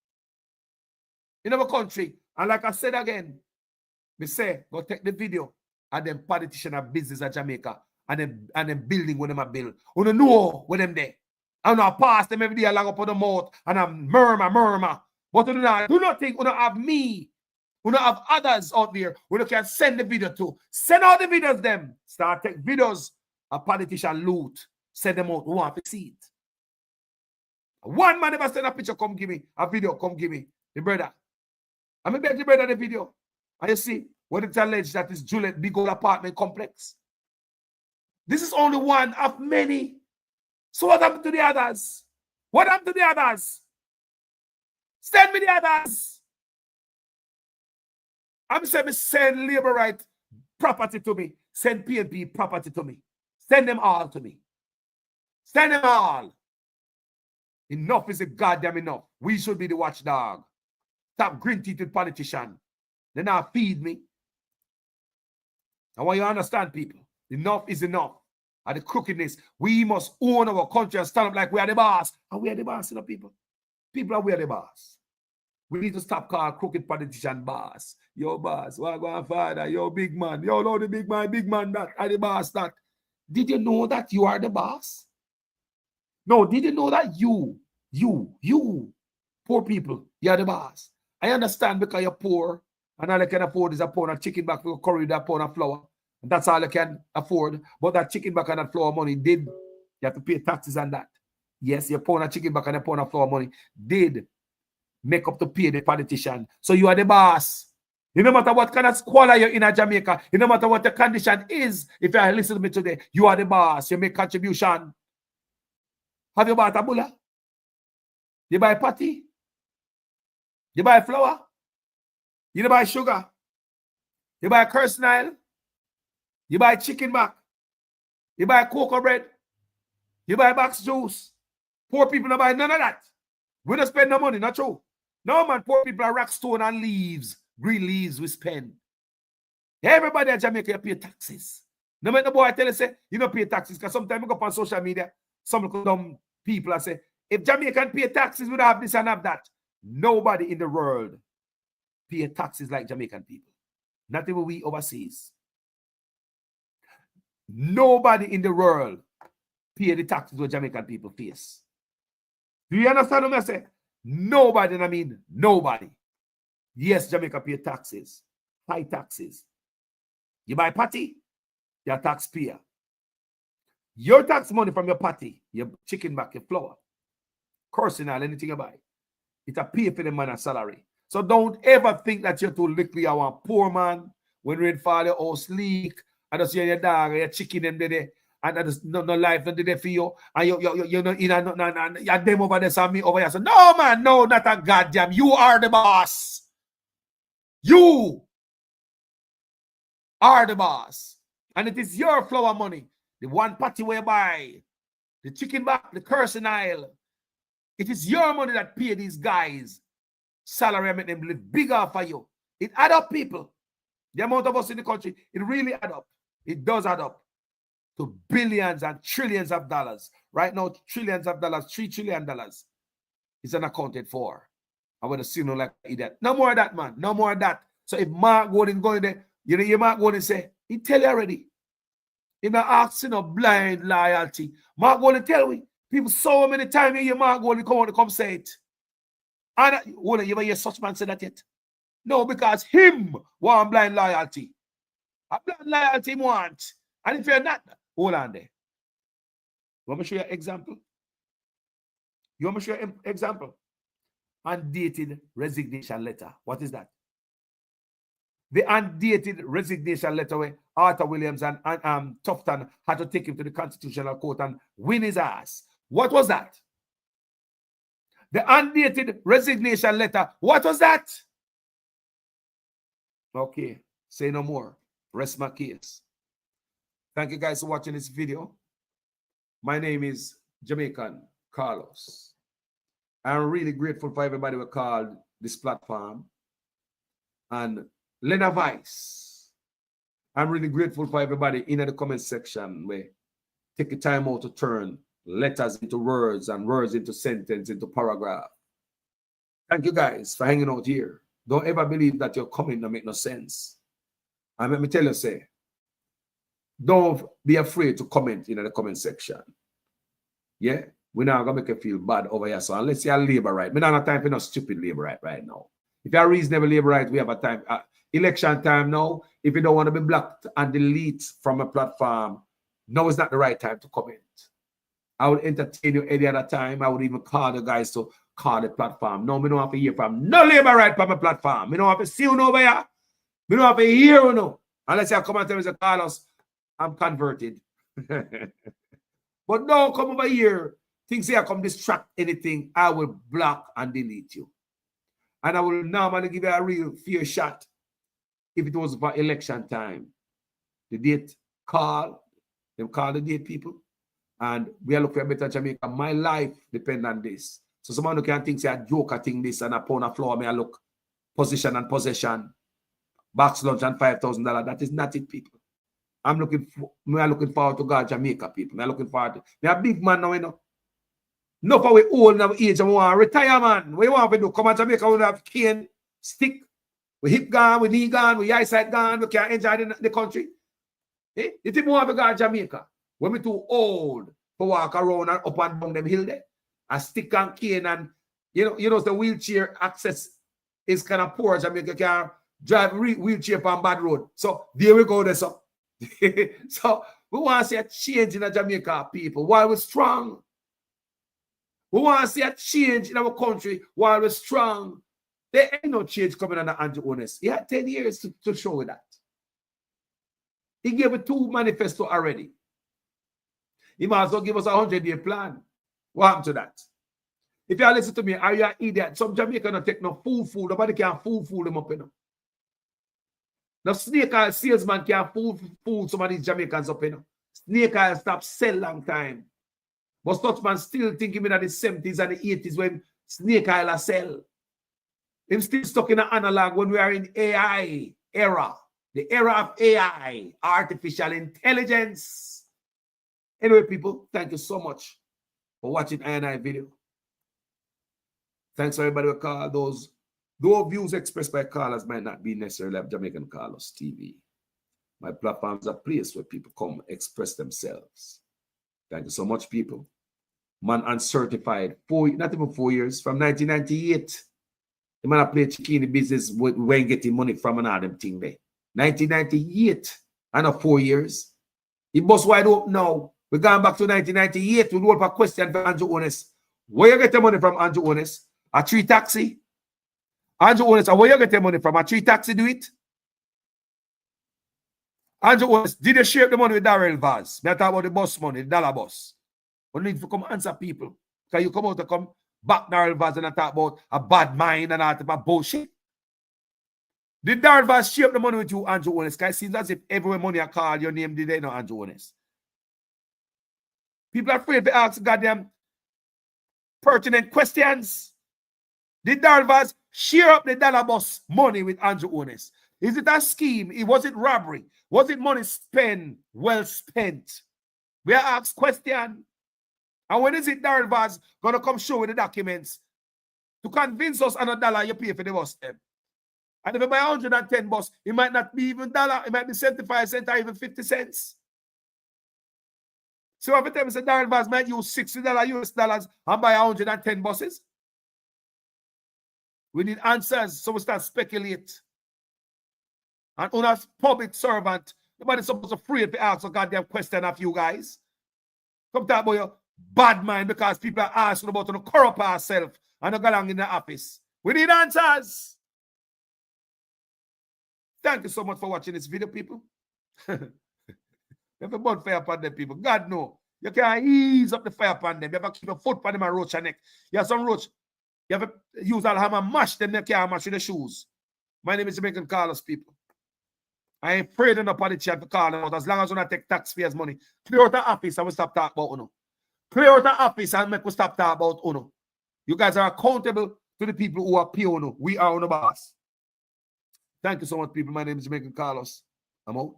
in our country. And like I said again, me say go take the video and them politician of business at Jamaica and them building when them a build. You don't know when them there. I don't pass them every day along up on the mouth and I murmur. But do not think you don't have me. You don't have others out there who you can send the video to. Send out the videos them. Start take videos a politician loot. Send them out. Who want to see it? One man ever send a picture, come give me. A video, come give me. The brother. I mean, beg the brother the video. And you see, what it's alleged that is Juliet big old apartment complex. This is only one of many. So what happened to the others? What happened to the others? Send me the others. I'm saying send labor right property to me. Send PNP property to me. Send them all to me. Send them all. Enough is a goddamn enough. We should be the watchdog. Stop green-teethed politician. They now feed me. I want you to understand, people. Enough is enough. At the crookedness, we must own our country and stand up like we are the boss. And we are the boss, you know, people. People are we are the boss. We need to stop calling crooked politician boss. Yo, boss, what going father? Yo, big man. Yo, no, the big man, that. Are the boss, that. Did you know that you are the boss? No, did you know that you, poor people, you are the boss? I understand because you're poor, and all you can afford is a pound of chicken back for curry, that pound of flour. And that's all you can afford. But that chicken back and that flour money did, you have to pay taxes on that. Yes, your pound of chicken back and a pound of flour money did make up to pay the politician. So you are the boss. You no matter what kind of squalor you're in Jamaica, you no matter what the condition is, if you listen to me today, you are the boss. You make contribution. Have you bought a bulla? You buy patty? You buy flour? You buy sugar? You buy kersnile? You buy chicken back? You buy cocoa bread? You buy box juice? Poor people don't buy none of that. We don't spend no money, not true. No, man, poor people are rock stone and leaves. Green leaves we spend. Everybody in Jamaica, you pay taxes. No matter the boy tell you, say, you don't pay taxes. Because sometimes we go up on social media, some dumb people and say, if Jamaican pay taxes, we don't have this and have that. Nobody in the world pay taxes like Jamaican people. Not even we overseas. Nobody in the world pay the taxes what Jamaican people face. Do you understand what I say? Nobody, I mean nobody. Yes, Jamaica pay taxes. High taxes. You buy patty, you're a taxpayer. Your tax money from your patty, your chicken back, your flour, cursing all anything you buy. It's a pay for the man's salary. So don't ever think that you're too lickly or a poor man when rain fall your house leak and just your dog or your chicken them there and that is no life not there for you and you know in and you're them over there and me over here. So no man, no, not a goddamn. You are the boss. You are the boss. And it is your flour money. The one patty where you buy, the chicken back, the cursing aisle. It is your money that pay these guys salary and make them live bigger for you. It add up, people. The amount of us in the country, it really add up. It does add up to billions and trillions of dollars. Right now, trillions of dollars, $3 trillion is unaccounted for. I would assume like idiot. No more of that, man. No more of that. So if Mark Gordon going there, you know, you Mark Gordon say, he tell you already. He not asking no blind loyalty. Mark Gordon tell me. People so many times you Mark Gordon come on to come say it. And you ever hear such man say that yet? No, because him want blind loyalty. A blind loyalty him want. And if you're not, hold on there. You want me to show you an example? You want me to show you an example? Undated resignation letter. What is that? The undated resignation letter where Arthur Williams and Tufton had to take him to the Constitutional Court and win his ass. What was that? The undated resignation letter. What was that? Okay, say no more. Rest my case. Thank you guys for watching this video. My name is Jamaican Carlos. I'm really grateful for everybody who called this platform. And Lena Vice. I'm really grateful for everybody in the comment section where take the time out to turn letters into words and words into sentence, into paragraph. Thank you guys for hanging out here. Don't ever believe that your comment don't make no sense. And let me tell you, say, don't be afraid to comment in the comment section. Yeah? We're not going to make you feel bad over here. So unless you're labor right, we don't have time for no stupid labor right now. If you're reasonable labor right, we have a time. Election time now. If you don't want to be blocked and delete from a platform, now is not the right time to comment. I would entertain you any other time. I would even call the guys to call the platform. No, we don't have to hear from no labor right from a platform. We don't have to see you over here. We don't have to hear you now. Unless you come and tell me, Carlos, I'm converted. But no, come over here. Things here come distract anything. I will block and delete you. And I will normally give you a real fair shot if it was for election time. The date call, them call the date people, and we are looking for a better Jamaica. My life depends on this. So someone who can think say a joker thing this and a pound of flour, may I look position and possession, box lunch and $5,000. That is not it, people. I'm looking forward to God, Jamaica, people. I'm looking forward to. Me a big man now, you know. No, for we old now age and we want to retire, man. What you want to do? Come on, Jamaica, we have cane, stick, we hip gone, we knee gone, we eyesight gone, we can't enjoy the country. Eh? You think we want to go to Jamaica? When we too old to walk around and up and down them hill there, a stick and cane, and you know the wheelchair access is kind of poor. Jamaica can drive wheelchair on bad road. So there we go, there. So we want to see a change in the Jamaica people while we're strong. We want to see a change in our country while we're strong. There ain't no change coming under Andrew Honest. He had 10 years to show that. He gave it 2 manifesto already. He might as well give us a 100-year plan. What happened to that? If you listen to me, are you an idiot? Some Jamaican don't take no fool. Nobody can fool them up, you know. No snake oil salesman can fool some of these Jamaicans up, you know. Snake oil stop sell long time. But Touchman still thinking in the 70s and the 80s when snake oil sell. Him still stuck in the analog when we are in AI era. The era of AI, artificial intelligence. Anyway, people, thank you so much for watching I video. Thanks for everybody who called. Those views expressed by callers might not be necessarily of Jamaican Carlos TV. My platform is a place where people come express themselves. Thank you so much, people. Man uncertified, not even 4 years, from 1998. The man played chicken business when getting money from another thing there. 1998, and 4 years. He bust wide open now. We're going back to 1998. We roll for a question for Andrew Honest. Where you get the money from, Andrew Honest? A 3 taxi? Andrew Honest, where you get the money from? A 3 taxi do it? Andrew Honest, did you share the money with Darrell Vaz? Me talk about the bus money, the dollar bus. We need to come answer people. Because you come out to come back Darrell Vaz and talk about a bad mind and all about bullshit. Did Darrell Vaz share the money with you, Andrew Honest? Because it seems as if everywhere money I call your name, did they know Andrew Honest? People are afraid to ask goddamn pertinent questions. Did Darrell Vaz share up the dollar bus money with Andrew Honest? Is it a scheme? Was it robbery? Was it money spent, well spent? We are asked question. And when is it Darrell Vaz going to come show with the documents to convince us on $1 you pay for the bus them? And if you buy 110 bus, it might not be even $1, it might be 75 cents or even 50 cents. So every time I say Darrell Vaz might use $60 US dollars and buy 110 buses. We need answers, so we start speculate. And on a public servant, nobody's supposed to afraid to ask a goddamn question of you guys. Come talk about your bad mind because people are asking about to corrupt ourselves and go along in the office. We need answers. Thank you so much for watching this video, people. You have a burn fire upon them, people. God no. You can ease up the fire upon them. You have to keep your foot upon them and roach your neck. You have some roach. You have to use all hammer and mash them. You can't mash with the shoes. My name is Jamaican Carlos, people. I ain't afraid enough of the chat to call them out. As long as we don't take taxpayers' money. Clear out the office and we stop talking about Uno. Clear out the office and make we stop talking about Uno. You guys are accountable to the people who are pay Uno. We are Uno boss. Thank you so much, people. My name is Jamaican Carlos. I'm out.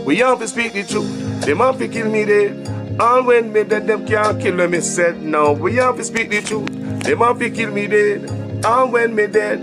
We have to speak the truth. Them have to kill me dead. All when me dead, them can't kill me said. No, we have to speak the truth. Them have to kill me dead. All when me dead.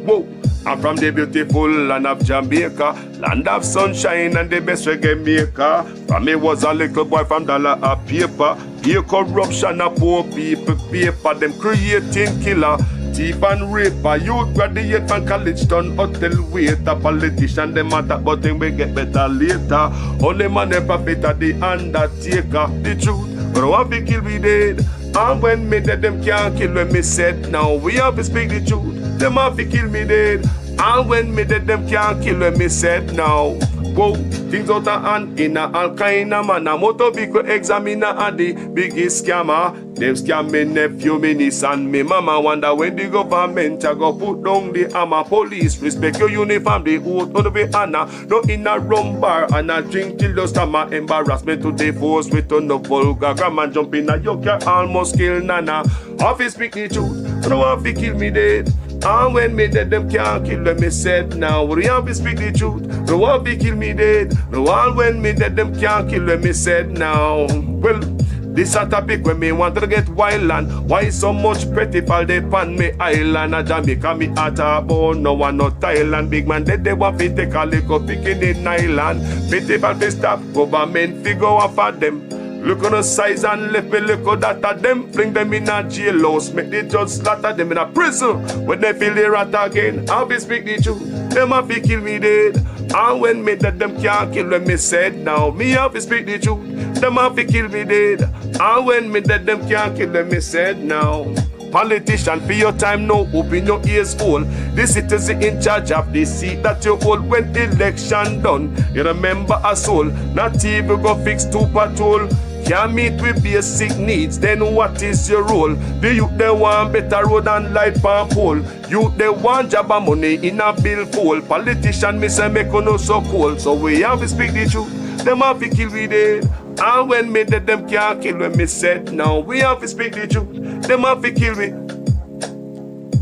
Whoa. I'm from the beautiful land of Jamaica, land of sunshine and the best reggae maker. From me was a little boy from dollar a paper. Pay corruption of poor people paper. Them creating killer, thief and raper. Youth graduate from college done hotel waiter. Politician them matter but them we get better later. Only man ever fit at the undertaker. The truth, but I have to kill me dead. And when me dead them can't kill when me said. Now we have to speak the truth. Them have to kill me dead. And when me dead them can't kill when me said. Now Whoa, things out of hand in a all kind of man. A motor vehicle examiner and the biggest scammer. Them scam me nephew, me niece and me mama. Wonder when the government a go put down the hammer. Police respect your uniform, the oath on the honor. No in a rum bar and a drink till the stomach. Embarrassment to the force with on the vulgar grammar. Jump in a yoke, you almost kill Nana. Office speak the truth, I don't want to kill me dead. And when me dead, them can't kill them, me said now. We have to speak the truth, no one be kill me dead. No all when me dead, them can't kill them, me said now. Well, this a topic when me want to get wild and why so much pretty fall they pan me island. A Jamaica me at a bone, no one no Thailand. Big man dead, they want to take a little picking in island. Pity for the stop, government figure off for them. Look on the size and left me look at that of them. Fling them in a jail house, make the judge slaughter them in a prison. When they feel the rat again, I'll be speak the truth. Them have to kill me dead. And when me dead, them can't kill when me said now. Me have to speak the truth. Them have to kill me dead. And when me dead, them can't kill when me said now. Politician, for your time now, open your ears hole. The citizen in charge of the seat that you hold when election done. You remember a soul, not even go fix two patrol. Can't meet with basic needs, then what is your role? The youth they want better road and light palm pole. Youth they want job and money in a bill pool. Politician me say make no so cold. So we have to speak the truth, them have to kill we dead. And when me dead, them can't kill when me said now. We have to speak the truth, them have to kill me.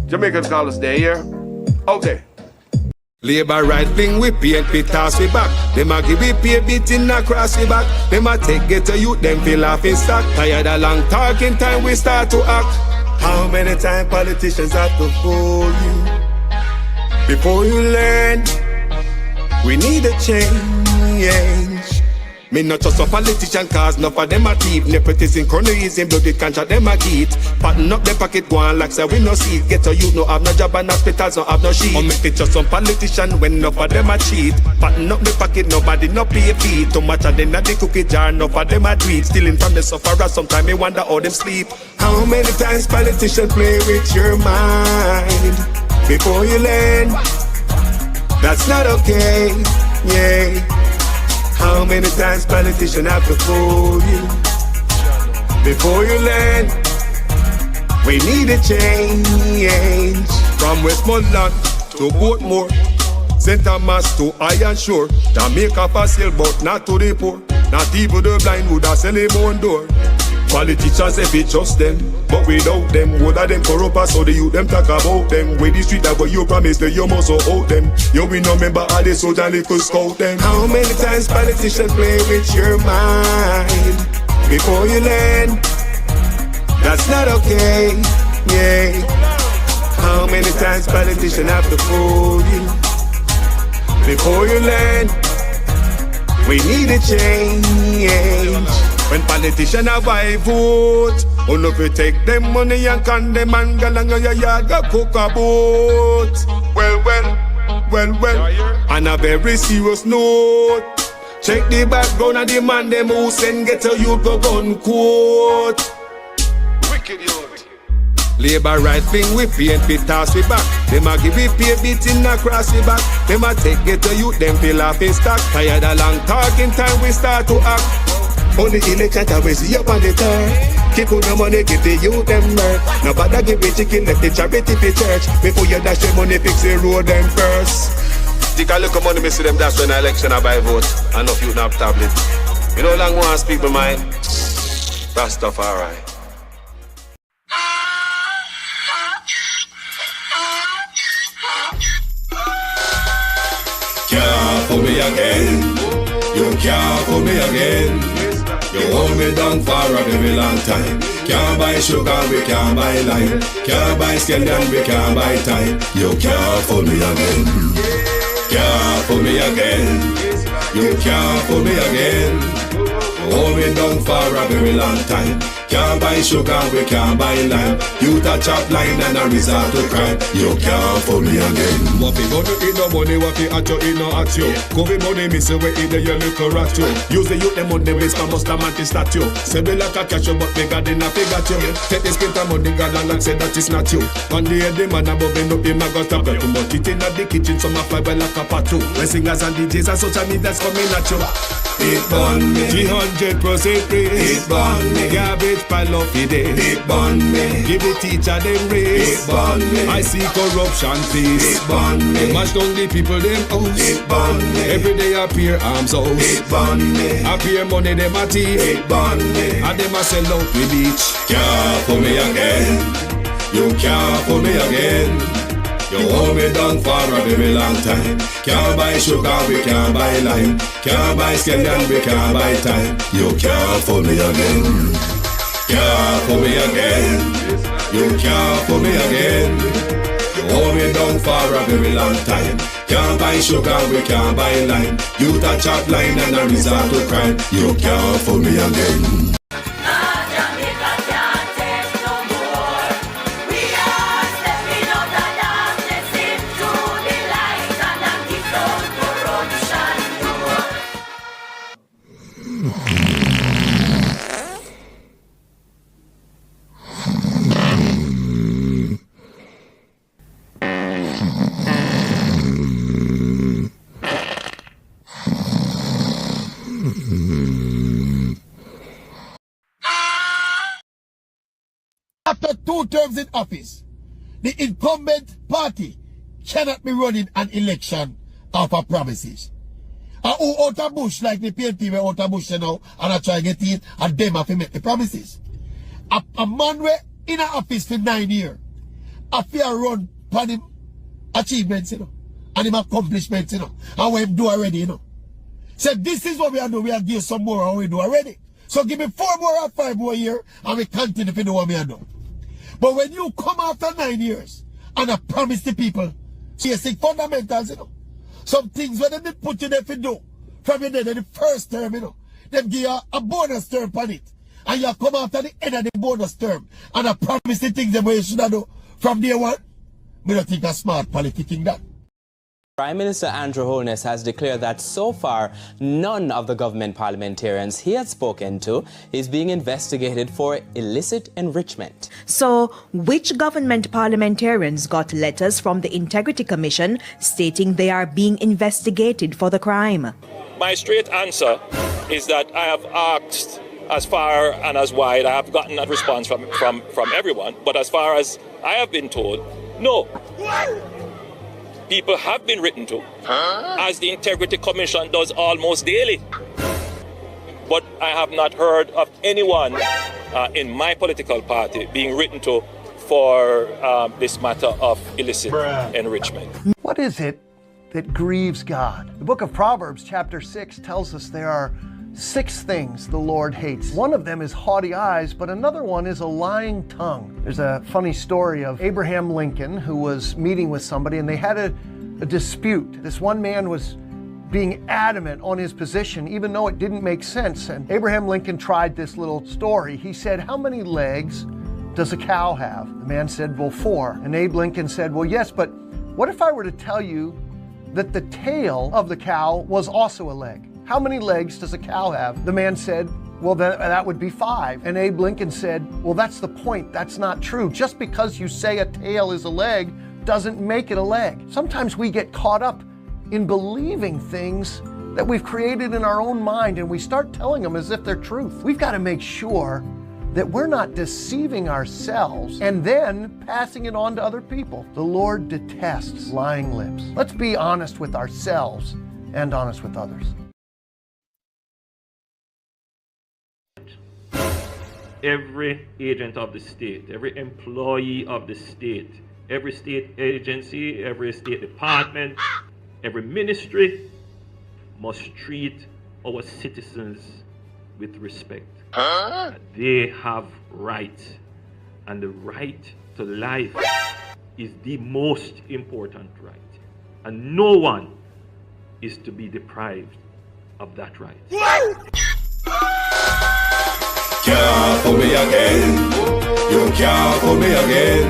Jamaicans call us there, yeah? Okay. Labor right wing we paint we toss we back. Them a give we pay beating across we back. Them a take get to youth, them feel off in stock. Tired of long talking time we start to act. How many times politicians have to fool you before you learn? We need a change. Me not just a politician cause enough of them a thief. Nepotism, cronyism, bloody contract them a get. Pattern up the pocket go on like say we no see it. Get to youth no have no job and hospitals no have no sheet. Or make it just some politician when enough of them a cheat. Pattern up the pocket nobody no pay a fee. Too much of them at the cookie jar enough of them a tweet. Stealing from the sufferer sometimes me wonder how them sleep. How many times politicians play with your mind before you learn? That's not okay, yeah. How many times politicians have to fool you before you learn? We need a change. From Westmoreland to Portmore, St. Thomas to Iron Shore, Jamaica for sale but not to the poor. Not even the blind would have sell him on door. Politicians if it just them, but without them, would have them corrupt us so the youth them talk about them. With the street that what you promised that you must out them. You we no member of the soldier little scout them. How many times politicians play with your mind before you learn? That's not okay, yeah. How many times politicians have to fool you before you learn? We need a change. When politicians have I vote, oh no, we take them money and condemn and go along your yard go cook a boat. Well, on a very serious note, check the background of the man them who send get a youth go gun quote. Wicked youth. Labor right wing we paint we toss we back. Them a give we pay beating across the back. Them a take get a youth them feel off in stock. Tired of long talking time we start to act. On the election time we see up on the turn. Keep on the money, give the youth them work. Nobody give a chicken, let the charity for church. Before you dash the money, fix the road them first. Take a look at money, me see them dash when the election I buy vote. And no you not tablet. You know long want to speak my mind. That stuff alright. Can't fool me again. You can't fool me again. You hold me down for a very long time. Can't buy sugar, we can't buy lime. Can't buy scallion, we can't buy time. You can't fool me again. Can't fool me again. You can't fool me again. You hold me down for a very long time. Can't buy sugar, we can't buy lime. You a chop line and a resort to crime. You can't fool me again. What fi go to eat no money, what fi at you, eat no at you. Covid money, me say we eat the your little rat you. Use the youth, them on the waste, and must a man to start you. Say we like a cash, but bigger than a figure you. Take the spit of money, God and say that it's not you. On the head, the man above him, up him, I got up to much it in the kitchen, some of five like a pot too. When singers and DJs and social media's coming at you. It burn me. 300% raise. It burn me. Garbage pile of the day. It burn me. Give the teacher them raise. It burn me. I see corruption please. It burn me. They mash down the people them house. It burn me. Every day appear arms house. It burn me. Appear money them a thief. It burn me. And them a sell out with each. Can't fool me again. You can't fool me again. You hold me down for a very long time. Can't buy sugar, we can't buy lime. Can't buy scallion, we can't buy time. You can't fool me again. Can't fool me again. You can't fool me again. You hold me down for a very long time. Can't buy sugar, we can't buy lime. You a chop line and a resort to crime. You can't fool me again. After 2 terms in office, the incumbent party cannot be running an election off of promises. And who out of bush, like the PNP were out of bush now, and I try to get it, and them have to make the promises. A man were in an office for 9 years, a fair run for him achievements, you know, and him accomplishments, you know, and what him do already, you know. So this is what we are doing, we are give some more and we do already. So give me 4 more or 5 more years, and we continue to do what we are doing. But when you come after 9 years and I promise the people basic fundamentals, you know, some things when they put you there to do from your day in the first term, you know, them give you a bonus term on it. And you come after the end of the bonus term and I promise the things that you should have do from day one. We don't think a smart politicking that. Prime Minister Andrew Holness has declared that so far, none of the government parliamentarians he had spoken to is being investigated for illicit enrichment. So, which government parliamentarians got letters from the Integrity Commission stating they are being investigated for the crime? My straight answer is that I have asked as far and as wide. I have gotten a response from everyone, but as far as I have been told, no. People have been written to, as the Integrity Commission does almost daily. But I have not heard of anyone in my political party being written to for this matter of illicit enrichment. What is it that grieves God? The book of Proverbs, chapter 6, tells us there are 6 things the Lord hates. One of them is haughty eyes, but another one is a lying tongue. There's a funny story of Abraham Lincoln who was meeting with somebody and they had a dispute. This one man was being adamant on his position even though it didn't make sense. And Abraham Lincoln tried this little story. He said, "How many legs does a cow have?" The man said, "Well, 4." And Abe Lincoln said, "Well, yes, but what if I were to tell you that the tail of the cow was also a leg? How many legs does a cow have?" The man said, "Well, that would be 5. And Abe Lincoln said, "Well, that's the point. That's not true. Just because you say a tail is a leg doesn't make it a leg." Sometimes we get caught up in believing things that we've created in our own mind and we start telling them as if they're truth. We've got to make sure that we're not deceiving ourselves and then passing it on to other people. The Lord detests lying lips. Let's be honest with ourselves and honest with others. Every agent of the state, every employee of the state, every state agency, every state department, every ministry must treat our citizens with respect. They have rights, and the right to life is the most important right, and no one is to be deprived of that right. Can't fool me again. You can't fool me again.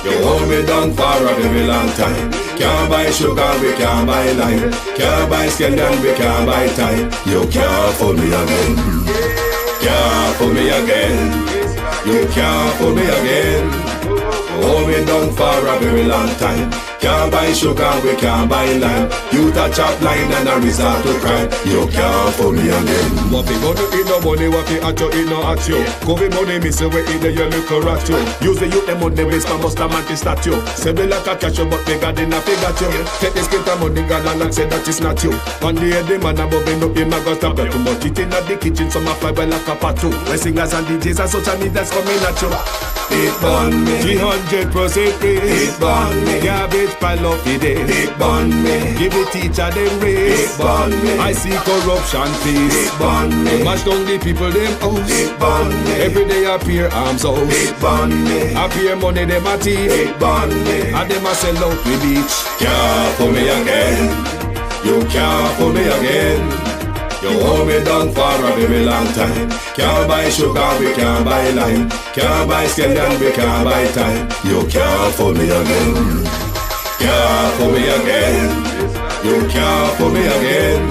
You hold me down for a very long time. Can't buy sugar, we can't buy lime. Can't buy scallion, we can't buy time. You can't fool me again. Can't fool me again. You can't fool me again. Hold me down for a very long time. Can't buy sugar, we can't buy lime. You touch up line and a resort to crime. You can't fool me again. What fi go to in no money, what fi at you in no at you. Covid money miss away in the yellow correct you. Use the youth the money waste for must a man statue. Say me like a cash but me got in a figure you. Take this script of money gal and say that is not you. One day the man above end up him a got stop too much eating at the kitchen, some a fly by like a patu. When singers and DJs and social media's coming at you. It burn me. 300% raise. It burn me. Garbage pile up the day. It burn me. Give the teacher them raise. It burn me. I see corruption face. It burn me. Mash down the people them house. It burn me. Every day appear arms out. It burn me. Appear money them a thief. It burn me. And them a sell out the beach. Can't fool me again. You can't fool me again. You hold me down for a very long time. Can't buy sugar, we can't buy lime. Can't buy scallion, we can't buy time. You can't fool me again. Can't fool me again. You can't fool me again.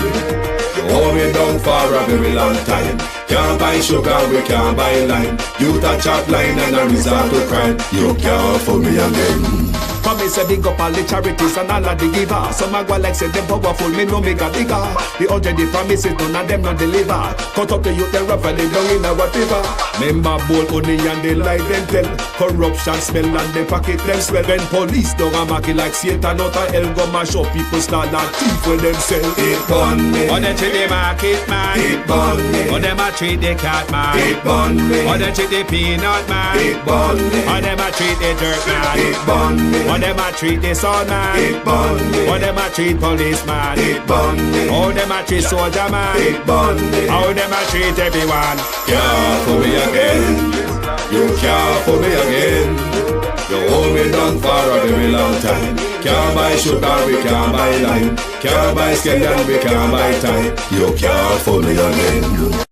You hold me down for a very long time. Can't buy sugar, we can't buy lime. You touch up line and a resort to crime. You can't fool me again. Come me say big up all the charities and all of the givers. Some a go like say them powerful, me know me got bigger. The other the promises, none of them not deliver. Cut up the youth, they rough and they down in a whatever. Member bowl honey and they lie them tell. Corruption smell and they pocket them swell. When police don't a market like Satan out of hell, go mash up people start like thief when them sell. It burn me. Or they treat the market man. It burn me. Or them a treat the cat man. It burn me. Or they treat the peanut man. It burn me. Or them a treat the dirt man. It burn me. Or them a treat the son man. It burn me. Or them a treat policeman. It burn me. Or them a treat soldier man. It burn me. How them a treat everyone. Can't fool me again. You can't fool me again. You hold me down for a very long time. Can't buy sugar, we can't buy lime. Can't buy scallion, we can't buy time. You can't fool me again.